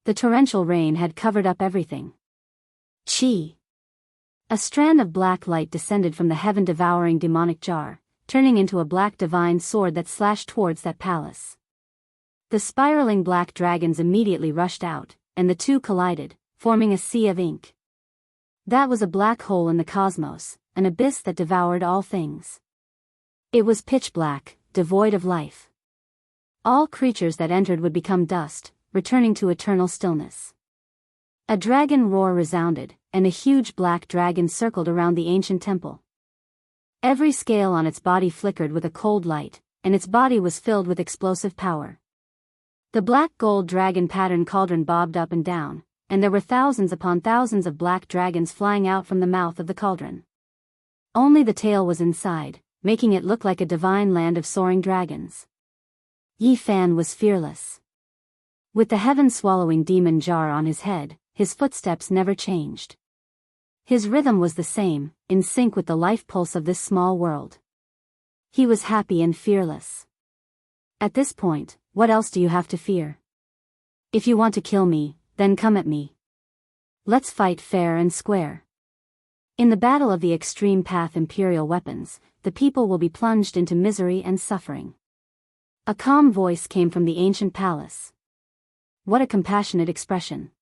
The torrential rain had covered up everything. Chi! A strand of black light descended from the heaven-devouring demonic jar, turning into a black divine sword that slashed towards that palace. The spiraling black dragons immediately rushed out, and the two collided, forming a sea of ink. That was a black hole in the cosmos, an abyss that devoured all things. It was pitch black, devoid of life. All creatures that entered would become dust, returning to eternal stillness. A dragon roar resounded, and a huge black dragon circled around the ancient temple. Every scale on its body flickered with a cold light, and its body was filled with explosive power. The black gold dragon pattern cauldron bobbed up and down, and there were thousands upon thousands of black dragons flying out from the mouth of the cauldron. Only the tail was inside, making it look like a divine land of soaring dragons. Yi Fan was fearless. With the heaven-swallowing demon jar on his head, his footsteps never changed. His rhythm was the same, in sync with the life pulse of this small world. He was happy and fearless. At this point, what else do you have to fear? If you want to kill me, Then come at me. Let's fight fair and square. In the battle of the extreme path imperial weapons, the people will be plunged into misery and suffering. A calm voice came from the ancient palace. What a compassionate expression.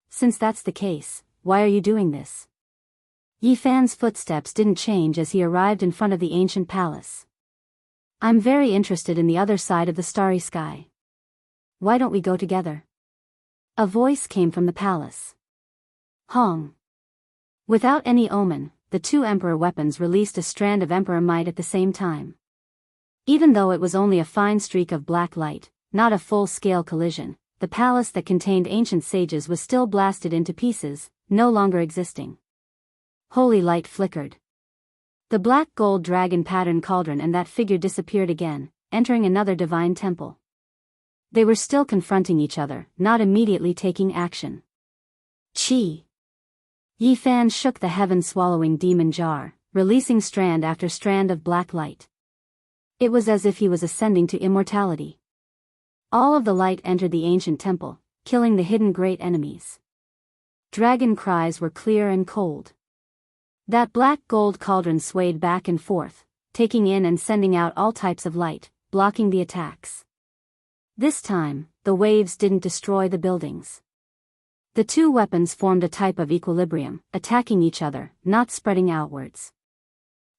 Since that's the case, why are you doing this? Yi Fan's footsteps didn't change as he arrived in front of the ancient palace. I'm very interested in the other side of the starry sky. Why don't we go together? A voice came from the palace. Hong. Without any omen, the two emperor weapons released a strand of emperor might at the same time. Even though it was only a fine streak of black light, not a full-scale collision, the palace that contained ancient sages was still blasted into pieces, no longer existing. Holy light flickered. The black gold dragon pattern cauldron and that figure disappeared again, entering another divine temple. They were still confronting each other, not immediately taking action. Chi. Yi Fan shook the heaven-swallowing demon jar, releasing strand after strand of black light. It was as if he was ascending to immortality. All of the light entered the ancient temple, killing the hidden great enemies. Dragon cries were clear and cold. That black gold cauldron swayed back and forth, taking in and sending out all types of light, blocking the attacks. This time, the waves didn't destroy the buildings. The two weapons formed a type of equilibrium, attacking each other, not spreading outwards.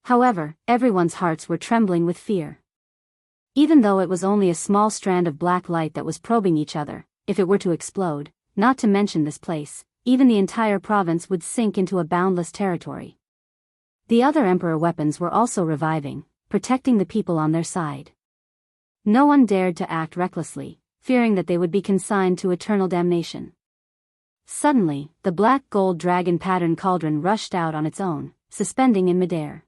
However, everyone's hearts were trembling with fear. Even though it was only a small strand of black light that was probing each other, if it were to explode, not to mention this place, even the entire province would sink into a boundless territory. The other emperor weapons were also reviving, protecting the people on their side. No one dared to act recklessly, fearing that they would be consigned to eternal damnation. Suddenly, the black gold dragon pattern cauldron rushed out on its own, suspending in midair.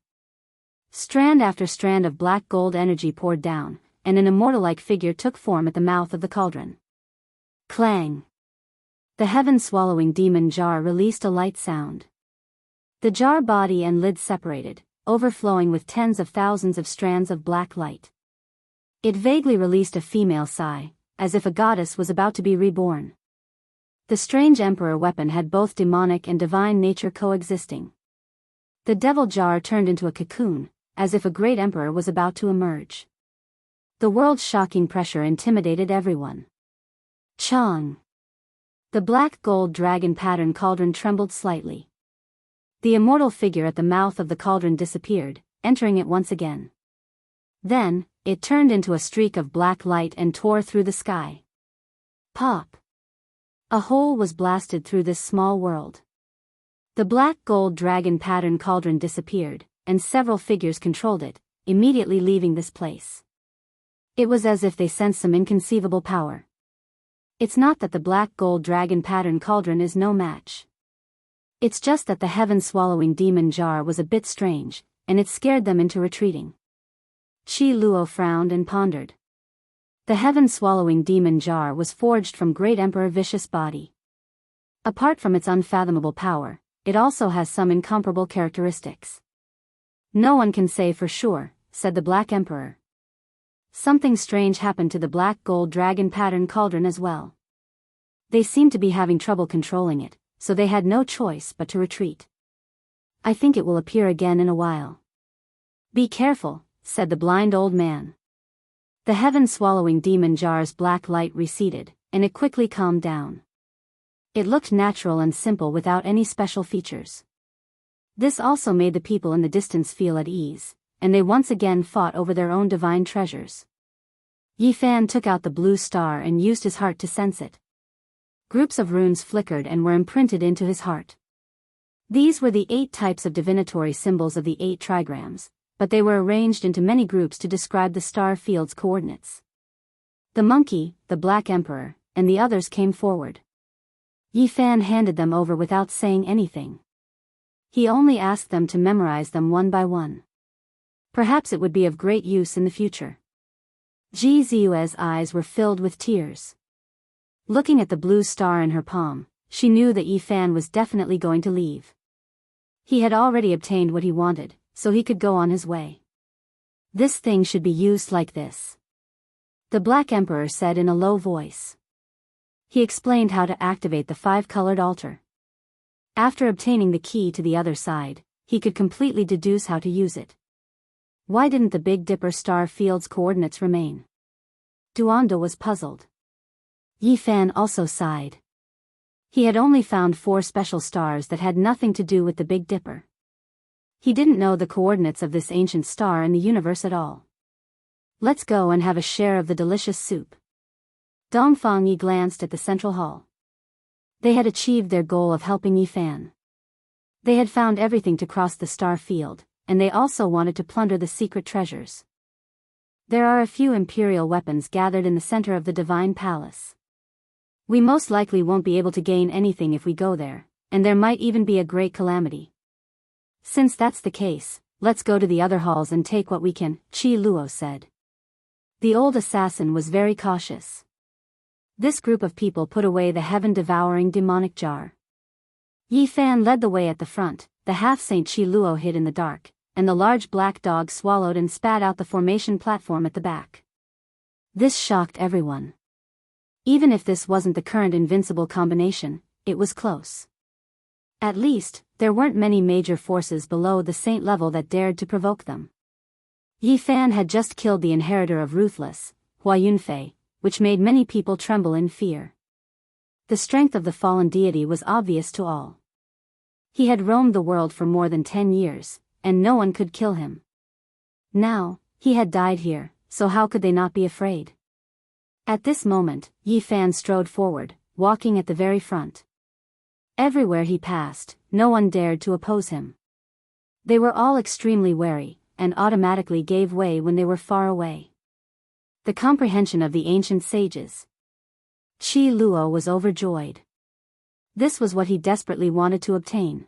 Strand after strand of black gold energy poured down, and an immortal-like figure took form at the mouth of the cauldron. Clang! The heaven-swallowing demon jar released a light sound. The jar body and lid separated, overflowing with tens of thousands of strands of black light. It vaguely released a female sigh, as if a goddess was about to be reborn. The strange emperor weapon had both demonic and divine nature coexisting. The devil jar turned into a cocoon, as if a great emperor was about to emerge. The world's shocking pressure intimidated everyone. Chang! The black gold dragon pattern cauldron trembled slightly. The immortal figure at the mouth of the cauldron disappeared, entering it once again. Then, it turned into a streak of black light and tore through the sky. Pop! A hole was blasted through this small world. The black gold dragon pattern cauldron disappeared, and several figures controlled it, immediately leaving this place. It was as if they sensed some inconceivable power. It's not that the black gold dragon pattern cauldron is no match. It's just that the heaven-swallowing demon jar was a bit strange, and it scared them into retreating. Qi Luo frowned and pondered. The heaven-swallowing demon jar was forged from Great Emperor Vicious Body. Apart from its unfathomable power, it also has some incomparable characteristics. No one can say for sure, said the Black Emperor. Something strange happened to the black gold dragon pattern cauldron as well. They seemed to be having trouble controlling it, so they had no choice but to retreat. I think it will appear again in a while. Be careful, said the blind old man. The heaven-swallowing demon jar's black light receded, and it quickly calmed down. It looked natural and simple without any special features. This also made the people in the distance feel at ease, and they once again fought over their own divine treasures. Yi Fan took out the blue star and used his heart to sense it. Groups of runes flickered and were imprinted into his heart. These were the 8 types of divinatory symbols of the 8 trigrams, but they were arranged into many groups to describe the star field's coordinates. The monkey, the Black Emperor, and the others came forward. Yi Fan handed them over without saying anything. He only asked them to memorize them one by one. Perhaps it would be of great use in the future. Ji Ziyue's eyes were filled with tears. Looking at the blue star in her palm, she knew that Yi Fan was definitely going to leave. He had already obtained what he wanted, so he could go on his way. This thing should be used like this, the Black Emperor said in a low voice. He explained how to activate the 5-colored altar. After obtaining the key to the other side, he could completely deduce how to use it. Why didn't the Big Dipper star field's coordinates remain? Duanda was puzzled. Yi Fan also sighed. He had only found 4 special stars that had nothing to do with the Big Dipper. He didn't know the coordinates of this ancient star in the universe at all. Let's go and have a share of the delicious soup. Dongfang Yi glanced at the central hall. They had achieved their goal of helping Yi Fan. They had found everything to cross the star field, and they also wanted to plunder the secret treasures. There are a few imperial weapons gathered in the center of the divine palace. We most likely won't be able to gain anything if we go there, and there might even be a great calamity. Since that's the case, let's go to the other halls and take what we can, Qi Luo said. The old assassin was very cautious. This group of people put away the heaven-devouring demonic jar. Yi Fan led the way at the front, the half-saint Qi Luo hid in the dark, and the large black dog swallowed and spat out the formation platform at the back. This shocked everyone. Even if this wasn't the current invincible combination, it was close. At least, there weren't many major forces below the saint level that dared to provoke them. Yi Fan had just killed the inheritor of Ruthless, Hua Yunfei, which made many people tremble in fear. The strength of the fallen deity was obvious to all. He had roamed the world for more than 10 years, and no one could kill him. Now, he had died here, so how could they not be afraid? At this moment, Yi Fan strode forward, walking at the very front. Everywhere he passed, no one dared to oppose him. They were all extremely wary, and automatically gave way when they were far away. The comprehension of the ancient sages. Qi Luo was overjoyed. This was what he desperately wanted to obtain.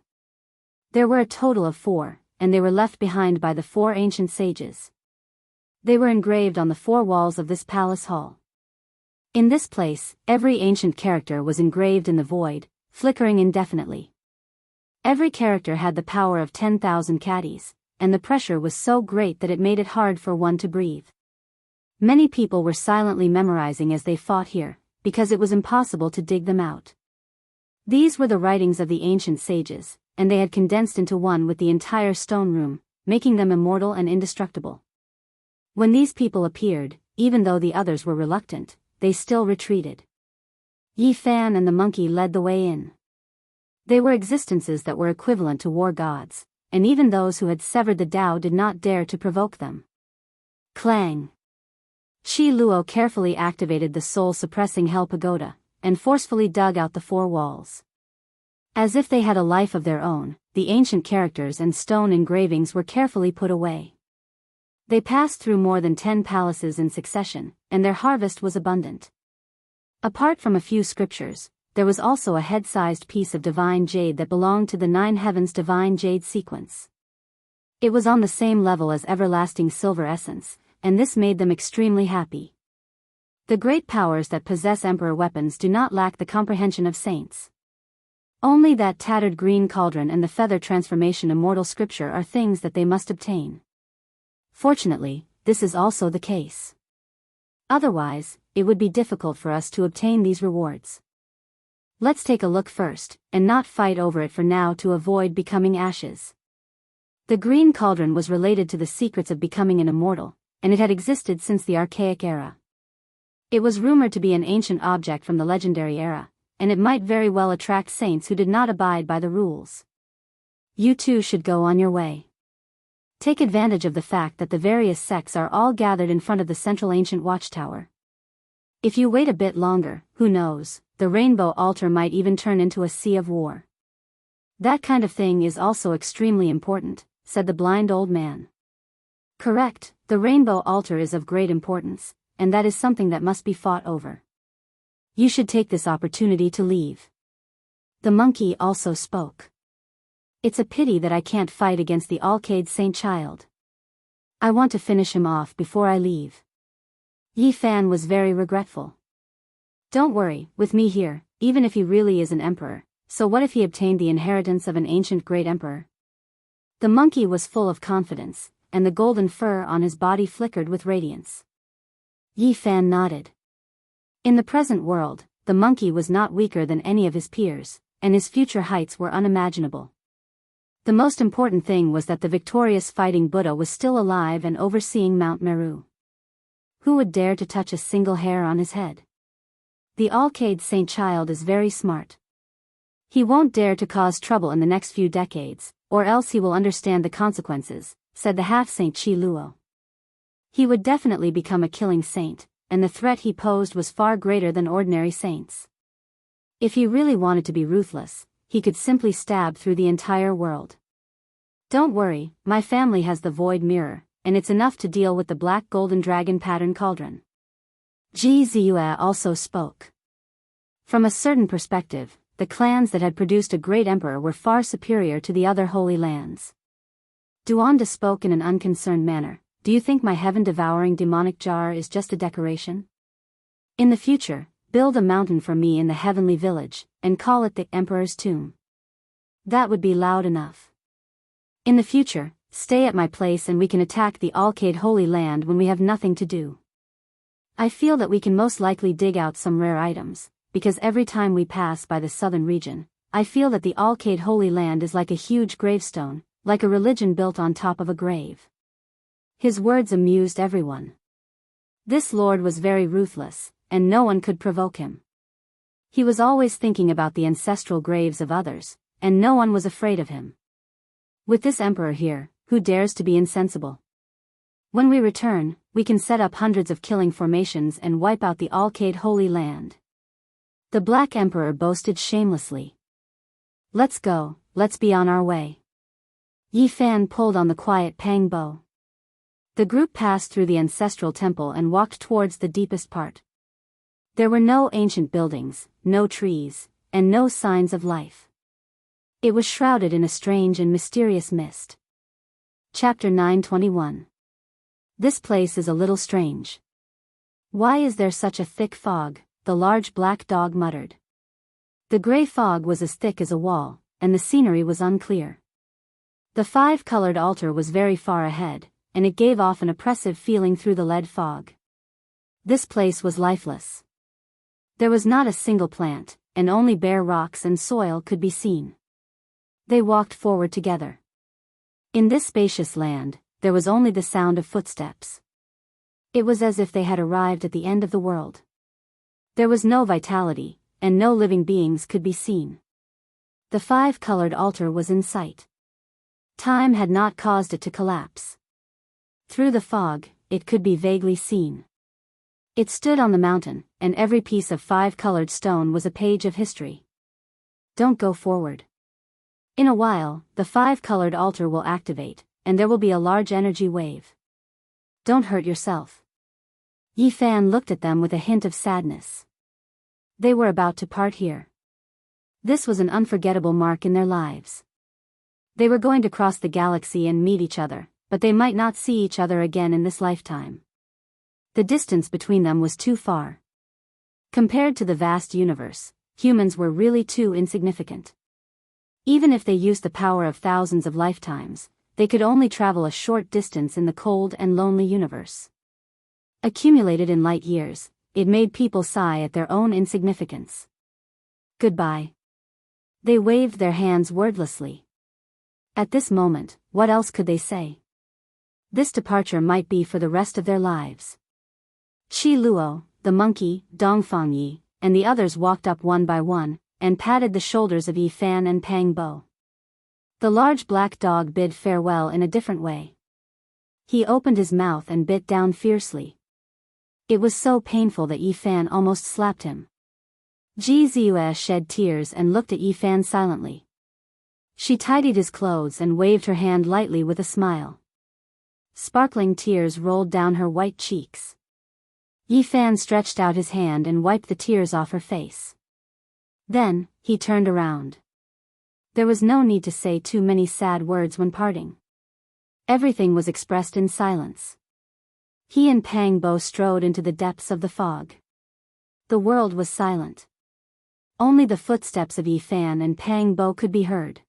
There were a total of 4, and they were left behind by the 4 ancient sages. They were engraved on the 4 walls of this palace hall. In this place, every ancient character was engraved in the void, flickering indefinitely. Every character had the power of 10,000 caddies, and the pressure was so great that it made it hard for one to breathe. Many people were silently memorizing as they fought here, because it was impossible to dig them out. These were the writings of the ancient sages, and they had condensed into one with the entire stone room, making them immortal and indestructible. When these people appeared, even though the others were reluctant, they still retreated. Yi Fan and the monkey led the way in. They were existences that were equivalent to war gods, and even those who had severed the Tao did not dare to provoke them. Clang! Qi Luo carefully activated the soul-suppressing Hell Pagoda, and forcefully dug out the 4 walls. As if they had a life of their own, the ancient characters and stone engravings were carefully put away. They passed through more than 10 palaces in succession, and their harvest was abundant. Apart from a few scriptures, there was also a head-sized piece of divine jade that belonged to the 9 heavens divine jade sequence. It was on the same level as everlasting silver essence, and this made them extremely happy. The great powers that possess emperor weapons do not lack the comprehension of saints. Only that tattered green cauldron and the feather transformation immortal scripture are things that they must obtain. Fortunately, this is also the case. Otherwise, it would be difficult for us to obtain these rewards. Let's take a look first, and not fight over it for now to avoid becoming ashes. The green cauldron was related to the secrets of becoming an immortal, and it had existed since the archaic era. It was rumored to be an ancient object from the legendary era, and it might very well attract saints who did not abide by the rules. You too should go on your way. Take advantage of the fact that the various sects are all gathered in front of the central ancient watchtower. If you wait a bit longer, who knows, the rainbow altar might even turn into a sea of war. That kind of thing is also extremely important, said the blind old man. Correct, the rainbow altar is of great importance, and that is something that must be fought over. You should take this opportunity to leave. The monkey also spoke. It's a pity that I can't fight against the Alcade Saint Child. I want to finish him off before I leave. Yi Fan was very regretful. Don't worry, with me here, even if he really is an emperor, so what if he obtained the inheritance of an ancient great emperor? The monkey was full of confidence, and the golden fur on his body flickered with radiance. Yi Fan nodded. In the present world, the monkey was not weaker than any of his peers, and his future heights were unimaginable. The most important thing was that the victorious fighting Buddha was still alive and overseeing Mount Meru. Who would dare to touch a single hair on his head? The Alcade Saint Child is very smart. He won't dare to cause trouble in the next few decades, or else he will understand the consequences, said the half-saint Chi Luo. He would definitely become a killing saint, and the threat he posed was far greater than ordinary saints. If he really wanted to be ruthless, he could simply stab through the entire world. Don't worry, my family has the void mirror, and it's enough to deal with the black golden dragon pattern cauldron. Ji Ziyue also spoke. From a certain perspective, the clans that had produced a great emperor were far superior to the other holy lands. Duanda spoke in an unconcerned manner. Do you think my heaven-devouring demonic jar is just a decoration? In the future, build a mountain for me in the heavenly village, and call it the Emperor's Tomb. That would be loud enough. In the future, stay at my place and we can attack the Alcade Holy Land when we have nothing to do. I feel that we can most likely dig out some rare items, because every time we pass by the southern region, I feel that the Alcade Holy Land is like a huge gravestone, like a religion built on top of a grave. His words amused everyone. This lord was very ruthless, and no one could provoke him. He was always thinking about the ancestral graves of others, and no one was afraid of him. With this emperor here, who dares to be insensible? When we return, we can set up hundreds of killing formations and wipe out the Alcade Holy Land. The Black Emperor boasted shamelessly. Let's go, let's be on our way. Yi Fan pulled on the quiet Pang bow. The group passed through the ancestral temple and walked towards the deepest part. There were no ancient buildings, no trees, and no signs of life. It was shrouded in a strange and mysterious mist. Chapter 9:21. This place is a little strange. Why is there such a thick fog? The large black dog muttered. The gray fog was as thick as a wall, and the scenery was unclear. The five-colored altar was very far ahead, and it gave off an oppressive feeling through the lead fog. This place was lifeless. There was not a single plant, and only bare rocks and soil could be seen. They walked forward together. In this spacious land, there was only the sound of footsteps. It was as if they had arrived at the end of the world. There was no vitality, and no living beings could be seen. The five-colored altar was in sight. Time had not caused it to collapse. Through the fog, it could be vaguely seen. It stood on the mountain, and every piece of five-colored stone was a page of history. Don't go forward. In a while, the five-colored altar will activate, and there will be a large energy wave. Don't hurt yourself. Yi Fan looked at them with a hint of sadness. They were about to part here. This was an unforgettable mark in their lives. They were going to cross the galaxy and meet each other, but they might not see each other again in this lifetime. The distance between them was too far. Compared to the vast universe, humans were really too insignificant. Even if they used the power of thousands of lifetimes, they could only travel a short distance in the cold and lonely universe. Accumulated in light years, it made people sigh at their own insignificance. Goodbye. They waved their hands wordlessly. At this moment, what else could they say? This departure might be for the rest of their lives. Chi Luo, the monkey, Dongfang Yi, and the others walked up one by one, and patted the shoulders of Yi Fan and Pang Bo. The large black dog bid farewell in a different way. He opened his mouth and bit down fiercely. It was so painful that Yi Fan almost slapped him. Ji Ziyue shed tears and looked at Yi Fan silently. She tidied his clothes and waved her hand lightly with a smile. Sparkling tears rolled down her white cheeks. Yi Fan stretched out his hand and wiped the tears off her face. Then, he turned around. There was no need to say too many sad words when parting. Everything was expressed in silence. He and Pang Bo strode into the depths of the fog. The world was silent. Only the footsteps of Yi Fan and Pang Bo could be heard.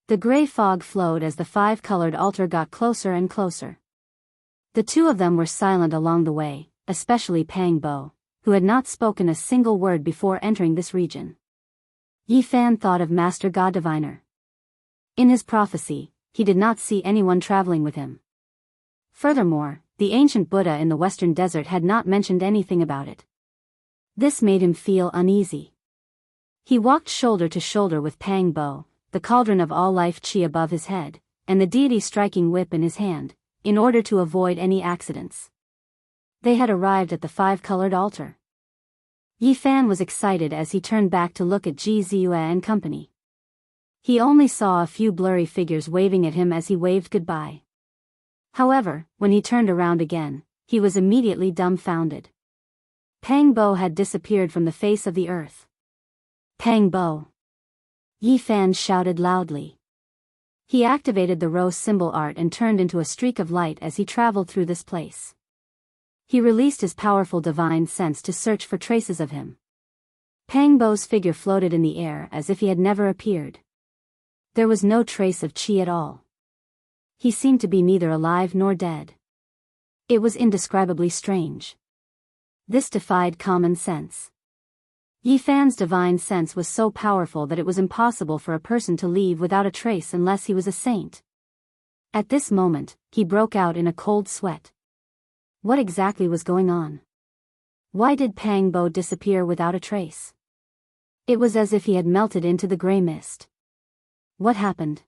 The gray fog flowed as the five-colored altar got closer and closer. The two of them were silent along the way, especially Pang Bo, who had not spoken a single word before entering this region. Yi Fan thought of Master God Diviner. In his prophecy, he did not see anyone traveling with him. Furthermore, the ancient Buddha in the western desert had not mentioned anything about it. This made him feel uneasy. He walked shoulder to shoulder with Pang Bo, the cauldron of all life chi above his head, and the deity striking whip in his hand, in order to avoid any accidents. They had arrived at the five-colored altar. Yi Fan was excited as he turned back to look at Ji Ziyue and company. He only saw a few blurry figures waving at him as he waved goodbye. However, when he turned around again, he was immediately dumbfounded. Pang Bo had disappeared from the face of the earth. Pang Bo! Yi Fan shouted loudly. He activated the rose symbol art and turned into a streak of light as he traveled through this place. He released his powerful divine sense to search for traces of him. Pang Bo's figure floated in the air as if he had never appeared. There was no trace of chi at all. He seemed to be neither alive nor dead. It was indescribably strange. This defied common sense. Yi Fan's divine sense was so powerful that it was impossible for a person to leave without a trace unless he was a saint. At this moment, he broke out in a cold sweat. What exactly was going on? Why did Pang Bo disappear without a trace? It was as if he had melted into the gray mist. What happened?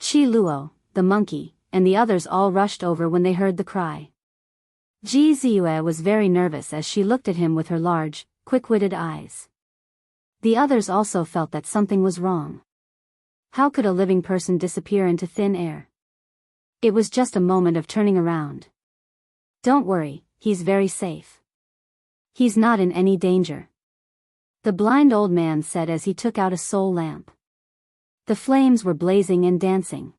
Chi Luo, the monkey, and the others all rushed over when they heard the cry. Ji Ziyue was very nervous as she looked at him with her large, quick-witted eyes. The others also felt that something was wrong. How could a living person disappear into thin air? It was just a moment of turning around. Don't worry, he's very safe. He's not in any danger. The blind old man said as he took out a soul lamp. The flames were blazing and dancing.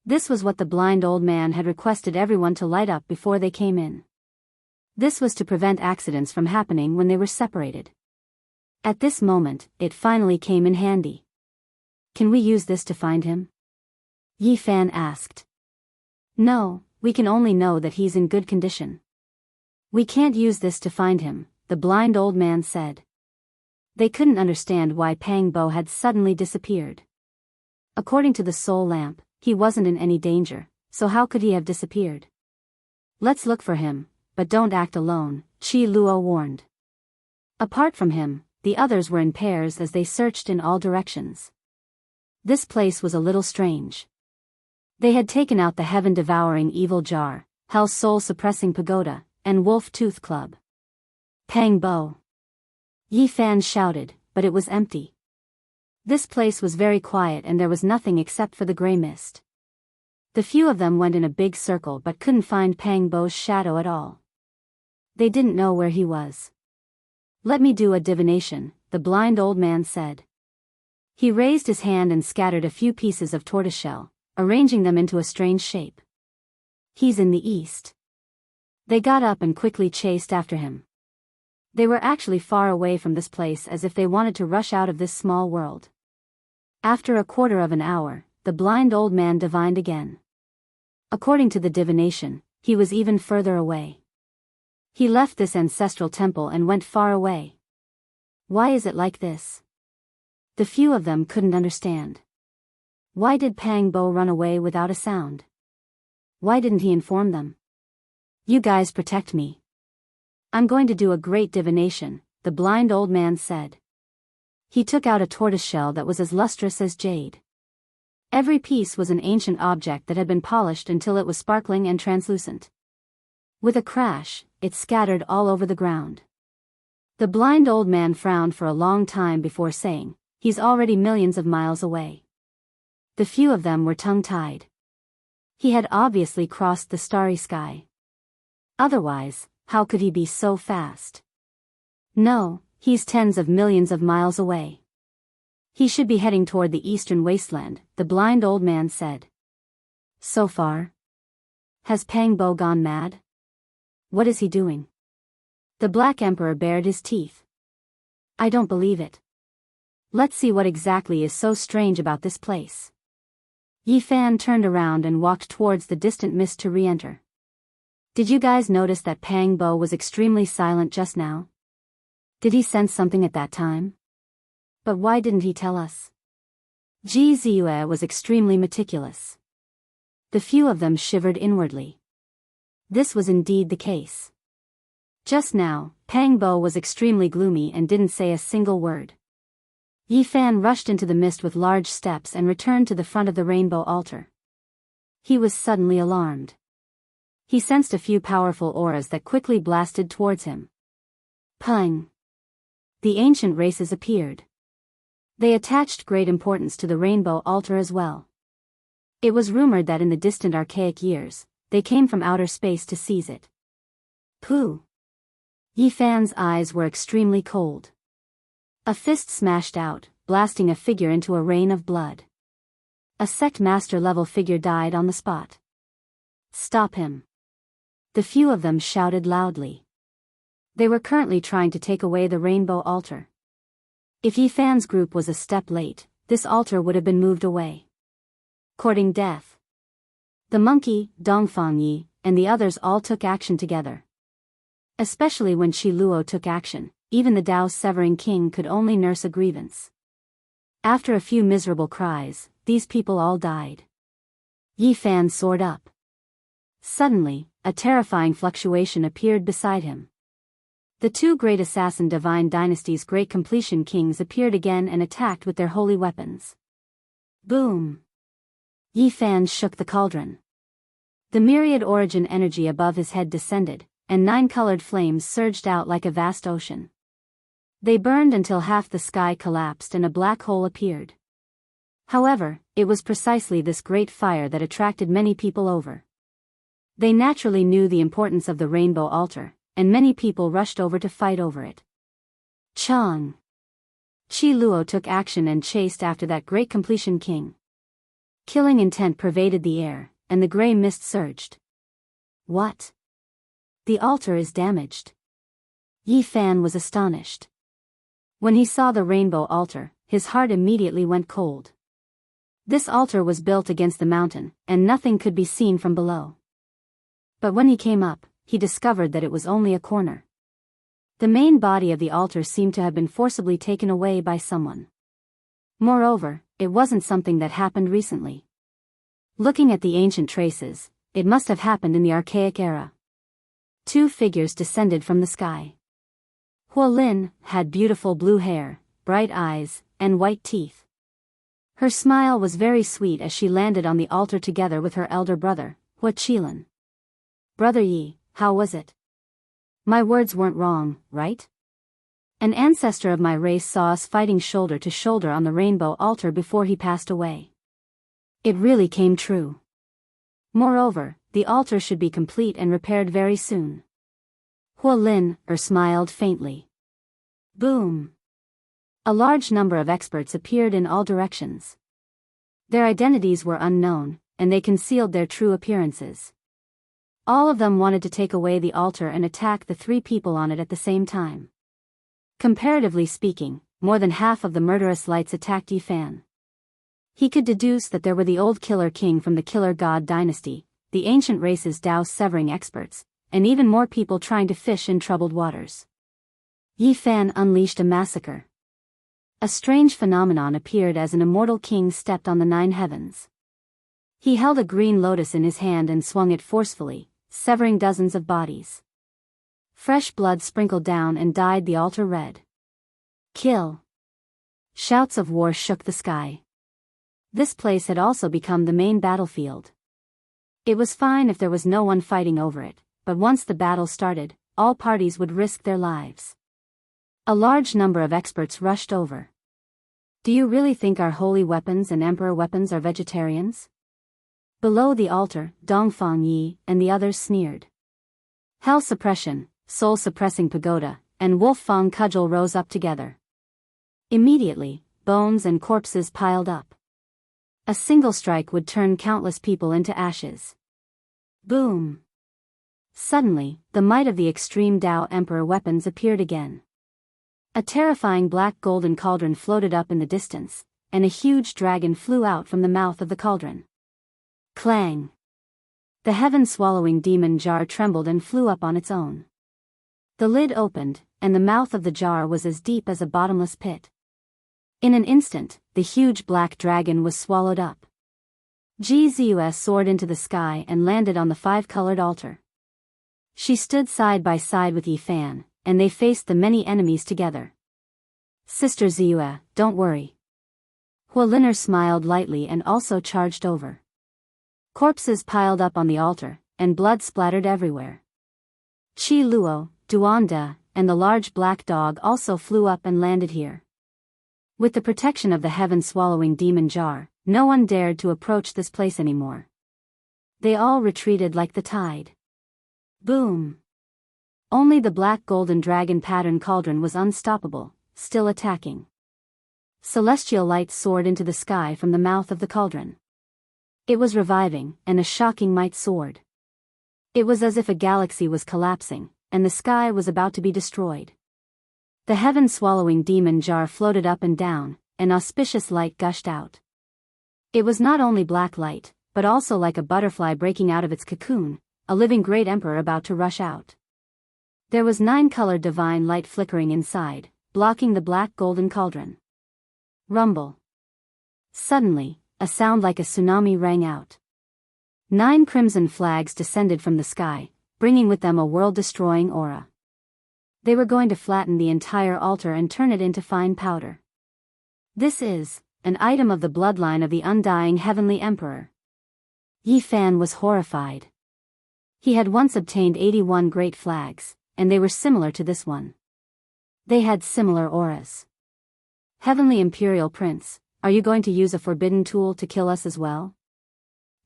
This was what the blind old man had requested everyone to light up before they came in. This was to prevent accidents from happening when they were separated. At this moment, it finally came in handy. Can we use this to find him? Yi Fan asked. No, we can only know that he's in good condition. We can't use this to find him, the blind old man said. They couldn't understand why Pang Bo had suddenly disappeared. According to the soul lamp, he wasn't in any danger, so how could he have disappeared? Let's look for him, but don't act alone, Chi Luo warned. Apart from him, the others were in pairs as they searched in all directions. This place was a little strange. They had taken out the heaven-devouring evil jar, hell's soul-suppressing pagoda, and wolf-tooth club. Pang Bo! Yi Fan shouted, but it was empty. This place was very quiet and there was nothing except for the gray mist. The few of them went in a big circle but couldn't find Pang Bo's shadow at all. They didn't know where he was. Let me do a divination, the blind old man said. He raised his hand and scattered a few pieces of tortoiseshell, arranging them into a strange shape. He's in the east. They got up and quickly chased after him. They were actually far away from this place as if they wanted to rush out of this small world. After a quarter of an hour, the blind old man divined again. According to the divination, he was even further away. He left this ancestral temple and went far away. Why is it like this? The few of them couldn't understand. Why did Pang Bo run away without a sound? Why didn't he inform them? You guys protect me. I'm going to do a great divination, the blind old man said. He took out a tortoiseshell that was as lustrous as jade. Every piece was an ancient object that had been polished until it was sparkling and translucent. With a crash, it scattered all over the ground. The blind old man frowned for a long time before saying, "He's already millions of miles away." The few of them were tongue-tied. He had obviously crossed the starry sky. Otherwise, how could he be so fast? No, he's tens of millions of miles away. He should be heading toward the eastern wasteland, the blind old man said. So far? Has Pang Bo gone mad? What is he doing? The Black Emperor bared his teeth. I don't believe it. Let's see what exactly is so strange about this place. Yi Fan turned around and walked towards the distant mist to re-enter. Did you guys notice that Pang Bo was extremely silent just now? Did he sense something at that time? But why didn't he tell us? Ji Ziyue was extremely meticulous. The few of them shivered inwardly. This was indeed the case. Just now, Pang Bo was extremely gloomy and didn't say a single word. Yi Fan rushed into the mist with large steps and returned to the front of the rainbow altar. He was suddenly alarmed. He sensed a few powerful auras that quickly blasted towards him. Pung! The ancient races appeared. They attached great importance to the rainbow altar as well. It was rumored that in the distant archaic years, they came from outer space to seize it. Pooh! Yi Fan's eyes were extremely cold. A fist smashed out, blasting a figure into a rain of blood. A sect master level figure died on the spot. Stop him! The few of them shouted loudly. They were currently trying to take away the rainbow altar. If Yi Fan's group was a step late, this altar would have been moved away. Courting death. The monkey, Dongfang Yi, and the others all took action together. Especially when Qi Luo took action, even the Dao Severing King could only nurse a grievance. After a few miserable cries, these people all died. Yi Fan soared up. Suddenly, a terrifying fluctuation appeared beside him. The two great assassin divine dynasty's great completion kings appeared again and attacked with their holy weapons. Boom! Yi Fan shook the cauldron. The myriad origin energy above his head descended, and 9 colored flames surged out like a vast ocean. They burned until half the sky collapsed and a black hole appeared. However, it was precisely this great fire that attracted many people over. They naturally knew the importance of the rainbow altar, and many people rushed over to fight over it. Chang! Qi Luo took action and chased after that great completion king. Killing intent pervaded the air, and the gray mist surged. What? The altar is damaged. Yi Fan was astonished. When he saw the rainbow altar, his heart immediately went cold. This altar was built against the mountain, and nothing could be seen from below. But when he came up, he discovered that it was only a corner. The main body of the altar seemed to have been forcibly taken away by someone. Moreover, it wasn't something that happened recently. Looking at the ancient traces, it must have happened in the archaic era. 2 figures descended from the sky. Huo Lin had beautiful blue hair, bright eyes, and white teeth. Her smile was very sweet as she landed on the altar together with her elder brother, Huo Qilin. Brother Yi, how was it? My words weren't wrong, right? An ancestor of my race saw us fighting shoulder to shoulder on the rainbow altar before he passed away. It really came true. Moreover, the altar should be complete and repaired very soon. Huo Lin smiled faintly. Boom! A large number of experts appeared in all directions. Their identities were unknown, and they concealed their true appearances. All of them wanted to take away the altar and attack the 3 people on it at the same time. Comparatively speaking, more than half of the murderous lights attacked Yi Fan. He could deduce that there were the old killer king from the killer god dynasty, the ancient race's Dao severing experts, and even more people trying to fish in troubled waters. Yi Fan unleashed a massacre. A strange phenomenon appeared as an immortal king stepped on the 9 heavens. He held a green lotus in his hand and swung it forcefully, severing dozens of bodies. Fresh blood sprinkled down and dyed the altar red. Kill! Shouts of war shook the sky. This place had also become the main battlefield. It was fine if there was no one fighting over it, but once the battle started, all parties would risk their lives. A large number of experts rushed over. Do you really think our holy weapons and emperor weapons are vegetarians? Below the altar, Dongfang Yi and the others sneered. Hell suppression, soul-suppressing pagoda, and wolf fang cudgel rose up together. Immediately, bones and corpses piled up. A single strike would turn countless people into ashes. Boom! Suddenly, the might of the extreme Dao Emperor weapons appeared again. A terrifying black golden cauldron floated up in the distance, and a huge dragon flew out from the mouth of the cauldron. Clang! The heaven-swallowing demon jar trembled and flew up on its own. The lid opened, and the mouth of the jar was as deep as a bottomless pit. In an instant, the huge black dragon was swallowed up. Jizu's soared into the sky and landed on the five-colored altar. She stood side by side with Yifan, and they faced the many enemies together. Sister Ziyue, don't worry. Huoliner smiled lightly and also charged over. Corpses piled up on the altar, and blood splattered everywhere. Qi Luo, Duanda, and the large black dog also flew up and landed here. With the protection of the heaven-swallowing demon jar, no one dared to approach this place anymore. They all retreated like the tide. Boom! Only the black golden dragon pattern cauldron was unstoppable, still attacking. Celestial light soared into the sky from the mouth of the cauldron. It was reviving, and a shocking might soared. It was as if a galaxy was collapsing, and the sky was about to be destroyed. The heaven-swallowing demon jar floated up and down, and auspicious light gushed out. It was not only black light, but also like a butterfly breaking out of its cocoon, a living great emperor about to rush out. There was 9-colored divine light flickering inside, blocking the black golden cauldron. Rumble. Suddenly, a sound like a tsunami rang out. 9 crimson flags descended from the sky, bringing with them a world-destroying aura. They were going to flatten the entire altar and turn it into fine powder. This is an item of the bloodline of the undying heavenly emperor. Yifan was horrified. He had once obtained 81 great flags, and they were similar to this one. They had similar auras. Heavenly Imperial Prince, are you going to use a forbidden tool to kill us as well?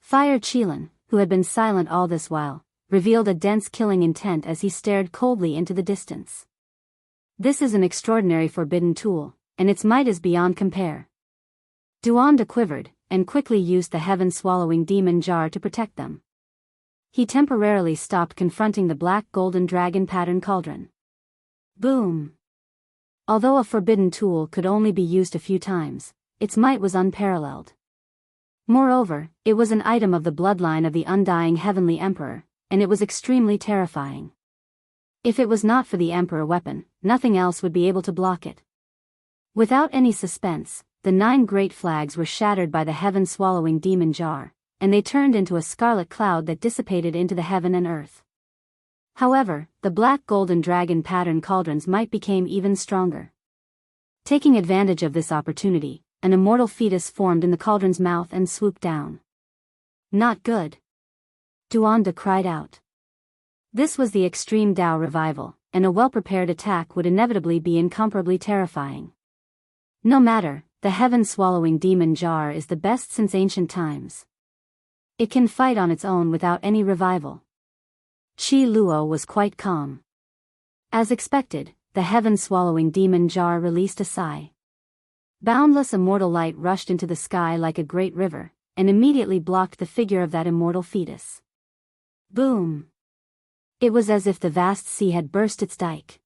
Fire Qilin, who had been silent all this while, revealed a dense killing intent as he stared coldly into the distance. This is an extraordinary forbidden tool, and its might is beyond compare. Duanda quivered, and quickly used the heaven-swallowing demon jar to protect them. He temporarily stopped confronting the black golden dragon pattern cauldron. Boom! Although a forbidden tool could only be used a few times, its might was unparalleled. Moreover, it was an item of the bloodline of the undying heavenly emperor, and it was extremely terrifying. If it was not for the emperor weapon, nothing else would be able to block it. Without any suspense, the 9 great flags were shattered by the heaven-swallowing demon jar, and they turned into a scarlet cloud that dissipated into the heaven and earth. However, the black golden dragon pattern cauldron's might became even stronger. Taking advantage of this opportunity, an immortal fetus formed in the cauldron's mouth and swooped down. Not good. Duanda cried out. This was the extreme Dao revival, and a well-prepared attack would inevitably be incomparably terrifying. No matter, the heaven-swallowing demon jar is the best since ancient times. It can fight on its own without any revival. Qi Luo was quite calm. As expected, the heaven-swallowing demon jar released a sigh. Boundless immortal light rushed into the sky like a great river, and immediately blocked the figure of that immortal fetus. Boom! It was as if the vast sea had burst its dike.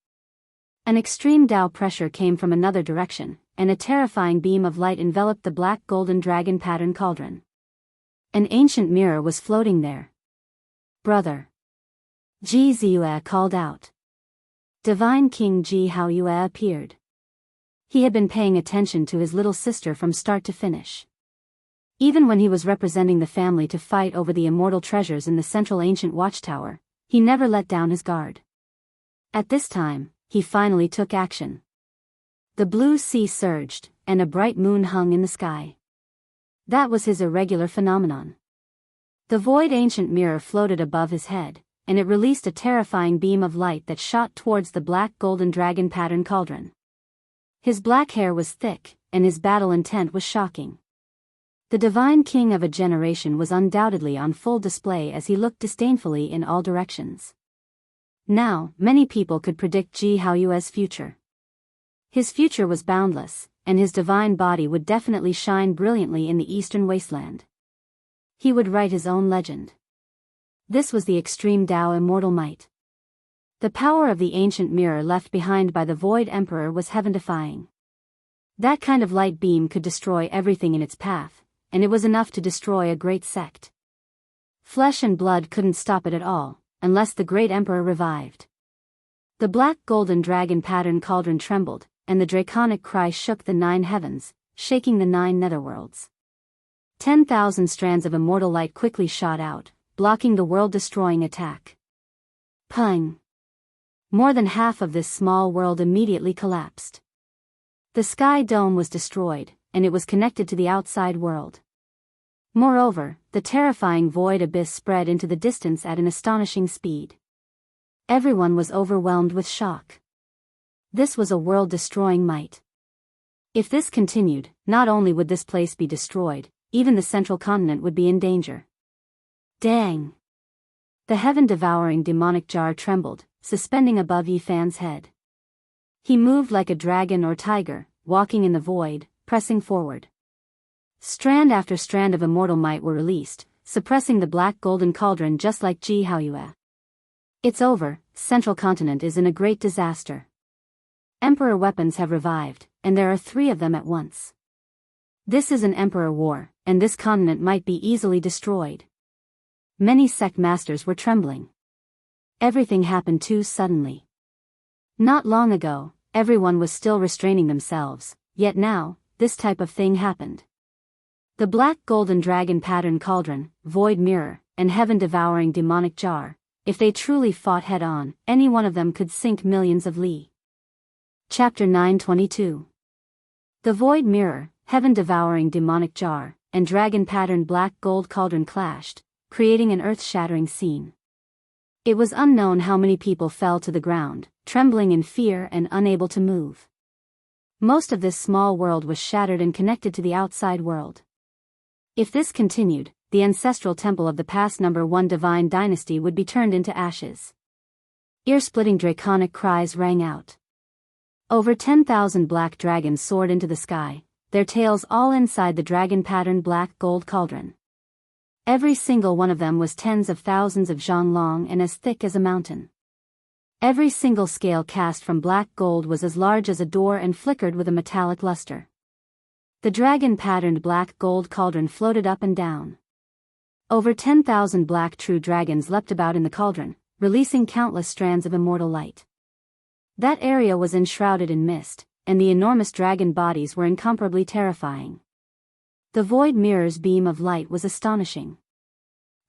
An extreme Dao pressure came from another direction, and a terrifying beam of light enveloped the black golden dragon pattern cauldron. An ancient mirror was floating there. Brother! Ji Ziyue called out. Divine King Ji Haoyue appeared. He had been paying attention to his little sister from start to finish. Even when he was representing the family to fight over the immortal treasures in the central ancient watchtower, he never let down his guard. At this time, he finally took action. The blue sea surged, and a bright moon hung in the sky. That was his irregular phenomenon. The void ancient mirror floated above his head, and it released a terrifying beam of light that shot towards the black golden dragon pattern cauldron. His black hair was thick, and his battle intent was shocking. The divine king of a generation was undoubtedly on full display as he looked disdainfully in all directions. Now, many people could predict Ji Haoyue's future. His future was boundless, and his divine body would definitely shine brilliantly in the eastern wasteland. He would write his own legend. This was the extreme Dao immortal might. The power of the ancient mirror left behind by the Void Emperor was heaven-defying. That kind of light beam could destroy everything in its path, and it was enough to destroy a great sect. Flesh and blood couldn't stop it at all, unless the great emperor revived. The black golden dragon pattern cauldron trembled, and the draconic cry shook the 9 heavens, shaking the 9 netherworlds. 10,000 strands of immortal light quickly shot out, blocking the world-destroying attack. Pung! More than half of this small world immediately collapsed. The sky dome was destroyed, and it was connected to the outside world. Moreover, the terrifying void abyss spread into the distance at an astonishing speed. Everyone was overwhelmed with shock. This was a world-destroying might. If this continued, not only would this place be destroyed, even the central continent would be in danger. Dang! The heaven-devouring demonic jar trembled, suspending above Yi Fan's head. He moved like a dragon or tiger, walking in the void, pressing forward. Strand after strand of immortal might were released, suppressing the black golden cauldron just like Ji Haoyue. It's over, Central Continent is in a great disaster. Emperor weapons have revived, and there are 3 of them at once. This is an emperor war, and this continent might be easily destroyed. Many sect masters were trembling. Everything happened too suddenly. Not long ago, everyone was still restraining themselves, yet now, this type of thing happened. The black golden dragon pattern cauldron, void mirror, and heaven-devouring demonic jar, if they truly fought head-on, any one of them could sink millions of li. Chapter 922. The void mirror, heaven-devouring demonic jar, and dragon-patterned black gold cauldron clashed, creating an earth-shattering scene. It was unknown how many people fell to the ground, trembling in fear and unable to move. Most of this small world was shattered and connected to the outside world. If this continued, the ancestral temple of the past number 1 divine dynasty would be turned into ashes. Ear-splitting draconic cries rang out. Over 10,000 black dragons soared into the sky, their tails all inside the dragon-patterned black gold cauldron. Every single one of them was tens of thousands of zhang long and as thick as a mountain. Every single scale cast from black gold was as large as a door and flickered with a metallic luster. The dragon-patterned black gold cauldron floated up and down. Over 10,000 black true dragons leapt about in the cauldron, releasing countless strands of immortal light. That area was enshrouded in mist, and the enormous dragon bodies were incomparably terrifying. The void mirror's beam of light was astonishing.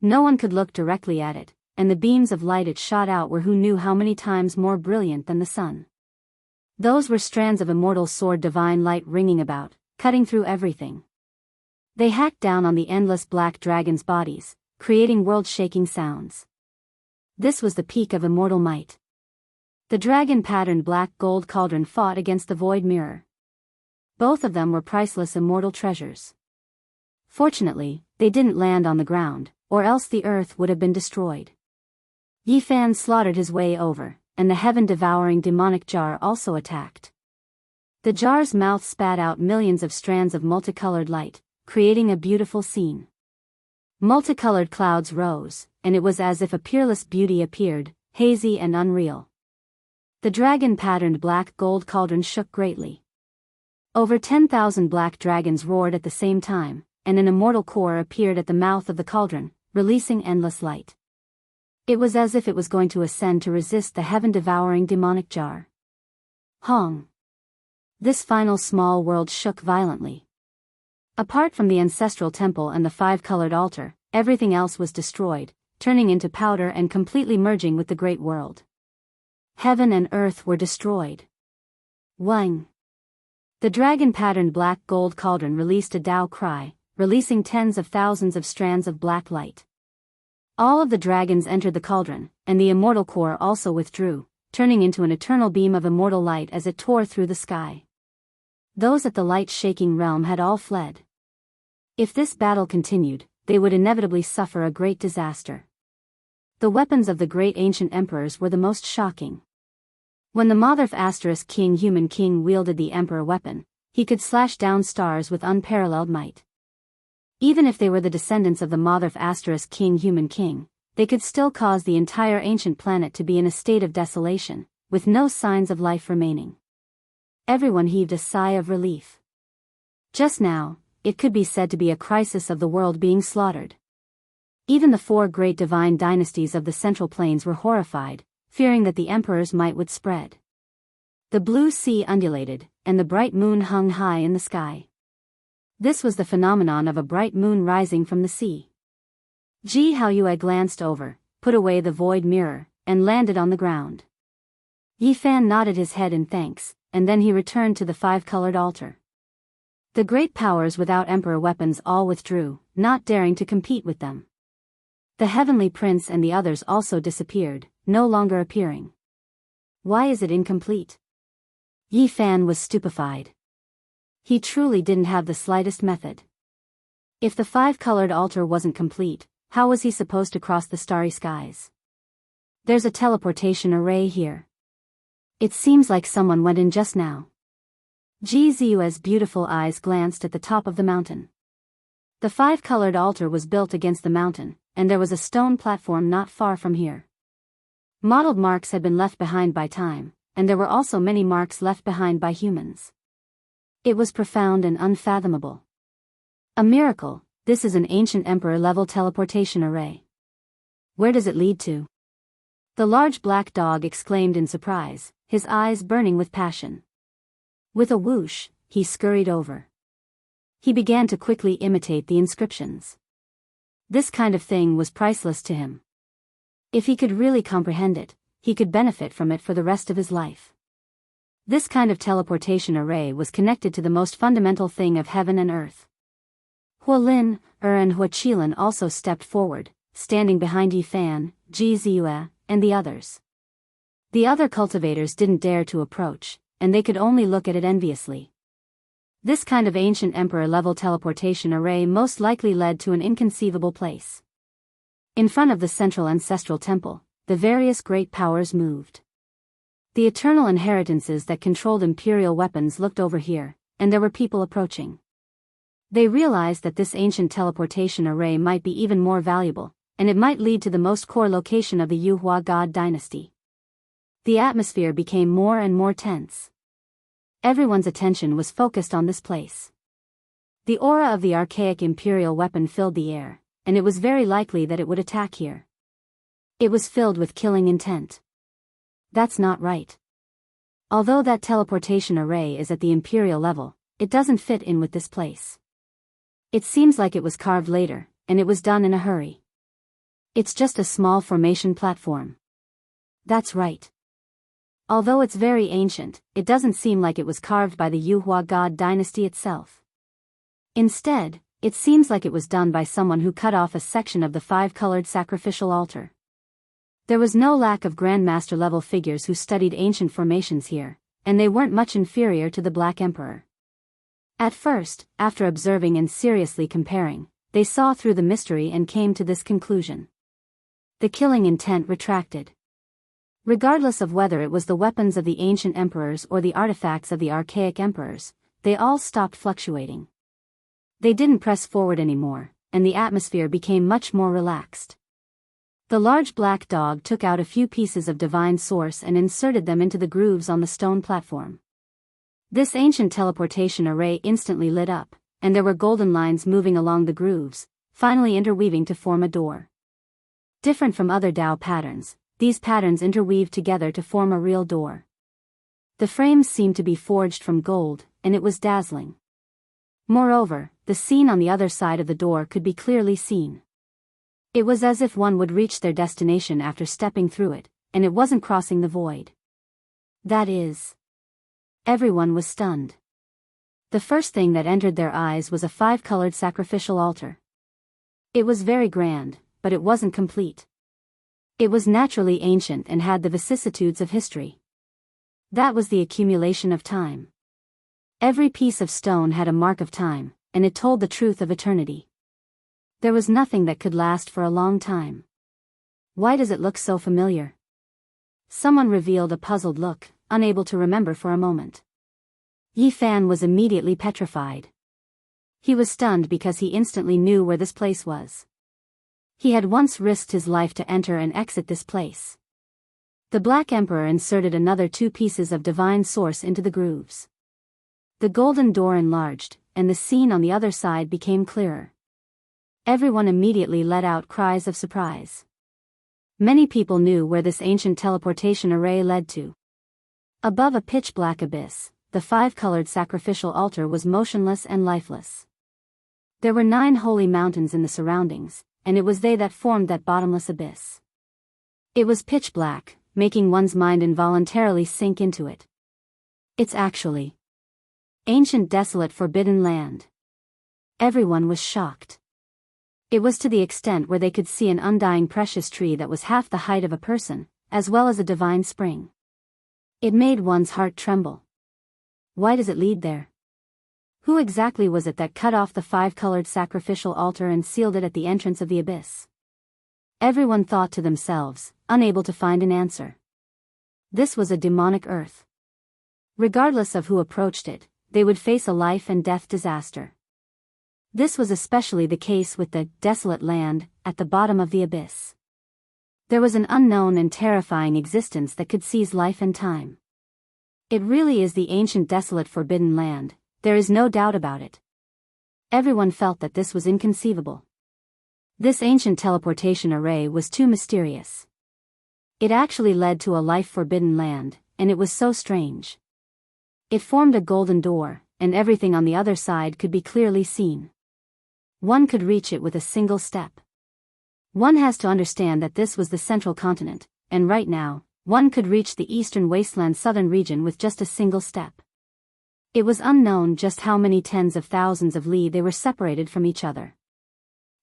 No one could look directly at it, and the beams of light it shot out were who knew how many times more brilliant than the sun. Those were strands of immortal sword divine light ringing about, cutting through everything. They hacked down on the endless black dragons' bodies, creating world-shaking sounds. This was the peak of immortal might. The dragon-patterned black gold cauldron fought against the void mirror. Both of them were priceless immortal treasures. Fortunately, they didn't land on the ground, or else the earth would have been destroyed. Yi Fan slaughtered his way over, and the heaven-devouring demonic jar also attacked. The jar's mouth spat out millions of strands of multicolored light, creating a beautiful scene. Multicolored clouds rose, and it was as if a peerless beauty appeared, hazy and unreal. The dragon-patterned black gold cauldron shook greatly. Over 10,000 black dragons roared at the same time, and an immortal core appeared at the mouth of the cauldron, releasing endless light. It was as if it was going to ascend to resist the heaven-devouring demonic jar. Hong! This final small world shook violently. Apart from the ancestral temple and the 5-colored altar, everything else was destroyed, turning into powder and completely merging with the great world. Heaven and earth were destroyed. Wang! The dragon-patterned black gold cauldron released a Dao cry, releasing tens of thousands of strands of black light. All of the dragons entered the cauldron, and the immortal core also withdrew, turning into an eternal beam of immortal light as it tore through the sky. Those at the light-shaking realm had all fled. If this battle continued, they would inevitably suffer a great disaster. The weapons of the great ancient emperors were the most shocking. When the Motherf Human King wielded the emperor weapon, he could slash down stars with unparalleled might. Even if they were the descendants of the Motherf Human King, they could still cause the entire ancient planet to be in a state of desolation, with no signs of life remaining. Everyone heaved a sigh of relief. Just now, it could be said to be a crisis of the world being slaughtered. Even the four great divine dynasties of the Central Plains were horrified, fearing that the emperor's might would spread. The blue sea undulated, and the bright moon hung high in the sky. This was the phenomenon of a bright moon rising from the sea. Ji Haoyue glanced over, put away the void mirror, and landed on the ground. Yi Fan nodded his head in thanks, and then he returned to the five-colored altar. The great powers without emperor weapons all withdrew, not daring to compete with them. The heavenly prince and the others also disappeared, no longer appearing. Why is it incomplete? Yi Fan was stupefied. He truly didn't have the slightest method. If the five-colored altar wasn't complete, how was he supposed to cross the starry skies? There's a teleportation array here. It seems like someone went in just now. Ji Ziyue's beautiful eyes glanced at the top of the mountain. The five-colored altar was built against the mountain, and there was a stone platform not far from here. Mottled marks had been left behind by time, and there were also many marks left behind by humans. It was profound and unfathomable. A miracle. This is an ancient emperor-level teleportation array. Where does it lead to? The large black dog exclaimed in surprise, his eyes burning with passion. With a whoosh, he scurried over. He began to quickly imitate the inscriptions. This kind of thing was priceless to him. If he could really comprehend it, he could benefit from it for the rest of his life. This kind of teleportation array was connected to the most fundamental thing of heaven and earth. Huolin, and Hua Qilin also stepped forward, standing behind Yi Fan, Ji Ziyue, and the others. The other cultivators didn't dare to approach, and they could only look at it enviously. This kind of ancient emperor-level teleportation array most likely led to an inconceivable place. In front of the central ancestral temple, the various great powers moved. The eternal inheritances that controlled imperial weapons looked over here, and there were people approaching. They realized that this ancient teleportation array might be even more valuable, and it might lead to the most core location of the Yuhua God dynasty. The atmosphere became more and more tense. Everyone's attention was focused on this place. The aura of the archaic imperial weapon filled the air, and it was very likely that it would attack here. It was filled with killing intent. That's not right. Although that teleportation array is at the imperial level, it doesn't fit in with this place. It seems like it was carved later, and it was done in a hurry. It's just a small formation platform. That's right. Although it's very ancient, it doesn't seem like it was carved by the Yuhua God dynasty itself. Instead, it seems like it was done by someone who cut off a section of the five-colored sacrificial altar. There was no lack of Grandmaster-level figures who studied ancient formations here, and they weren't much inferior to the Black Emperor. At first, after observing and seriously comparing, they saw through the mystery and came to this conclusion. The killing intent retracted. Regardless of whether it was the weapons of the ancient emperors or the artifacts of the archaic emperors, they all stopped fluctuating. They didn't press forward anymore, and the atmosphere became much more relaxed. The large black dog took out a few pieces of divine source and inserted them into the grooves on the stone platform. This ancient teleportation array instantly lit up, and there were golden lines moving along the grooves, finally interweaving to form a door. Different from other Dao patterns, these patterns interweaved together to form a real door. The frames seemed to be forged from gold, and it was dazzling. Moreover, the scene on the other side of the door could be clearly seen. It was as if one would reach their destination after stepping through it, and it wasn't crossing the void. That is. Everyone was stunned. The first thing that entered their eyes was a five-colored sacrificial altar. It was very grand, but it wasn't complete. It was naturally ancient and had the vicissitudes of history. That was the accumulation of time. Every piece of stone had a mark of time, and it told the truth of eternity. There was nothing that could last for a long time. Why does it look so familiar? Someone revealed a puzzled look, unable to remember for a moment. Yi Fan was immediately petrified. He was stunned because he instantly knew where this place was. He had once risked his life to enter and exit this place. The Black Emperor inserted another two pieces of divine source into the grooves. The golden door enlarged, and the scene on the other side became clearer. Everyone immediately let out cries of surprise. Many people knew where this ancient teleportation array led to. Above a pitch-black abyss, the five-colored sacrificial altar was motionless and lifeless. There were 9 holy mountains in the surroundings, and it was they that formed that bottomless abyss. It was pitch black, making one's mind involuntarily sink into it. It's actually ancient, desolate, forbidden land. Everyone was shocked. It was to the extent where they could see an undying precious tree that was half the height of a person, as well as a divine spring. It made one's heart tremble. Why does it lead there? Who exactly was it that cut off the five-colored sacrificial altar and sealed it at the entrance of the abyss? Everyone thought to themselves, unable to find an answer. This was a demonic earth. Regardless of who approached it, they would face a life and death disaster. This was especially the case with the desolate land at the bottom of the abyss. There was an unknown and terrifying existence that could seize life and time. It really is the ancient, desolate, forbidden land, there is no doubt about it. Everyone felt that this was inconceivable. This ancient teleportation array was too mysterious. It actually led to a life-forbidden land, and it was so strange. It formed a golden door, and everything on the other side could be clearly seen. One could reach it with a single step. One has to understand that this was the central continent, and right now, one could reach the eastern wasteland southern region with just a single step. It was unknown just how many tens of thousands of li they were separated from each other.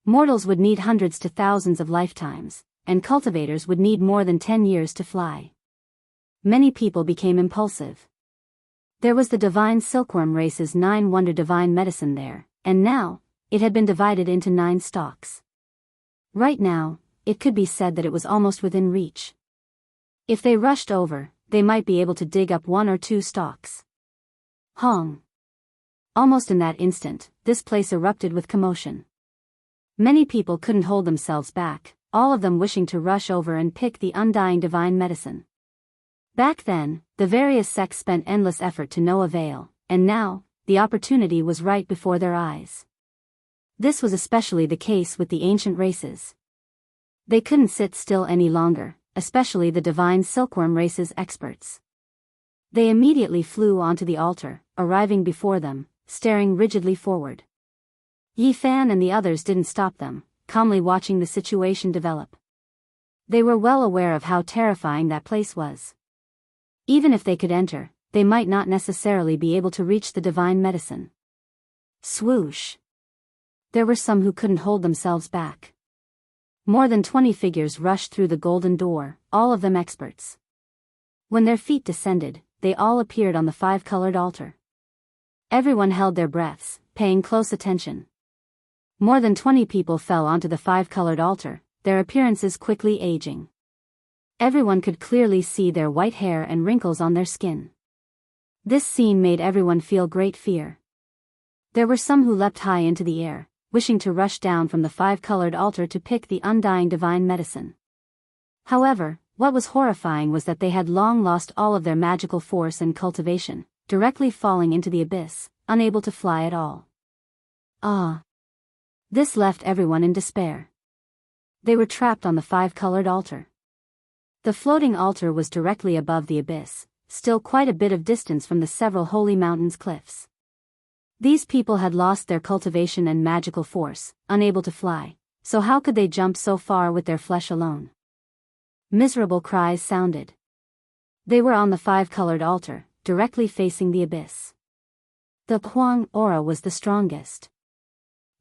Mortals would need hundreds to thousands of lifetimes, and cultivators would need more than 10 years to fly. Many people became impulsive. There was the divine silkworm race's 9-wonder divine medicine there, and now, it had been divided into 9 stalks. Right now, it could be said that it was almost within reach. If they rushed over, they might be able to dig up 1 or 2 stalks. Hong! Almost in that instant, this place erupted with commotion. Many people couldn't hold themselves back, all of them wishing to rush over and pick the undying divine medicine. Back then, the various sects spent endless effort to no avail, and now, the opportunity was right before their eyes. This was especially the case with the ancient races. They couldn't sit still any longer, especially the divine silkworm race's experts. They immediately flew onto the altar, arriving before them, staring rigidly forward. Yi Fan and the others didn't stop them, calmly watching the situation develop. They were well aware of how terrifying that place was. Even if they could enter, they might not necessarily be able to reach the divine medicine. Swoosh! There were some who couldn't hold themselves back. More than 20 figures rushed through the golden door, all of them experts. When their feet descended, they all appeared on the 5-colored altar. Everyone held their breaths, paying close attention. More than 20 people fell onto the 5-colored altar, their appearances quickly aging. Everyone could clearly see their white hair and wrinkles on their skin. This scene made everyone feel great fear. There were some who leapt high into the air, wishing to rush down from the 5-colored altar to pick the undying divine medicine. However, what was horrifying was that they had long lost all of their magical force and cultivation, directly falling into the abyss, unable to fly at all. This left everyone in despair. They were trapped on the 5-colored altar. The floating altar was directly above the abyss, still quite a bit of distance from the several holy mountains cliffs. These people had lost their cultivation and magical force, unable to fly, so how could they jump so far with their flesh alone? Miserable cries sounded. They were on the 5-colored altar, directly facing the abyss. The Huang aura was the strongest.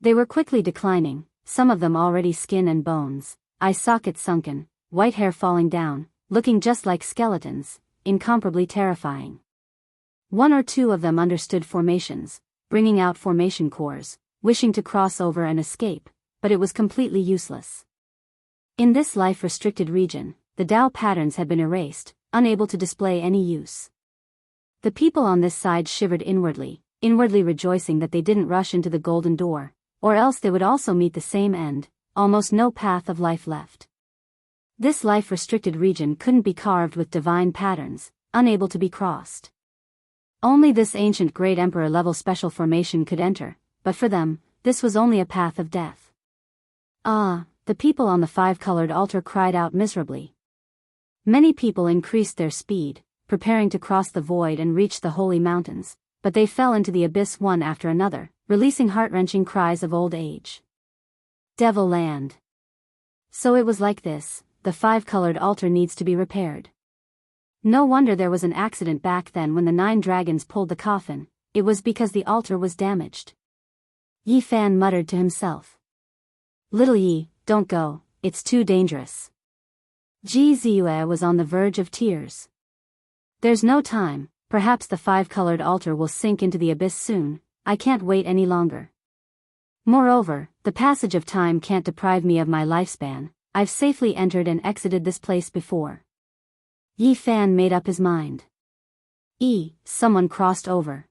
They were quickly declining, some of them already skin and bones, eye sockets sunken, white hair falling down, looking just like skeletons, incomparably terrifying. 1 or 2 of them understood formations, bringing out formation cores, wishing to cross over and escape, but it was completely useless. In this life-restricted region, the Tao patterns had been erased, unable to display any use. The people on this side shivered inwardly rejoicing that they didn't rush into the golden door, or else they would also meet the same end, almost no path of life left. This life-restricted region couldn't be carved with divine patterns, unable to be crossed. Only this ancient great emperor-level special formation could enter, but for them, this was only a path of death. Ah, the people on the five-colored altar cried out miserably. Many people increased their speed, preparing to cross the void and reach the holy mountains, but they fell into the abyss one after another, releasing heart-wrenching cries of old age. Devil Land. So it was like this, the five-colored altar needs to be repaired. No wonder there was an accident back then when the 9 dragons pulled the coffin, it was because the altar was damaged. Yi Fan muttered to himself. Little Yi, don't go, it's too dangerous. Ji Ziyue was on the verge of tears. There's no time, perhaps the five-colored altar will sink into the abyss soon, I can't wait any longer. Moreover, the passage of time can't deprive me of my lifespan, I've safely entered and exited this place before. Yi Fan made up his mind. Someone crossed over.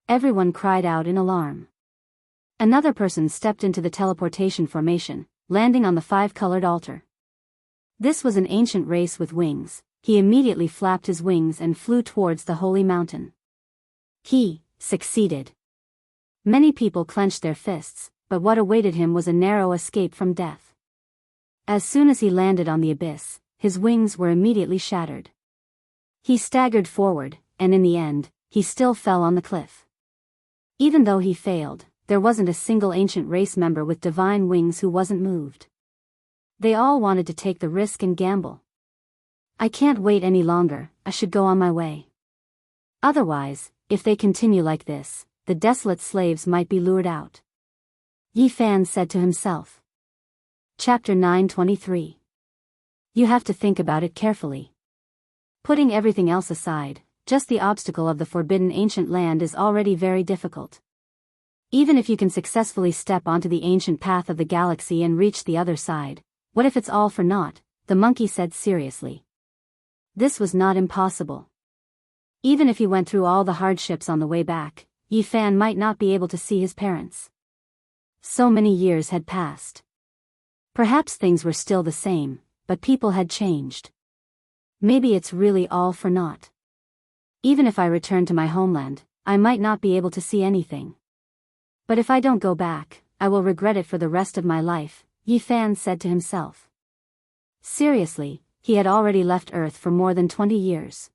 Everyone cried out in alarm. Another person stepped into the teleportation formation, landing on the five-colored altar. This was an ancient race with wings. He immediately flapped his wings and flew towards the holy mountain. He succeeded. Many people clenched their fists, but what awaited him was a narrow escape from death. As soon as he landed on the abyss, his wings were immediately shattered. He staggered forward, and in the end, he still fell on the cliff. Even though he failed, there wasn't a single ancient race member with divine wings who wasn't moved. They all wanted to take the risk and gamble. I can't wait any longer, I should go on my way. Otherwise, if they continue like this, the desolate slaves might be lured out. Yi Fan said to himself. Chapter 923. You have to think about it carefully. Putting everything else aside, just the obstacle of the forbidden ancient land is already very difficult. Even if you can successfully step onto the ancient path of the galaxy and reach the other side, what if it's all for naught? The monkey said seriously. This was not impossible. Even if he went through all the hardships on the way back, Yi Fan might not be able to see his parents. So many years had passed. Perhaps things were still the same, but people had changed. Maybe it's really all for naught. Even if I return to my homeland, I might not be able to see anything. But if I don't go back, I will regret it for the rest of my life, Yi Fan said to himself. Seriously, he had already left Earth for more than 20 years.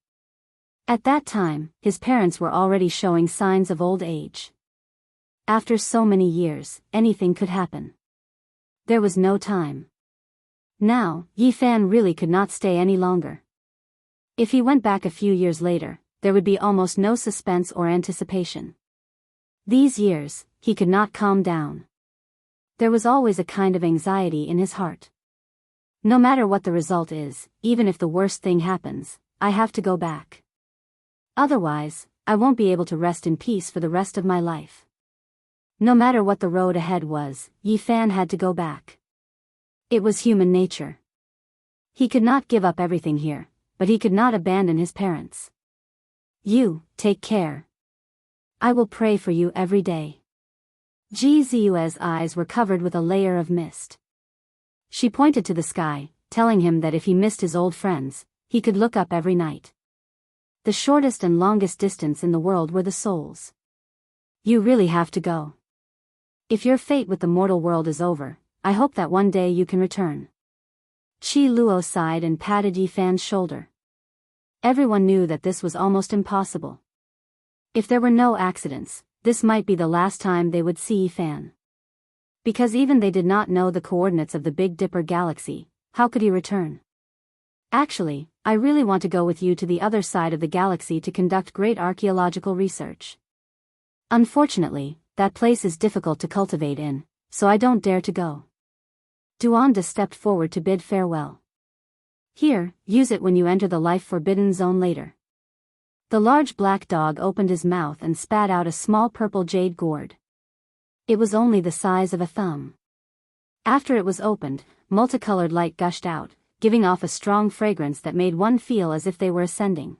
At that time, his parents were already showing signs of old age. After so many years, anything could happen. There was no time. Now, Yi Fan really could not stay any longer. If he went back a few years later, there would be almost no suspense or anticipation. These years, he could not calm down. There was always a kind of anxiety in his heart. No matter what the result is, even if the worst thing happens, I have to go back. Otherwise, I won't be able to rest in peace for the rest of my life. No matter what the road ahead was, Yi Fan had to go back. It was human nature. He could not give up everything here, but he could not abandon his parents. You, take care. I will pray for you every day. Ji Ziyue's eyes were covered with a layer of mist. She pointed to the sky, telling him that if he missed his old friends, he could look up every night. The shortest and longest distance in the world were the souls. You really have to go. If your fate with the mortal world is over, I hope that one day you can return. Qi Luo sighed and patted Yi Fan's shoulder. Everyone knew that this was almost impossible. If there were no accidents, this might be the last time they would see Yi Fan. Because even they did not know the coordinates of the Big Dipper galaxy, how could he return? Actually, I really want to go with you to the other side of the galaxy to conduct great archaeological research. Unfortunately, that place is difficult to cultivate in, so I don't dare to go. Duanda stepped forward to bid farewell. Here, use it when you enter the life-forbidden zone later. The large black dog opened his mouth and spat out a small purple jade gourd. It was only the size of a thumb. After it was opened, multicolored light gushed out, giving off a strong fragrance that made one feel as if they were ascending.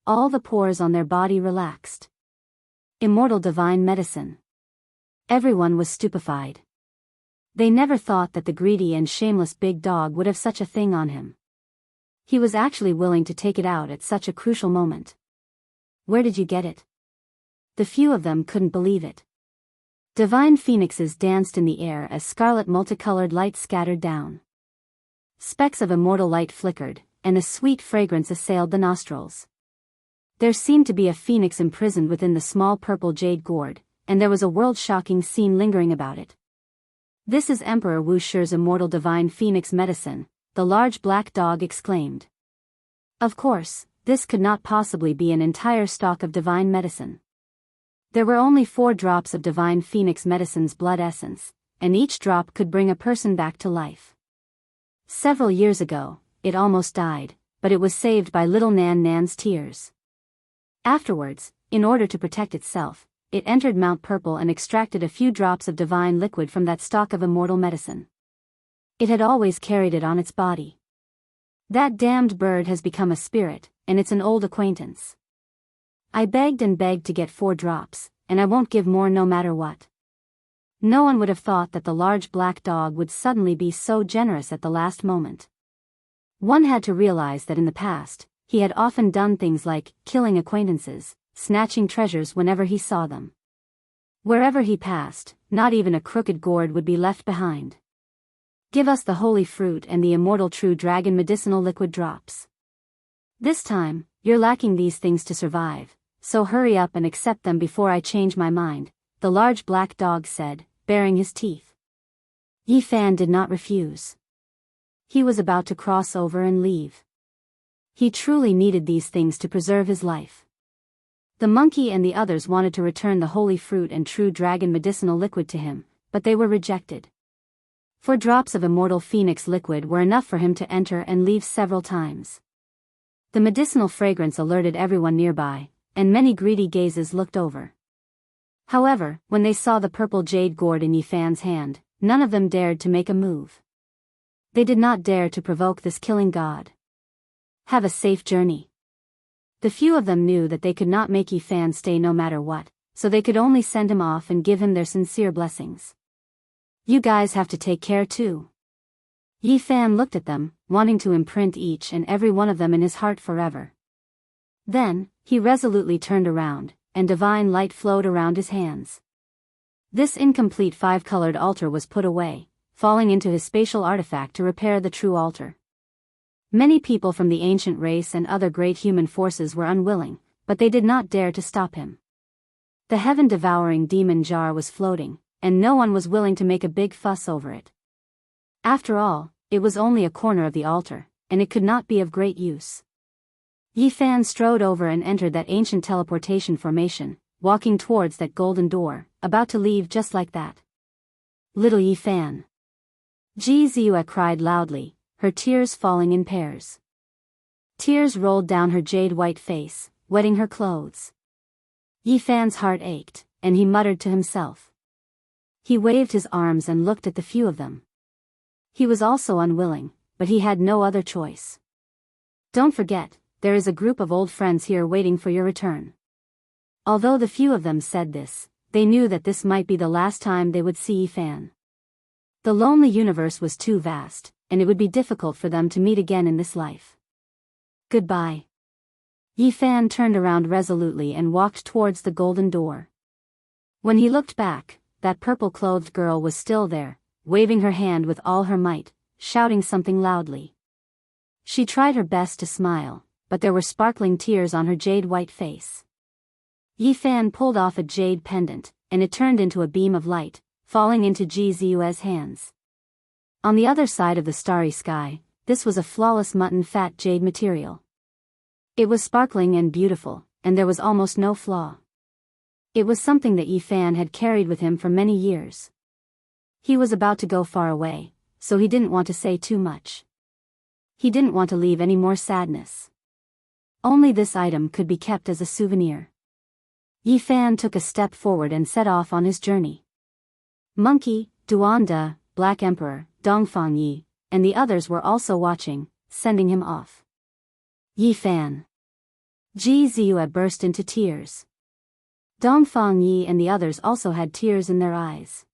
All the pores on their body relaxed. Immortal divine medicine. Everyone was stupefied. They never thought that the greedy and shameless big dog would have such a thing on him. He was actually willing to take it out at such a crucial moment. Where did you get it? The few of them couldn't believe it. Divine phoenixes danced in the air as scarlet multicolored light scattered down. Specks of immortal light flickered, and a sweet fragrance assailed the nostrils. There seemed to be a phoenix imprisoned within the small purple jade gourd, and there was a world-shocking scene lingering about it. "This is Emperor Wu Shi's immortal divine phoenix medicine," the large black dog exclaimed. Of course, this could not possibly be an entire stock of divine medicine. There were only 4 drops of divine phoenix medicine's blood essence, and each drop could bring a person back to life. Several years ago, it almost died, but it was saved by little Nan Nan's tears. Afterwards, in order to protect itself, it entered Mount Purple and extracted a few drops of divine liquid from that stock of immortal medicine. It had always carried it on its body. That damned bird has become a spirit, and it's an old acquaintance. I begged and begged to get 4 drops, and I won't give more no matter what. No one would have thought that the large black dog would suddenly be so generous at the last moment. One had to realize that in the past, he had often done things like killing acquaintances, snatching treasures whenever he saw them. Wherever he passed, not even a crooked gourd would be left behind. "Give us the holy fruit and the immortal true dragon medicinal liquid drops. This time, you're lacking these things to survive, so hurry up and accept them before I change my mind," the large black dog said, baring his teeth. Yi Fan did not refuse. He was about to cross over and leave. He truly needed these things to preserve his life. The monkey and the others wanted to return the holy fruit and true dragon medicinal liquid to him, but they were rejected. 4 drops of immortal phoenix liquid were enough for him to enter and leave several times. The medicinal fragrance alerted everyone nearby, and many greedy gazes looked over. However, when they saw the purple jade gourd in Yi Fan's hand, none of them dared to make a move. They did not dare to provoke this killing god. "Have a safe journey." The few of them knew that they could not make Yi Fan stay no matter what, so they could only send him off and give him their sincere blessings. "You guys have to take care too." Yi Fan looked at them, wanting to imprint each and every one of them in his heart forever. Then, he resolutely turned around, and divine light flowed around his hands. This incomplete 5-colored altar was put away, falling into his spatial artifact to repair the true altar. Many people from the ancient race and other great human forces were unwilling, but they did not dare to stop him. The heaven-devouring demon jar was floating, and no one was willing to make a big fuss over it. After all, it was only a corner of the altar, and it could not be of great use. Yi Fan strode over and entered that ancient teleportation formation, walking towards that golden door, about to leave just like that. "Little Yi Fan!" Ji Ziyue cried loudly, her tears falling in pairs. Tears rolled down her jade-white face, wetting her clothes. Yi Fan's heart ached, and he muttered to himself. He waved his arms and looked at the few of them. He was also unwilling, but he had no other choice. "Don't forget, there is a group of old friends here waiting for your return." Although the few of them said this, they knew that this might be the last time they would see Yi Fan. The lonely universe was too vast, and it would be difficult for them to meet again in this life. "Goodbye." Yi Fan turned around resolutely and walked towards the golden door. When he looked back, that purple-clothed girl was still there, waving her hand with all her might, shouting something loudly. She tried her best to smile, but there were sparkling tears on her jade-white face. Yi Fan pulled off a jade pendant, and it turned into a beam of light, falling into Ji Ziyue's hands. On the other side of the starry sky, this was a flawless mutton-fat jade material. It was sparkling and beautiful, and there was almost no flaw. It was something that Yi Fan had carried with him for many years. He was about to go far away, so he didn't want to say too much. He didn't want to leave any more sadness. Only this item could be kept as a souvenir. Yi Fan took a step forward and set off on his journey. Monkey, Duanda, Black Emperor, Dongfang Yi, and the others were also watching, sending him off. "Yi Fan!" Ji Ziyue burst into tears. Dongfang Yi and the others also had tears in their eyes.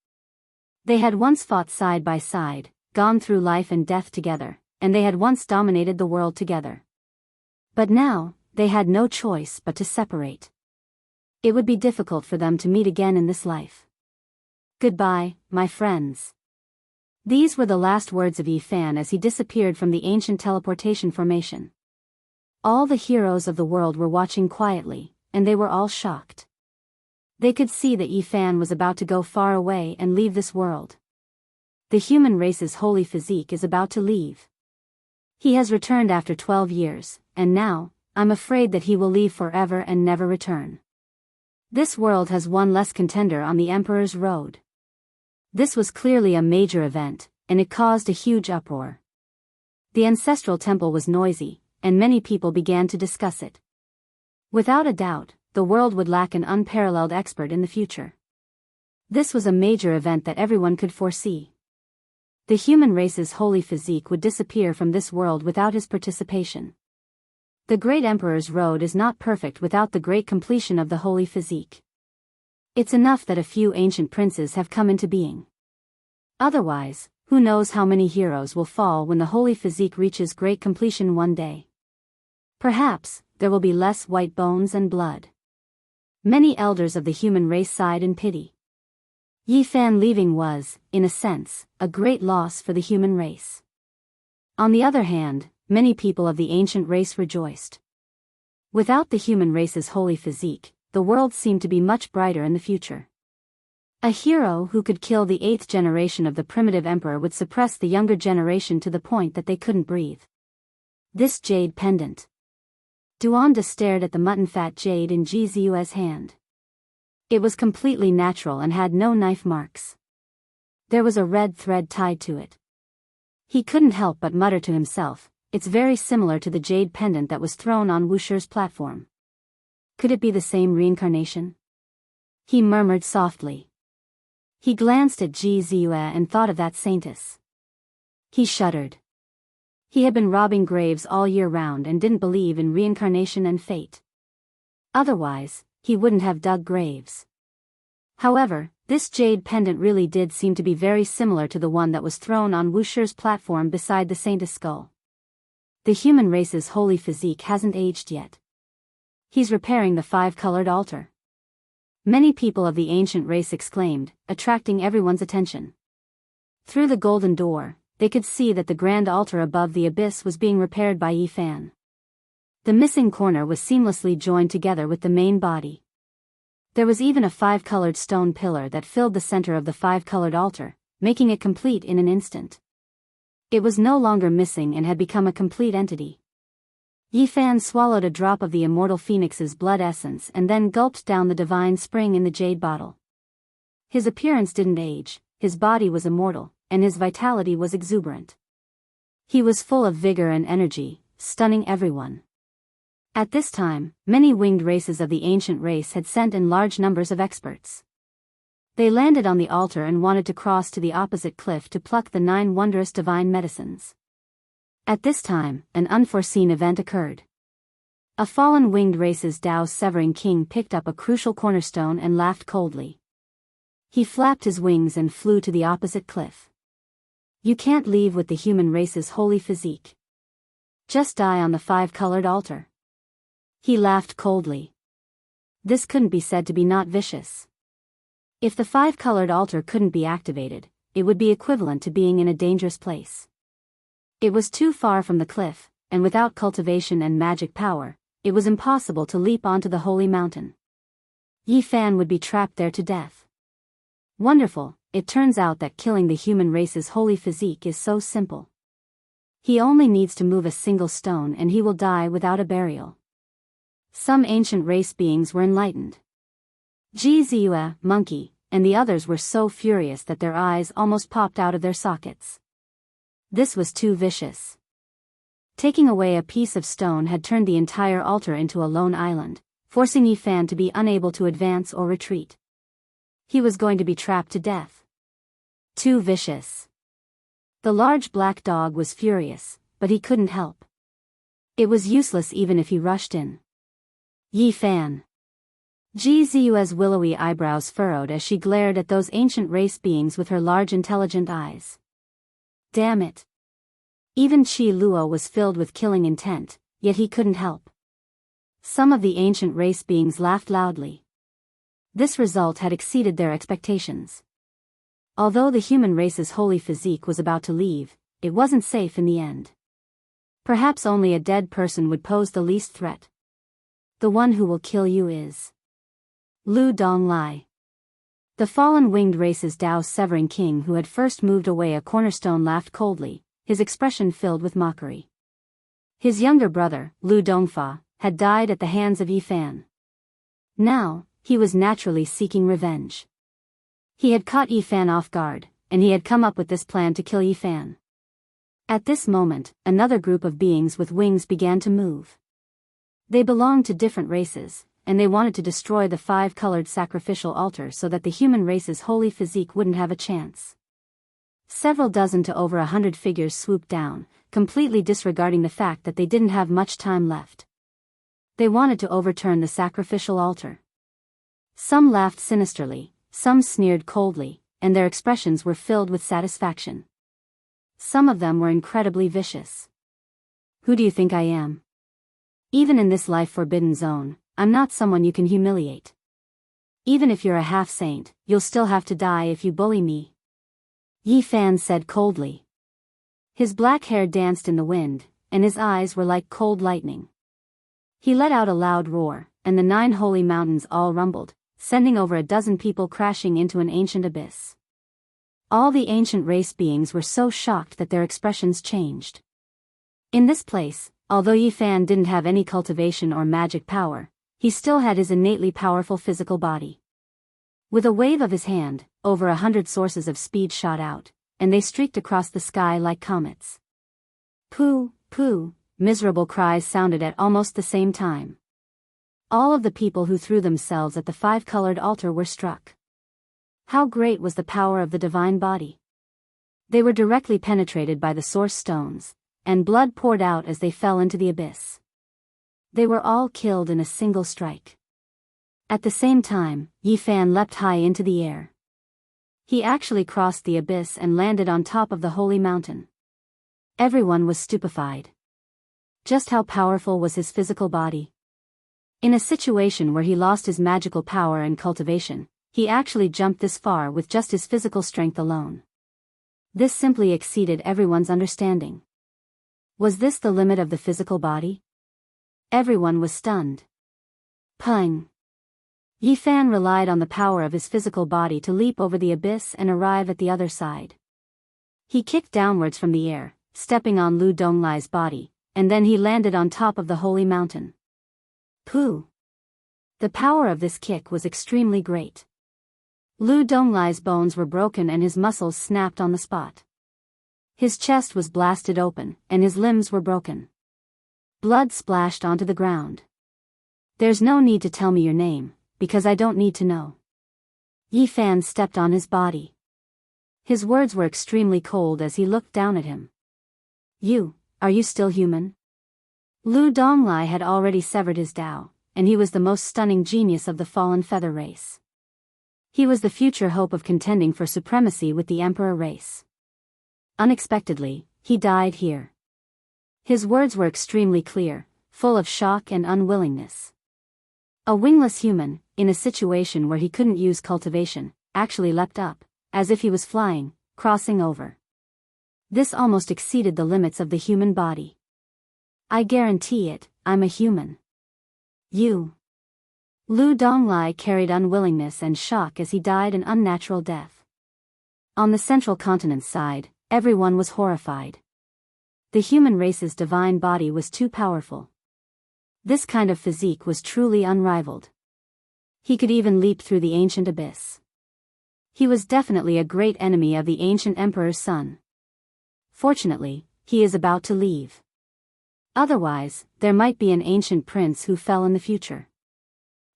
They had once fought side by side, gone through life and death together, and they had once dominated the world together. But now, they had no choice but to separate. It would be difficult for them to meet again in this life. Goodbye, my friends. These were the last words of Yi Fan as he disappeared from the ancient teleportation formation. All the heroes of the world were watching quietly, and they were all shocked. They could see that Yi Fan was about to go far away and leave this world. The human race's holy physique is about to leave. He has returned after 12 years, and now, I'm afraid that he will leave forever and never return. This world has one less contender on the Emperor's road. This was clearly a major event, and it caused a huge uproar. The ancestral temple was noisy, and many people began to discuss it. Without a doubt, the world would lack an unparalleled expert in the future. This was a major event that everyone could foresee. The human race's holy physique would disappear from this world without his participation. The great Emperor's road is not perfect without the great completion of the holy physique. It's enough that a few ancient princes have come into being. Otherwise, who knows how many heroes will fall when the holy physique reaches great completion one day. Perhaps, there will be less white bones and blood. Many elders of the human race sighed in pity. Yi Fan leaving was, in a sense, a great loss for the human race. On the other hand, many people of the ancient race rejoiced. Without the human race's holy physique, the world seemed to be much brighter in the future. A hero who could kill the 8th generation of the primitive emperor would suppress the younger generation to the point that they couldn't breathe. This jade pendant. Duanda stared at the mutton-fat jade in Ji Ziyue's hand. It was completely natural and had no knife marks. There was a red thread tied to it. He couldn't help but mutter to himself, it's very similar to the jade pendant that was thrown on Wusher's platform. Could it be the same reincarnation? He murmured softly. He glanced at Ji Ziyue and thought of that saintess. He shuddered. He had been robbing graves all year round and didn't believe in reincarnation and fate. Otherwise, he wouldn't have dug graves. However, this jade pendant really did seem to be very similar to the one that was thrown on Wusher's platform beside the saintess skull. The human race's holy physique hasn't aged yet. He's repairing the 5-colored altar. Many people of the ancient race exclaimed, attracting everyone's attention. Through the golden door, they could see that the grand altar above the abyss was being repaired by Yi Fan. The missing corner was seamlessly joined together with the main body. There was even a 5-colored stone pillar that filled the center of the 5-colored altar, making it complete in an instant. It was no longer missing and had become a complete entity. Yi Fan swallowed a drop of the immortal phoenix's blood essence and then gulped down the divine spring in the jade bottle. His appearance didn't age, his body was immortal, and his vitality was exuberant. He was full of vigor and energy, stunning everyone. At this time, many winged races of the ancient race had sent in large numbers of experts. They landed on the altar and wanted to cross to the opposite cliff to pluck the 9 wondrous divine medicines. At this time, an unforeseen event occurred. A fallen winged race's Tao's severing king picked up a crucial cornerstone and laughed coldly. He flapped his wings and flew to the opposite cliff. You can't leave with the human race's holy physique. Just die on the 5-colored altar. He laughed coldly. This couldn't be said to be not vicious. If the 5-colored altar couldn't be activated, it would be equivalent to being in a dangerous place. It was too far from the cliff, and without cultivation and magic power, it was impossible to leap onto the holy mountain. Yi Fan would be trapped there to death. Wonderful, it turns out that killing the human race's holy physique is so simple. He only needs to move a single stone and he will die without a burial. Some ancient race beings were enlightened. Ji Ziyue, Monkey, and the others were so furious that their eyes almost popped out of their sockets. This was too vicious. Taking away a piece of stone had turned the entire altar into a lone island, forcing Yi Fan to be unable to advance or retreat. He was going to be trapped to death. Too vicious. The large black dog was furious, but he couldn't help. It was useless even if he rushed in. Yi Fan. Ji Ziyue's willowy eyebrows furrowed as she glared at those ancient race beings with her large intelligent eyes. Damn it. Even Qi Luo was filled with killing intent, yet he couldn't help. Some of the ancient race beings laughed loudly. This result had exceeded their expectations. Although the human race's holy physique was about to leave, it wasn't safe in the end. Perhaps only a dead person would pose the least threat. The one who will kill you is Lu Donglai. The fallen winged race's Dao-severing king who had first moved away a cornerstone laughed coldly, his expression filled with mockery. His younger brother, Lu Dongfa, had died at the hands of Yifan. Now, he was naturally seeking revenge. He had caught Yifan off guard, and he had come up with this plan to kill Yifan. At this moment, another group of beings with wings began to move. They belonged to different races, and they wanted to destroy the 5-colored sacrificial altar so that the human race's holy physique wouldn't have a chance. Several dozen to over 100 figures swooped down, completely disregarding the fact that they didn't have much time left. They wanted to overturn the sacrificial altar. Some laughed sinisterly, some sneered coldly, and their expressions were filled with satisfaction. Some of them were incredibly vicious. Who do you think I am? Even in this life-forbidden zone, I'm not someone you can humiliate. Even if you're a half-saint, you'll still have to die if you bully me. Yifan said coldly. His black hair danced in the wind, and his eyes were like cold lightning. He let out a loud roar, and the 9 holy mountains all rumbled, sending over a dozen people crashing into an ancient abyss. All the ancient race beings were so shocked that their expressions changed. In this place, although Yifan didn't have any cultivation or magic power, he still had his innately powerful physical body. With a wave of his hand, over 100 sources of speed shot out, and they streaked across the sky like comets. Pooh, pooh, miserable cries sounded at almost the same time. All of the people who threw themselves at the 5-colored altar were struck. How great was the power of the divine body! They were directly penetrated by the source stones, and blood poured out as they fell into the abyss. They were all killed in a single strike. At the same time, Yifan leapt high into the air. He actually crossed the abyss and landed on top of the holy mountain. Everyone was stupefied. Just how powerful was his physical body? In a situation where he lost his magical power and cultivation, he actually jumped this far with just his physical strength alone. This simply exceeded everyone's understanding. Was this the limit of the physical body? Everyone was stunned. Pung! Yifan relied on the power of his physical body to leap over the abyss and arrive at the other side. He kicked downwards from the air, stepping on Lu Donglai's body, and then he landed on top of the holy mountain. Pooh! The power of this kick was extremely great. Lu Donglai's bones were broken and his muscles snapped on the spot. His chest was blasted open, and his limbs were broken. Blood splashed onto the ground. There's no need to tell me your name, because I don't need to know. Yifan stepped on his body. His words were extremely cold as he looked down at him. Are you still human? Lu Donglai had already severed his Tao, and he was the most stunning genius of the fallen feather race. He was the future hope of contending for supremacy with the emperor race. Unexpectedly, he died here. His words were extremely clear, full of shock and unwillingness. A wingless human, in a situation where he couldn't use cultivation, actually leapt up, as if he was flying, crossing over. This almost exceeded the limits of the human body. I guarantee it, I'm a human. Lu Donglai carried unwillingness and shock as he died an unnatural death. On the central continent's side, everyone was horrified. The human race's divine body was too powerful. This kind of physique was truly unrivaled. He could even leap through the ancient abyss. He was definitely a great enemy of the ancient emperor's son. Fortunately, he is about to leave. Otherwise, there might be an ancient prince who fell in the future.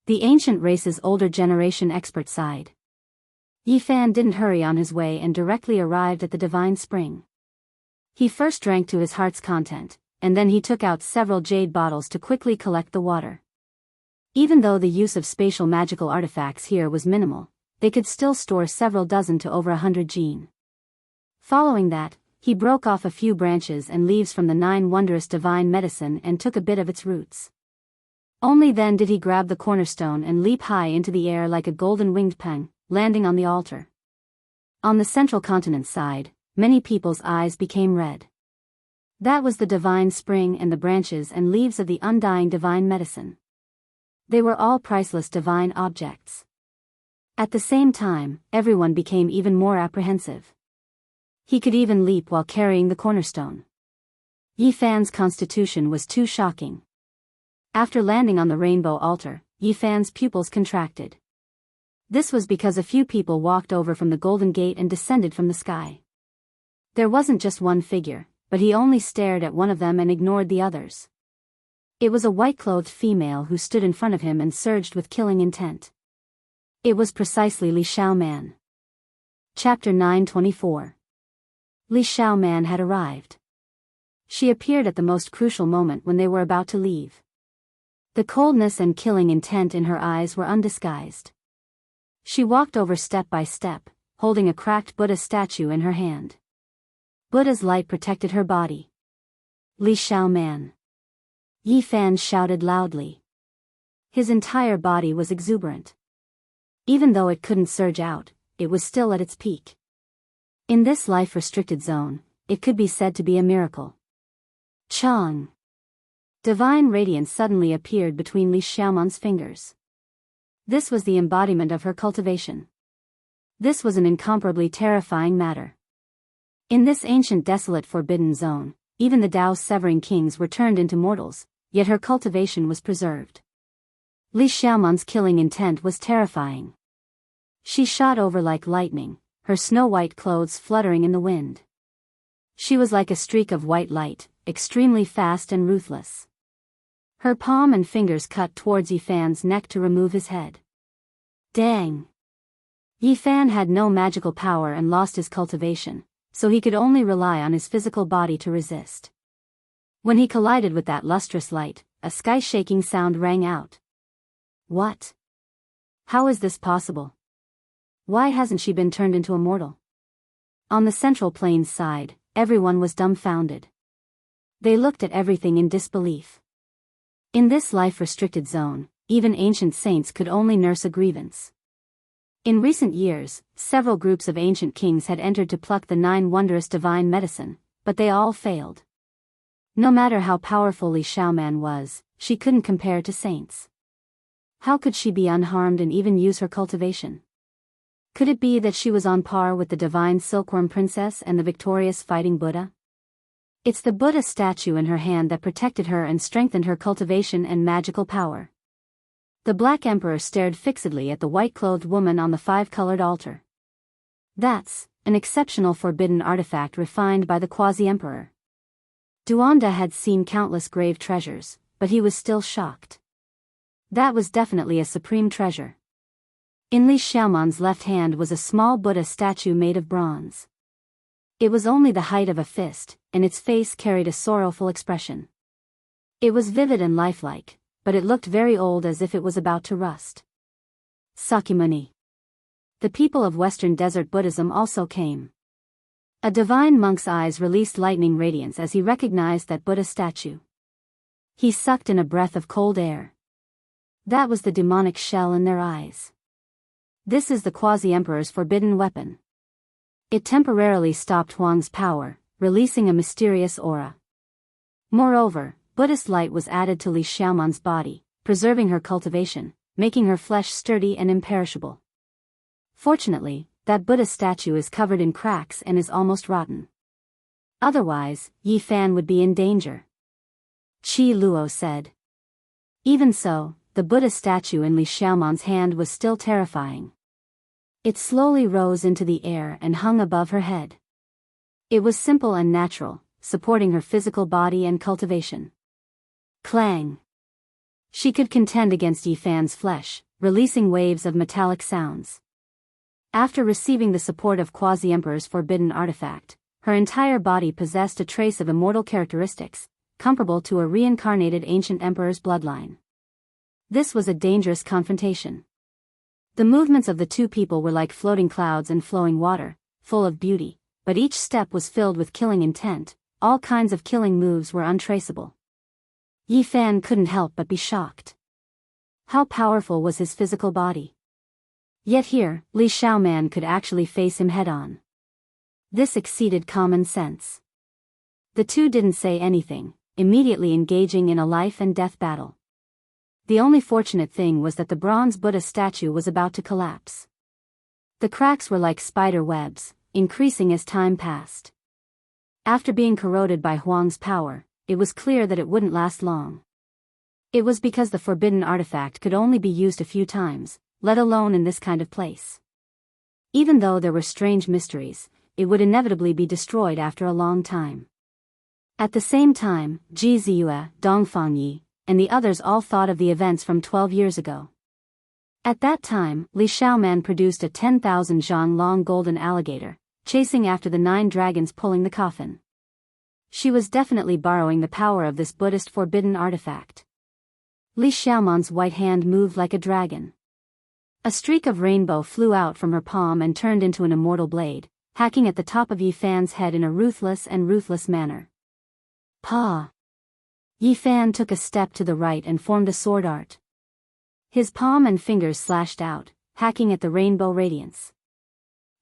The ancient race's older generation expert sighed. Yifan didn't hurry on his way and directly arrived at the divine spring. He first drank to his heart's content, and then he took out several jade bottles to quickly collect the water. Even though the use of spatial magical artifacts here was minimal, they could still store several dozen to over 100 gene. Following that, he broke off a few branches and leaves from the 9 wondrous divine medicine and took a bit of its roots. Only then did he grab the cornerstone and leap high into the air like a golden-winged peng, landing on the altar. On the central continent side, many people's eyes became red. That was the divine spring and the branches and leaves of the undying divine medicine. They were all priceless divine objects. At the same time, everyone became even more apprehensive. He could even leap while carrying the cornerstone. Yi Fan's constitution was too shocking. After landing on the rainbow altar, Yi Fan's pupils contracted. This was because a few people walked over from the Golden Gate and descended from the sky. There wasn't just one figure, but he only stared at one of them and ignored the others. It was a white-clothed female who stood in front of him and surged with killing intent. It was precisely Li Xiaoman. Chapter 924. Li Xiaoman had arrived. She appeared at the most crucial moment when they were about to leave. The coldness and killing intent in her eyes were undisguised. She walked over step by step, holding a cracked Buddha statue in her hand. Buddha's light protected her body. Li Xiaoman. Yi Fan shouted loudly. His entire body was exuberant. Even though it couldn't surge out, it was still at its peak. In this life-restricted zone, it could be said to be a miracle. Chang. Divine radiance suddenly appeared between Li Xiaoman's fingers. This was the embodiment of her cultivation. This was an incomparably terrifying matter. In this ancient desolate forbidden zone, even the Tao's severing kings were turned into mortals, yet her cultivation was preserved. Li Xiaoman's killing intent was terrifying. She shot over like lightning, her snow-white clothes fluttering in the wind. She was like a streak of white light, extremely fast and ruthless. Her palm and fingers cut towards Yi Fan's neck to remove his head. Dang! Yi Fan had no magical power and lost his cultivation, so he could only rely on his physical body to resist. When he collided with that lustrous light, a sky-shaking sound rang out. What? How is this possible? Why hasn't she been turned into a mortal? On the Central Plains side, everyone was dumbfounded. They looked at everything in disbelief. In this life-restricted zone, even ancient saints could only nurse a grievance. In recent years, several groups of ancient kings had entered to pluck the 9 wondrous divine medicine, but they all failed. No matter how powerful Li Xiaoman was, she couldn't compare to saints. How could she be unharmed and even use her cultivation? Could it be that she was on par with the divine silkworm princess and the victorious fighting Buddha? It's the Buddha statue in her hand that protected her and strengthened her cultivation and magical power. The Black Emperor stared fixedly at the white-clothed woman on the 5-colored altar. That's an exceptional forbidden artifact refined by the Quasi-Emperor. Duanda had seen countless grave treasures, but he was still shocked. That was definitely a supreme treasure. In Li Xiaoman's left hand was a small Buddha statue made of bronze. It was only the height of a fist, and its face carried a sorrowful expression. It was vivid and lifelike, but it looked very old, as if it was about to rust. Sakyamuni. The people of Western Desert Buddhism also came. A divine monk's eyes released lightning radiance as he recognized that Buddha statue. He sucked in a breath of cold air. That was the demonic shell in their eyes. This is the Quasi-Emperor's forbidden weapon. It temporarily stopped Huang's power, releasing a mysterious aura. Moreover, Buddhist light was added to Li Xiaoman's body, preserving her cultivation, making her flesh sturdy and imperishable. Fortunately, that Buddha statue is covered in cracks and is almost rotten. Otherwise, Yi Fan would be in danger. Qi Luo said. Even so, the Buddha statue in Li Xiaoman's hand was still terrifying. It slowly rose into the air and hung above her head. It was simple and natural, supporting her physical body and cultivation. Clang! She could contend against Yi Fan's flesh, releasing waves of metallic sounds. After receiving the support of Quasi-Emperor's forbidden artifact, her entire body possessed a trace of immortal characteristics, comparable to a reincarnated ancient emperor's bloodline. This was a dangerous confrontation. The movements of the two people were like floating clouds and flowing water, full of beauty, but each step was filled with killing intent. All kinds of killing moves were untraceable. Yi Fan couldn't help but be shocked. How powerful was his physical body? Yet here, Li Xiaoman could actually face him head-on. This exceeded common sense. The two didn't say anything, immediately engaging in a life-and-death battle. The only fortunate thing was that the bronze Buddha statue was about to collapse. The cracks were like spider webs, increasing as time passed. After being corroded by Huang's power, it was clear that it wouldn't last long. It was because the forbidden artifact could only be used a few times, let alone in this kind of place. Even though there were strange mysteries, it would inevitably be destroyed after a long time. At the same time, Ji Ziyue, Dong Fangyi, and the others all thought of the events from 12 years ago. At that time, Li Xiaoman produced a 10,000 zhang long golden alligator, chasing after the 9 dragons pulling the coffin. She was definitely borrowing the power of this Buddhist forbidden artifact. Li Xiaoman's white hand moved like a dragon. A streak of rainbow flew out from her palm and turned into an immortal blade, hacking at the top of Yi Fan's head in a ruthless manner. Pa! Yi Fan took a step to the right and formed a sword art. His palm and fingers slashed out, hacking at the rainbow radiance.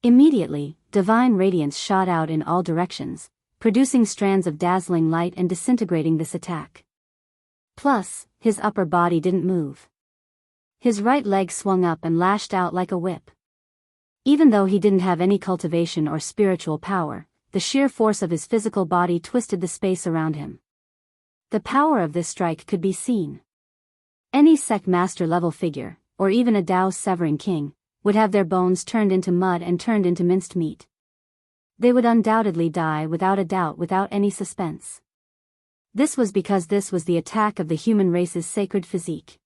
Immediately, divine radiance shot out in all directions, producing strands of dazzling light and disintegrating this attack. Plus, his upper body didn't move. His right leg swung up and lashed out like a whip. Even though he didn't have any cultivation or spiritual power, the sheer force of his physical body twisted the space around him. The power of this strike could be seen. Any sect master level figure, or even a Dao severing king, would have their bones turned into mud and turned into minced meat. They would undoubtedly die without a doubt, without any suspense. This was because this was the attack of the human race's sacred physique.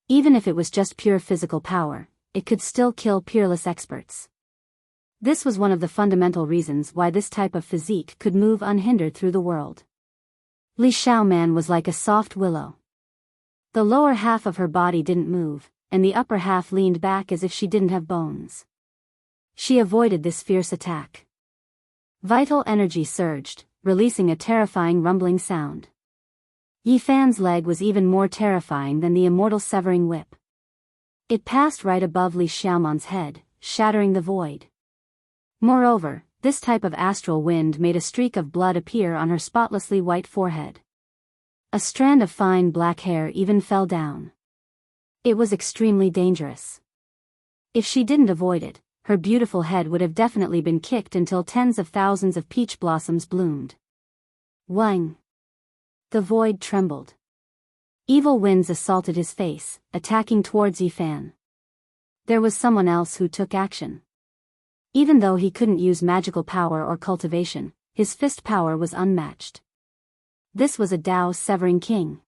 Even if it was just pure physical power, it could still kill peerless experts. This was one of the fundamental reasons why this type of physique could move unhindered through the world. Li Xiaoman was like a soft willow. The lower half of her body didn't move, and the upper half leaned back as if she didn't have bones. She avoided this fierce attack. Vital energy surged, releasing a terrifying rumbling sound. Yi Fan's leg was even more terrifying than the immortal severing whip. It passed right above Li Xiaoman's head, shattering the void. Moreover, this type of astral wind made a streak of blood appear on her spotlessly white forehead. A strand of fine black hair even fell down. It was extremely dangerous. If she didn't avoid it, her beautiful head would have definitely been kicked until tens of thousands of peach blossoms bloomed. Wang! The void trembled. Evil winds assaulted his face, attacking towards Yi Fan. There was someone else who took action. Even though he couldn't use magical power or cultivation, his fist power was unmatched. This was a Dao severing king.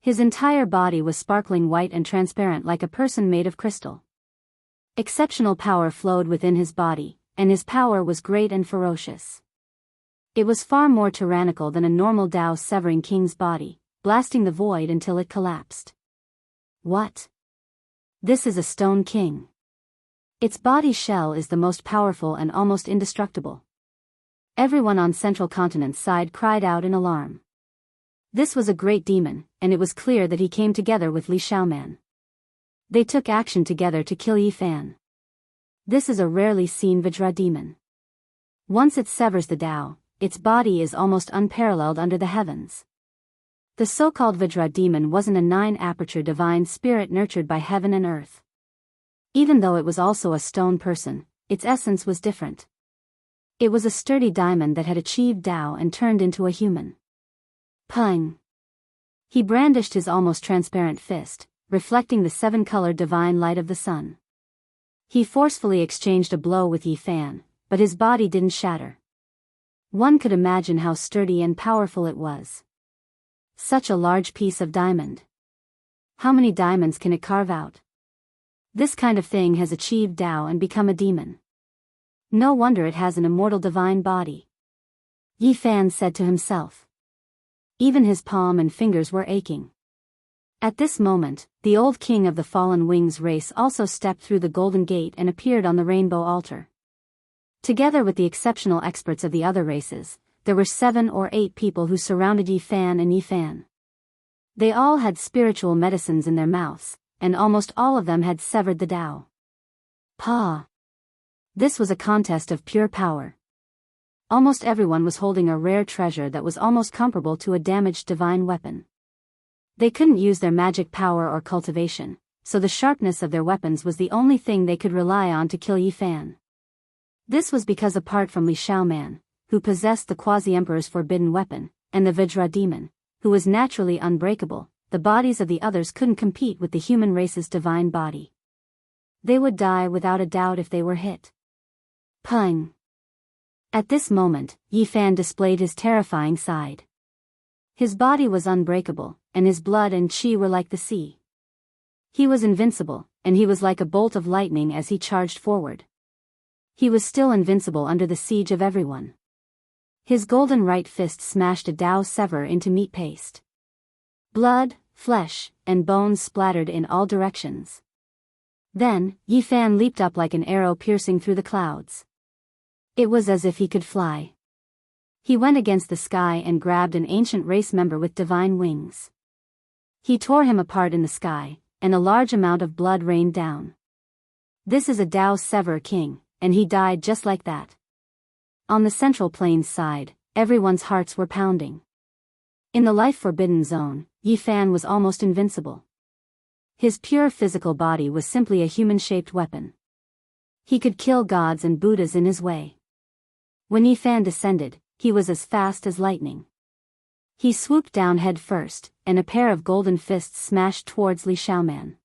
His entire body was sparkling white and transparent like a person made of crystal. Exceptional power flowed within his body, and his power was great and ferocious. It was far more tyrannical than a normal Dao severing king's body, blasting the void until it collapsed. What? This is a stone king. Its body shell is the most powerful and almost indestructible. Everyone on Central Continent's side cried out in alarm. This was a great demon, and it was clear that he came together with Li Xiaoman. They took action together to kill Yi Fan. This is a rarely seen Vajra demon. Once it severs the Dao, its body is almost unparalleled under the heavens. The so-called Vajra demon wasn't a 9-aperture divine spirit nurtured by heaven and earth. Even though it was also a stone person, its essence was different. It was a sturdy diamond that had achieved Dao and turned into a human. Pung! He brandished his almost transparent fist, reflecting the 7-colored divine light of the sun. He forcefully exchanged a blow with Yi Fan, but his body didn't shatter. One could imagine how sturdy and powerful it was. Such a large piece of diamond. How many diamonds can it carve out? This kind of thing has achieved Dao and become a demon. No wonder it has an immortal divine body. Yi Fan said to himself. Even his palm and fingers were aching. At this moment, the old king of the Fallen Wings race also stepped through the Golden Gate and appeared on the Rainbow Altar. Together with the exceptional experts of the other races, there were 7 or 8 people who surrounded Yi Fan and Yi Fan. They all had spiritual medicines in their mouths, and almost all of them had severed the Dao. Pa! This was a contest of pure power. Almost everyone was holding a rare treasure that was almost comparable to a damaged divine weapon. They couldn't use their magic power or cultivation, so the sharpness of their weapons was the only thing they could rely on to kill Yi Fan. This was because apart from Li Xiaoman, who possessed the Quasi-Emperor's forbidden weapon, and the Vajra demon, who was naturally unbreakable, the bodies of the others couldn't compete with the human race's divine body. They would die without a doubt if they were hit. Pung! At this moment, Yi Fan displayed his terrifying side. His body was unbreakable, and his blood and qi were like the sea. He was invincible, and he was like a bolt of lightning as he charged forward. He was still invincible under the siege of everyone. His golden right fist smashed a Dao Sever into meat paste. Blood, flesh, and bones splattered in all directions. Then, Yi Fan leaped up like an arrow piercing through the clouds. It was as if he could fly. He went against the sky and grabbed an ancient race member with divine wings. He tore him apart in the sky, and a large amount of blood rained down. This is a Dao Sever king, and he died just like that. On the Central Plains side, everyone's hearts were pounding. In the life-forbidden zone, Yi Fan was almost invincible. His pure physical body was simply a human-shaped weapon. He could kill gods and Buddhas in his way. When Yi Fan descended, he was as fast as lightning. He swooped down head first, and a pair of golden fists smashed towards Li Xiaoman.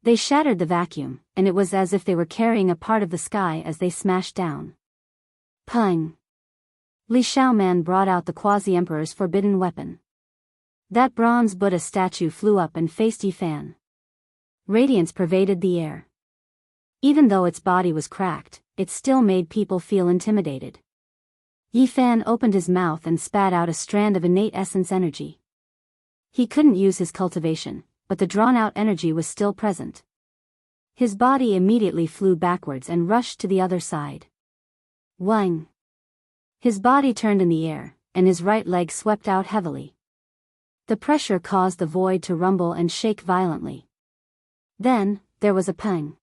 They shattered the vacuum, and it was as if they were carrying a part of the sky as they smashed down. Pung! Li Xiaoman brought out the Quasi-Emperor's forbidden weapon. That bronze Buddha statue flew up and faced Yi Fan. Radiance pervaded the air. Even though its body was cracked, it still made people feel intimidated. Yi Fan opened his mouth and spat out a strand of innate essence energy. He couldn't use his cultivation, but the drawn-out energy was still present. His body immediately flew backwards and rushed to the other side. Wang! His body turned in the air, and his right leg swept out heavily. The pressure caused the void to rumble and shake violently. Then, there was a pang.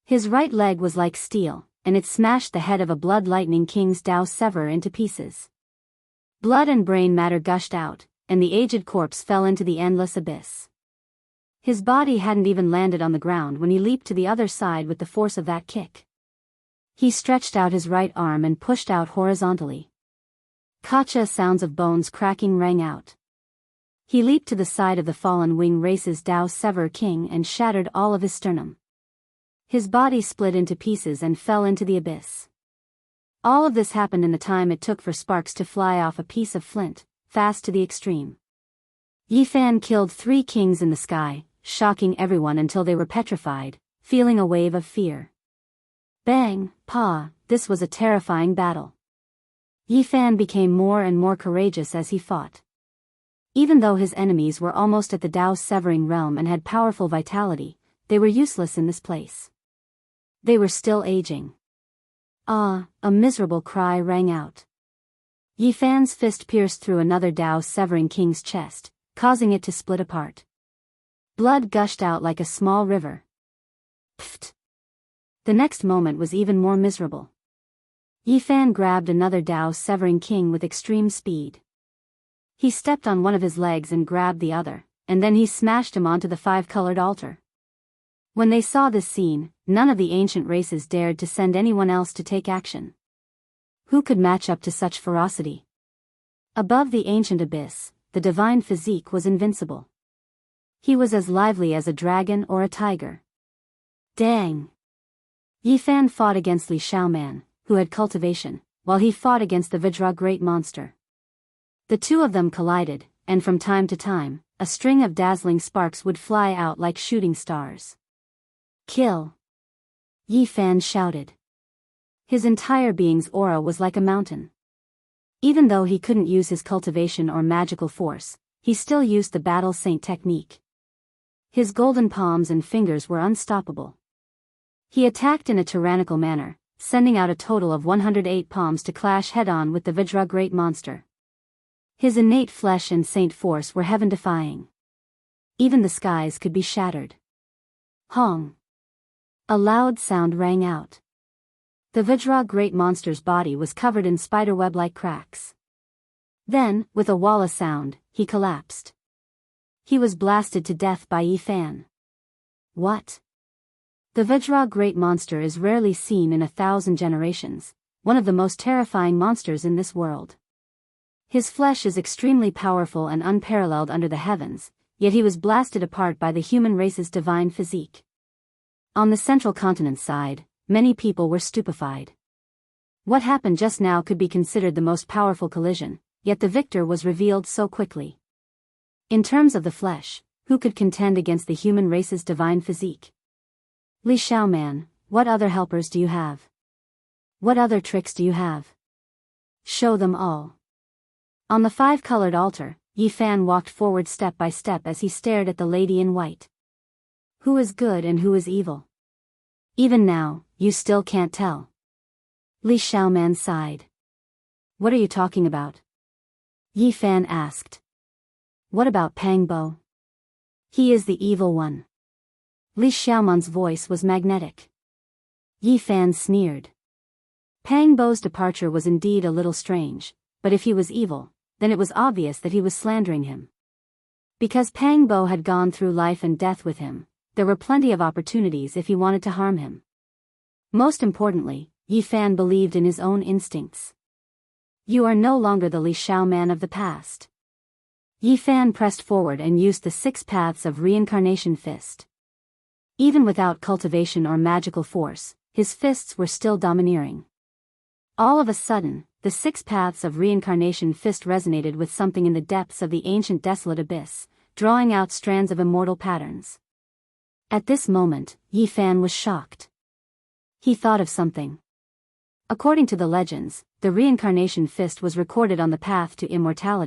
His right leg was like steel, and it smashed the head of a Blood Lightning King's Dao Sever into pieces. Blood and brain matter gushed out, and the aged corpse fell into the endless abyss. His body hadn't even landed on the ground when he leaped to the other side with the force of that kick. He stretched out his right arm and pushed out horizontally. Kacha sounds of bones cracking rang out. He leaped to the side of the fallen wing race's Dao Sever King and shattered all of his sternum. His body split into pieces and fell into the abyss. All of this happened in the time it took for sparks to fly off a piece of flint, fast to the extreme. Yi Fan killed 3 kings in the sky, shocking everyone until they were petrified, feeling a wave of fear. Bang, pa, this was a terrifying battle. Yi Fan became more and more courageous as he fought. Even though his enemies were almost at the Dao Severing realm and had powerful vitality, they were useless in this place. They were still aging. Ah, a miserable cry rang out. Yi Fan's fist pierced through another Dao Severing King's chest, causing it to split apart. Blood gushed out like a small river. Pfft! The next moment was even more miserable. Yi Fan grabbed another Dao Severing King with extreme speed. He stepped on one of his legs and grabbed the other, and then he smashed him onto the 5-colored altar. When they saw this scene, none of the ancient races dared to send anyone else to take action. Who could match up to such ferocity? Above the ancient abyss, the divine physique was invincible. He was as lively as a dragon or a tiger. Dang! Yi Fan fought against Li Xiaoman, who had cultivation, while he fought against the Vajra great monster. The two of them collided, and from time to time, a string of dazzling sparks would fly out like shooting stars. Kill! Yi Fan shouted. His entire being's aura was like a mountain. Even though he couldn't use his cultivation or magical force, he still used the battle saint technique. His golden palms and fingers were unstoppable. He attacked in a tyrannical manner, sending out a total of 108 palms to clash head-on with the Vajra great monster. His innate flesh and saint force were heaven-defying. Even the skies could be shattered. Hong! A loud sound rang out. The Vajra great monster's body was covered in spiderweb-like cracks. Then, with a walla sound, he collapsed. He was blasted to death by Yi Fan. What? The Vajra great monster is rarely seen in 1,000 generations, one of the most terrifying monsters in this world. His flesh is extremely powerful and unparalleled under the heavens, yet he was blasted apart by the human race's divine physique. On the central continent side, many people were stupefied. What happened just now could be considered the most powerful collision, yet the victor was revealed so quickly. In terms of the flesh, who could contend against the human race's divine physique? Li Xiaoman, what other helpers do you have? What other tricks do you have? Show them all. On the 5-colored altar, Yi Fan walked forward step by step as he stared at the lady in white. Who is good and who is evil? Even now, you still can't tell. Li Xiaoman sighed. What are you talking about? Yi Fan asked. What about Pang Bo? He is the evil one. Li Xiaoman's voice was magnetic. Yi Fan sneered. Pang Bo's departure was indeed a little strange, but if he was evil, then it was obvious that he was slandering him. Because Pang Bo had gone through life and death with him, there were plenty of opportunities if he wanted to harm him. Most importantly, Yi Fan believed in his own instincts. You are no longer the Li Xiaoman of the past. Yi Fan pressed forward and used the 6 paths of reincarnation fist. Even without cultivation or magical force, his fists were still domineering. All of a sudden, the 6 paths of reincarnation fist resonated with something in the depths of the ancient desolate abyss, drawing out strands of immortal patterns. At this moment, Yi Fan was shocked. He thought of something. According to the legends, the reincarnation fist was recorded on the path to immortality.